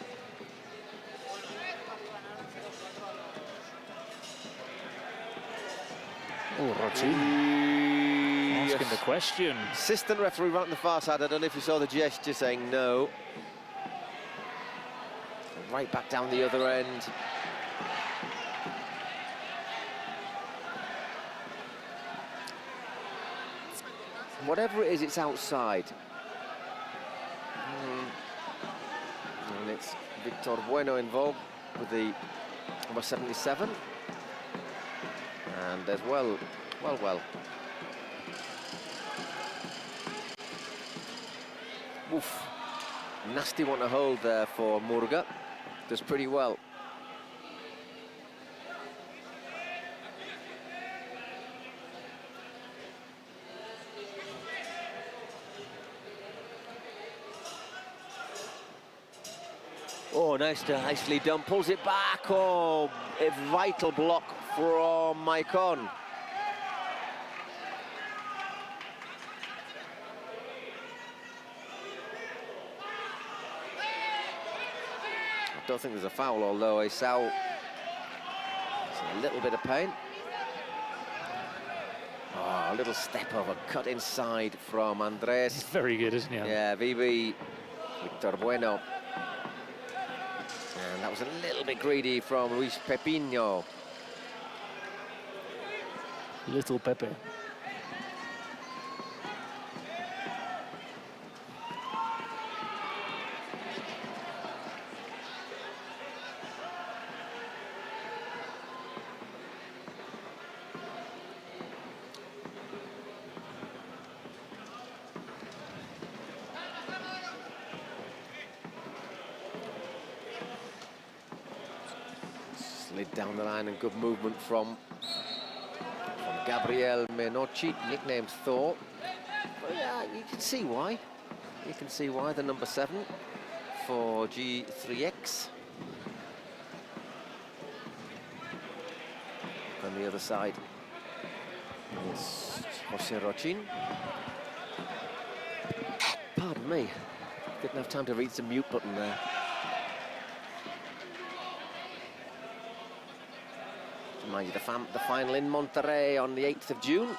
Oh, Rochi. Asking the question. Assistant referee right on the far side. I don't know if you saw the gesture saying no. Right back down the other end. Whatever it is, it's outside. And it's Victor Bueno involved with the number 77. And there's well. Oof. Nasty one to hold there for Murga. Does pretty well. Oh, nicely done. Pulls it back. Oh, a vital block from Maicon. don't think there's a foul, although Esau is in a little bit of pain. Oh, a little step over, cut inside from Andres. He's very good, isn't he? Yeah, VB, Victor Bueno. And that was a little bit greedy from Luis Pepino. Little Pepe. Slid down the line and good movement from Gabriel Menocci, nicknamed Thor. Well, yeah, you can see why. You can see why, the number 7 for G3X. On the other side is Jose Rochin. Pardon me, didn't have time to read the mute button there. Remind you, the final in Monterrey on the 8th of June.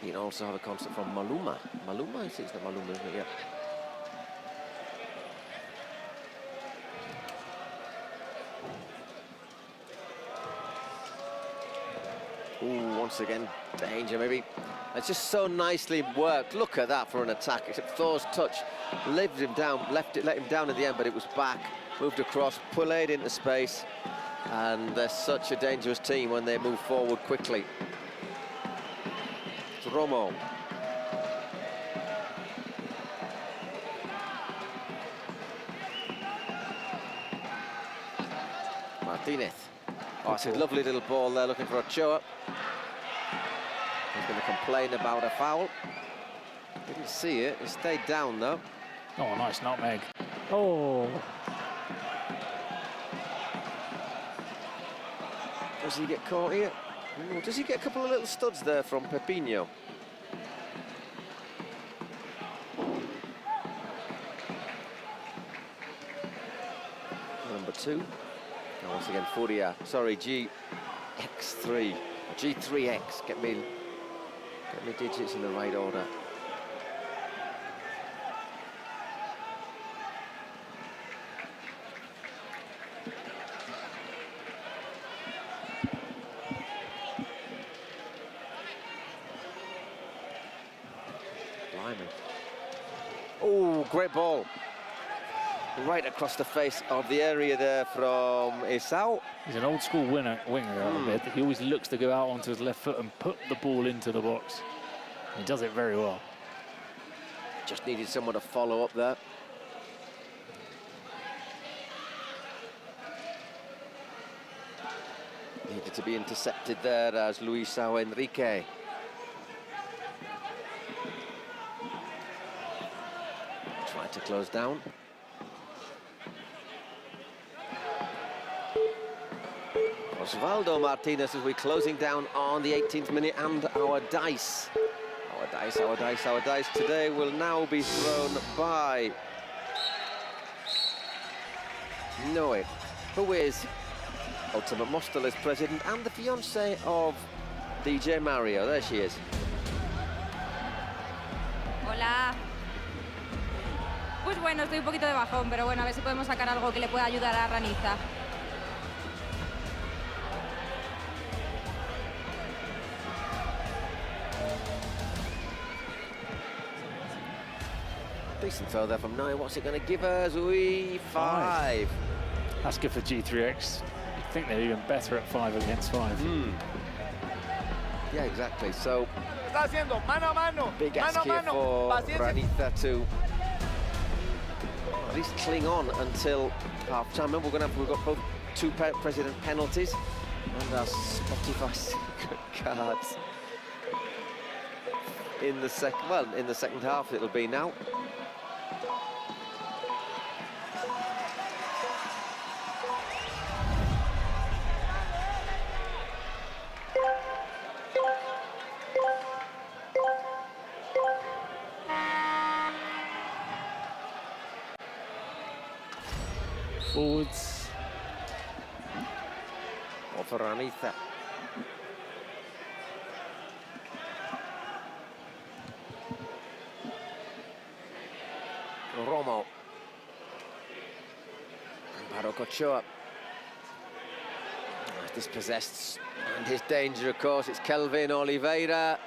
You can also have a concert from Maluma. Maluma? I think it's not Maluma, isn't it? Yeah. Ooh, once again, danger maybe. It's just so nicely worked. Look at that for an attack. Except Thor's touch lifted him down, let him down at the end, but it was back. Moved across, pullayed into space, and they're such a dangerous team when they move forward quickly. It's Romo. Martinez. Oh, it's a lovely little ball there, looking for Ochoa. He's going to complain about a foul. Didn't see it, he stayed down though. Oh, nice nutmeg. Oh. Does he get caught here? Ooh, does he get a couple of little studs there from Pepino? Number 2. And once again, Furia. Sorry, GX3. G3X. Get me digits in the right order. Oh, great ball. Right across the face of the area there from Esau. He's an old school winger out of bed. He always looks to go out onto his left foot and put the ball into the box. He does it very well. Just needed someone to follow up there. Needed to be intercepted there as Luisao Enrique. Tried to close down. Osvaldo Martinez as we're closing down on the 18th minute, and our dice. Our dice today will now be thrown by Noe, who is Ultimate Mostoles president and the fiancée of DJ Mario. There she is. Hola. Pues bueno, estoy un poquito de bajón, pero bueno, a ver si podemos sacar algo que le pueda ayudar a Raniza. Decent throw there from Noe. What's it going to give us? 5. That's good for G3X. I think they're even better at 5 against 5. Yeah, exactly. So, Está haciendo mano a mano. big Mano ask a here mano. for Paciencia. Ranitha to at least cling on until half-time. Remember, we've got both 2 president penalties and our Spotify secret cards in the second half it'll be now. forwards. Or for Ranitha. Romo. And Barrocochoa. Dispossessed. And his danger, of course, it's Kelvin Oliveira.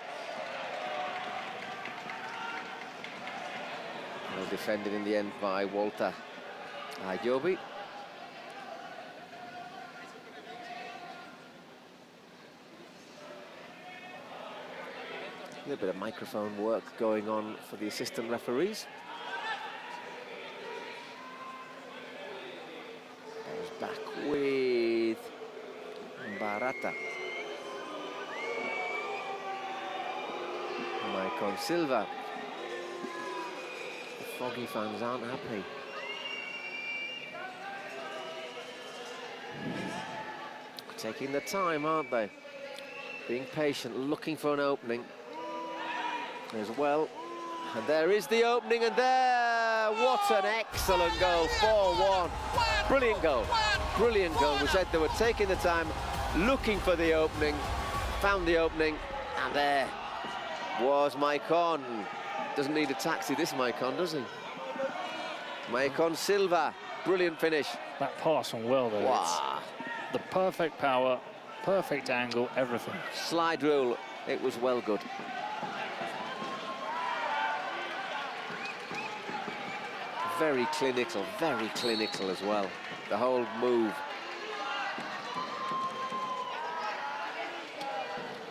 Well defended in the end by Walter Ayobi. A little bit of microphone work going on for the assistant referees. Goes back with Barata. Maicon Silva. The Foggy fans aren't happy. Taking the time, aren't they? Being patient, looking for an opening as well. And there is the opening, and there, what an excellent goal, 4-1. Brilliant goal, brilliant goal. We said they were taking the time, looking for the opening, found the opening, and there was Maicon. Doesn't need a taxi, this Maicon, does he? Maicon Silva, brilliant finish. That pass on well, though. Wow. It's the perfect power, perfect angle, everything. Slide rule, it was well good. Very clinical as well. The whole move.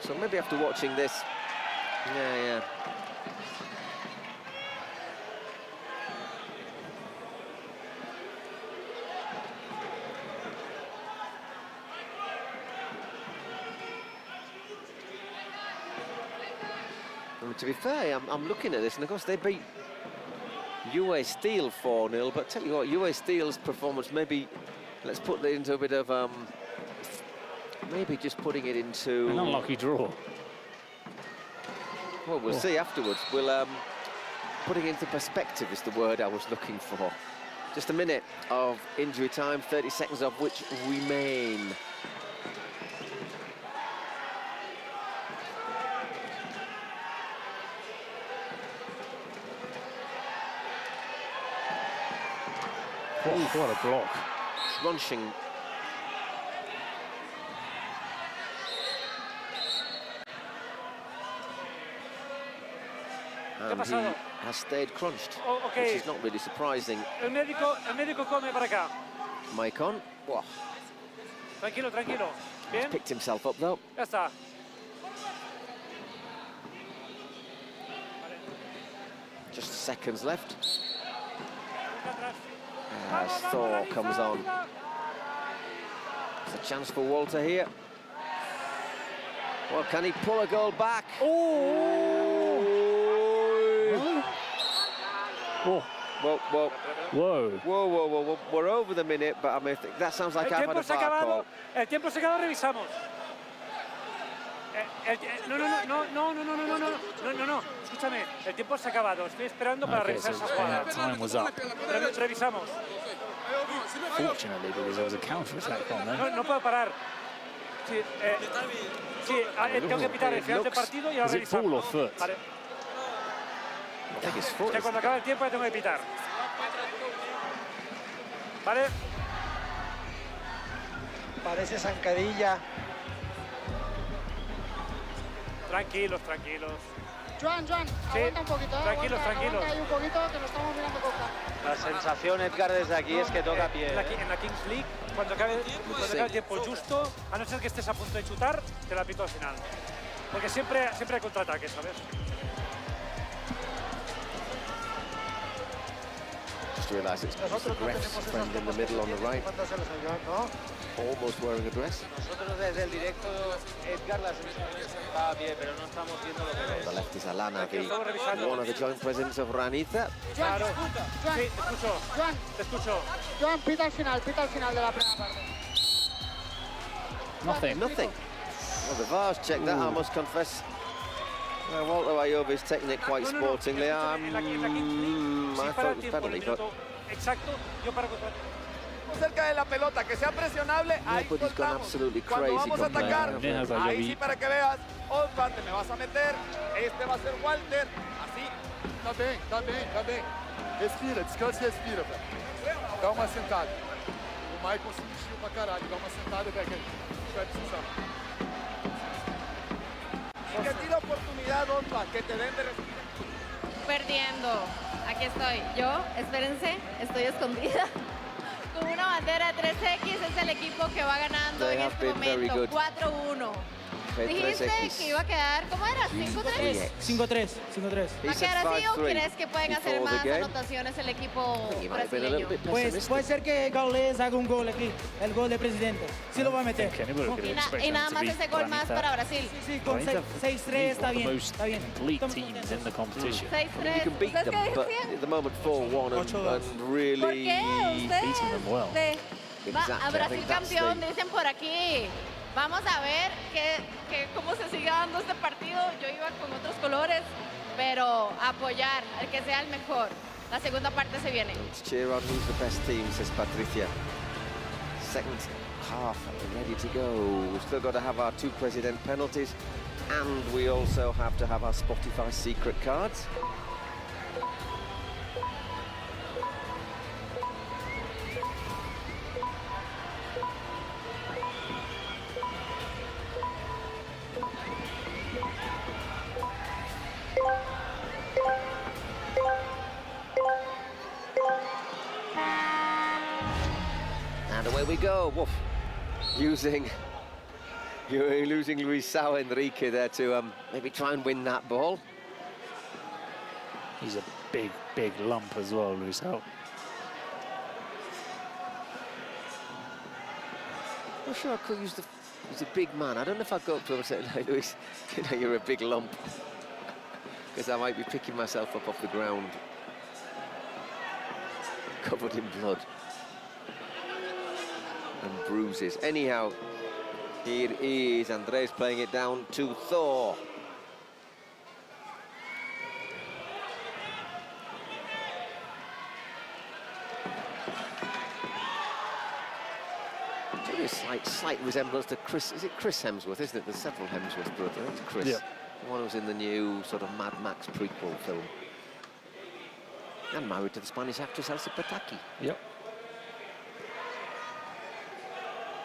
So maybe after watching this, yeah. And to be fair, I'm looking at this, and of course they beat UA Steel 4-0, but tell you what, UA Steel's performance, maybe let's put it into a bit of maybe just putting it into an unlucky draw. Well, we'll see afterwards. We'll putting into perspective is the word I was looking for. Just a minute of injury time, 30 seconds of which remain. What a block. Crunching. And he has stayed crunched, which is not really surprising. El médico come para acá. Maicon. Wow. Tranquilo. He's picked himself up though. Ya está. Just seconds left. As Thor comes on. It's a chance for Walter here. Well, can he pull a goal back? Oh! Whoa. We're over the minute, but I mean, that sounds like I've had a VAR call. El tiempo se ha acabado, revisamos. No, escúchame, el tiempo se ha acabado, estoy esperando para revisar esa jugada. Time was up. Revisamos. Fortunately, because there was a counter-attack on there. No puedo parar. Sí, tengo que pitar el final del partido y ahora revisamos. Is it ball or foot? Vale. I think it's foot. O sea, cuando acabe el tiempo ya tengo que pitar. Vale. Parece zancadilla. Tranquilos. Joan, aguanta un poquito. Tranquilos. Aguanta ahí un poquito, que lo estamos mirando con calma. La sensación, Edgar, desde aquí es que toca pie. En la Kings League, cuando acabe el tiempo justo, a no ser que estés a punto de chutar, te la pito al final. Porque siempre hay contraataque, ¿sabes? Just realised it's a Gref's friend in the middle on the right. Almost wearing a dress. Nosotros desde el directo, Edgar, la sensación está bien, pero no estamos viendo lo que On ves. the left is Alana, one of the joint presidents of Ranitha. Claro. Sí, te escucho. Joan, pita al final de la primera parte. Nothing. Well, the VAR's checked that, I must confess. Walter Ayobi is taking it quite sportingly. En la Kings League, I sí, para thought el it was tiempo, penalty, el but minuto exacto, yo paro contra. cerca de la pelota, que sea presionable, ahí soltamos. Cuando vamos a atacar, ahí sí para que veas, Osvaldo, me vas a meter, este va a ser Walter, así. Tá bem. Respira, descansa e respira, velho. Dá uma sentada. O Michael se mexeu pra caralho. Dá uma sentada, velho, que a gente vai precisar. Y que tira oportunidad, Osvaldo, que te den de respirar. Perdiendo. Aquí estoy. Yo, espérense, estoy escondida. Con una bandera 3X es el equipo que va ganando en este momento. 4-1. Dijiste que iba a quedar, ¿cómo era? 5-3. 5-3. ¿Va a quedar así o crees que pueden hacer más anotaciones el equipo brasileño? Pues puede ser que Gaules haga un gol aquí, el gol de presidente. Sí lo va a meter. Y nada más ese gol más para Brasil. Sí, con 6-3 está bien. Está bien. 6-3. You can beat them, but at the moment 4-1 and really ¿Por qué? beating them well. A Brasil campeón, dicen por aquí. Vamos a ver cómo se sigue dando este partido. Yo iba con otros colores, pero apoyar al que sea el mejor. La segunda parte se viene. Let's cheer on who's the best team, says Patricia. Second half ready to go. We've still got to have our 2 president penalties, and we also have to have our Spotify secret cards. And away we go. Woof. Losing Luis Sao Enrique there to maybe try and win that ball. He's a big lump as well, Luis Sao. I'm sure I could use he's a big man. I don't know if I'd go up to him and say, hey, Luis, you know, you're a big lump. Because I might be picking myself up off the ground, covered in blood and bruises. Anyhow, here is Andres playing it down to Thor. Slight resemblance to Chris. Is it Chris Hemsworth? Isn't it? There's several Hemsworth brothers. I think it's Chris. Yeah. The one who's in the new sort of Mad Max prequel film. And married to the Spanish actress Elsa Pataky. Yep.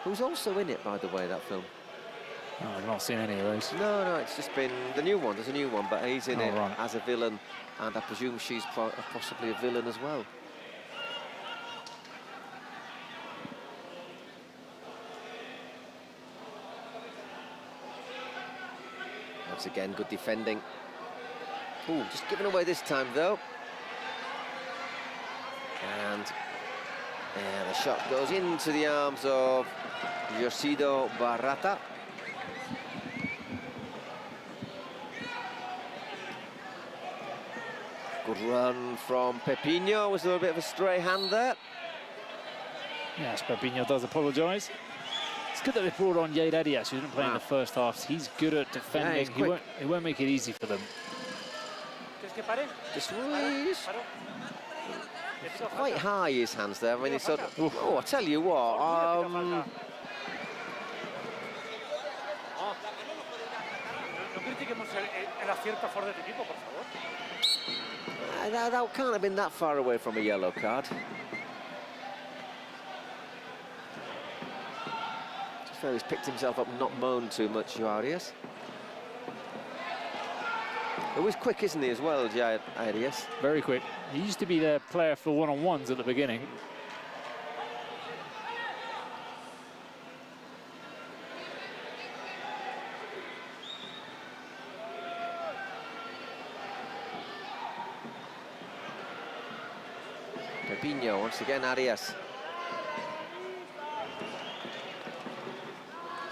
Who's also in it, by the way, that film. Oh, I've not seen any of those. No, it's just been the new one. There's a new one, but he's in it right. as a villain, and I presume she's possibly a villain as well. Once again, good defending. Ooh, just given away this time, though. And the shot goes into the arms of Josido Barata. Good run from Pepinho. Was a little bit of a stray hand there. Yes, Pepinho does apologise. It's good that they brought on Yair Arias, who didn't play in the first half. He's good at defending. Yeah, he won't make it easy for them. Just Ruiz. Quite high, his hands there. I mean, he's sort of... Oh, I tell you what. That can't have been that far away from a yellow card. Just felt he's picked himself up and not moaned too much, Arias. It was quick, isn't he, as well, Arias? Very quick. He used to be their player for one-on-ones at the beginning. Pepinho, once again, Arias.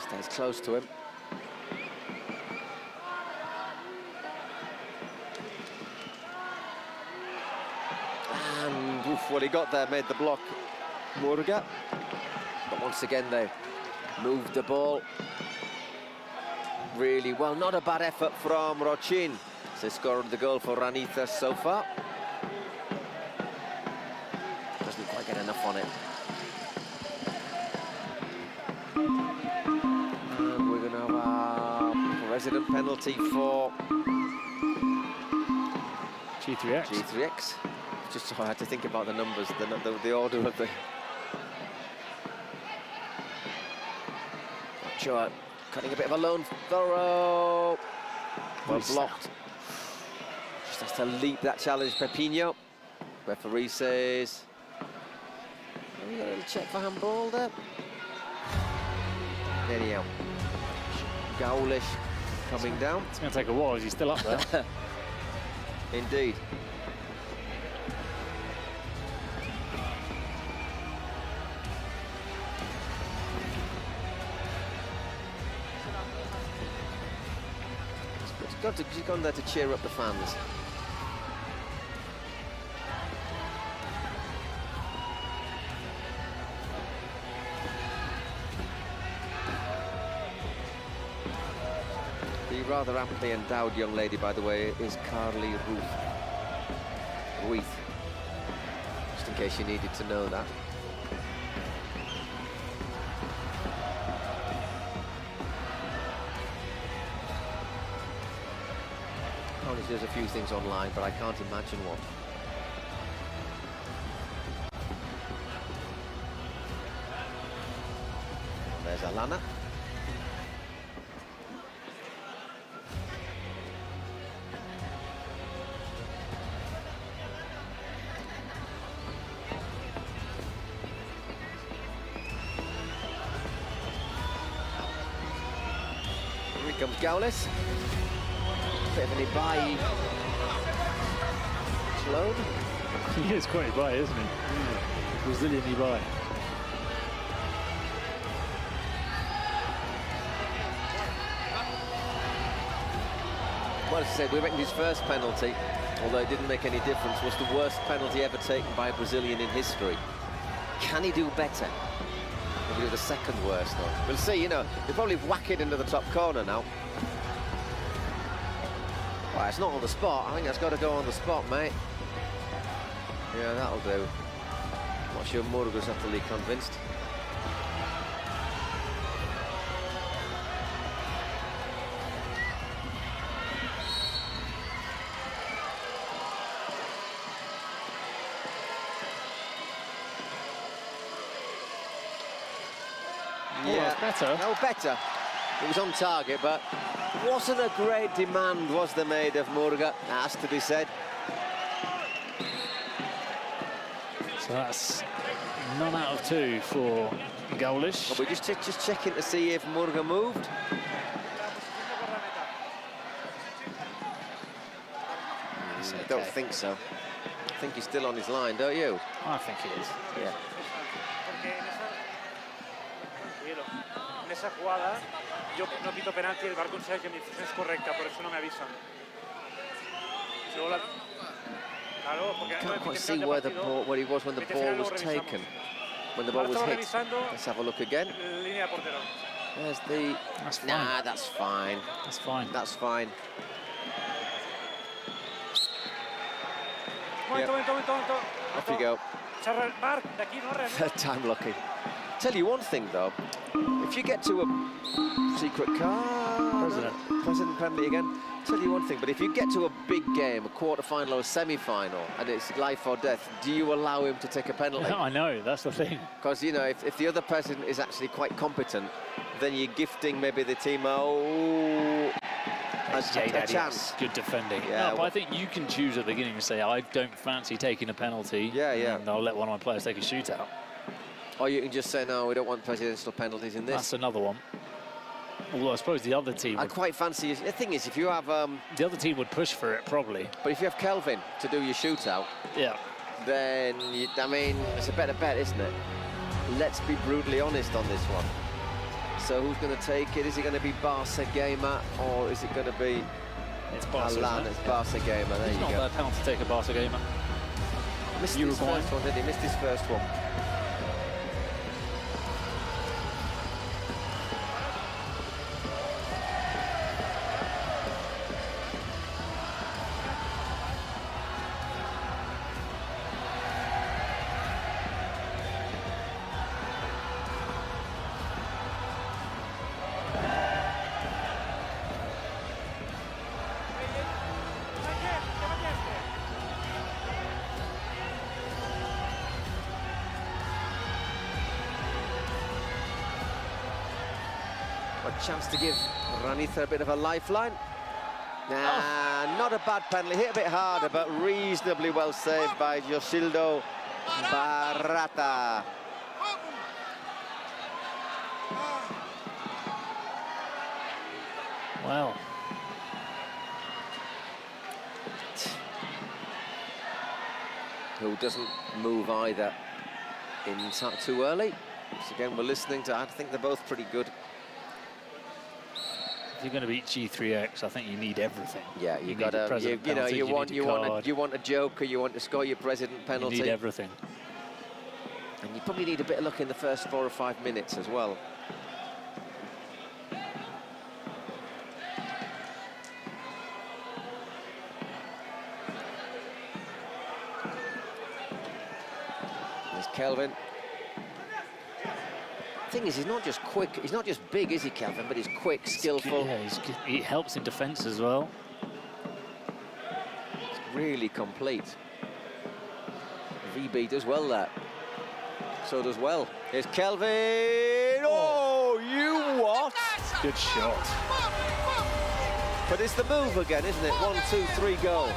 Stays close to him. And what he got there made the block, Murga. But once again, they moved the ball really well. Not a bad effort from Rochin. They scored the goal for Ranita so far. Doesn't quite get enough on it. President penalty for G3X. G3X. Just so I had to think about the numbers, the order of the... Sure, cutting a bit of a lone throw. Well blocked. Just has to leap that challenge, Pepinho. Referee says... Oh, we got a little check for handball there. Anyhow. Gaulish coming down. It's going to take a while. Is he still up there? Indeed. He's gone there to cheer up the fans. The rather amply endowed young lady, by the way, is Carly Ruth. Just in case you needed to know that. There's a few things online, but I can't imagine what. There's Alana. Here comes Gaulis. Bit of an Ibai load. He is quite Ibai, isn't he? Brazilian Ibai. Well, as I said, we reckon his first penalty, although it didn't make any difference, was the worst penalty ever taken by a Brazilian in history. Can he do better? Maybe do the second worst, though. We'll see, you know. He'll probably whack it into the top corner now. Well, it's not on the spot. I think that's got to go on the spot, mate. Yeah, that'll do. Not sure Murga's utterly convinced. Yeah, better. No, better. It was on target, but wasn't a great demand, was there, made of Murga? Has to be said. So that's none out of 2 for Gaulish. Well, we're just checking to see if Murga moved. I don't think so. I think he's still on his line, don't you? I think he is. Yeah. En esa jugada yo no pito penalti, el VAR considera que mi decisión es correcta, por eso no me avisan. Claro, porque Can't quite see where the ball, where he was when the ball was taken. When the ball was hit. Let's have a look again. Línea de portero. There's the... That's fine. Nah, that's fine. That's fine. That's fine. Momento. Off you go. Marc, de aquí, no, Third time lucky. Tell you one thing though, if you get to a secret car, President penalty again. Tell you one thing, but if you get to a big game, a quarter-final or a semi-final, and it's life or death, do you allow him to take a penalty? I know, that's the thing. Because, you know, if the other person is actually quite competent, then you're gifting maybe the team a chance. Good defending. Yeah, no, but I think you can choose at the beginning and say, I don't fancy taking a penalty. Yeah. And I'll let one of my players take a shootout. Or you can just say, no, we don't want presidential penalties in this. That's another one. Although I suppose the other team... I'd quite fancy... The thing is, if you have... the other team would push for it, probably. But if you have Kelvin to do your shootout... Yeah. Then, I mean, it's a better bet, isn't it? Let's be brutally honest on this one. So who's going to take it? Is it going to be Barca Gamer, or is it going to be... It's Barca, Alan, it's Barca Gamer, there you go. It's not a bad penalty to take a Barca Gamer. Missed his first one, didn't he? Missed his first one. a chance to give Ranitha a bit of a lifeline. Nah, not a bad penalty, hit a bit harder, but reasonably well saved by Josildo Barata. Wow. Who doesn't move either in too early. So again, we're listening to, I think they're both pretty good. If you're going to beat G3X, I think you need everything. Yeah, you got to, you want a joker, you want to score your president penalty. You need everything. And you probably need a bit of luck in the first 4 or 5 minutes as well. There's Kelvin. The thing is, he's not just quick, he's not just big, is he, Kelvin, but he's quick, skillful. Yeah, he helps in defence as well. It's really complete. VB does well there. So does well. Here's Kelvin. Oh, you what? Good shot. But it's the move again, isn't it? 1, 2, 3, goal.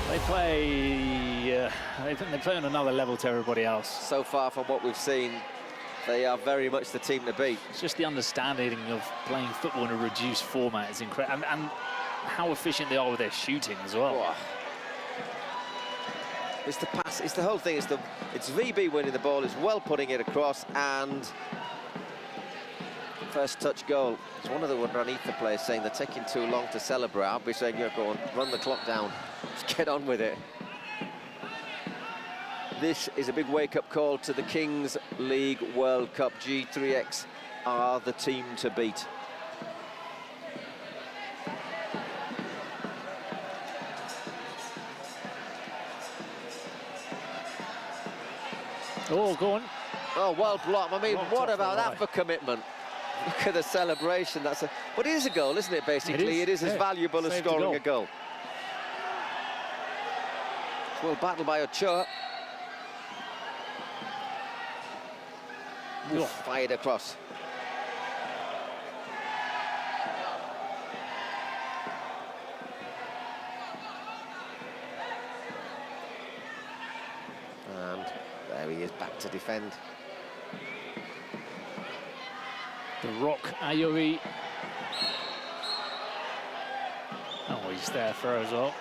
They play on another level to everybody else. So far from what we've seen, they are very much the team to beat. It's just the understanding of playing football in a reduced format is incredible, and how efficient they are with their shooting as well. Oh. It's the pass, it's the whole thing, it's VB winning the ball, it's well putting it across, and first touch goal. It's one of the Ranitha players saying they're taking too long to celebrate. I'll be saying, yeah, go on, run the clock down, just get on with it. This is a big wake-up call to the Kings League World Cup. G3X are the team to beat. Oh, go on. Oh, well blocked. I mean, Blocked what off about the that line. for commitment? Look at the celebration. But it is a goal, isn't it, basically? It is as valuable as scoring a goal. Well battled by Ochoa. Oof, fired across. And there he is, back to defend. The Rock Ayobi. Oh, he's there for as well.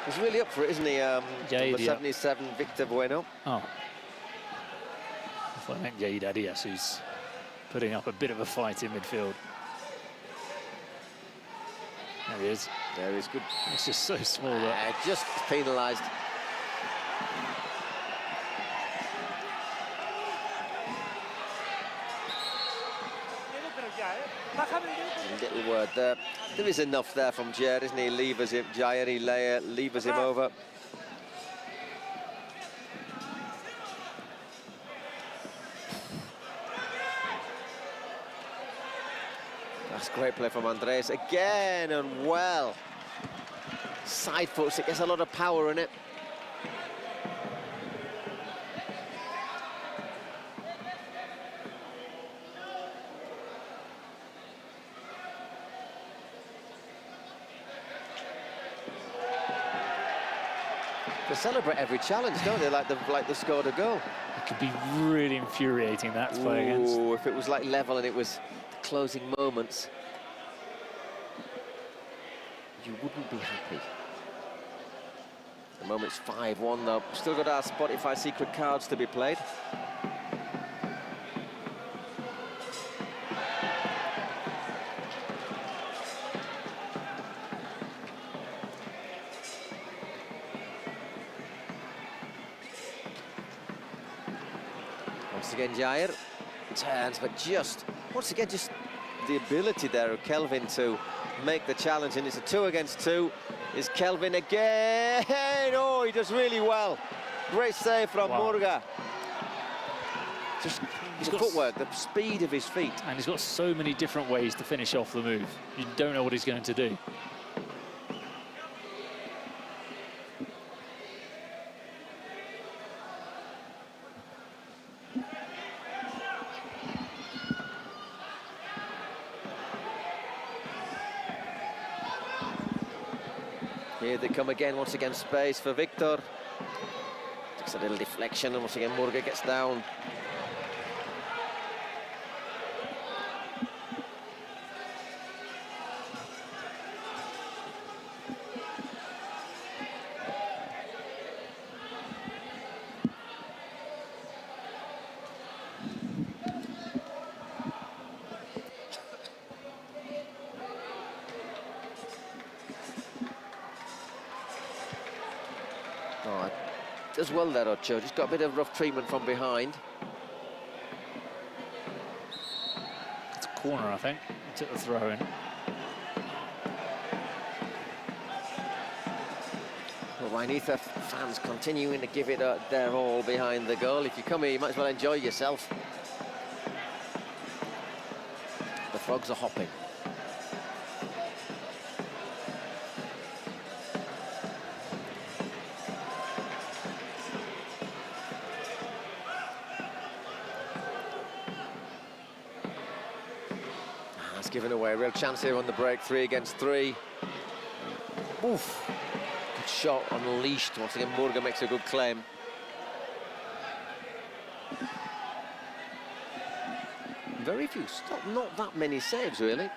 He's really up for it, isn't he? Number 77, Victor Bueno. Oh. I thought I meant Jaida Diaz, who's putting up a bit of a fight in midfield. There he is. There he is, good. It's just so small. That just penalised. A little word there. There is enough there from Jair, isn't he? Levers him, Jair, he levers him over. That's great play from Andres again, and well. Side foots, it gets a lot of power in it. They celebrate every challenge, don't they? Like they scored a goal. it could be really infuriating, that to play against. Ooh, if it was like level and it was the closing moments, you wouldn't be happy. The moment's 5-1 though. Still got our Spotify secret cards to be played. Once again, Jair turns, but just, once again, just the ability there of Kelvin to make the challenge, and it's a 2 against 2. Is Kelvin again? Oh, he does really well. Great save from Murga. Just his footwork, the speed of his feet. And he's got so many different ways to finish off the move. You don't know what he's going to do. Here they come again, once again space for Victor. Just a little deflection, and once again Murga gets down. Does well there, Ocho. Just got a bit of rough treatment from behind. It's a corner, I think. He took the throw in. Well, Rhainitha fans continuing to give it their all behind the goal. If you come here, you might as well enjoy yourself. The frogs are hopping. Given away a real chance here on the break, 3 against 3. Oof. Good shot unleashed. Once again, Murga makes a good claim. Very few, not that many saves, really.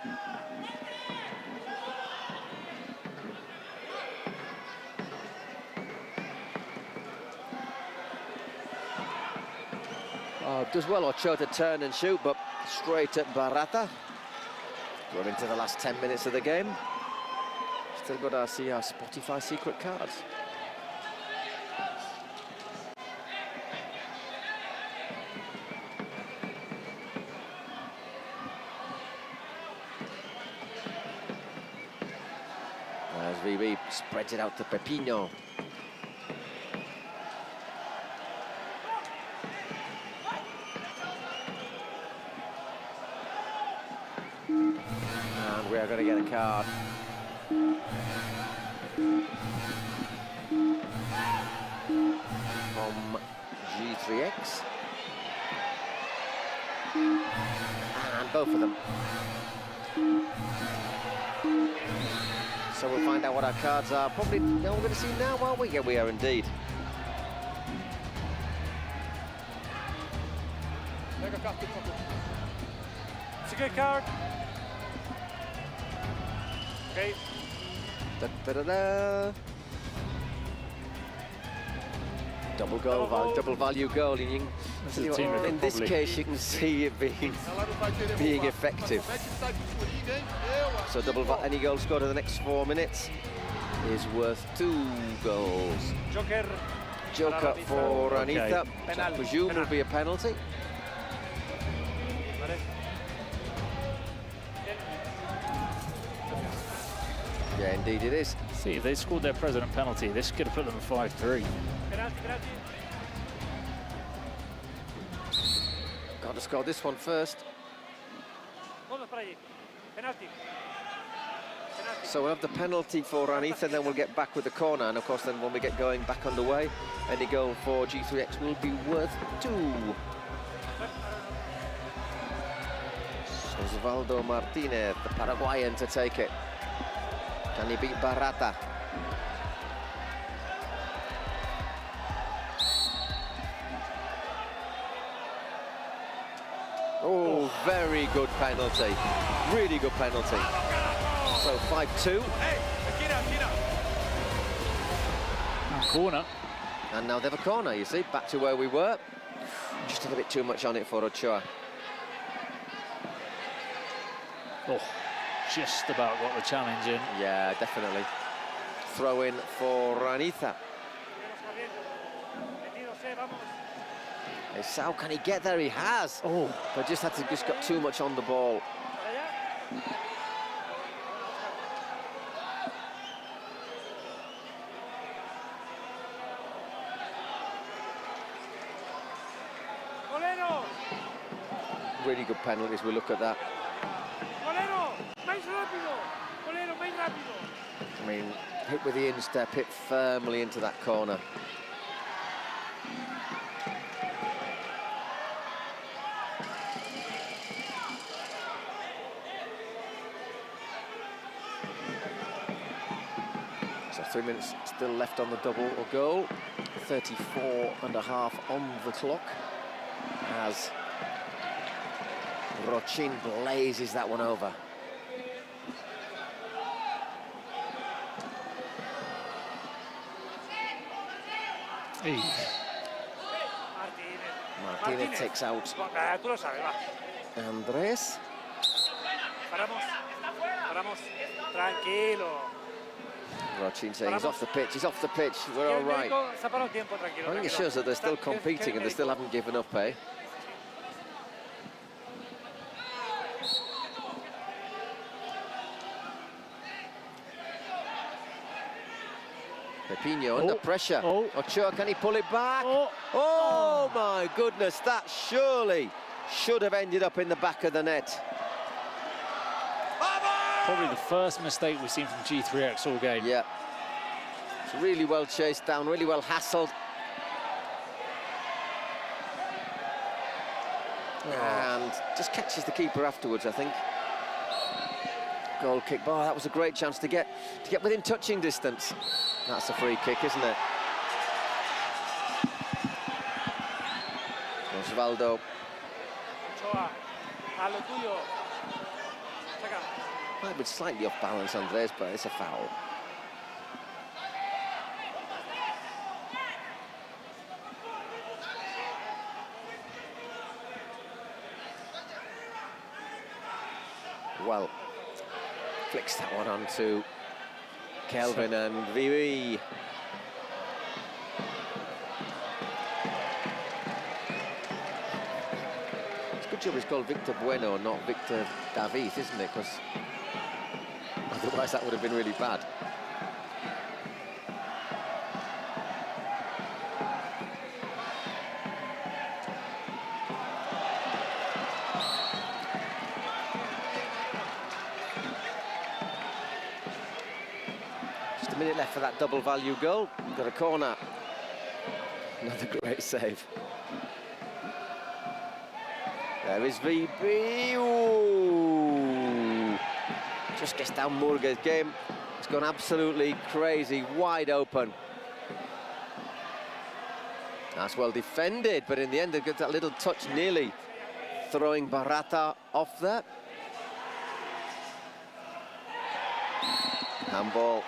Does well Ochoa to turn and shoot, but straight at Barata. We're into the last 10 minutes of the game. Still got our Spotify secret cards. As VB spreads it out to Pepino. We are going to get a card. From G3X. And both of them. So we'll find out what our cards are. Probably, no, we're going to see now, aren't we? Yeah, we are indeed. It's a good card. Okay. Da-da-da-da. Double goal, double value goal. In this case, you can see it being effective. So any goal scored in the next 4 minutes is worth 2 goals. Joker for Rhainitha. Okay. I presume will be a penalty. Yeah, indeed it is. See, if they scored their president penalty, this could have put them at 5-3. Got to score this one first. So we'll have the penalty for Rhainitha, then we'll get back with the corner, and of course then when we get going back underway, any goal for G3X will be worth 2. Osvaldo Martinez, the Paraguayan, to take it. Can he beat Barata? Oh, very good penalty. Really good penalty. So 5-2. Corner. And now they have a corner, you see, back to where we were. Just a little bit too much on it for Ochoa. Oh, just about got the challenge in. Yeah, definitely. Throw in for Rhainitha. Sao, can he get there? He has. Oh. But just got too much on the ball. Really good penalties, we look at that. I mean, hit with the instep, hit firmly into that corner. So 3 minutes still left on the double or goal. 34.5 on the clock as Rochin blazes that one over. Martínez takes out Andrés. Paramos. Tranquilo. Rochin saying he's off the pitch, we're all right. I think it shows that they're still competing and they still haven't given up, eh? Pepinho under pressure. Ochoa, can he pull it back? Oh my goodness, that surely should have ended up in the back of the net. Probably the first mistake we've seen from G3X all game. Yeah. It's really well chased down, really well hassled. And just catches the keeper afterwards, I think. Goal kick. Oh, that was a great chance to get within touching distance. That's a free kick, isn't it? Osvaldo. Might be slightly off balance, Andrés, but it's a foul. Well, flicks that one on to Kelvin and Vivi. It's a good job it's called Victor Bueno, not Victor David, isn't it? Because otherwise that would have been really bad. Just a minute left for that double value goal. Got a corner. Another great save. There is VB. Ooh. Just gets down Murga's game. It's gone absolutely crazy, wide open. That's well defended, but in the end, they've got that little touch nearly throwing Barata off there. Handball.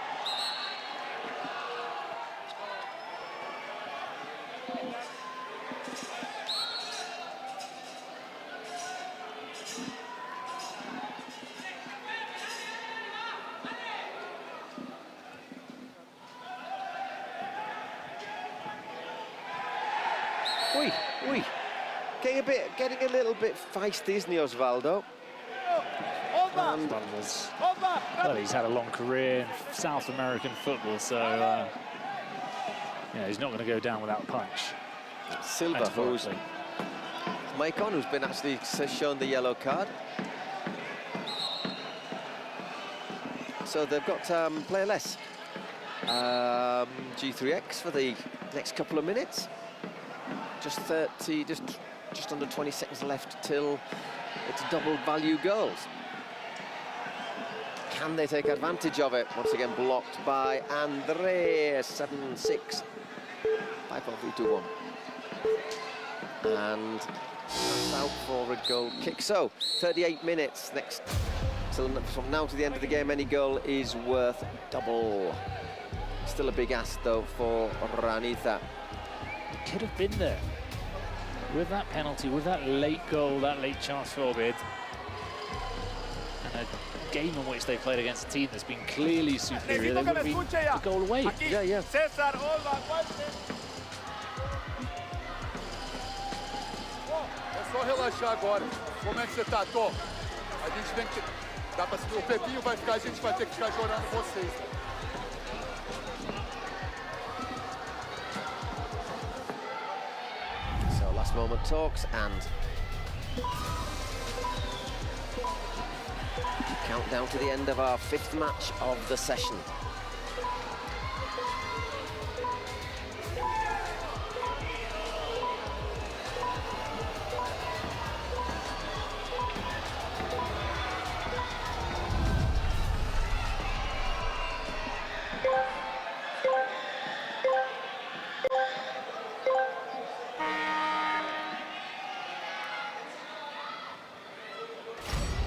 Getting a little bit feisty, isn't he, Osvaldo? Well, he's had a long career in South American football, so yeah, he's not going to go down without a punch. Silva, who's Maicon, who's been actually shown the yellow card. So they've got player less. G3X for the next couple of minutes. Just under 20 seconds left till it's double value goals. Can they take advantage of it? Once again blocked by Andrés. 7-6. 5-4-3-2-1. And that's out for a goal kick. So 38 minutes next. So from now to the end of the game, any goal is worth double. Still a big ask though for Raniza. It could have been there. With that penalty, with that late goal, that late chance for Orbid, and a game in which they played against a team that's been clearly superior, they would have been a goal away. Yeah. César, Olva, só relaxar agora. Como é que você tá, Tom? A gente tem que... Dá pra... O Pepinho vai ficar, a gente vai ter que ficar chorando vocês. So last moment talks and countdown to the end of our 5th match of the session.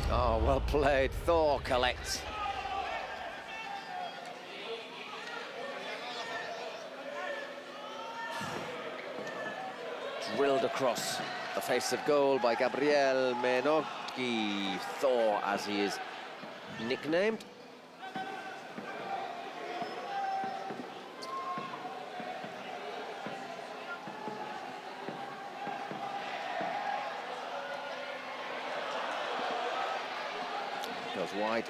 Oh, well played, Thor collects. Drilled across the face of goal by Gabriel Menocchi, Thor as he is nicknamed. Goes wide.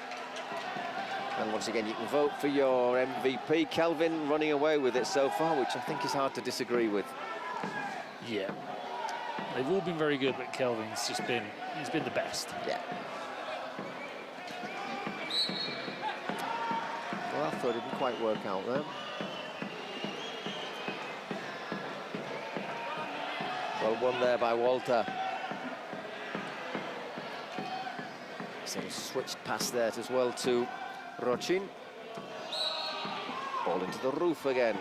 And once again, you can vote for your MVP. Kelvin running away with it so far, which I think is hard to disagree with. Yeah. They've all been very good, but Kelvin's just been, he's been the best. Yeah. Well, I thought it didn't quite work out there. Well won there by Walter. Sort of switched past there as well to Rochin. Ball into the roof again.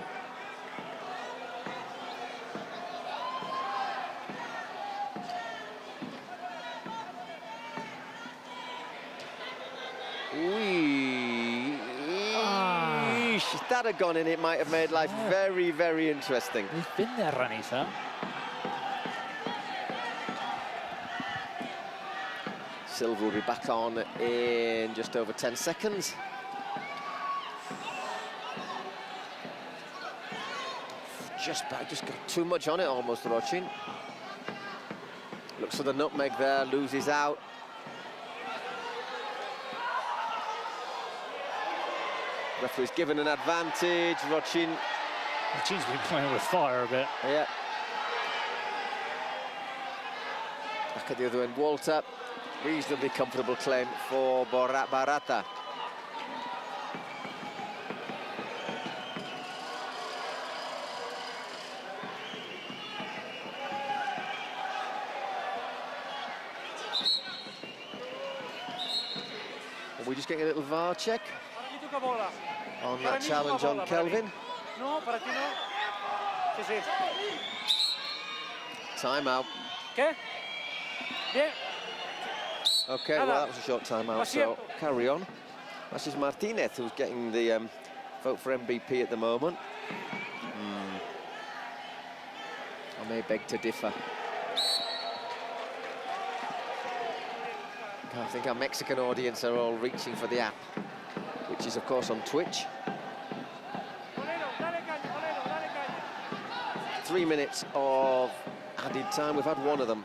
If that had gone in, it might have made life very, very interesting. He's been there, Ranisa. Silva will be back on in just over 10 seconds. Just got too much on it almost, Rochin. Looks for the nutmeg there, loses out. Referee's given an advantage, Rochin's been playing with fire a bit. Yeah. Back at the other end, Walter. Reasonably comfortable claim for Barata. Are we just getting a little VAR check on that challenge on Kelvin? No, para ti no. Sí, sí. Timeout. ¿Qué? Bien. Okay, well, that was a short timeout, so carry on. That's just Martinez who's getting the vote for MVP at the moment. I may beg to differ. I think our Mexican audience are all reaching for the app, which is, of course, on Twitch. 3 minutes of added time. We've had one of them.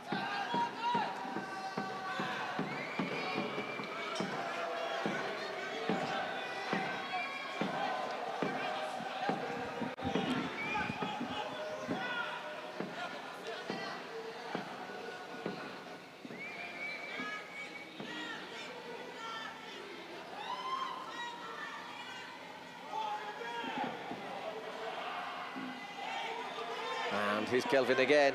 And here's Kelvin again.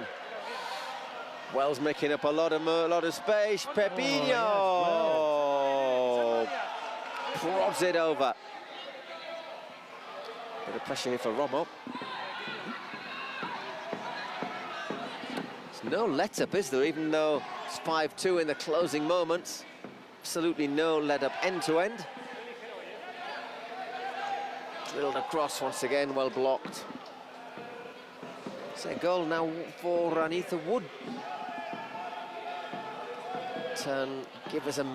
Wells making up a lot of space. Pepinho prods it over. Bit of pressure here for Romo. There's no let-up, is there? Even though it's 5-2 in the closing moments. Absolutely no let-up end-to-end. Drilled across once again, well blocked. It's a goal now for Ranitha Wood. Give us a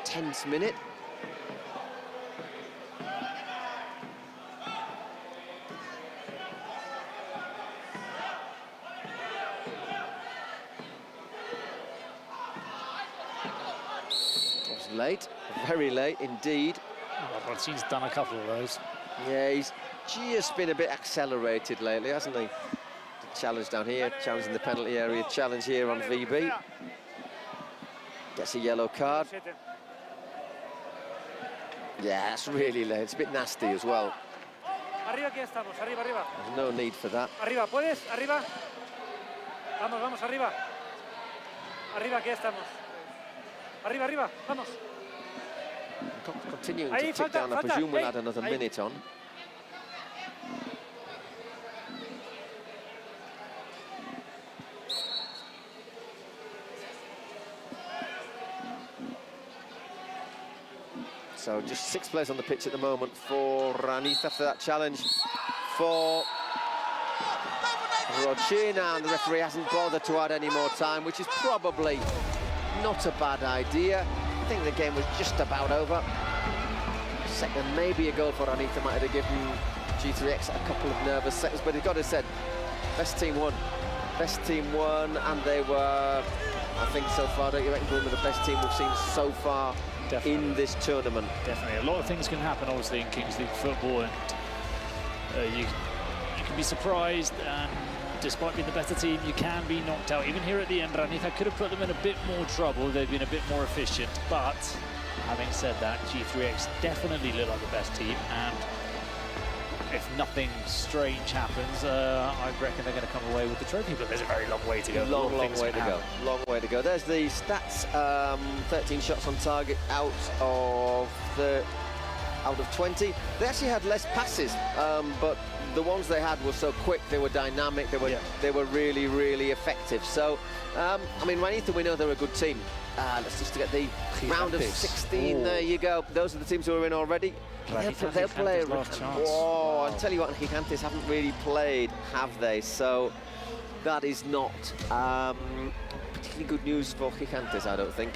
tense minute. late, very late indeed. Well, he's done a couple of those. Yeah, he's just been a bit accelerated lately, hasn't he? Challenge down here, challenge in the penalty area, challenge here on VB. Gets a yellow card. Yeah, that's really late. It's a bit nasty as well. Arriba, aquí estamos. Arriba, arriba. There's no need for that. Arriba, ¿puedes? Arriba. Vamos, vamos, arriba. Arriba, aquí estamos. Arriba, arriba, vamos. Continuing to tick down, I presume we'll add another minute on. So just 6 players on the pitch at the moment for Ranith after that challenge for Rochina, and the referee hasn't bothered to add any more time, which is probably not a bad idea. I think the game was just about over. Second, maybe a goal for Ranith might have given G3X a couple of nervous seconds, but he's got to say, best team won. Best team won, and they were, I think so far, don't you reckon, one of the best team we've seen so far in this tournament? Definitely. A lot of things can happen, obviously, in Kings League football, and you can be surprised, and despite being the better team, you can be knocked out. Even here at the end, Ranith could have put them in a bit more trouble. They've been a bit more efficient, but having said that, G3X definitely look like the best team, and if nothing strange happens, I reckon they're going to come away with the trophy, but there's a very long way to go. Long way to go. Long way to go. There's the stats. 13 shots on target out of 20. They actually had less passes, but the ones they had were so quick, they were dynamic, they were really, really effective. So, I mean, Ranith, we know they're a good team. Let's just get the round of 16. There you go. Those are the teams who are in already. They'll play. Oh, I'll tell you what, Gigantes haven't really played, have they? So that is not particularly good news for Gigantes, I don't think.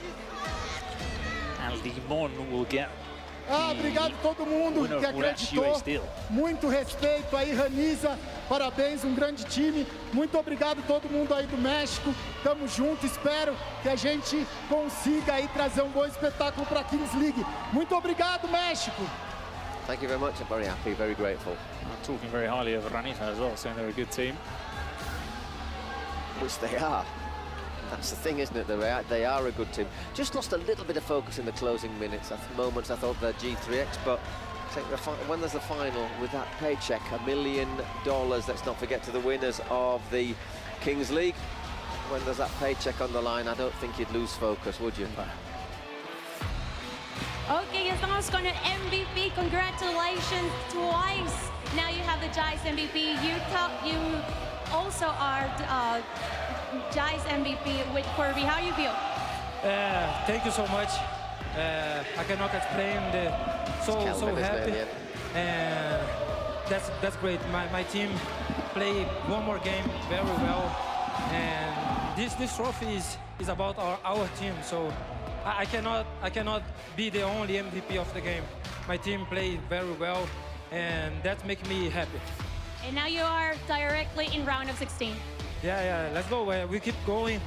And Limon will get obrigado a todo mundo que acreditou. Muito respeito aí, Raniza. Parabéns, grande time. Muito obrigado a todo mundo aí do México. Tamo junto, espero que a gente consiga aí trazer bom espetáculo para a Kings League. Muito obrigado, México. Thank you very much. I'm very happy, very grateful. I'm talking very highly of Ranith as well, saying they're a good team. Which they are. That's the thing, isn't it? They are a good team. Just lost a little bit of focus in the closing minutes. At moments I thought they're G3X, but I think when there's the final with that paycheck, $1 million, let's not forget, to the winners of the Kings League. When there's that paycheck on the line, I don't think you'd lose focus, would you? Okay, estamos con el MVP. Congratulations twice. Now you have the JICE MVP. You also are JICE MVP with Corby. How do you feel? Thank you so much. I cannot explain. So happy, and that's great. My team played one more game very well, and this trophy is about our team. So I cannot be the only MVP of the game. My team played very well, and that makes me happy. And now you are directly in round of 16. Yeah, let's go. We keep going.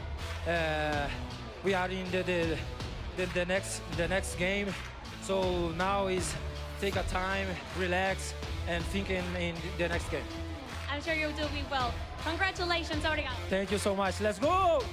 We are in the next game. So now is take a time, relax, and think in the next game. I'm sure you'll do well. Congratulations, obrigado. Thank you so much. Let's go!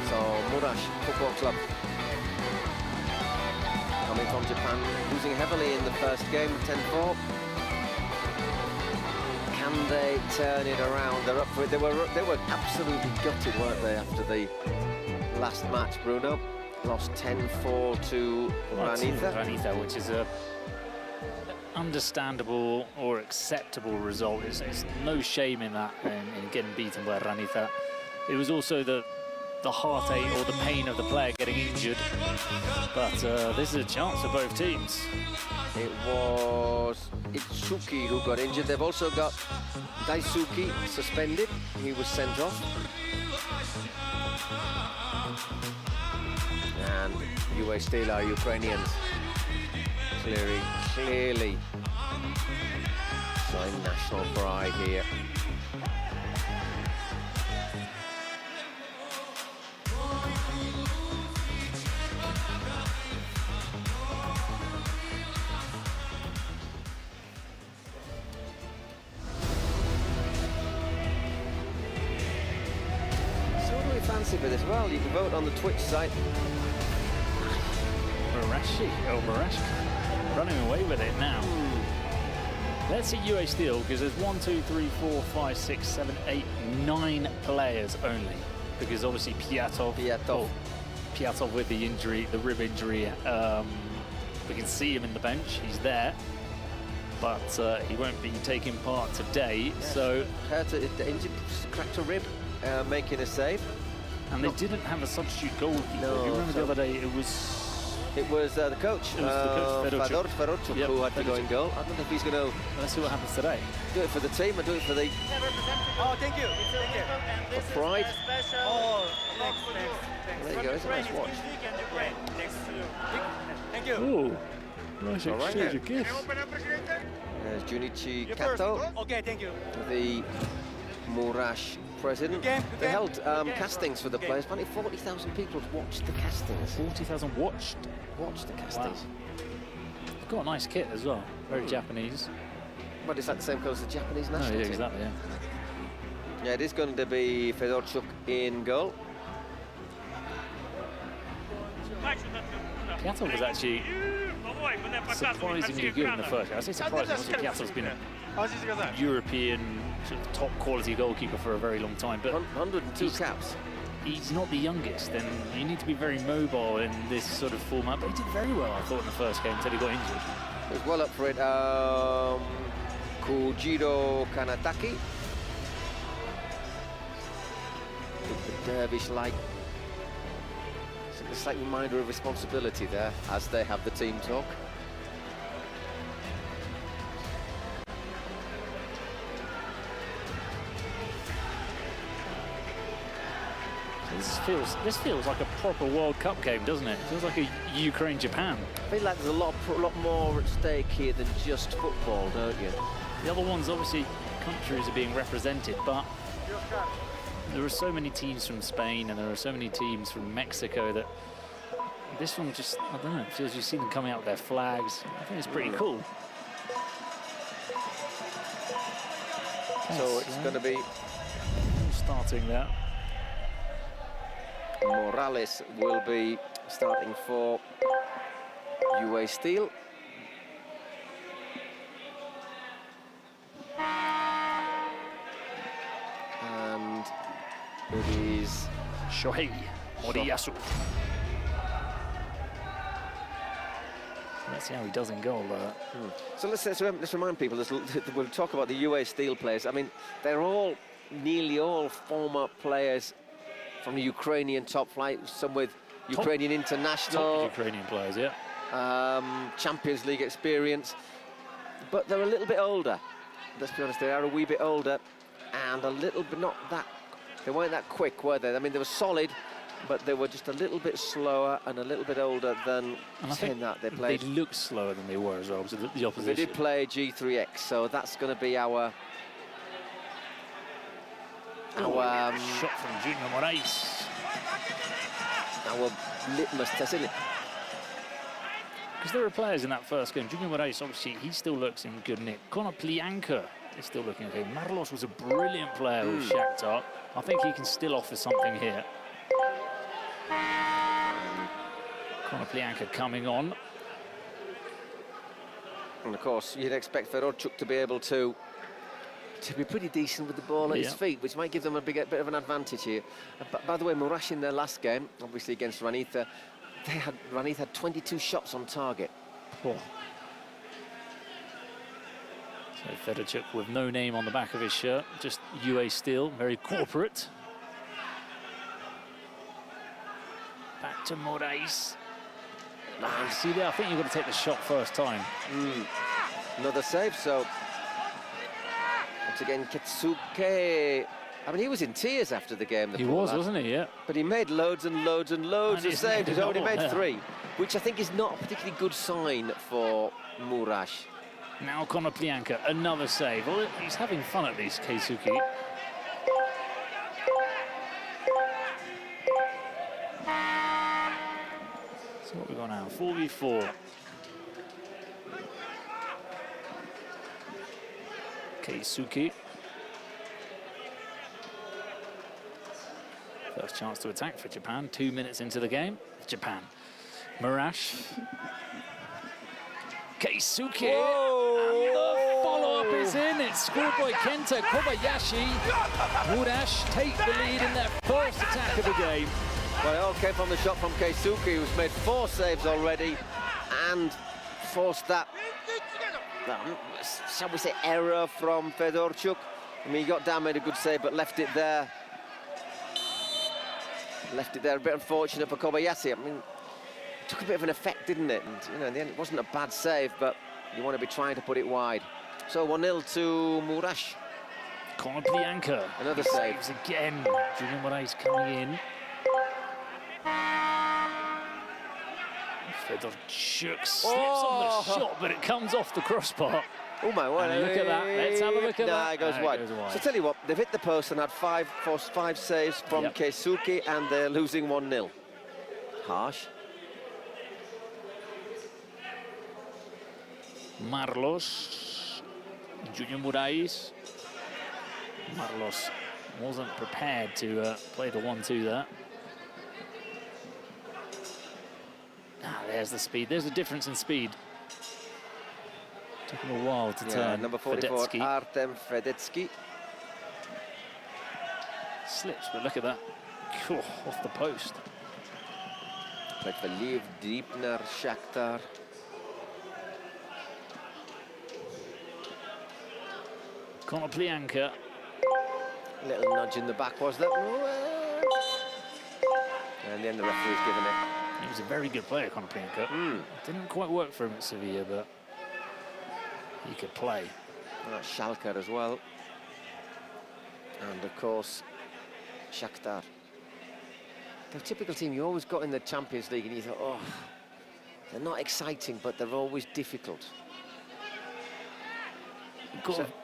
So Murash Football Club, coming from Japan, losing heavily in the first game, 10-4. Can they turn it around? They're up for it. They were absolutely gutted, weren't they, after the last match, Bruno? Lost 10-4 to Ranita. Ranita, which is a understandable or acceptable result. It's no shame in that, in getting beaten by Ranita. It was also the heartache or the pain of the player getting injured. But this is a chance for both teams. It was Itsuki who got injured. They've also got Daisuke suspended. He was sent off. And UA Steel are Ukrainians. Clearly showing national pride here. So what do we fancy for this? Well, you can vote on the Twitch site. Murash running away with it now. Let's see UA Steel, because there's 1, 2, 3, 4, 5, 6, 7, 8, 9 players only. Because obviously Piatov with the injury, the rib injury, we can see him in the bench, he's there. But he won't be taking part today, so... Injured, cracked a rib, making a save. And they didn't have a substitute goalkeeper. No, you remember the other day, it was the coach, Fedor Ferochuk, who had to go in goal. I don't know if he's going to... Let's see what happens today. Do it for the team or do it for the... Oh, thank you. For pride. Thanks. There you go, it's a nice watch. Thank you. Ooh, nice exchange of gifts. There's Junichi Kato. Okay, thank you. The Murash president. They held castings for the players. Apparently 40,000 people watched the castings. 40,000 watched the castings. Wow. They've got a nice kit as well. Very Japanese. But it's like the same colour as the Japanese national team. Exactly, yeah. Yeah, it is going to be Fedorchuk in goal. Piatov was actually surprisingly good in the first game. I say surprising, obviously Piatov's been a European sort of top quality goalkeeper for a very long time, but 102 caps. He's not the youngest, and you need to be very mobile in this sort of format, but he did very well, I thought, in the first game until he got injured. He was well up for it. Kojiro Kanataki. The dervish-like. It's a slight reminder of responsibility there as they have the team talk. This feels like a proper World Cup game, doesn't it? It feels like a Ukraine-Japan. I feel like there's a lot more at stake here than just football, don't you? The other ones, obviously, countries are being represented, but there are so many teams from Spain and there are so many teams from Mexico that this one just, I don't know, it feels you see them coming out with their flags. I think it's pretty cool. So it's going to be starting there. Morales will be starting for UA Steel. And it is Shohei Moriyasu. Let's see how he does in goal. So let's remind people, we'll talk about the UA Steel players. I mean, they're all, nearly all former players from the Ukrainian top flight, some with Ukrainian international. Top Ukrainian players, yeah. Champions League experience. But they're a little bit older. Let's be honest, they are a wee bit older and a little bit not that, they weren't that quick, were they? I mean, they were solid, but they were just a little bit slower and a little bit older than that they played. They looked slower than they were as well, so the opposition. They did play G3X, so that's going to be our shot from Junior Moraes. Our litmus test, isn't it? Because there are players in that first game. Junior Moraes, obviously, he still looks in good nick. Conor Plianka is still looking okay. Marlos was a brilliant player with Shakhtar. I think he can still offer something here. Konoplyanka coming on. And of course, you'd expect Fedorchuk to be able to be pretty decent with the ball at his feet, which might give them a bit of an advantage here. By the way, Murash in their last game, obviously against Ranitha, Ranitha had 22 shots on target. Oh. So Fedorchuk with no name on the back of his shirt, just UA Steel, very corporate. Back to Moraes. See there, I think you've got to take the shot first time. Another save, so once again, Ketsuke. I mean, he was in tears after the game. He was, wasn't he? Yeah. But he made loads and loads and loads of saves. He's already made 3, which I think is not a particularly good sign for Murash. Now Konoplyanka, another save. Well, he's having fun at least, Keisuke. So what we got now? 4v4. Keisuke. First chance to attack for Japan. 2 minutes into the game. Japan. Murash. Keisuke. And the follow-up is in. It's scored by Kenta Kobayashi. Murash take the lead in their first attack of the game. Well, it all came from the shot from Keisuke, who's made 4 saves already and forced that, shall we say, error from Fedorchuk. I mean, he got down, made a good save, but left it there. Left it there, a bit unfortunate for Kobayashi. I mean, it took a bit of an effect, didn't it? And, you know, in the end, it wasn't a bad save, but you want to be trying to put it wide. So 1-0 to Murash. Konoplyanka. Another save. Saves again. Julian Moraes coming in. Fedorchuk slips on the shot, but it comes off the crossbar. Oh my word! Look at that. Let's have a look at that. It goes wide. So tell you what, they've hit the post and had 5 saves from Keisuke, and they're losing 1-0. Harsh. Marlos. Julian Moraes. Marlos wasn't prepared to play the 1-2 there. There's the speed. There's a difference in speed. Took him a while to turn. Number 44, Fedetsky. Artem Fedetsky. Slips, but look at that. Off the post. Played for Lviv, Dnipro, Shakhtar. Konoplyanka. Little nudge in the back, was that? And then the referee's given it. He was a very good player, Konoplyanka. Didn't quite work for him at Sevilla, but he could play. Schalke as well. And of course, Shakhtar. The typical team you always got in the Champions League, and you thought, oh, they're not exciting, but they're always difficult.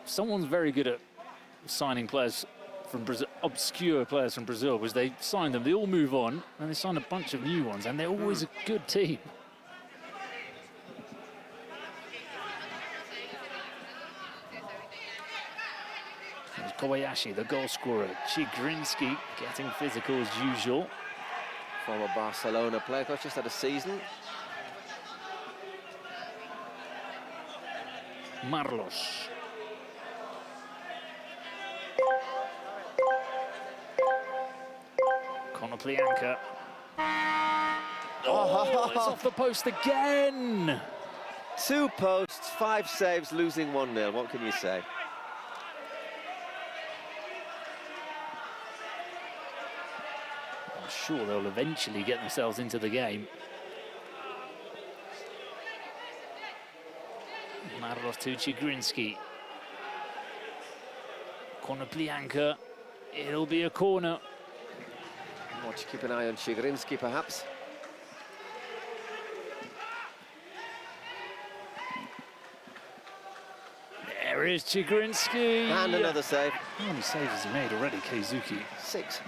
Someone's very good at signing players from Brazil, obscure players from Brazil, because they sign them, they all move on, and they sign a bunch of new ones, and they're always a good team. There's Kobayashi, the goal scorer. Chigrinsky getting physical as usual. Former Barcelona player, coach, just had a season. Marlos. Konoplyanka. Oh, it's off the post again. 2 posts, 5 saves, losing 1-0. What can you say? I'm sure they'll eventually get themselves into the game. Marlos to Chigrinsky. Konoplyanka. It'll be a corner. Watch, keep an eye on Chigrinsky, perhaps. There is Chigrinsky. And another save. How many saves has he made already, Keisuke? 6.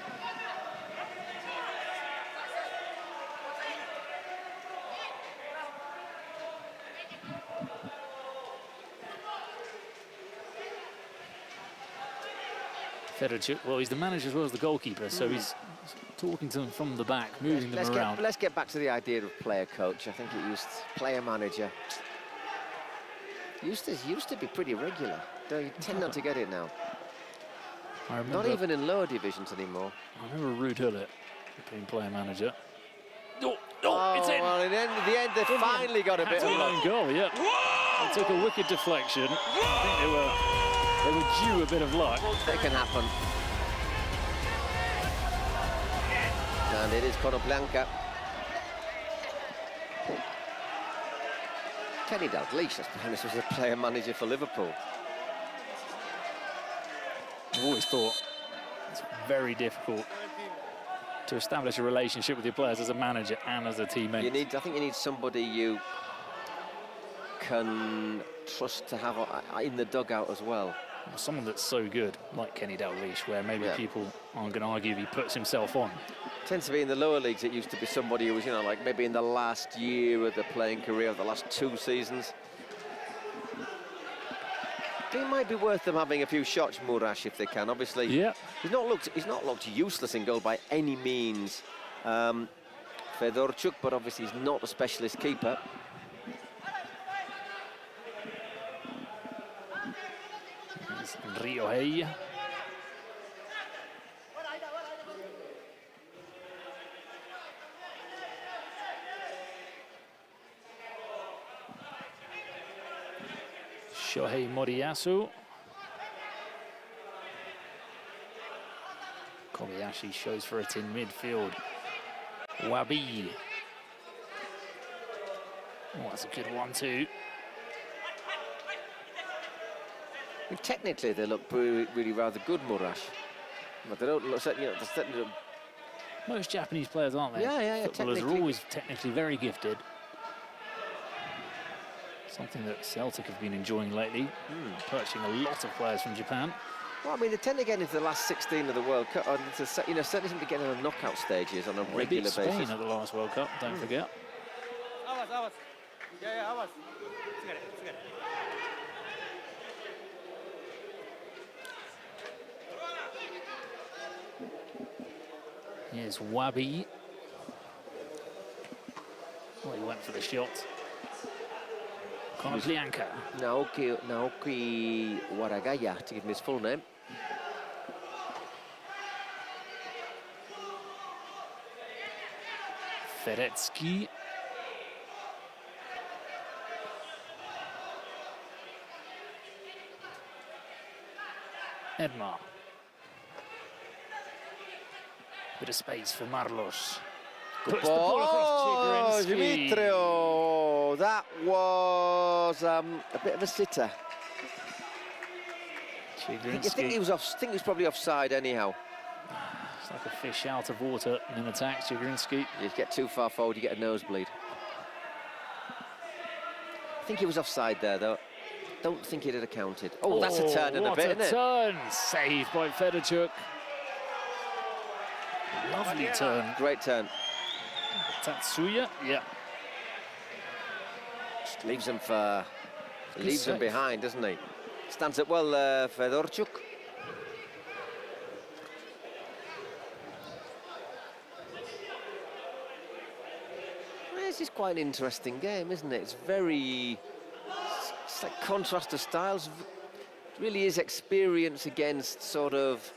Fedorchuk, well, he's the manager as well as the goalkeeper, so he's talking to them from the back, moving them around. Let's get back to the idea of player coach. I think it used player manager. Used to be pretty regular. Though you tend not to get it now. I remember, not even in lower divisions anymore. I remember Ruud Gullit being player manager. It's in. Well, in the end, they finally got a bit of luck. Goal, yeah. They took a wicked deflection. I think they were due a bit of luck. That can happen. And it is Torreblanca. Kenny Dalglish, let's be honest, was a player manager for Liverpool. I've always thought it's very difficult to establish a relationship with your players as a manager and as a teammate. I think you need somebody you can trust to have in the dugout as well. Someone that's so good, like Kenny Dalglish, where maybe people aren't going to argue if he puts himself on. Tends to be in the lower leagues. It used to be somebody who was, like maybe in the last year of the playing career, of the last 2 seasons. It might be worth them having a few shots, Murash, if they can. Obviously, he's not looked useless in goal by any means, Fedorchuk, but obviously he's not a specialist keeper. Riohei. Shohei Moriyasu. Kobayashi shows for it in midfield. Wabi. Oh, that's a good one too. Technically, they look really rather good, Murash. But they don't look, most Japanese players, aren't they? Yeah. Footballers are always technically very gifted. Something that Celtic have been enjoying lately, purchasing a lot of players from Japan. Well, I mean, they tend to get into the last 16 of the World Cup, or certainly seem to get in the knockout stages on a regular basis. Spain at the last World Cup, don't forget. Here's Wabi. Well, he went for the shot. Konoplyanka. Naoki Waragaya, to give him his full name. Feretsky. Edmar. Bit of space for Marlos. Good ball. Dimitriou. That was a bit of a sitter. I think he was probably offside anyhow. It's like a fish out of water in an attack, Chigrinsky. You get too far forward, you get a nosebleed. I think he was offside there, though. Don't think he'd have accounted. Oh, that's a turn and a bit, isn't it? What a turn! Saved by Fedorchuk. Lovely turn. Great turn. Tatsuya, yeah. Just leaves him behind, doesn't he? Stands up well, Fedorchuk. This is quite an interesting game, isn't it? It's like contrast of styles. It really is experience against sort of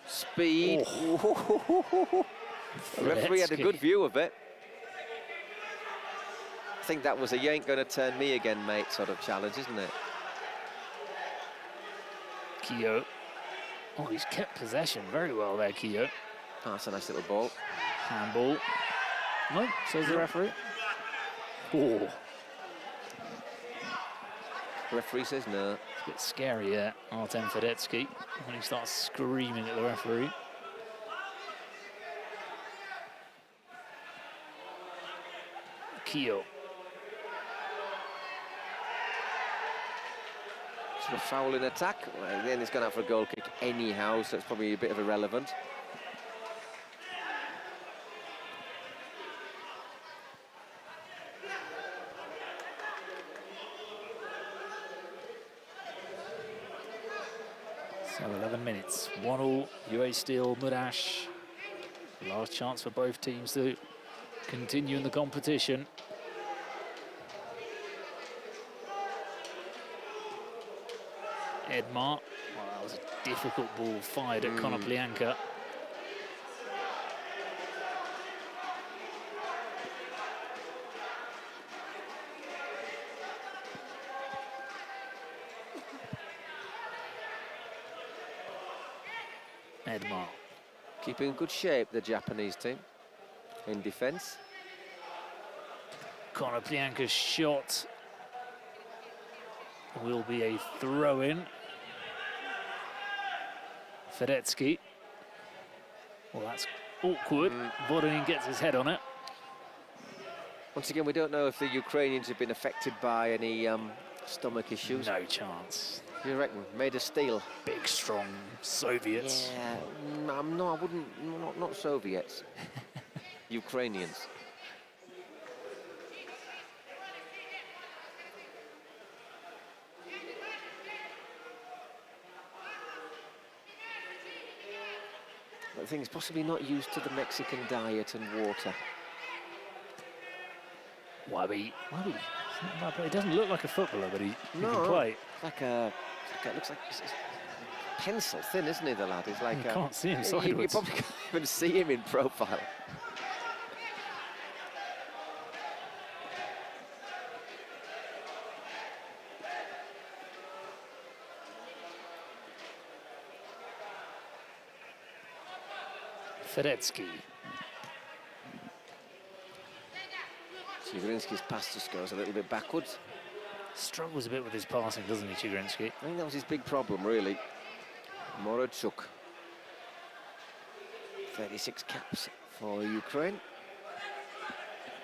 speed. Oh. The referee had a good view of it. I think that was a "you ain't gonna turn me again, mate" sort of challenge, isn't it? Keogh. Oh, he's kept possession very well there, Keogh. Oh, that's a nice little ball. Handball. No, says the referee. Oh. The referee says no. It's a bit scary there, Artem Fedetsky, when he starts screaming at the referee. Keogh. Sort of foul in attack. Well, then he's gone out for a goal kick anyhow, so it's probably a bit of irrelevant. So 11 minutes, 1-1, UA Steel, Murash. Last chance for both teams to continue in the competition. Edmar, well, that was a difficult ball fired at Konoplyanka. Edmar. Keeping in good shape, the Japanese team, in defence. Konoplyanka's shot will be a throw-in. Feretsky. Well, that's awkward. Voronin gets his head on it. Once again, we don't know if the Ukrainians have been affected by any stomach issues. No chance. You reckon? Made of steel. Big, strong Soviets. Yeah, I wouldn't, not Soviets. Ukrainians. But the thing is, possibly not used to the Mexican diet and water. Wabi. He doesn't look like a footballer, but he can play. It looks like it's pencil thin, isn't he, the lad? He's like you can't see him sideways. You probably can't even see him in profile. Feretsky. Chigrinsky's pass just goes a little bit backwards. Struggles a bit with his passing, doesn't he, Chigrinsky? I think that was his big problem, really. Morochuk. 36 caps for Ukraine.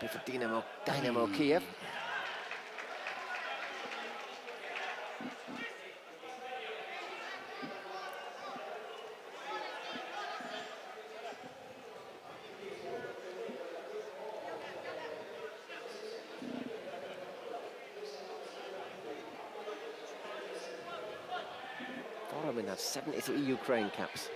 Bit for Dynamo Kiev. Voronin has 73 Ukraine caps.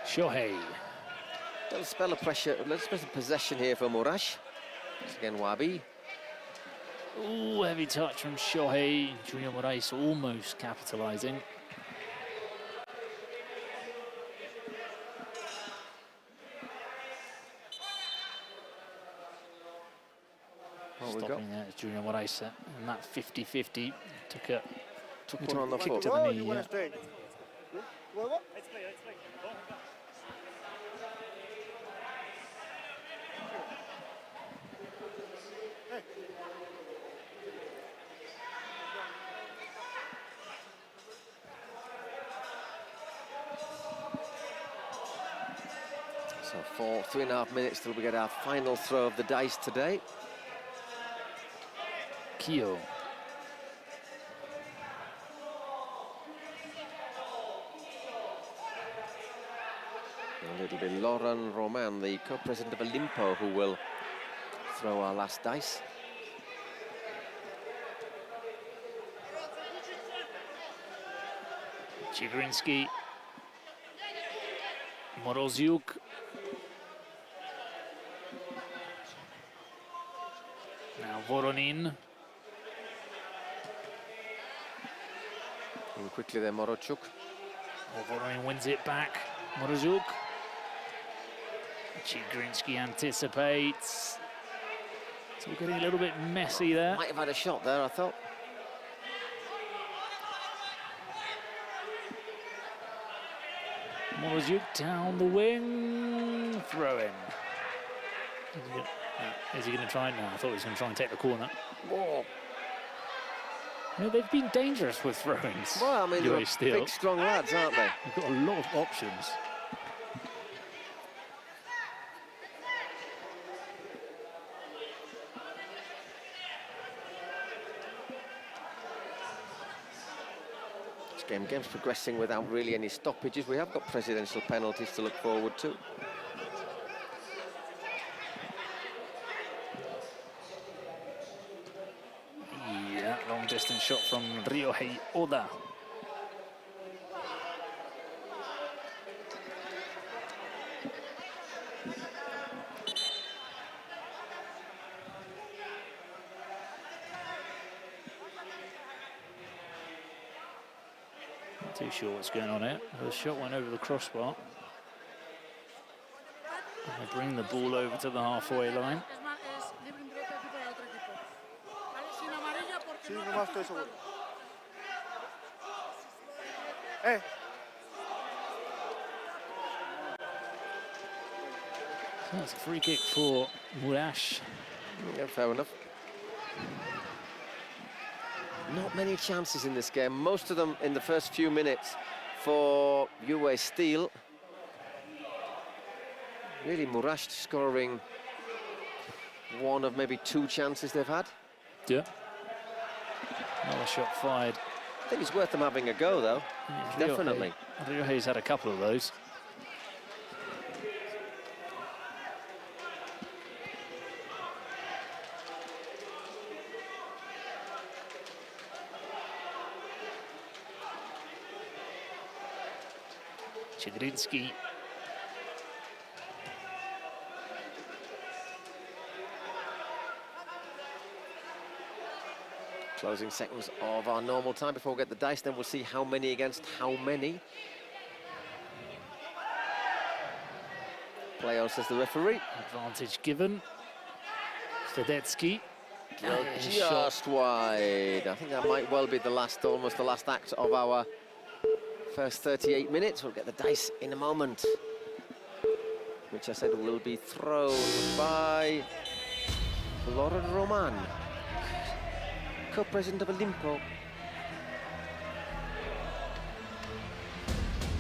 Shohei. Little spell of pressure, a little spell of possession here for Murash. Once again, Wabi. Ooh, heavy touch from Shohei. Junior Moraes almost capitalising. Stopping there, Junior Moraes and that 50-50 took it on the kick foot. to the knee. So for 3.5 minutes till we get our final throw of the dice today. Kyo. It'll be Laurent Roman, the co-president of Olimpo, who will throw our last dice. Chigrinsky. Moroziuk. Now Voronin. And quickly there, Morochuk. Voronin wins it back. Moroziuk. Chigrinsky anticipates. So we're getting a little bit messy there. Might have had a shot there, I thought. Moroziuk down the wing. Throw in. Is he going to try it now? I thought he was going to try and take the corner. Whoa. You know, they've been dangerous with throw-ins. Well, I mean, they're big, strong lads, aren't they? They've got a lot of options. match game. Game's progressing without really any stoppages. We have got presidential penalties to look forward to. Yeah, long distance shot from Ryohei Oda. Not too sure what's going on here. The shot went over the crossbar. And they bring the ball over to the halfway line. Sí, nomás estoy seguro. So that's a free kick for Murash. Yeah, fair enough. Not many chances in this game. Most of them in the first few minutes for UA Steel. Really, Murash scoring one of maybe 2 chances they've had. Yeah. Another shot fired. I think it's worth them having a go, though. Yeah, Definitely. Ryohei's had a couple of those. Chigrinsky. Closing seconds of our normal time before we get the dice, then we'll see how many against how many. Play on, says the referee. Advantage given. Fedetsky. Just wide. I think that might well be the last, almost the last act of our first 38 minutes. We'll get the dice in a moment, which I said will be thrown by Lauren Roman, co-president of Olimpo.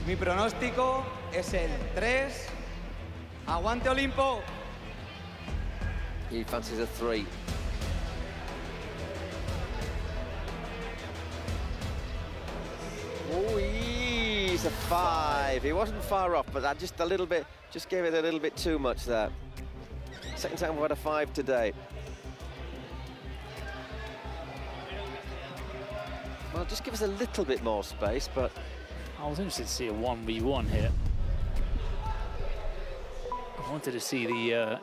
Mi pronóstico es el 3. ¡Aguante Olimpo! He fancies a 3. Oh, he's a 5. He wasn't far off, but that just a little bit, just gave it a little bit too much there. Second time we've had a 5 today. Well, just give us a little bit more space, but... I was interested to see a 1v1 here. I wanted to see the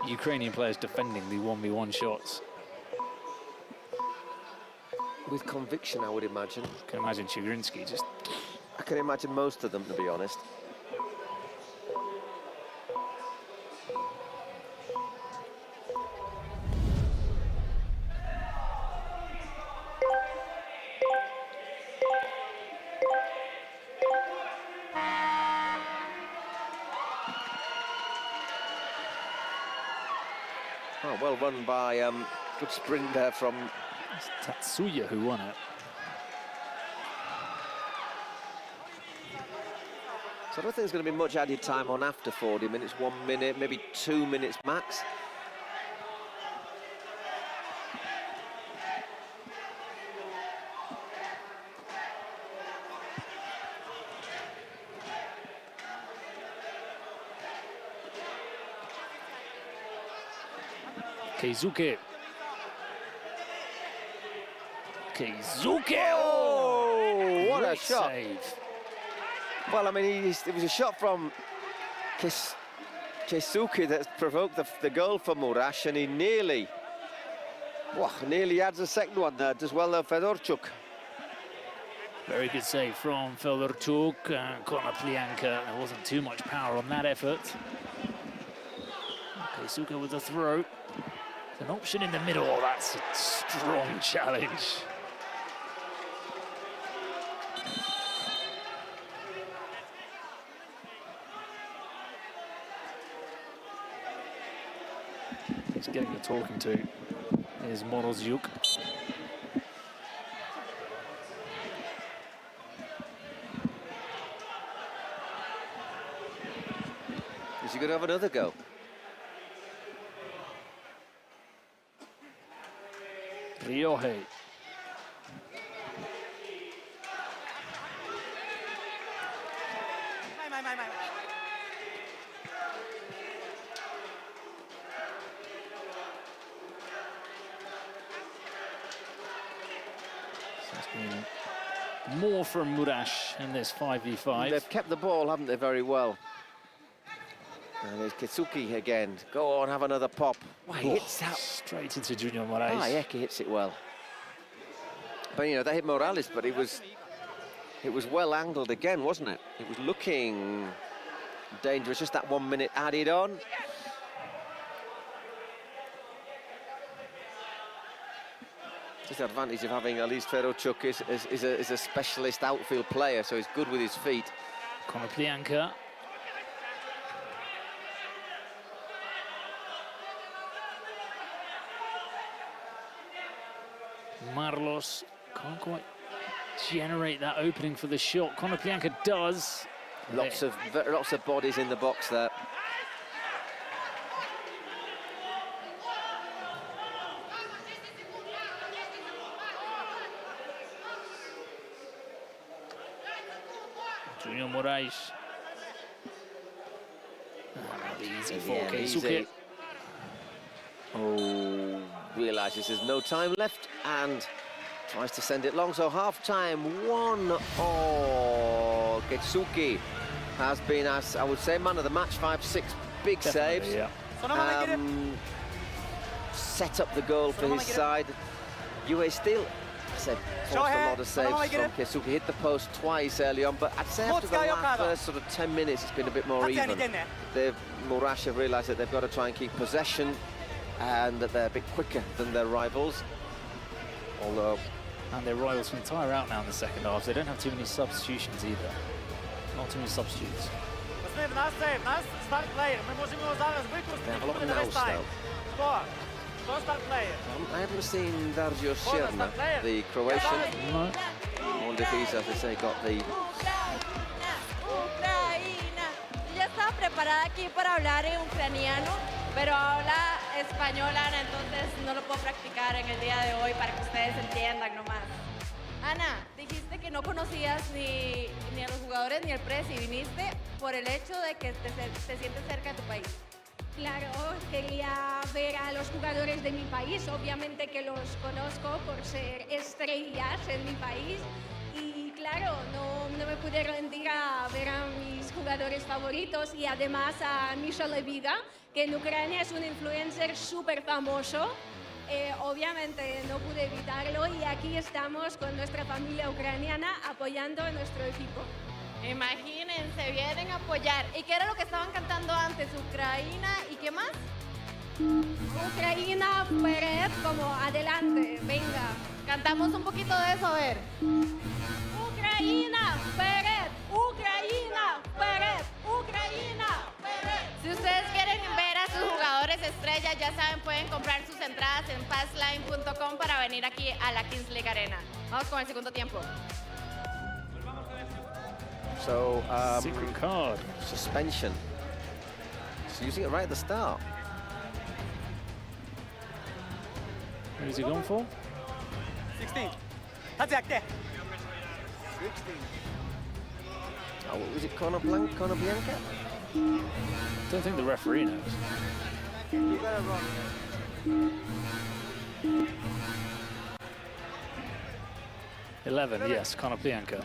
Ukrainian players defending the 1v1 shots. With conviction, I would imagine. I can imagine Chigrinsky just... I can imagine most of them, to be honest. Oh, well run by, good sprint there from... It's Tatsuya who won it. So I don't think there's going to be much added time on after 40 minutes, 1 minute, maybe 2 minutes max. Keizuke. Keizuke! Oh, what a shot. Save. Well, I mean, it was a shot from Keisuke that provoked the goal for Murash, and he nearly adds a second one there. Does well there, Fedorchuk. Very good save from Fedorchuk. Konoplyanka, there wasn't too much power on that effort. Keisuke with a throw. An option in the middle. Oh, that's a strong challenge. He's getting a talking to. Here's Morozyuk. Is he going to have another go? Ryohei. More from Murash in this 5v5. They've kept the ball, haven't they, very well. And there's Keisuke again. Go on, have another pop. Wow, he hits that. Straight into Junior Moraes. Ah, yeah, he hits it well. But, you know, they hit Morales, but it was well angled again, wasn't it? It was looking dangerous, just that 1 minute added on. Just the advantage of having at least Ferochuk is a specialist outfield player, so he's good with his feet. Konoplyanka. Marlos can't quite generate that opening for the shot. Konoplyanka does. Lots of bodies in the box there. Junior Moraes. Easy for Yeah, Keisuke. easy. Oh, realises there's no time left and tries to send it long. So half-time, 1-all. Keisuke has been, as I would say, man of the match. 5-6 big Definitely, saves. yeah. Set up the goal for his side. UA Steel, I said, forced a lot of saves from Keisuke. Hit the post twice early on, but I'd say after the first sort of 10 minutes, it's been a bit more even. Murash have realised that they've got to try and keep possession and that they're a bit quicker than their rivals. Although... And their rivals can tire out now in the second half. They don't have too many substitutions either. Not too many substitutes. They have a lot of now still. I haven't seen Dario Sierna, the Croatian. No. I wonder if he's, as I say, got the... Ucrania. Ya estaba preparada aquí para hablar en ucraniano, pero habla español, Ana, entonces no lo puedo practicar en el día de hoy para que ustedes entiendan nomás. Ana, dijiste que no conocías ni a los jugadores ni al presi, viniste por el hecho de que te sientes cerca de tu país. Claro, quería ver a los jugadores de mi país, obviamente que los conozco por ser estrellas en mi país y claro, no me pude rendir a ver a mis jugadores favoritos y además a Misha Levida, que en Ucrania es un influencer súper famoso. Obviamente no pude evitarlo y aquí estamos con nuestra familia ucraniana apoyando a nuestro equipo. Imagínense, vienen a apoyar. ¿Y qué era lo que estaban cantando antes? Ucrania, ¿y qué más? Ucrania, Pérez, como adelante, venga. Cantamos un poquito de eso, a ver. Ucrania, Pérez, Ucrania, Pérez, Ucrania, Pérez. Si ustedes quieren ver a sus jugadores estrellas, ya saben, pueden comprar sus entradas en passline.com para venir aquí a la Kings League Arena. Vamos con el segundo tiempo. So, secret card. Suspension. Just using it right at the start. Who is he going for? 16. That's it. 16. Oh, what was it, Konoplyanka? Don't think the referee knows. You got it wrong. 11, yes, Konoplyanka.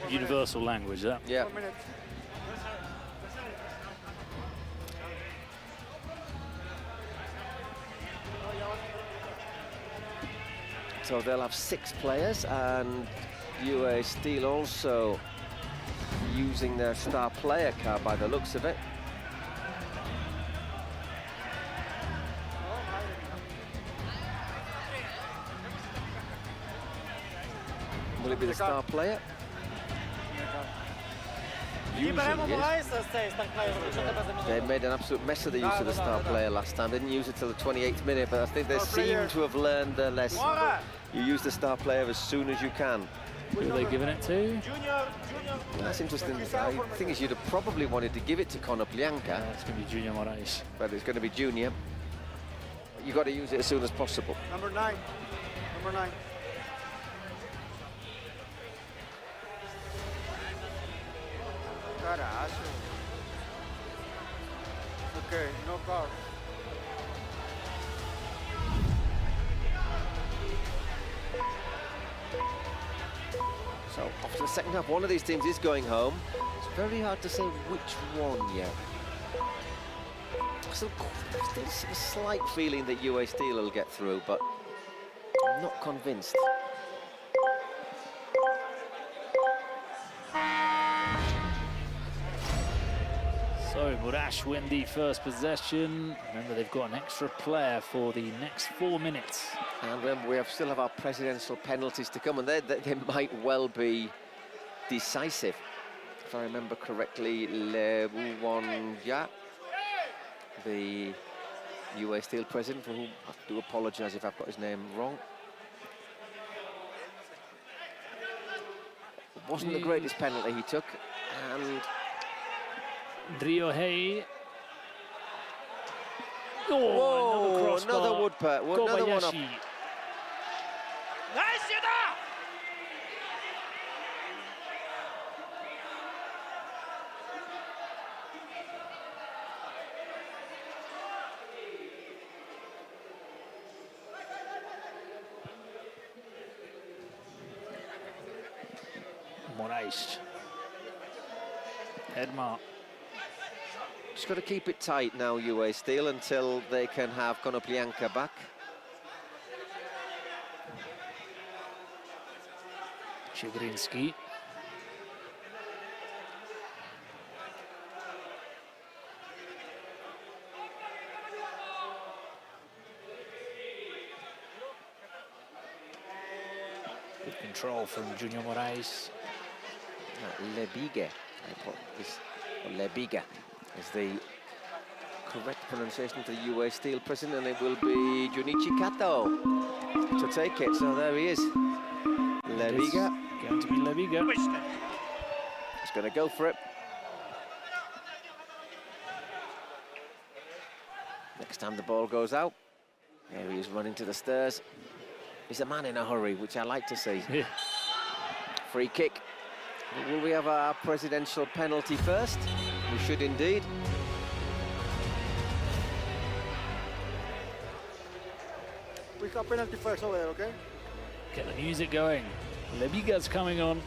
Universal language, that. Yeah. 4 minutes. So they'll have 6 players, and UA Steel also using their star player card by the looks of it. Will it be the star player? Usually they made an absolute mess of the use of the star player last time. Didn't use it till the 28th minute, but I think they seem to have learned their lesson. You use the star player as soon as you can. Who are they giving it to? That's interesting. The thing is, you'd have probably wanted to give it to Konoplyanka. It's going to be Junior Moraes. But it's going to be Junior. You've got to use it as soon as possible. Number 9. Number 9. Carajo. Okay, no call. So after the second half, one of these teams is going home. It's very hard to say which one yet. Still a slight feeling that UA Steel will get through, but I'm not convinced. So Murash win the first possession. Remember, they've got an extra player for the next 4 minutes. And remember, we still have our presidential penalties to come, and they might well be decisive. If I remember correctly, Le Wuwanja, the UA Steel president, for whom I do apologise if I've got his name wrong. It wasn't the greatest penalty he took, and Ryohei. Oh, another wood putt. Another one up. Moraes. Edmar. Just got to keep it tight now, UA Steel, until they can have Konoplyanka back. Chigrinsky. Good control from Junior Moraes. Lebiga. Lebiga is the correct pronunciation for the UA Steel president, and it will be Junichi Kato to take it. So there he is. Lebiga. Going to be Lebiga. He's going to go for it. Next time the ball goes out, there he is running to the stairs. He's a man in a hurry, which I like to see. Yeah. Free kick. Will we have our presidential penalty first? We should indeed. We got penalty first over there, okay? Get the music going. Lebiga's coming on.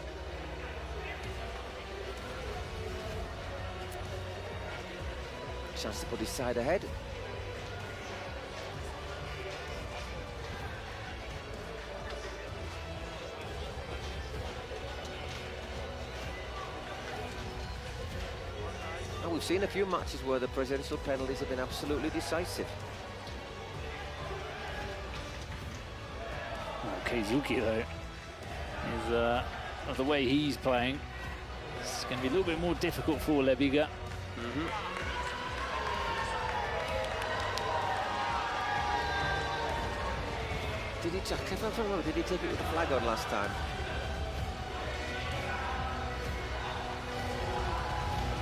Chance to put his side ahead. We've seen a few matches where the presidential penalties have been absolutely decisive. Keizuki, though, is of the way he's playing, it's going to be a little bit more difficult for Lebiga. Did he take it with the flag on last time?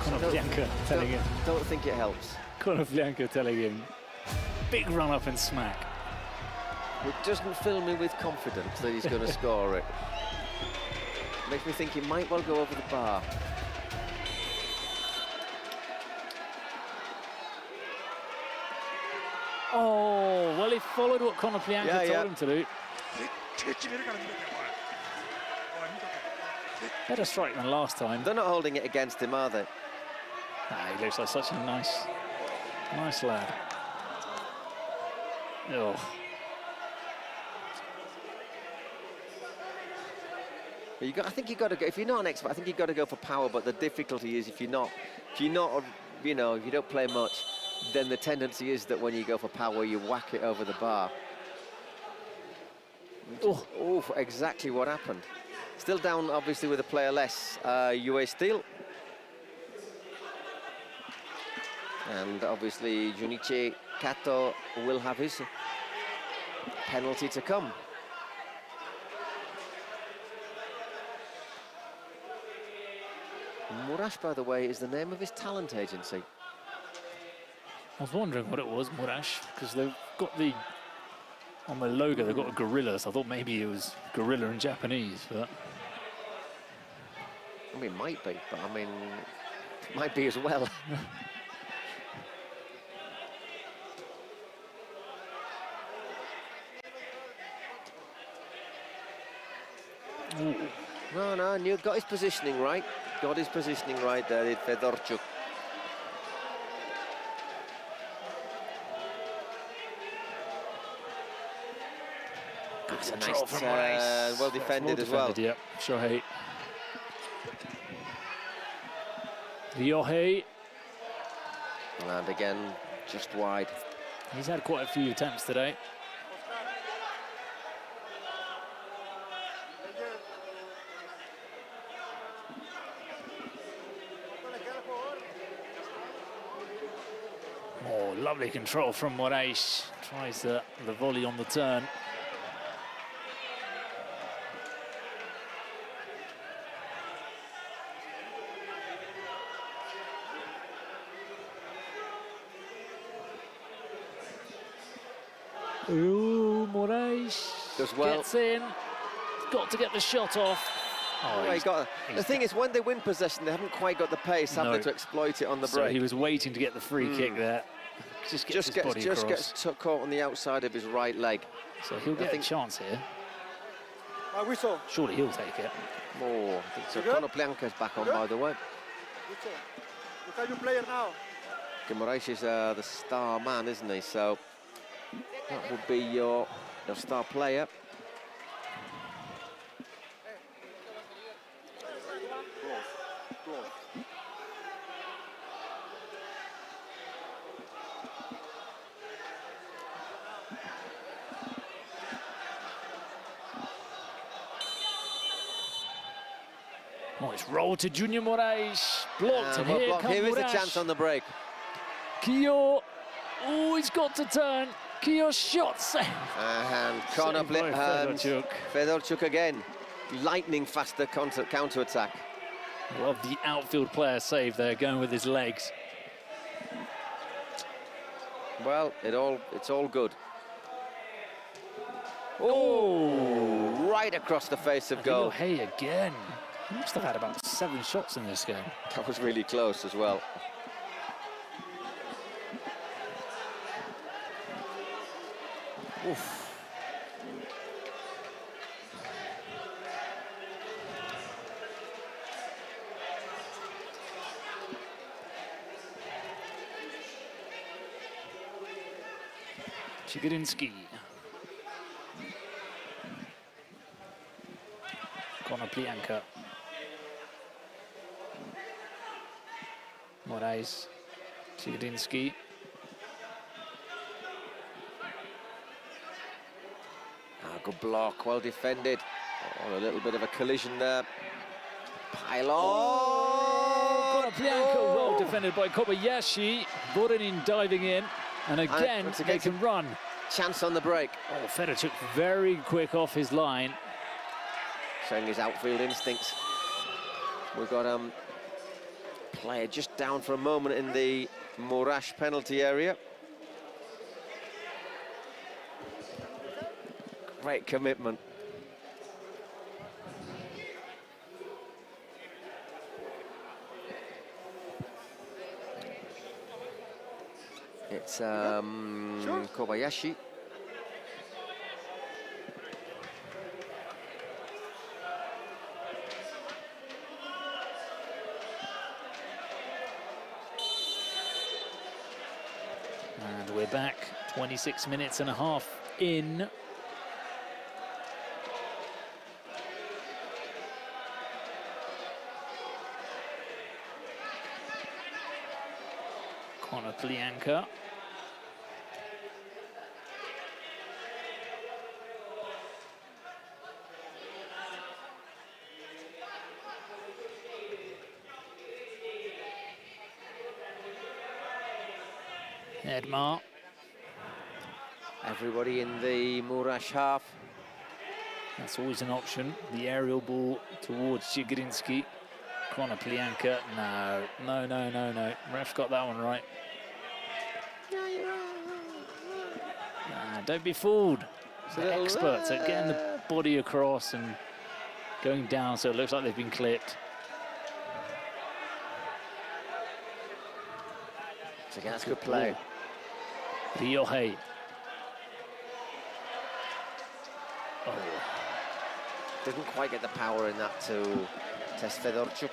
Konoplyanka telling him. Don't think it helps. Konoplyanka telling him, big run up and smack. It doesn't fill me with confidence that he's going to score it. Makes me think he might well go over the bar. Oh, well, he followed what Konoplyanka told him to do. Better strike than last time. They're not holding it against him, are they? He looks like such a nice lad. Oh. I think you got to go. If you're not an expert, I think you got to go for power. But the difficulty is, if you don't play much, then the tendency is that when you go for power, you whack it over the bar. Oh, exactly what happened. Still down, obviously, with a player less. UA Steel. And obviously, Junichi Kato will have his penalty to come. Murash, by the way, is the name of his talent agency. I was wondering what it was, Murash, because they've got on the logo, they've got a gorilla, so I thought maybe it was gorilla in Japanese, but... I mean, it might be, but I mean... Might be as well. No, and you got his positioning right. Got his positioning right there, did Fedorchuk. That's a nice, well defended as well. Yep, Shohei. Ryohei. And again, just wide. He's had quite a few attempts today. Oh, lovely control from Moraes. Tries the volley on the turn. Ooh, Moraes does well. Gets in. Got to get the shot off. Oh, the thing is, when they win possession, they haven't quite got the pace, have they, to exploit it on the break. So he was waiting to get the free kick there. Just gets caught on the outside of his right leg. So he'll get a chance here. Whistle. Surely he'll take it. Oh, I think so. Konoplyanka's back on, by the way. Look at your player now. Moraes is the star man, isn't he? So that would be your star player. Oh, it's rolled to Junior Moraes. Blocked, and here comes Here is Moraes. a chance on the break. Kyo. Oh, he's got to turn. Kyo's shot saved. And Fedorchuk again. Lightning faster counter-attack. Love the outfield player save there, going with his legs. Well, it's all good. Oh, right across the face of goal. Hey, again. He must have had about 7 shots in this game. That was really close as well. Oof. Chigirinsky. Konoplyanka. Moraes. Chigirinsky. Good block, well defended. Oh, a little bit of a collision there. Pylon! Konoplyanka, well defended by Kobayashi. Voronin diving in, and again they can run. Chance on the break. Oh, Fedorchuk very quick off his line. Showing his outfield instincts. We've got player just down for a moment in the Moraes penalty area. Great commitment. It's Kobayashi. And we're back, 26 minutes and a half in. Konoplyanka. Edmar. Everybody in the Moraes half. That's always an option. The aerial ball towards Chigirinsky. Konoplyanka. No. Ref got that one right. Don't be fooled. They're experts at getting the body across and going down, so it looks like they've been clipped. again, that's good play. Riohei. Oh. Didn't quite get the power in that to test Fedorchuk.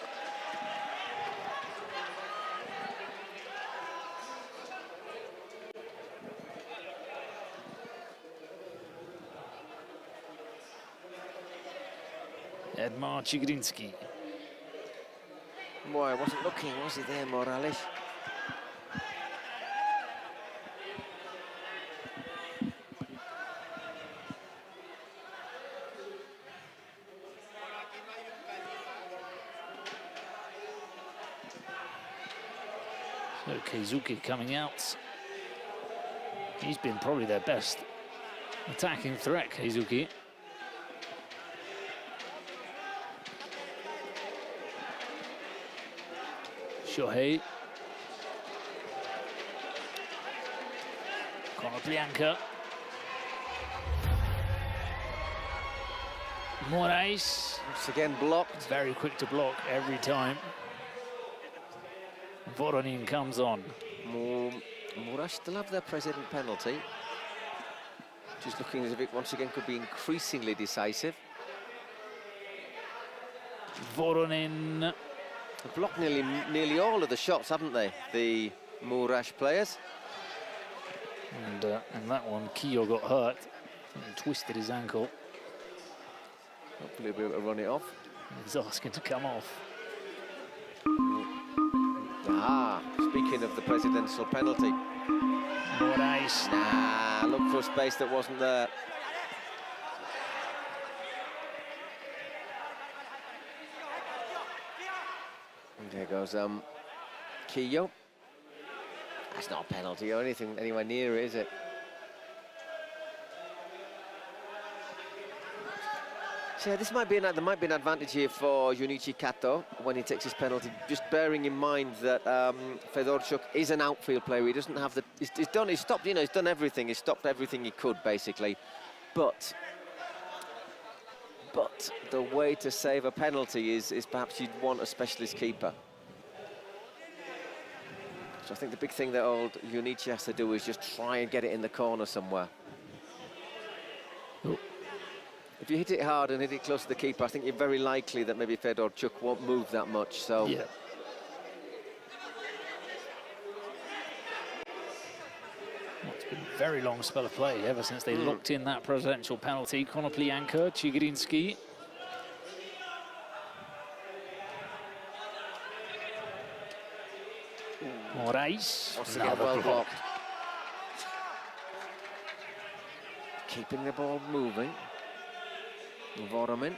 Edmar Chigrinsky. Boy, wasn't looking, was he there, Morales? So Keizuki coming out. He's been probably their best attacking threat, Keizuki. Shohei. Konoplyanka. Moraes. Once again blocked. Very quick to block every time. Voronin comes on. Moraes still have their president penalty. Just looking as if it once again could be increasingly decisive. Voronin. They've blocked nearly all of the shots, haven't they? The Moraes players. And in that one, Kiyo got hurt and twisted his ankle. Hopefully we'll be able to run it off. He's asking to come off. Ah, speaking of the presidential penalty. Moraes. Nah, look for a space that wasn't there. And there goes Kiyo. That's not a penalty or anything anywhere near it, is it? So yeah, there might be an advantage here for Junichi Kato when he takes his penalty. Just bearing in mind that Fedorchuk is an outfield player. He doesn't have the. He's stopped. You know, he's done everything. He's stopped everything he could basically. But the way to save a penalty is perhaps you'd want a specialist keeper. So I think the big thing that old Junichi has to do is just try and get it in the corner somewhere. Oh. If you hit it hard and hit it close to the keeper, I think you're very likely that maybe Fedorchuk won't move that much. So yeah. Well, it's been a very long spell of play ever since they locked in that presidential penalty. Konoplyanka, Chigrinsky. Moraes. Once again, well blocked. Keeping the ball moving. Voronin.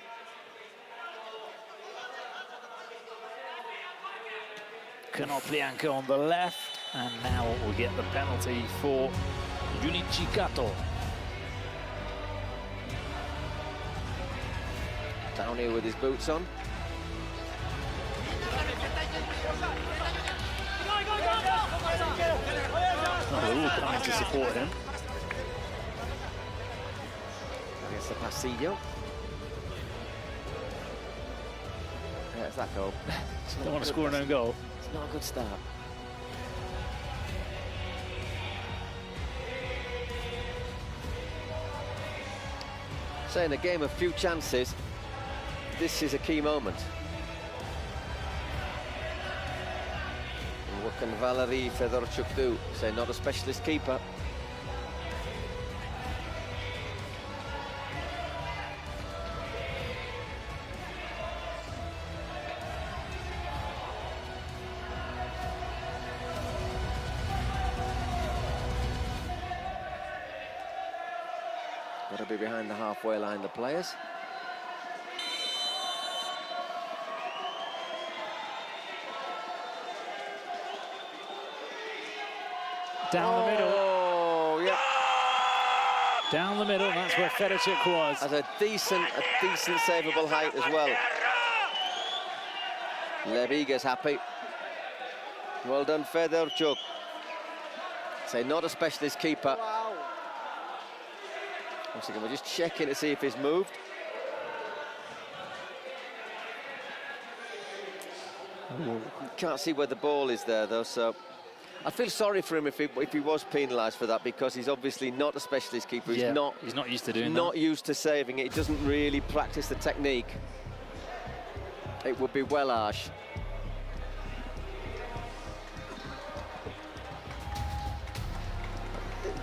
Konoplyanka on the left, and now we'll get the penalty for Junichi Kato. Down here with his boots on. Oh, they're all coming to support him. Against the Pasillo. There's that goal. Don't want to score an own goal. It's not a good start. So in a game of few chances, this is a key moment. And what can Valery Fedorchuk do? Say, not a specialist keeper. Got to be behind the halfway line, the players. Down the middle. Oh, yeah. Down the middle, that's where Fedorchuk was. At a decent savable height as well. Leviga's happy. Well done, Fedorchuk. Say, not a specialist keeper. Once again, we're just checking to see if he's moved. You can't see where the ball is there, though, so I feel sorry for him if he was penalised for that, because he's obviously not a specialist keeper. He's not used to doing not used to saving it. He doesn't really practice the technique. It would be well harsh.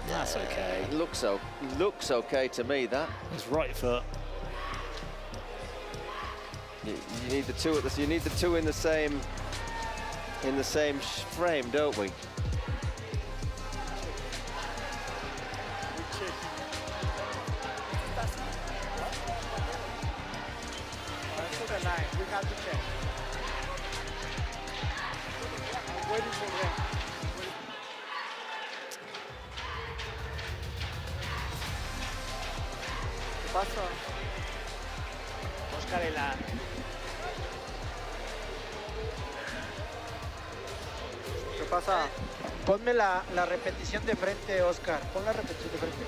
That's okay. Looks okay to me, that. His right foot. You need the two you need the two in the same frame, don't we? The line, we have to check. I'm waiting for them. ¿Qué pasa? Oscar en la... ¿Qué pasa? Ponme la repetición de frente, Oscar. Pon la repetición de frente.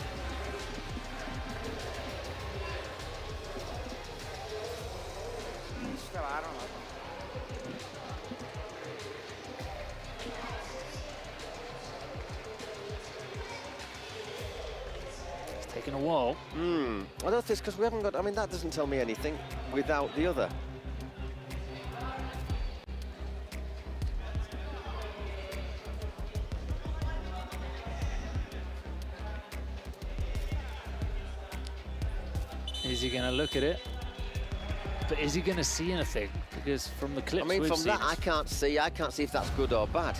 It's taken a while. I don't think it's because we haven't got... I mean, that doesn't tell me anything without the other. Is he going to look at it? But is he going to see anything? Because from the clips I mean, we've from seen, that, I can't see if that's good or bad.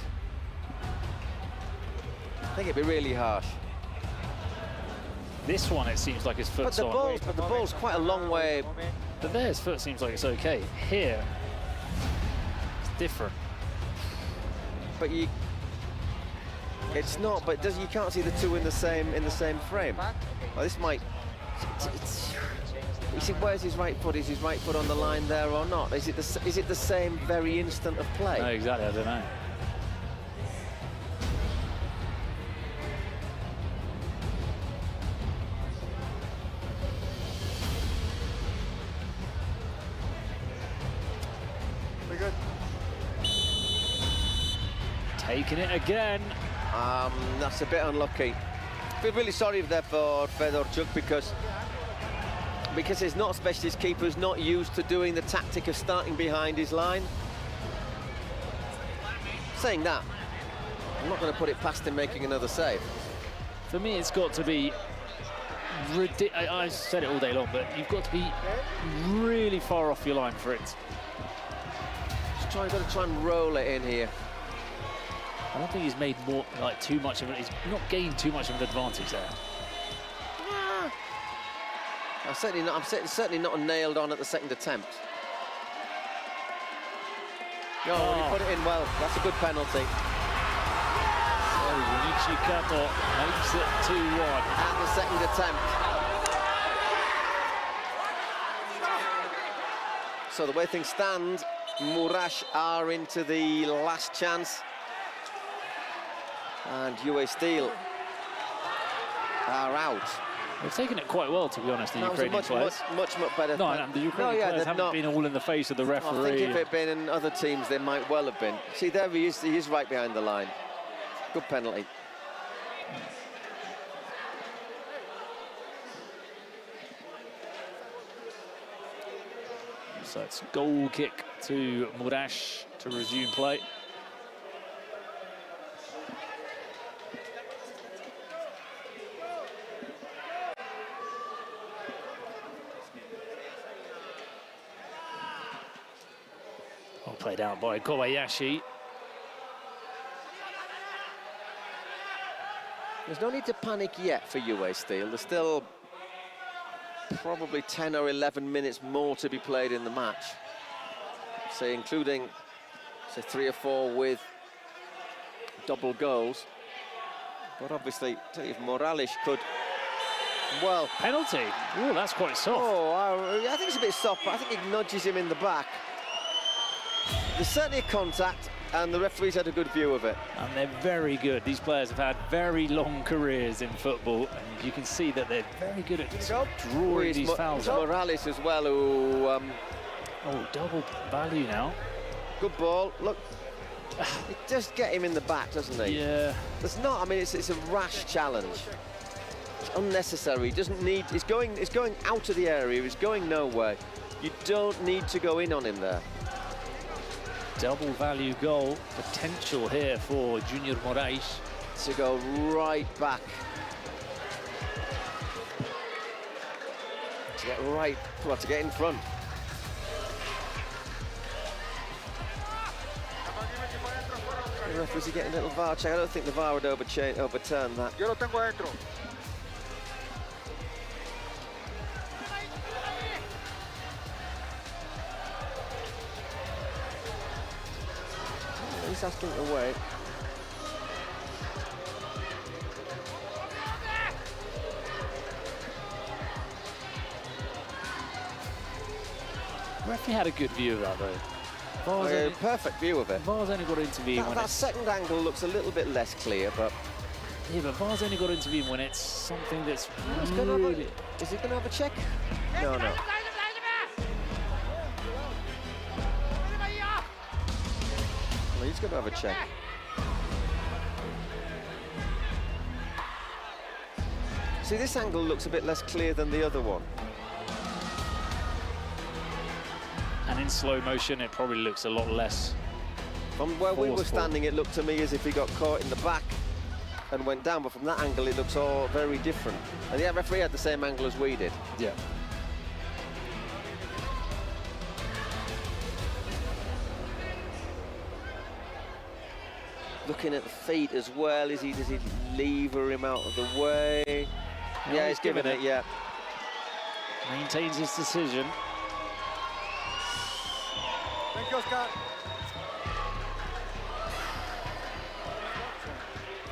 I think it'd be really harsh. This one, it seems like his foot's on. But the ball's quite a long way. But there, his foot seems like it's okay. Here, it's different. But it's not. But you can't see the two in the same frame. Well, this might. You see, where's his right foot? Is his right foot on the line there or not? Is it the same very instant of play? No, exactly. I don't know. We're good. Taking it again. That's a bit unlucky. I feel really sorry there for Fedorchuk because he's not a specialist keeper, who's not used to doing the tactic of starting behind his line. Saying that, I'm not going to put it past him making another save. For me, it's got to be ridiculous. I said it all day long, but you've got to be really far off your line for it. Got to try and roll it in here. I don't think he's made too much of it. He's not gained too much of an advantage there. I'm certainly not nailed on at the second attempt. He put it in well. That's a good penalty. So Junichi Kato makes it 2-1. At the second attempt. So the way things stand, Murash are into the last chance. And UA Steel are out. They've taken it quite well, to be honest, the Ukrainian players. Much better. No, the Ukrainian players haven't been all in the face of the referee. I think if it had been in other teams, they might well have been. See, there he is right behind the line. Good penalty. So it's goal kick to Murash to resume play. Played out by Kobayashi. There's no need to panic yet for UA Steel. There's still probably 10 or 11 minutes more to be played in the match. Say, including, say, 3 or 4 with double goals. But obviously, if Morales could, well... Penalty? Oh, that's quite soft. Oh, I think it's a bit soft, but I think it nudges him in the back. There's certainly a contact, and the referee's had a good view of it. And they're very good. These players have had very long careers in football, and you can see that they're very good at drawing these fouls. Morales as well, who... oh, double value now. Good ball. Look, It does get him in the back, doesn't he? Yeah. There's not. I mean, it's a rash challenge. It's unnecessary. He doesn't need. It's going out of the area. He's going nowhere. You don't need to go in on him there. Double value goal potential here for Junior Moraes. To go right back. To get right, well, to get in front. The referee's getting a little VAR check. I don't think the VAR would overturn that. Yo lo tengo adentro. He's asking to wait. Referee had a good view of that though. Perfect view of it. VAR's only got to intervene when that second angle looks a little bit less clear, but yeah, but VAR's only got to intervene when it's something that's is really. Is he going to have a check? No, no. Well, he's going to have a check. See, this angle looks a bit less clear than the other one. And in slow motion, it probably looks a lot less. From where we were forceful. standing, it looked to me as if he got caught in the back and went down, but from that angle, it looks all very different. And the referee had the same angle as we did. Yeah. Looking at the feet as well, does he lever him out of the way? No, yeah, he's given it, yeah. Maintains his decision. Thank you, Oscar.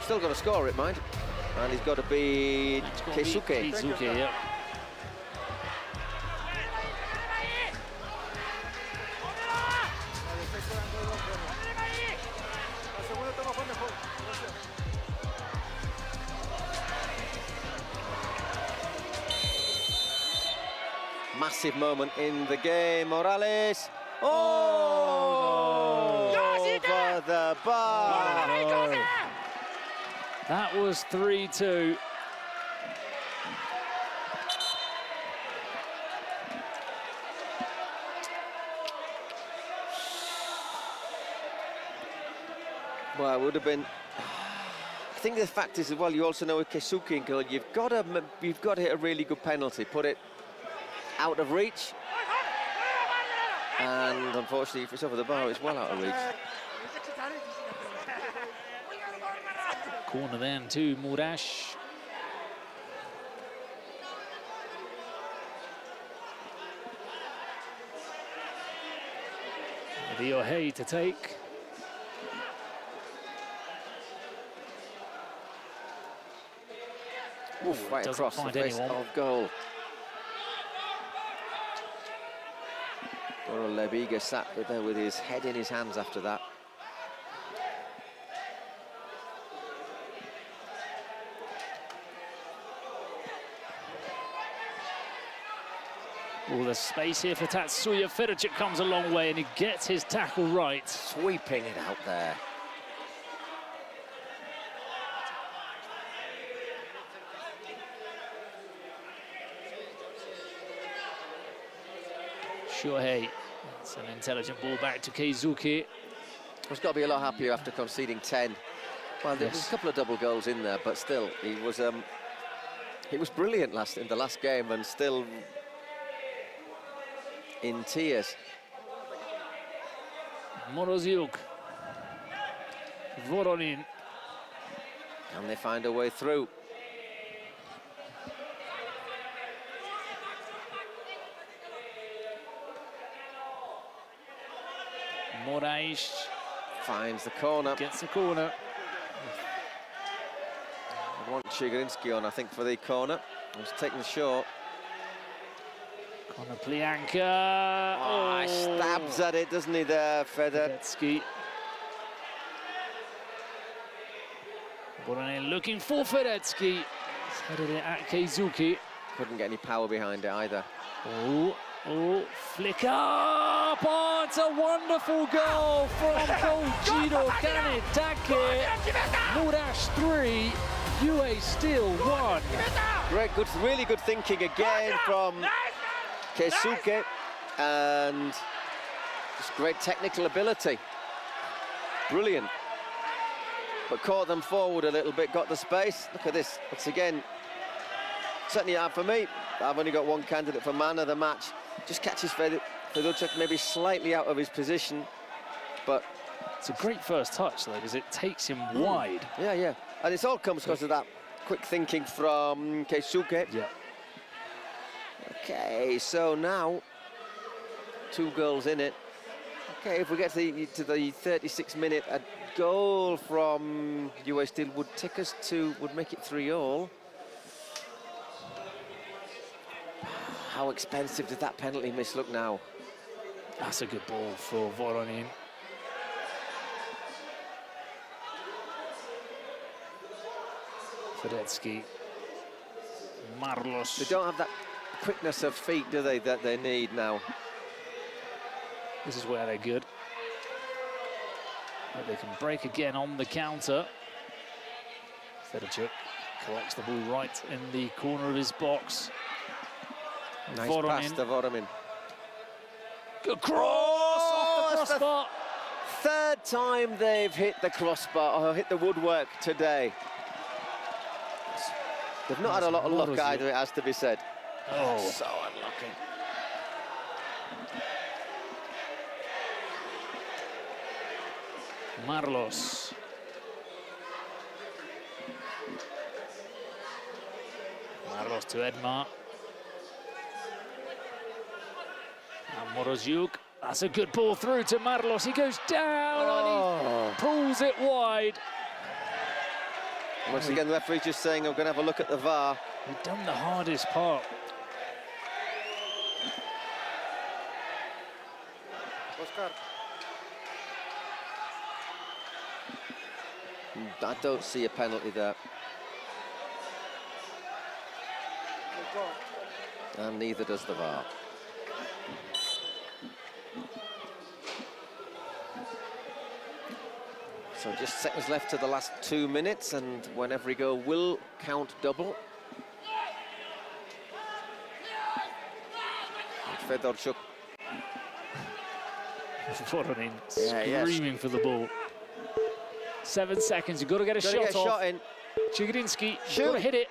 Still got to score it, mind. And he's got to beat Keisuke. Keisuke, yeah. Massive moment in the game, Morales. Oh! Over the bar. No. That was 3-2. Well, it would have been. I think the fact is as well. You also know with Keisuke and goal, you've got to hit a really good penalty, put it out of reach. And unfortunately, if it's over the bar, it's well out of reach. Corner then to Moraes. Riohei to take. Oof, right across the face of goal. Goro Lebiga sat there with his head in his hands after that. All the space here for Tatsuya. Fedorchik comes a long way and he gets his tackle right. Sweeping it out there. Shohei. It's an intelligent ball back to Keisuke. He's got to be a lot happier after conceding 10. Well, there was a couple of double goals in there, but still, he was brilliant in the last game and still in tears. Moroziuk. Voronin. Can they find a way through? Moraes finds the corner. Gets the corner. I want Chigrinsky on, I think, for the corner. He's taking the short. Conor Plianka. Oh, he stabs at it, doesn't he, there, Fedetsky. Voronin looking for Fedetsky. He's headed it at Keisuke. Couldn't get any power behind it either. Oh, Oh, flick up! Oh, it's a wonderful goal from Kojiro Kanetake. Murash 3, UA Steel 1. Great, good, really good thinking again from Keisuke, and just great technical ability. Brilliant. But caught them forward a little bit, got the space. Look at this, once again, certainly hard for me. I've only got one candidate for man of the match. Just catches Feduchuk maybe slightly out of his position, but it's a great first touch though, because it takes him wide. Yeah, yeah, and it all comes because of that quick thinking from Keisuke. Yeah. Okay, so now 2 goals in it. Okay, if we get to the 36th minute, a goal from UA Steel would take us to, would make it 3-3. How expensive did that penalty miss look now? That's a good ball for Voronin. Fedetsky. Marlos. They don't have that quickness of feet, do they, that they need now? This is where they're good. But they can break again on the counter. Fedorchuk collects the ball right in the corner of his box. Nice pass to Voronin. Good cross off the crossbar. Third time they've hit the crossbar, or hit the woodwork today. They've not had a lot of luck either, it has to be said. Oh, so unlucky. Marlos. Marlos to Edmar. And Moroziuk. That's a good ball through to Marlos. He goes down and he pulls it wide. Once again, the referee's just saying, I'm going to have a look at the VAR. He'd done the hardest part. Oscar. I don't see a penalty there. And neither does the VAR. So just seconds left to the last 2 minutes, and when every goal will count double. Fedorchuk. Voronin screaming for the ball. 7 seconds, you've got to get a shot off. In. Chigrinsky, you've got to hit it.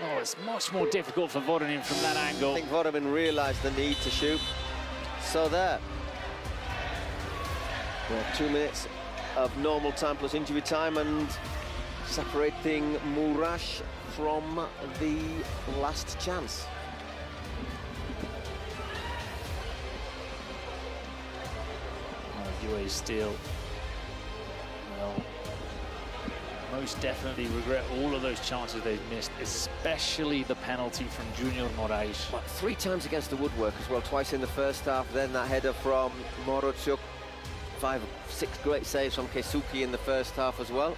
Oh, it's much more difficult for Voronin from that angle. I think Voronin realised the need to shoot. So there. We have 2 minutes of normal time plus injury time, and separating Murash from the last chance. UA Steel, well, most definitely regret all of those chances they've missed, especially the penalty from Junior Moraes. But 3 times against the woodwork as well, twice in the first half, then that header from Moroziuk. 5 or 6 great saves from Keisuke in the first half as well.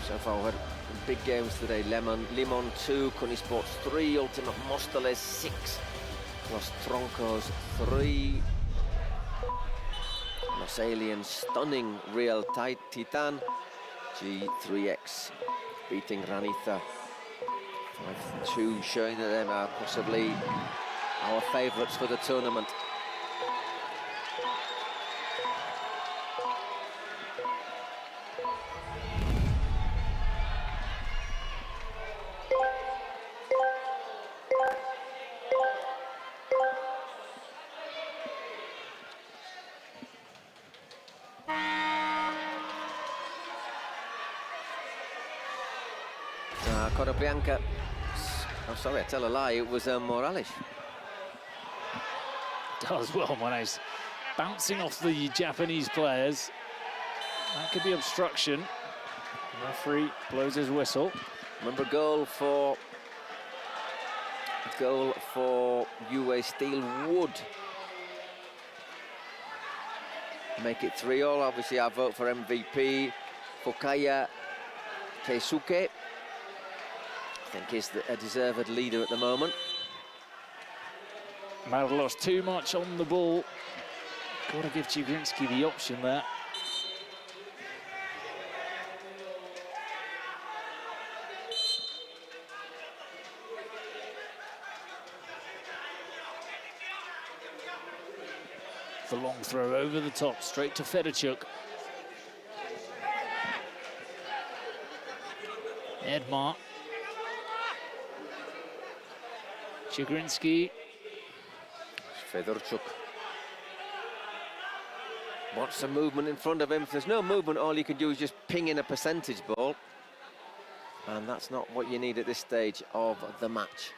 So far we've had big games today. Limon 2, Cuni Sports 3, Ultimate Mostoles 6, Los Troncos 3. Los Aliens stunning Real Titan. G3X beating Ranitha 5-2, showing that them are possibly our favourites for the tournament. Bianca. Oh, sorry, I tell a lie. It was Morales. Does well, Moraes. Bouncing off the Japanese players. That could be obstruction. The referee blows his whistle. Remember, goal for UA Steel would make it 3-3. Obviously, our vote for MVP Fukaya Keisuke, I think, is a deserved leader at the moment. Might have lost too much on the ball. Got to give Chigrinsky the option there. The long throw over the top, straight to Fedorchuk. Edmar. Chigrinsky. Fedorchuk wants some movement in front of him. If there's no movement, all you can do is just ping in a percentage ball. And that's not what you need at this stage of the match.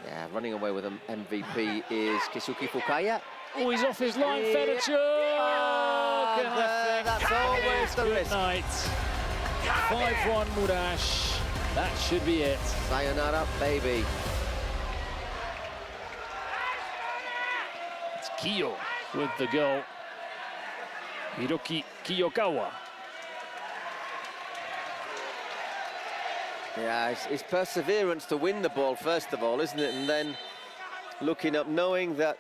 Yeah, running away with an MVP is Keisuke Fukaya. Oh, he's off his line, Fedorchuk! That's always the risk. Good night. 5-1 Murash. That should be it. Sayonara, baby. It's Kiyo with the goal. Hiroki Kiyokawa. Yeah, it's perseverance to win the ball, first of all, isn't it? And then looking up, knowing that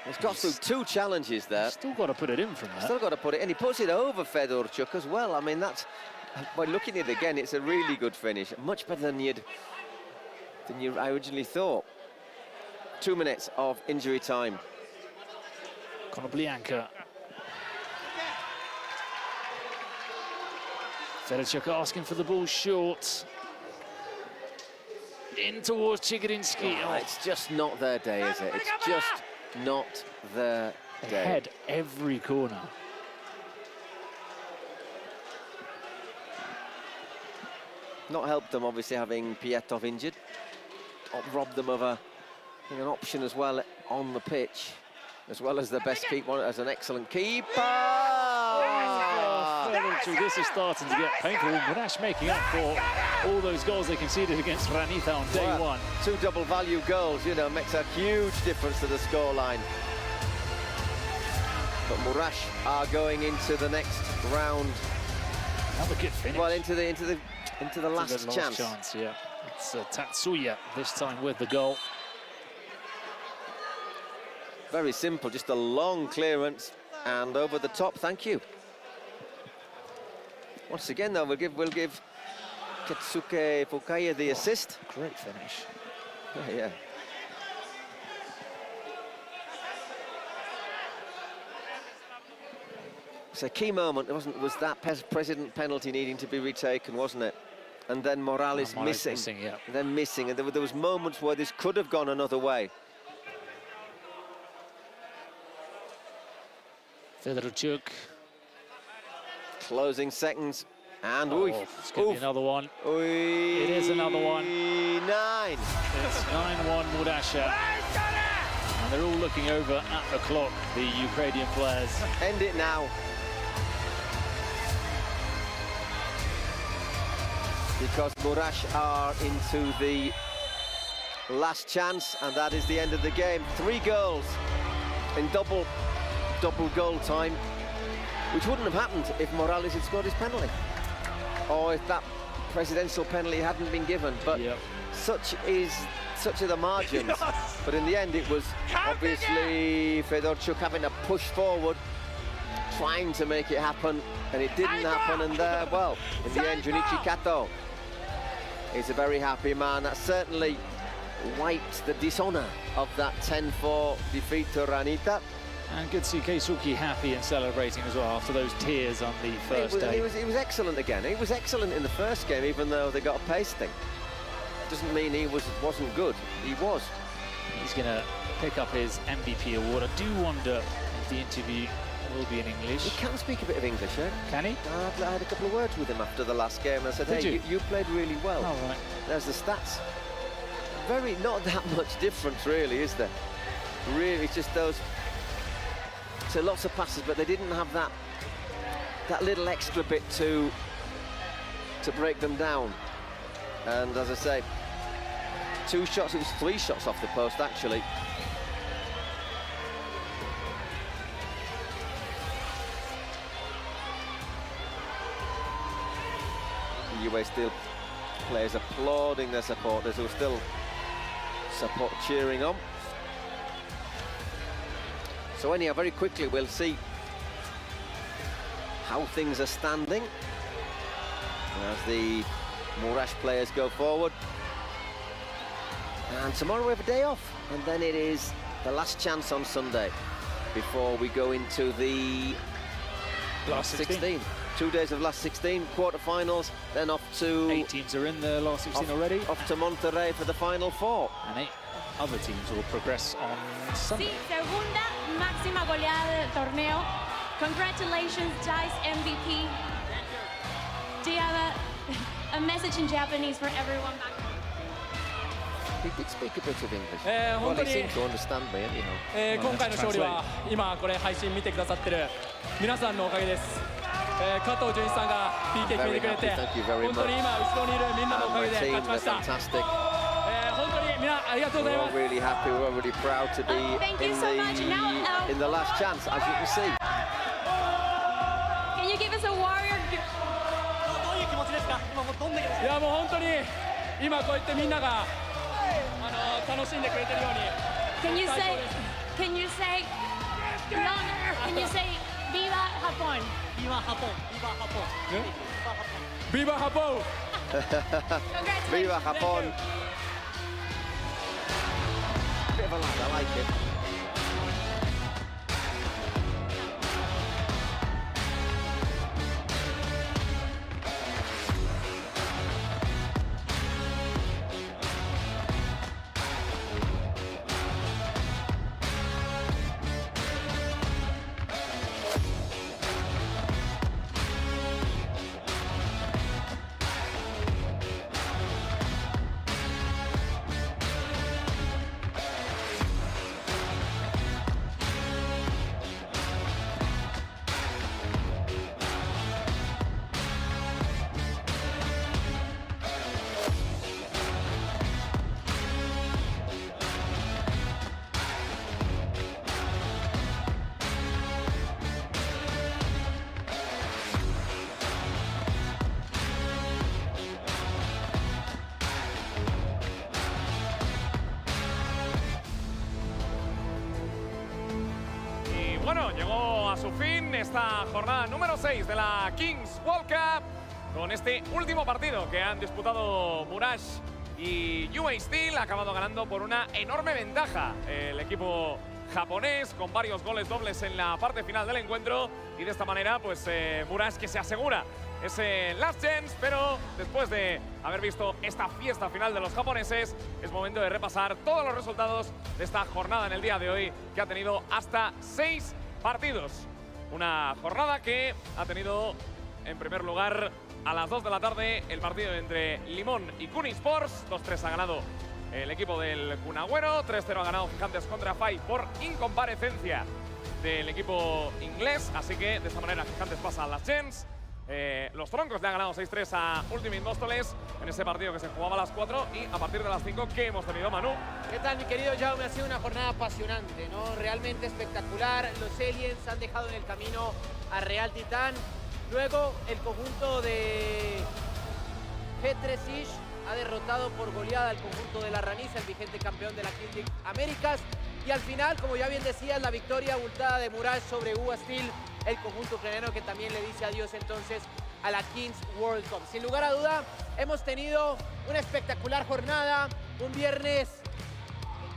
he's got through 2 challenges there. Still got to put it in from that. Still got to put it in. He puts it over Fedorchuk as well. I mean, that's, by looking at it again, it's a really good finish. Much better than you originally thought. 2 minutes of injury time. Konoplyanka. Fedorchuk asking for the ball short. In towards Chigrinsky. Oh, it's just not their day, is it? It's just not their day. Head every corner. Not helped them, obviously, having Pietov injured. Robbed them of an option as well on the pitch, as well as the best keeper, as an excellent keeper. This is starting to get painful. Murash making up for all those goals they conceded against Ranita on day one. 2 double value goals, you know, makes a huge difference to the scoreline. But Murash are going into the next round. Another good finish. Well, into the last chance. Yeah. It's Tatsuya this time with the goal. Very simple, just a long clearance and over the top. Thank you. Once again, though, we'll give Keisuke Fukaya the assist. Great finish. Yeah. It's a key moment, was that president penalty needing to be retaken, wasn't it? And then Morales missing. Yeah. And then missing, and there was moments where this could have gone another way. Fedorchuk. Closing seconds, and it's going to be another one. It is another one. 9. It's 9-1 Murasha. And they're all looking over at the clock, the Ukrainian players. End it now. Because Murash are into the last chance, and that is the end of the game. 3 goals in double goal time, which wouldn't have happened if Morales had scored his penalty, or if that presidential penalty hadn't been given. But such are the margins. But in the end, it was obviously Fedorchuk having to push forward, trying to make it happen, and it didn't happen. And there, well, in the end, Junichi Kato is a very happy man. That certainly wiped the dishonour of that 10-4 defeat to Ranita. And good to see Keisuke happy and celebrating as well after those tears on the first day. He was excellent again. He was excellent in the first game, even though they got a pasting. Doesn't mean he wasn't good. He was. He's going to pick up his MVP award. I do wonder if the interview will be in English. He can speak a bit of English, eh? Can he? I had a couple of words with him after the last game, and I said, hey, you played really well. Oh, right. There's the stats. Not that much difference, really, is there? Really, it's just those... So lots of passes, but they didn't have that little extra bit to break them down. And as I say, 2 shots, it was 3 shots off the post, actually. UA Steel players applauding their supporters who are still cheering on. So anyhow, very quickly we'll see how things are standing as the Murash players go forward. And tomorrow we have a day off, and then it is the last chance on Sunday before we go into the last 16. 2 days of last 16 quarterfinals, then off to 8 teams are in the last 16 already. Off to Monterrey for the final 4. And 8 other teams will progress on Sunday. Sí, segunda máxima goleada del torneo. Congratulations, Dice MVP. Do you have a message in Japanese for everyone back home? He did speak a bit of English. Well, he seemed to understand me, anyhow. 今回の勝利は今これ配信見てくださってる皆さんのおかげです。加藤純一さんが PK 決めてくれて、本当に今後ろにいるみんなのおかげで勝ちました。本当にみんなありがとうございます。We're really happy, we're really proud to be in the last chance, as you can see. Can you give us a warrior? どういう気持ちですか？今もうどんな気持ち？いやもう本当に今こうやってみんなが楽しんでくれてるように。Can you say Viva Japón? Viva Japón. Viva Japón. Viva Japón. Viva Japón. Bit of a lad, I like it. Bueno, llegó a su fin esta jornada número 6 de la Kings World Cup con este último partido que han disputado Murash y UA Steel. Ha acabado ganando por una enorme ventaja el equipo japonés con varios goles dobles en la parte final del encuentro y de esta manera pues Murash que se asegura ese last chance, pero después de haber visto esta fiesta final de los japoneses es momento de repasar todos los resultados de esta jornada en el día de hoy que ha tenido hasta 6 partidos. Una jornada que ha tenido en primer lugar a las 2 de la tarde el partido entre Limón y Kuni Sports. 2-3 ha ganado el equipo del Kun Agüero, 3-0 ha ganado Gigantes contra FAI por incomparecencia del equipo inglés, así que de esta manera Gigantes pasa a las Gens. Los Troncos le han ganado 6-3 a Ultimate Móstoles en ese partido que se jugaba a las 4 y a partir de las 5 que hemos tenido, Manu. ¿Qué tal, mi querido Jaume? Ha sido una jornada apasionante, ¿no? Realmente espectacular. Los Aliens han dejado en el camino a Real Titán. Luego el conjunto de G3 ha derrotado por goleada al conjunto de la Raniza, el vigente campeón de la King League Américas. Y al final, como ya bien decías, la victoria abultada de Murash sobre UA Steel, el conjunto ucraniano que también le dice adiós entonces a la Kings World Cup. Sin lugar a duda, hemos tenido una espectacular jornada, un viernes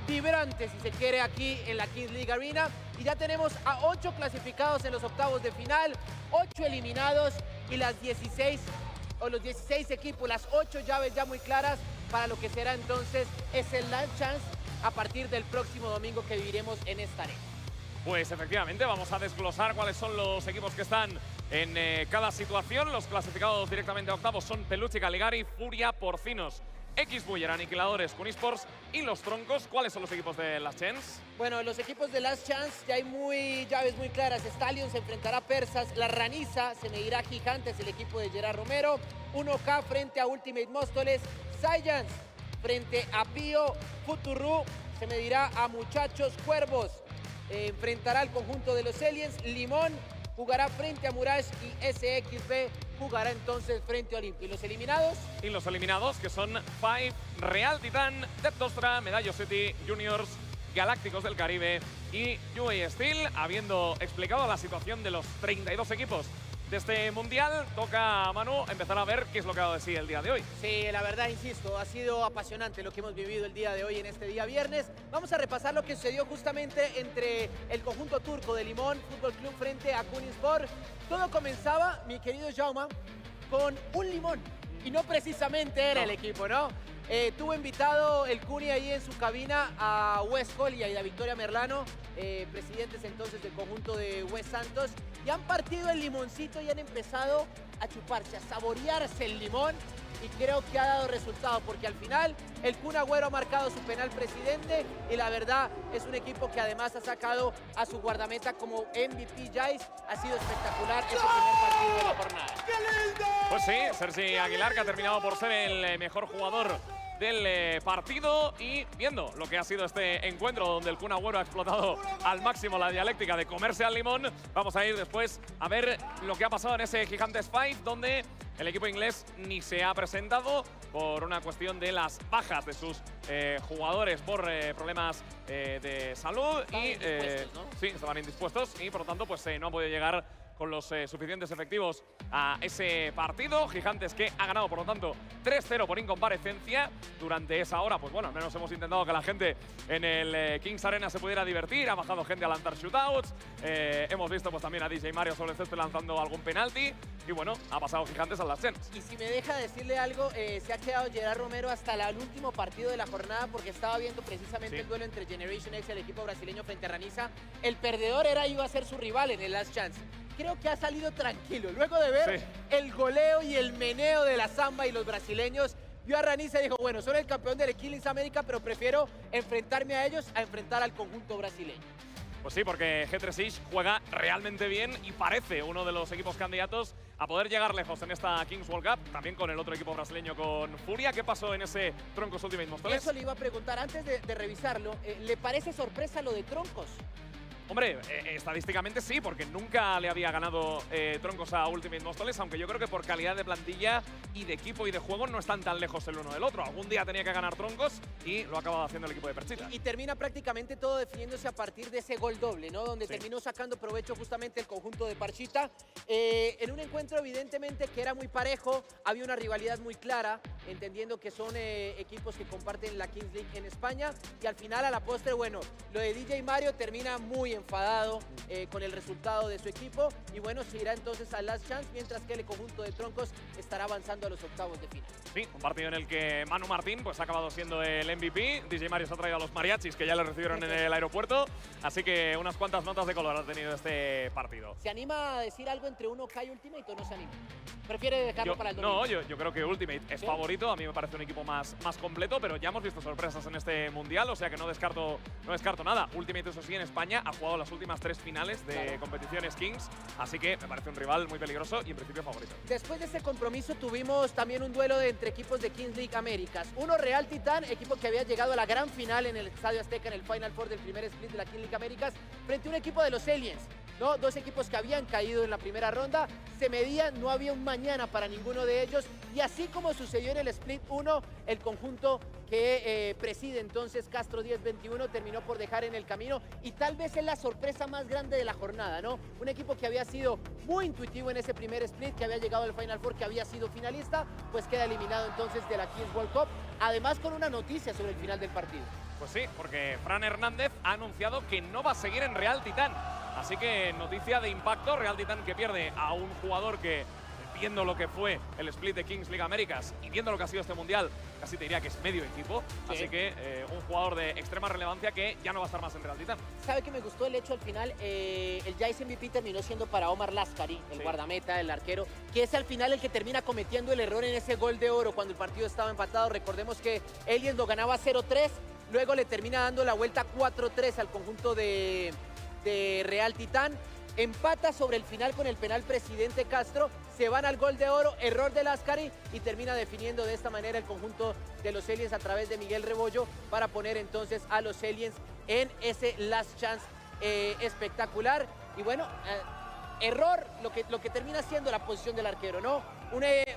vibrante, si se quiere, aquí en la Kings League Arena. Y ya tenemos a 8 clasificados en los octavos de final, 8 eliminados y los 16 equipos, las 8 llaves ya muy claras para lo que será entonces ese last chance a partir del próximo domingo que viviremos en esta arena. Pues efectivamente, vamos a desglosar cuáles son los equipos que están en cada situación. Los clasificados directamente a octavos son Peluche, Caligari, Furia, Porcinos, X-Buller, Aniquiladores, Kunisports y los Troncos. ¿Cuáles son los equipos de Last Chance? Bueno, los equipos de Last Chance ya hay llaves muy claras. Stallion se enfrentará a Persas, la Raniza se medirá a Gigantes, el equipo de Gerard Romero, 1K frente a Ultimate Móstoles, Science frente a Pío, Futuru se medirá a Muchachos Cuervos, enfrentará al conjunto de los Aliens, Limón jugará frente a Murash y SXB jugará entonces frente a Olimpia. ¿Y los eliminados? Y los eliminados, que son Five, Real Titán, Deptostra, Medallo City, Juniors, Galácticos del Caribe y UA Steel. Habiendo explicado la situación de los 32 equipos de este Mundial, toca a Manu empezar a ver qué es lo que ha dado de sí el día de hoy. Sí, la verdad, insisto, ha sido apasionante lo que hemos vivido el día de hoy en este día viernes. Vamos a repasar lo que sucedió justamente entre el conjunto turco de Limón Fútbol Club frente a Kunispor. Todo comenzaba, mi querido Jauma, con un limón. Y no precisamente era el equipo, ¿no? Tuvo invitado el Cuni ahí en su cabina a Wes Hall y a Victoria Merlano, presidentes entonces del conjunto de Wes Santos, y han partido el limoncito y han empezado a chuparse, a saborearse el limón, y creo que ha dado resultado, porque al final el Kun Agüero ha marcado su penal presidente, y la verdad es un equipo que además ha sacado a su guardameta como MVP Jais. Ha sido espectacular ese primer partido de la jornada. Pues sí, Sergi Aguilar, que ha terminado por ser el mejor jugador del partido, y viendo lo que ha sido este encuentro donde el Kun Agüero ha explotado al máximo la dialéctica de comerse al limón, vamos a ir después a ver lo que ha pasado en ese Gigantes 5, donde el equipo inglés ni se ha presentado por una cuestión de las bajas de sus jugadores por problemas de salud. Sí, estaban indispuestos y por lo tanto pues no han podido llegar con los suficientes efectivos a ese partido. Gigantes que ha ganado, por lo tanto, 3-0 por incomparecencia. Durante esa hora, pues bueno, al menos hemos intentado que la gente en el Kings Arena se pudiera divertir. Ha bajado gente a lanzar shootouts. Hemos visto pues también a DJ Mario sobre el césped lanzando algún penalti. Y bueno, ha pasado Gigantes a las Champs. Y si me deja decirle algo, se ha quedado Gerard Romero hasta el último partido de la jornada, porque estaba viendo precisamente el duelo entre Generation X y el equipo brasileño frente a Raniza. El perdedor iba a ser su rival en el Last Chance. Creo que ha salido tranquilo. Luego de ver el goleo y el meneo de la Samba y los brasileños, vio a Raniza y dijo, bueno, soy el campeón del Kings América, pero prefiero enfrentarme a ellos a enfrentar al conjunto brasileño. Pues sí, porque G3 juega realmente bien y parece uno de los equipos candidatos a poder llegar lejos en esta Kings World Cup, también con el otro equipo brasileño, con Furia. ¿Qué pasó en ese Troncos Ultimate Móstoles? Eso le iba a preguntar antes de revisarlo. ¿Le parece sorpresa lo de Troncos? Hombre, estadísticamente sí, porque nunca le había ganado Troncos a Ultimate Móstoles, aunque yo creo que por calidad de plantilla y de equipo y de juego no están tan lejos el uno del otro. Algún día tenía que ganar Troncos y lo ha acabado haciendo el equipo de Perchita. Y termina prácticamente todo definiéndose a partir de ese gol doble, ¿no? Donde terminó sacando provecho justamente el conjunto de Parchita. En un encuentro evidentemente que era muy parejo, había una rivalidad muy clara, entendiendo que son equipos que comparten la Kings League en España, y al final a la postre, bueno, lo de DJ Mario termina muy enfadado con el resultado de su equipo, y bueno, se irá entonces al Last Chance, mientras que el conjunto de Troncos estará avanzando a los octavos de final. Sí, un partido en el que Manu Martín pues ha acabado siendo el MVP. DJ Mario se ha traído a los mariachis, que ya le recibieron en el aeropuerto, así que unas cuantas notas de color ha tenido este partido. ¿Se anima a decir algo entre 1K y Ultimate o no se anima? ¿Prefiere dejarlo para el domingo? No, yo creo que Ultimate es favorito. A mí me parece un equipo más completo, pero ya hemos visto sorpresas en este Mundial, o sea que no descarto nada. Ultimate, eso sí, en España ha jugado las últimas 3 finales de competiciones Kings, así que me parece un rival muy peligroso y en principio favorito. Después de ese compromiso tuvimos también un duelo entre equipos de Kings League Américas. Uno, Real Titán, equipo que había llegado a la gran final en el Estadio Azteca en el Final Four del primer split de la Kings League Américas, frente a un equipo de los Aliens, ¿no? Dos equipos que habían caído en la primera ronda, se medían, no había un mañana para ninguno de ellos, y así como sucedió en el Split 1, el conjunto que preside entonces Castro 10-21 terminó por dejar en el camino, y tal vez es la sorpresa más grande de la jornada, ¿no? Un equipo que había sido muy intuitivo en ese primer split, que había llegado al Final Four, que había sido finalista, pues queda eliminado entonces de la Kings World Cup, además con una noticia sobre el final del partido. Pues sí, porque Fran Hernández ha anunciado que no va a seguir en Real Titán. Así que noticia de impacto, Real Titán que pierde a un jugador que, viendo lo que fue el split de Kings League Américas y viendo lo que ha sido este Mundial, casi te diría que es medio equipo. Sí. Así que un jugador de extrema relevancia que ya no va a estar más en Real Titán. ¿Sabe que me gustó el hecho al final? El Jais MVP terminó siendo para Omar Lascari, el guardameta, el arquero, que es al final el que termina cometiendo el error en ese gol de oro cuando el partido estaba empatado. Recordemos que Aliens lo ganaba 0-3, luego le termina dando la vuelta 4-3 al conjunto de Real Titán. Empata sobre el final con el penal presidente Castro, se van al gol de oro, error de Lascari, y termina definiendo de esta manera el conjunto de los Aliens a través de Miguel Rebollo para poner entonces a los Aliens en ese Last Chance espectacular. Y bueno, error lo que termina siendo la posición del arquero, ¿no?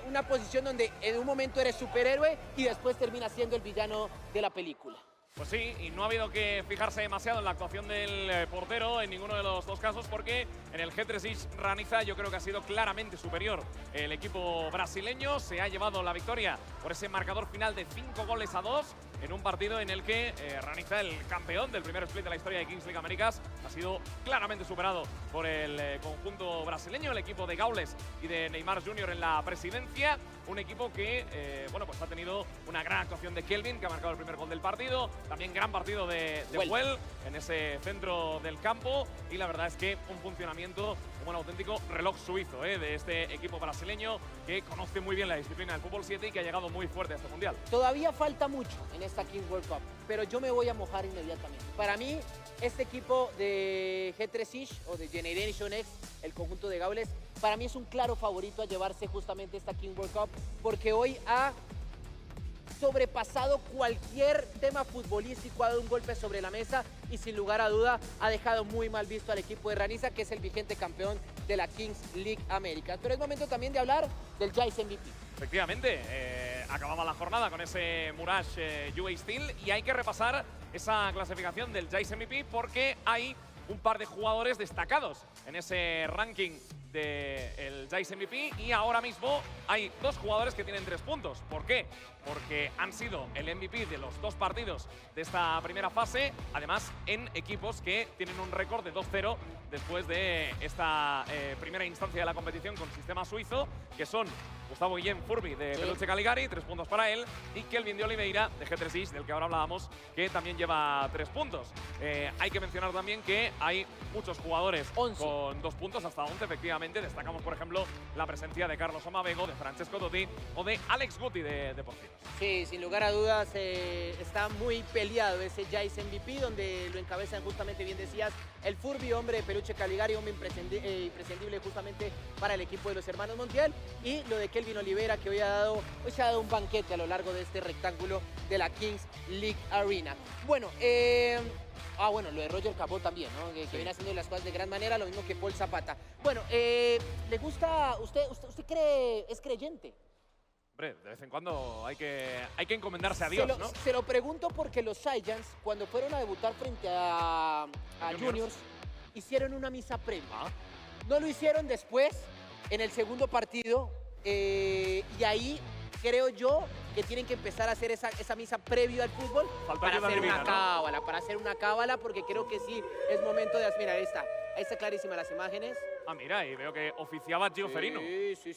Una posición donde en un momento eres superhéroe y después termina siendo el villano de la película. Pues sí, y no ha habido que fijarse demasiado en la actuación del portero en ninguno de los dos casos, porque en el G3 Raniza yo creo que ha sido claramente superior el equipo brasileño. Se ha llevado la victoria por ese marcador final de 5-2 en un partido en el que Raniza, el campeón del primer split de la historia de Kings League Américas, ha sido claramente superado por el conjunto brasileño, el equipo de Gaules y de Neymar Jr. en la presidencia. Un equipo que bueno, pues ha tenido una gran actuación de Kelvin, que ha marcado el primer gol del partido. También gran partido de Well en ese centro del campo. Y la verdad es que un funcionamiento como un auténtico reloj suizo de este equipo brasileño, que conoce muy bien la disciplina del fútbol 7 y que ha llegado muy fuerte a este mundial. Todavía falta mucho en esta Kings World Cup, pero yo me voy a mojar inmediatamente. Para mí, este equipo de G3 o de Generation X, el conjunto de Gaules, para mí es un claro favorito a llevarse justamente esta Kings World Cup, porque hoy ha sobrepasado cualquier tema futbolístico, ha dado un golpe sobre la mesa y sin lugar a duda ha dejado muy mal visto al equipo de Raniza, que es el vigente campeón de la Kings League Américas. Pero es momento también de hablar del Jais MVP. Efectivamente, acababa la jornada con ese Mirage UA Steel y hay que repasar esa clasificación del Jais MVP porque hay un par de jugadores destacados en ese ranking del Jais MVP y ahora mismo hay dos jugadores que tienen 3 puntos. ¿Por qué? Porque han sido el MVP de los 2 partidos de esta primera fase, además en equipos que tienen un récord de 2-0 después de esta primera instancia de la competición con sistema suizo, que son Gustavo Guillén Furby de Peluche Caligari, 3 puntos para él, y Kelvin de Oliveira de G3 del que ahora hablábamos, que también lleva 3 puntos. Hay que mencionar también que hay muchos jugadores con 2 puntos, hasta 11 efectivamente. Destacamos, por ejemplo, la presencia de Carlos Omavego, de Francesco Totti o de Alex Guti de Porcinos. Sí, sin lugar a dudas está muy peleado ese Jais MVP, donde lo encabezan justamente, bien decías, el Furby, hombre de Peluche Caligari, hombre imprescindible justamente para el equipo de los hermanos Montiel, y lo de Kelvin Oliveira, que hoy se ha dado un banquete a lo largo de este rectángulo de la Kings League Arena. Bueno, bueno, lo de Roger Cabot también, ¿no? Que viene haciendo las cosas de gran manera, lo mismo que Paul Zapata. Bueno, ¿le gusta, usted cree, es creyente? Hombre, de vez en cuando hay que encomendarse a Dios, ¿no? Se lo pregunto porque los Saiyans, cuando fueron a debutar frente a Juniors, hicieron una misa previa. No lo hicieron después, en el segundo partido, y ahí creo yo que tienen que empezar a hacer esa misa previo al fútbol para hacer una cábala, porque creo que sí es momento de... Mira, ahí está clarísima las imágenes. Ah, mira, y veo que oficiaba Gio Ferino. Sí.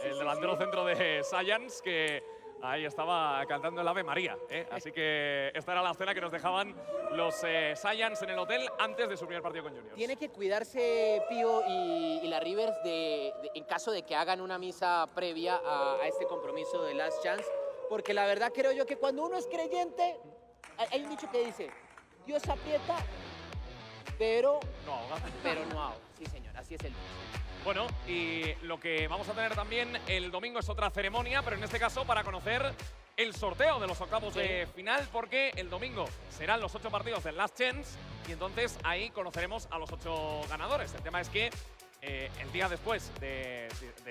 El delantero centro de Science, que ahí estaba cantando el Ave María. Así que esta era la escena que nos dejaban los Science en el hotel antes de su primer partido con Juniors. Tiene que cuidarse Pío y la Rivers en caso de que hagan una misa previa a este compromiso de Last Chance, porque la verdad creo yo que cuando uno es creyente, hay un dicho que dice, Dios aprieta, pero no ahoga. Sí, señor, así es el dicho. Bueno, y lo que vamos a tener también el domingo es otra ceremonia, pero en este caso para conocer el sorteo de los octavos de final, porque el domingo serán los 8 partidos del Last Chance y entonces ahí conoceremos a los 8 ganadores. El tema es que el día después de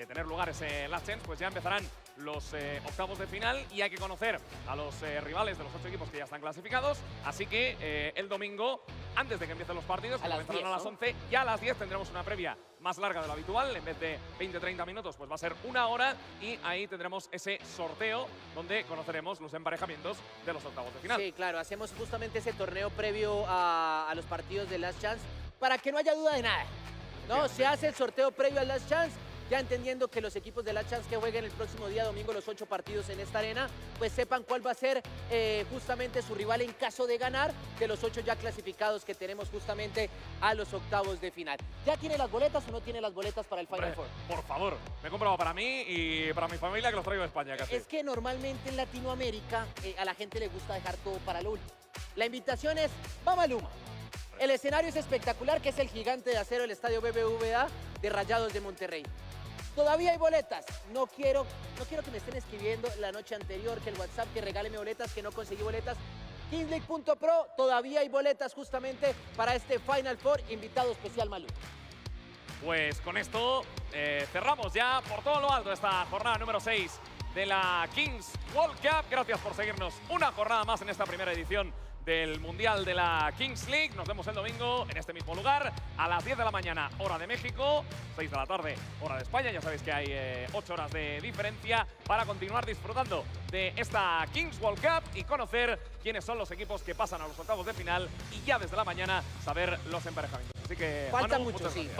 tener lugar ese Last Chance, pues ya empezarán los octavos de final y hay que conocer a los rivales de los 8 equipos que ya están clasificados. Así que el domingo, antes de que empiecen los partidos, que comenzarán a las 11, ya a las 10 tendremos una previa más larga de lo habitual. En vez de 20-30 minutos, pues va a ser 1 hora y ahí tendremos ese sorteo donde conoceremos los emparejamientos de los octavos de final. Sí, claro, hacemos justamente ese torneo previo a los partidos de Last Chance para que no haya duda de nada. No, se hace el sorteo previo al Last Chance, ya entendiendo que los equipos de Last Chance que jueguen el próximo día domingo los 8 partidos en esta arena, pues sepan cuál va a ser justamente su rival en caso de ganar de los 8 ya clasificados que tenemos justamente a los octavos de final. ¿Ya tiene las boletas o no tiene las boletas para el Final Four? Por favor, me he comprado para mí y para mi familia, que los traigo de España casi. Es que normalmente en Latinoamérica a la gente le gusta dejar todo para lo último. La invitación es Bamaluma. El escenario es espectacular, que es el gigante de acero del estadio BBVA de Rayados de Monterrey. Todavía hay boletas. No quiero que me estén escribiendo la noche anterior, que el WhatsApp, que regáleme boletas, que no conseguí boletas. KingsLeague.pro, todavía hay boletas justamente para este Final Four, invitado especial Malú. pues con esto cerramos ya por todo lo alto esta jornada número 6 de la Kings World Cup. Gracias por seguirnos una jornada más en esta primera edición del Mundial de la Kings League. Nos vemos el domingo en este mismo lugar a las 10 de la mañana, hora de México, 6 de la tarde, hora de España. Ya sabéis que hay 8 horas de diferencia para continuar disfrutando de esta Kings World Cup y conocer quiénes son los equipos que pasan a los octavos de final y ya desde la mañana saber los emparejamientos. Así que, falta Manu, mucho, sí, gracias.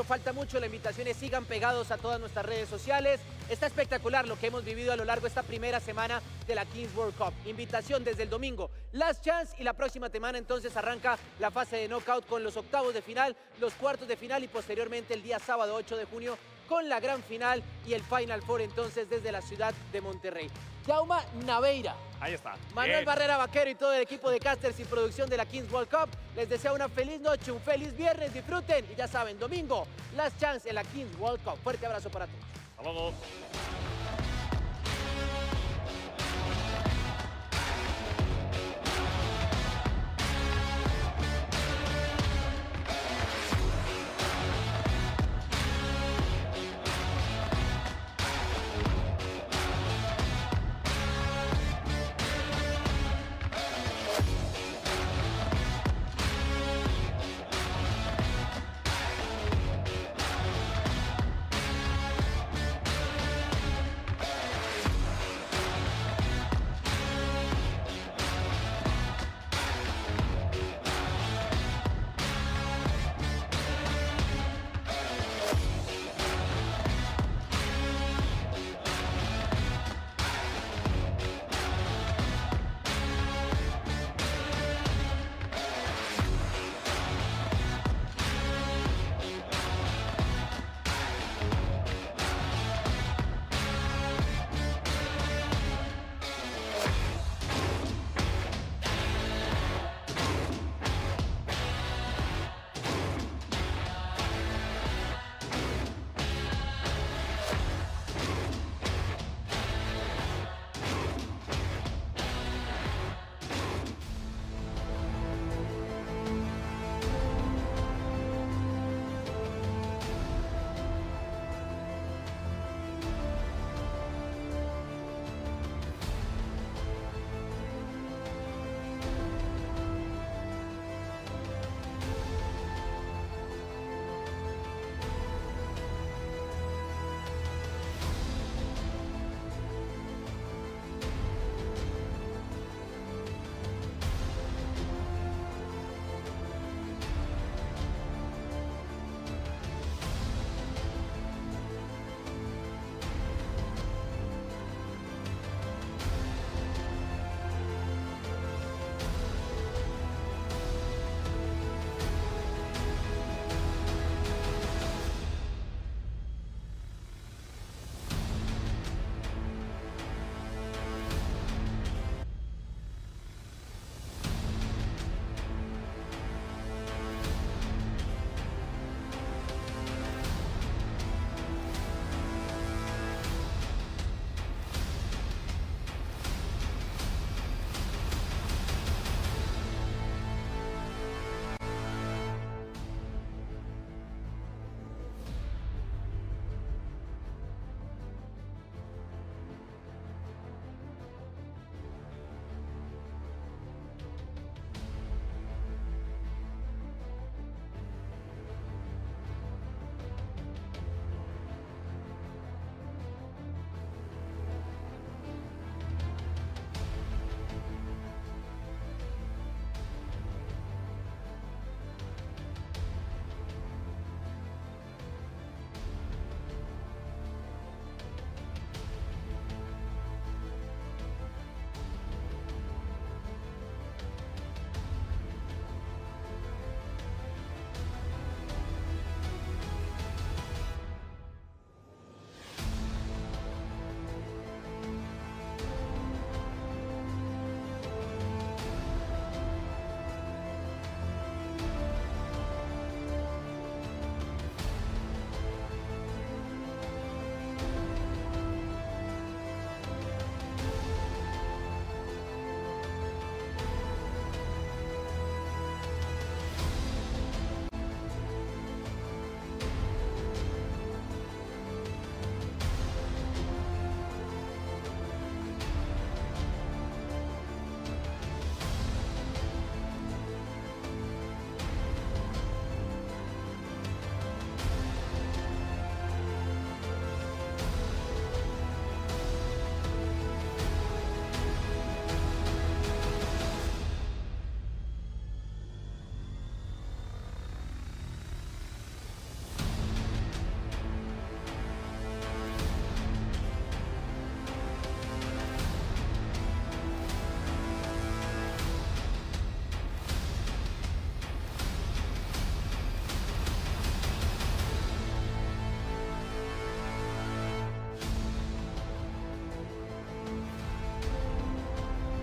falta mucho. La invitación es sigan pegados a todas nuestras redes sociales. Está espectacular lo que hemos vivido a lo largo de esta primera semana de la Kings World Cup. Invitación desde el domingo, Last Chance, y la próxima semana entonces arranca la fase de knockout con los octavos de final, los cuartos de final y posteriormente el día sábado 8 de junio con la gran final y el Final Four entonces desde la ciudad de Monterrey. Jauma Naveira. Ahí está. Manuel Bien. Barrera Vaquero y todo el equipo de casters y producción de la Kings World Cup les desea una feliz noche, un feliz viernes, disfruten y ya saben, domingo, Last Chance en la Kings World Cup. Fuerte abrazo para todos. Hasta luego.